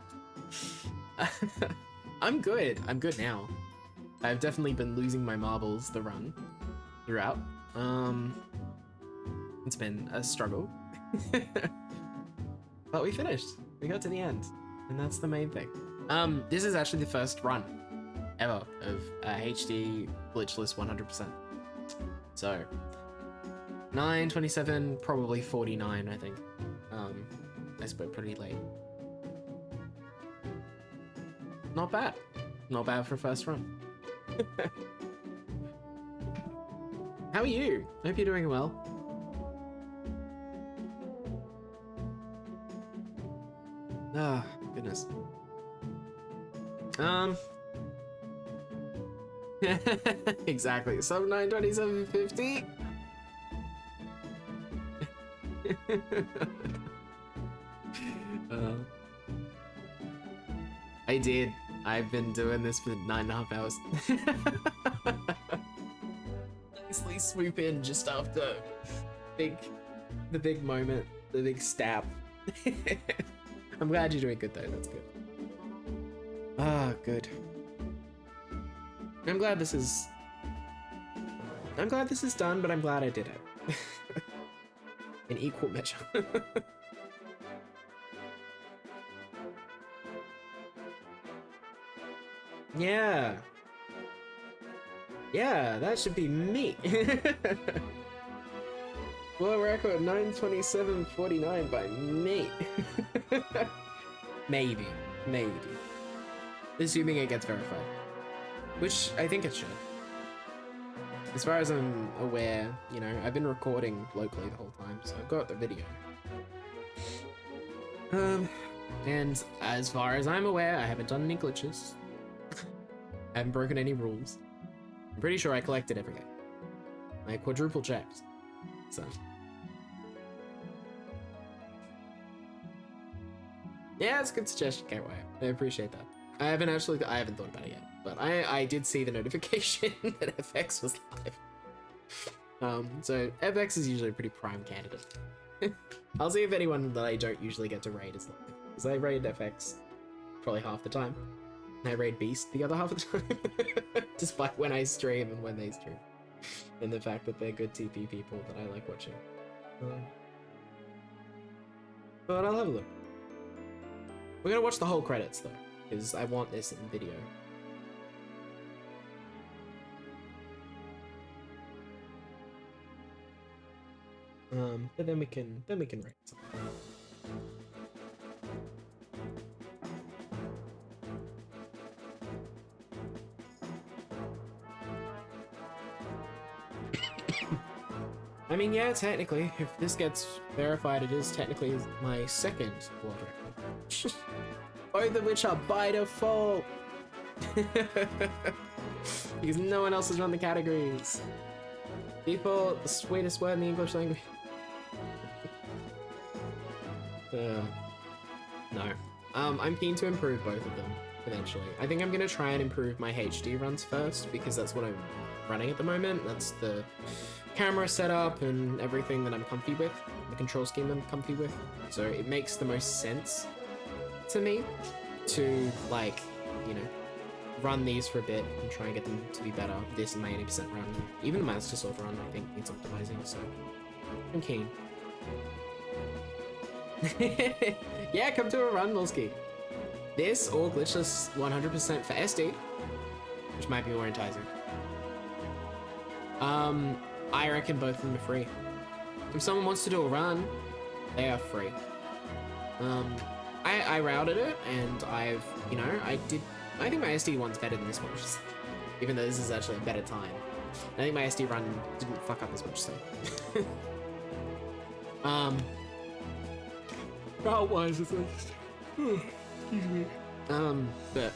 I'm good. I'm good now. I've definitely been losing my marbles the run throughout. It's been a struggle. But we finished. We got to the end. And that's the main thing. This is actually the first run ever of HD glitchless 100%. So 9:27, probably 49, I think. I spoke pretty late. Not bad. Not bad for a first run. How are you? I hope you're doing well. Ah, goodness. Exactly. Sub 9:27:50. I did. I've been doing this for 9.5 hours. Nicely swoop in just after the big moment, the big stab. I'm glad you're doing good though. That's good. Ah, good. I'm glad this is done, but I'm glad I did it. In equal measure. Yeah. Yeah, that should be me. World record 9:27:49 by me. Maybe. Assuming it gets verified. Which I think it should. As far as I'm aware, you know, I've been recording locally the whole time, so I've got the video. And as far as I'm aware, I haven't done any glitches. I haven't broken any rules. I'm pretty sure I collected everything. I quadruple checked. So. Yeah, it's a good suggestion, can't wait. I appreciate that. I haven't thought about it yet, but I did see the notification that FX was live. So FX is usually a pretty prime candidate. I'll see if anyone that I don't usually get to raid is live. Because I raid FX probably half the time. And I raid Beast the other half of the time. Despite when I stream and when they stream. And the fact that they're good TP people that I like watching. But I'll have a look. We're gonna watch the whole credits though, because I want this in video. But then we can rate something. I mean, yeah, technically, if this gets verified, it is technically my second world record. Both of which are by default. Because no one else has run the categories. Default, the sweetest word in the English language. No. I'm keen to improve both of them eventually. I think I'm gonna try and improve my HD runs first, because that's what I'm running at the moment. That's the camera setup and everything that I'm comfy with, the control scheme I'm comfy with. So it makes the most sense to me to, like, you know, run these for a bit and try and get them to be better. This and my 80% run. Even the Master Sword run, I think, needs optimizing, so I'm keen. Yeah, come to a run, Milski. This or Glitchless 100% for SD, which might be more enticing. I reckon both of them are free. If someone wants to do a run, they are free. I routed it, and I've, you know, I think my SD one's better than this one, even though this is actually a better time. I think my SD run didn't fuck up as much, so. route-wise, it's like, excuse me. But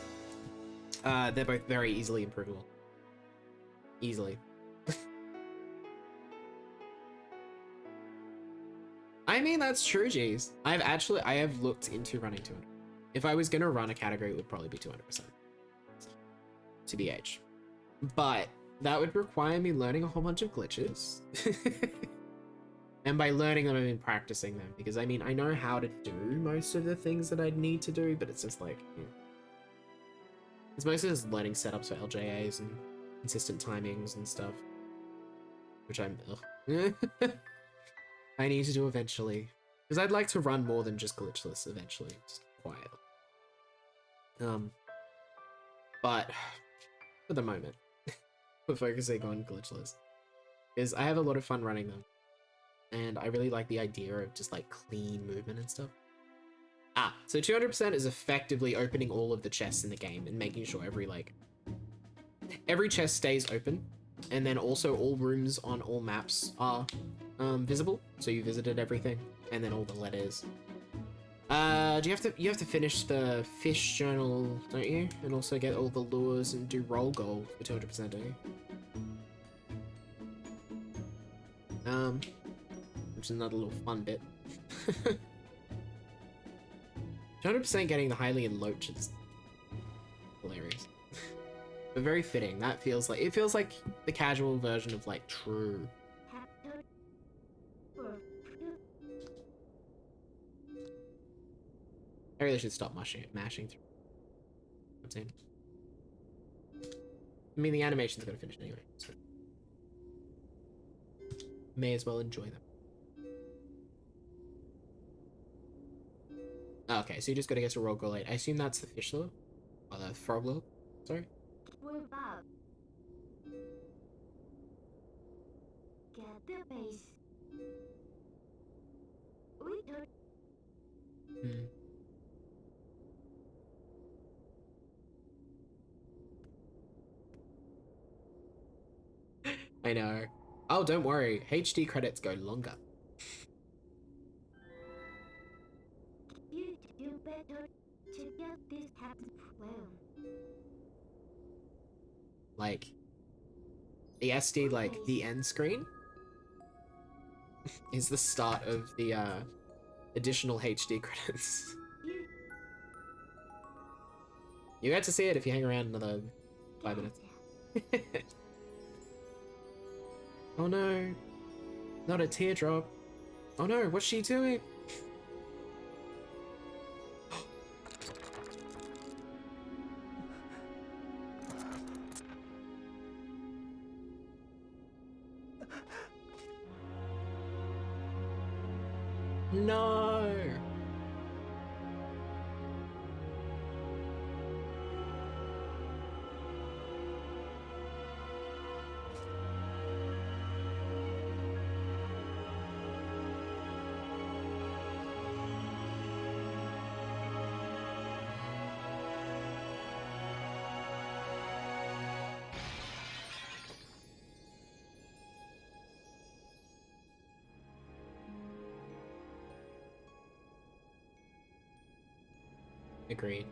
they're both very easily improvable. Easily. I mean, that's true, geez. I have looked into running 200. If I was gonna run a category, it would probably be 200%. TBH. But that would require me learning a whole bunch of glitches. And by learning them, I mean practicing them. Because, I mean, I know how to do most of the things that I'd need to do, but it's just like, it's mostly just learning setups for LJAs and consistent timings and stuff. Which I'm, I need to do eventually. Because I'd like to run more than just glitchless eventually, just quietly. But for the moment, we're focusing on glitchless. Because I have a lot of fun running them. And I really like the idea of just like clean movement and stuff. So 200% is effectively opening all of the chests in the game and making sure every chest stays open. And then also all rooms on all maps are visible. So you visited everything and then all the letters. You have to finish the fish journal, don't you? And also get all the lures and do roll goal for 200%, don't you? Which is another little fun bit. 200% getting the Hylian Loach is hilarious. But very fitting. It feels like the casual version of like true. I really should stop mashing through. I mean, the animation's gonna finish anyway, so may as well enjoy them. Okay, so you just gotta get to roll goal 8. I assume that's the fish lure? Or the frog lure? Sorry? Get the base. I know. Oh, don't worry. HD credits go longer. You do better to get this happen well. Like, the SD, like, the end screen is the start of the, additional HD credits. You get to see it if you hang around another 5 minutes. Oh no. Not a teardrop. Oh no, what's she doing? No. Agreed.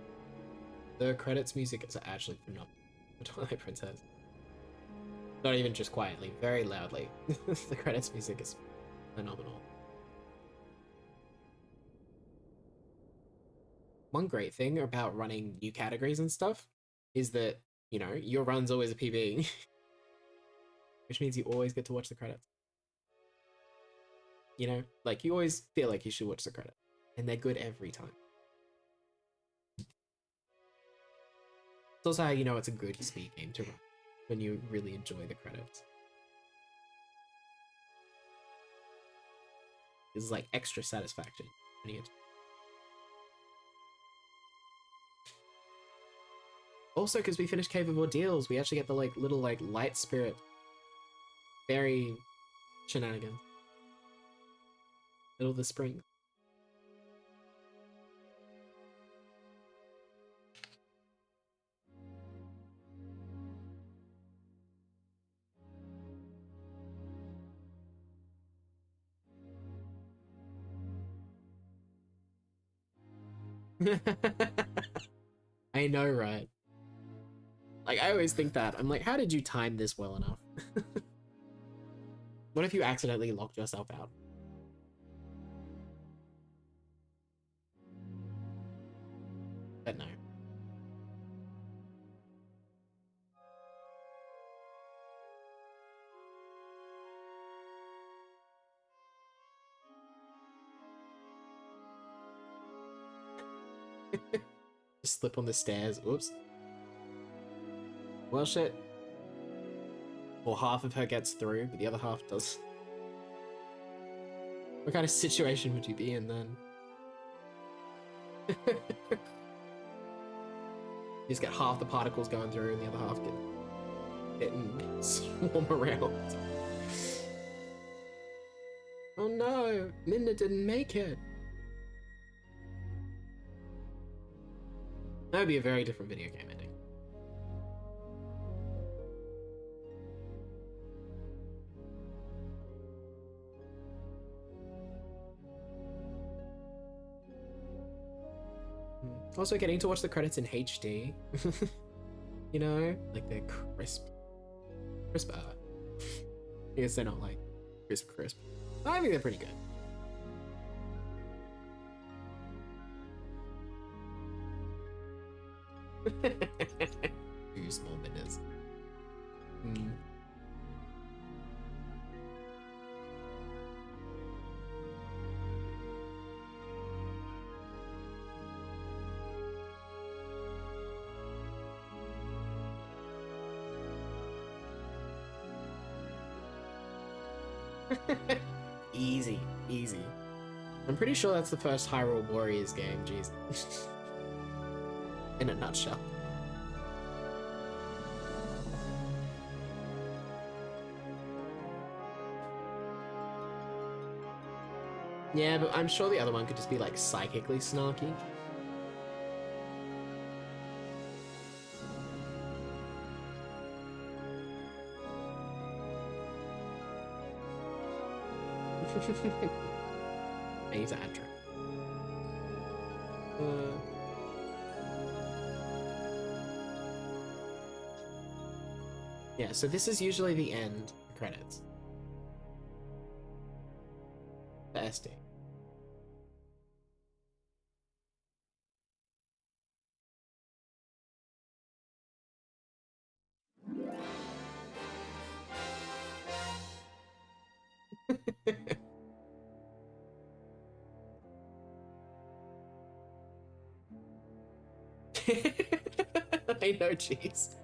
The credits music is actually phenomenal for Twilight Princess. Not even just quietly, very loudly. The credits music is phenomenal. One great thing about running new categories and stuff is that, you know, your run's always a PB. Which means you always get to watch the credits. You know, like you always feel like you should watch the credits. And they're good every time. It's also how you know it's a good speed game to run, when you really enjoy the credits. This is like extra satisfaction. Also, because we finished Cave of Ordeals, we actually get the like little like light spirit fairy shenanigans. Middle of the spring. I know, right? Like, I always think that. I'm like, how did you time this well enough? What if you accidentally locked yourself out? But no. Just slip on the stairs. Oops. Well, shit. Or half of her gets through, but the other half does. What kind of situation would you be in then? You just get half the particles going through and the other half get and swarm around. Oh no, Linda didn't make it. That would be a very different video game ending. Also, getting to watch the credits in HD, you know, like they're crisper. I guess they're not like crisp. I think they're pretty good. Two small minutes. Easy. I'm pretty sure that's the first Hyrule Warriors game, jeez. In a nutshell. Yeah, but I'm sure the other one could just be like psychically snarky. I need to add track. Yeah, so this is usually the end credits. The SD. I know, jeez.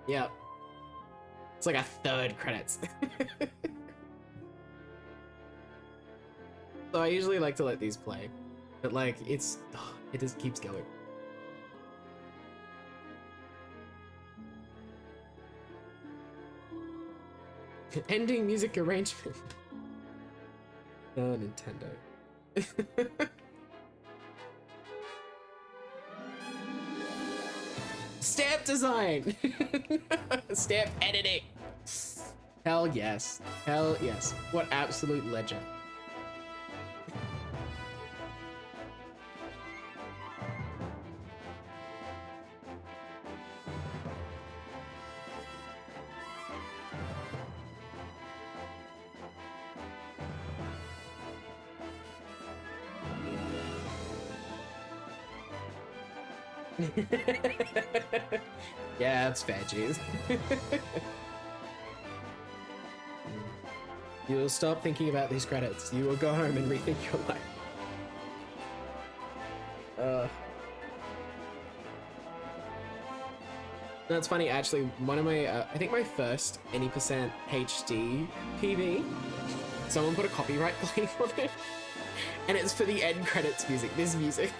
Yeah. It's like a third credits. So I usually like to let these play, but like it just keeps going. Ending music arrangement. Oh, Nintendo. Stamp design! Stamp editing! Hell yes. Hell yes. What absolute legend. Yeah, that's fair, jeez. You will stop thinking about these credits. You will go home and rethink your life. That's funny, actually. One of my, I think my first any percent HD PV, someone put a copyright claim on it, and it's for the end credits music. This music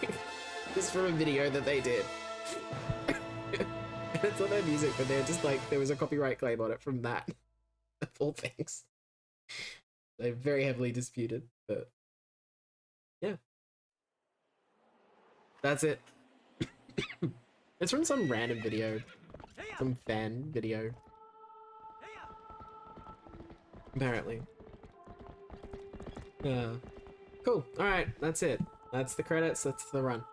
is from a video that they did. And it's on their music, but they're just like, there was a copyright claim on it from that, of all things. They're very heavily disputed, but yeah. That's it. It's from some random video. Some fan video. apparently. Yeah. Cool. All right, that's it. That's the credits. That's the run.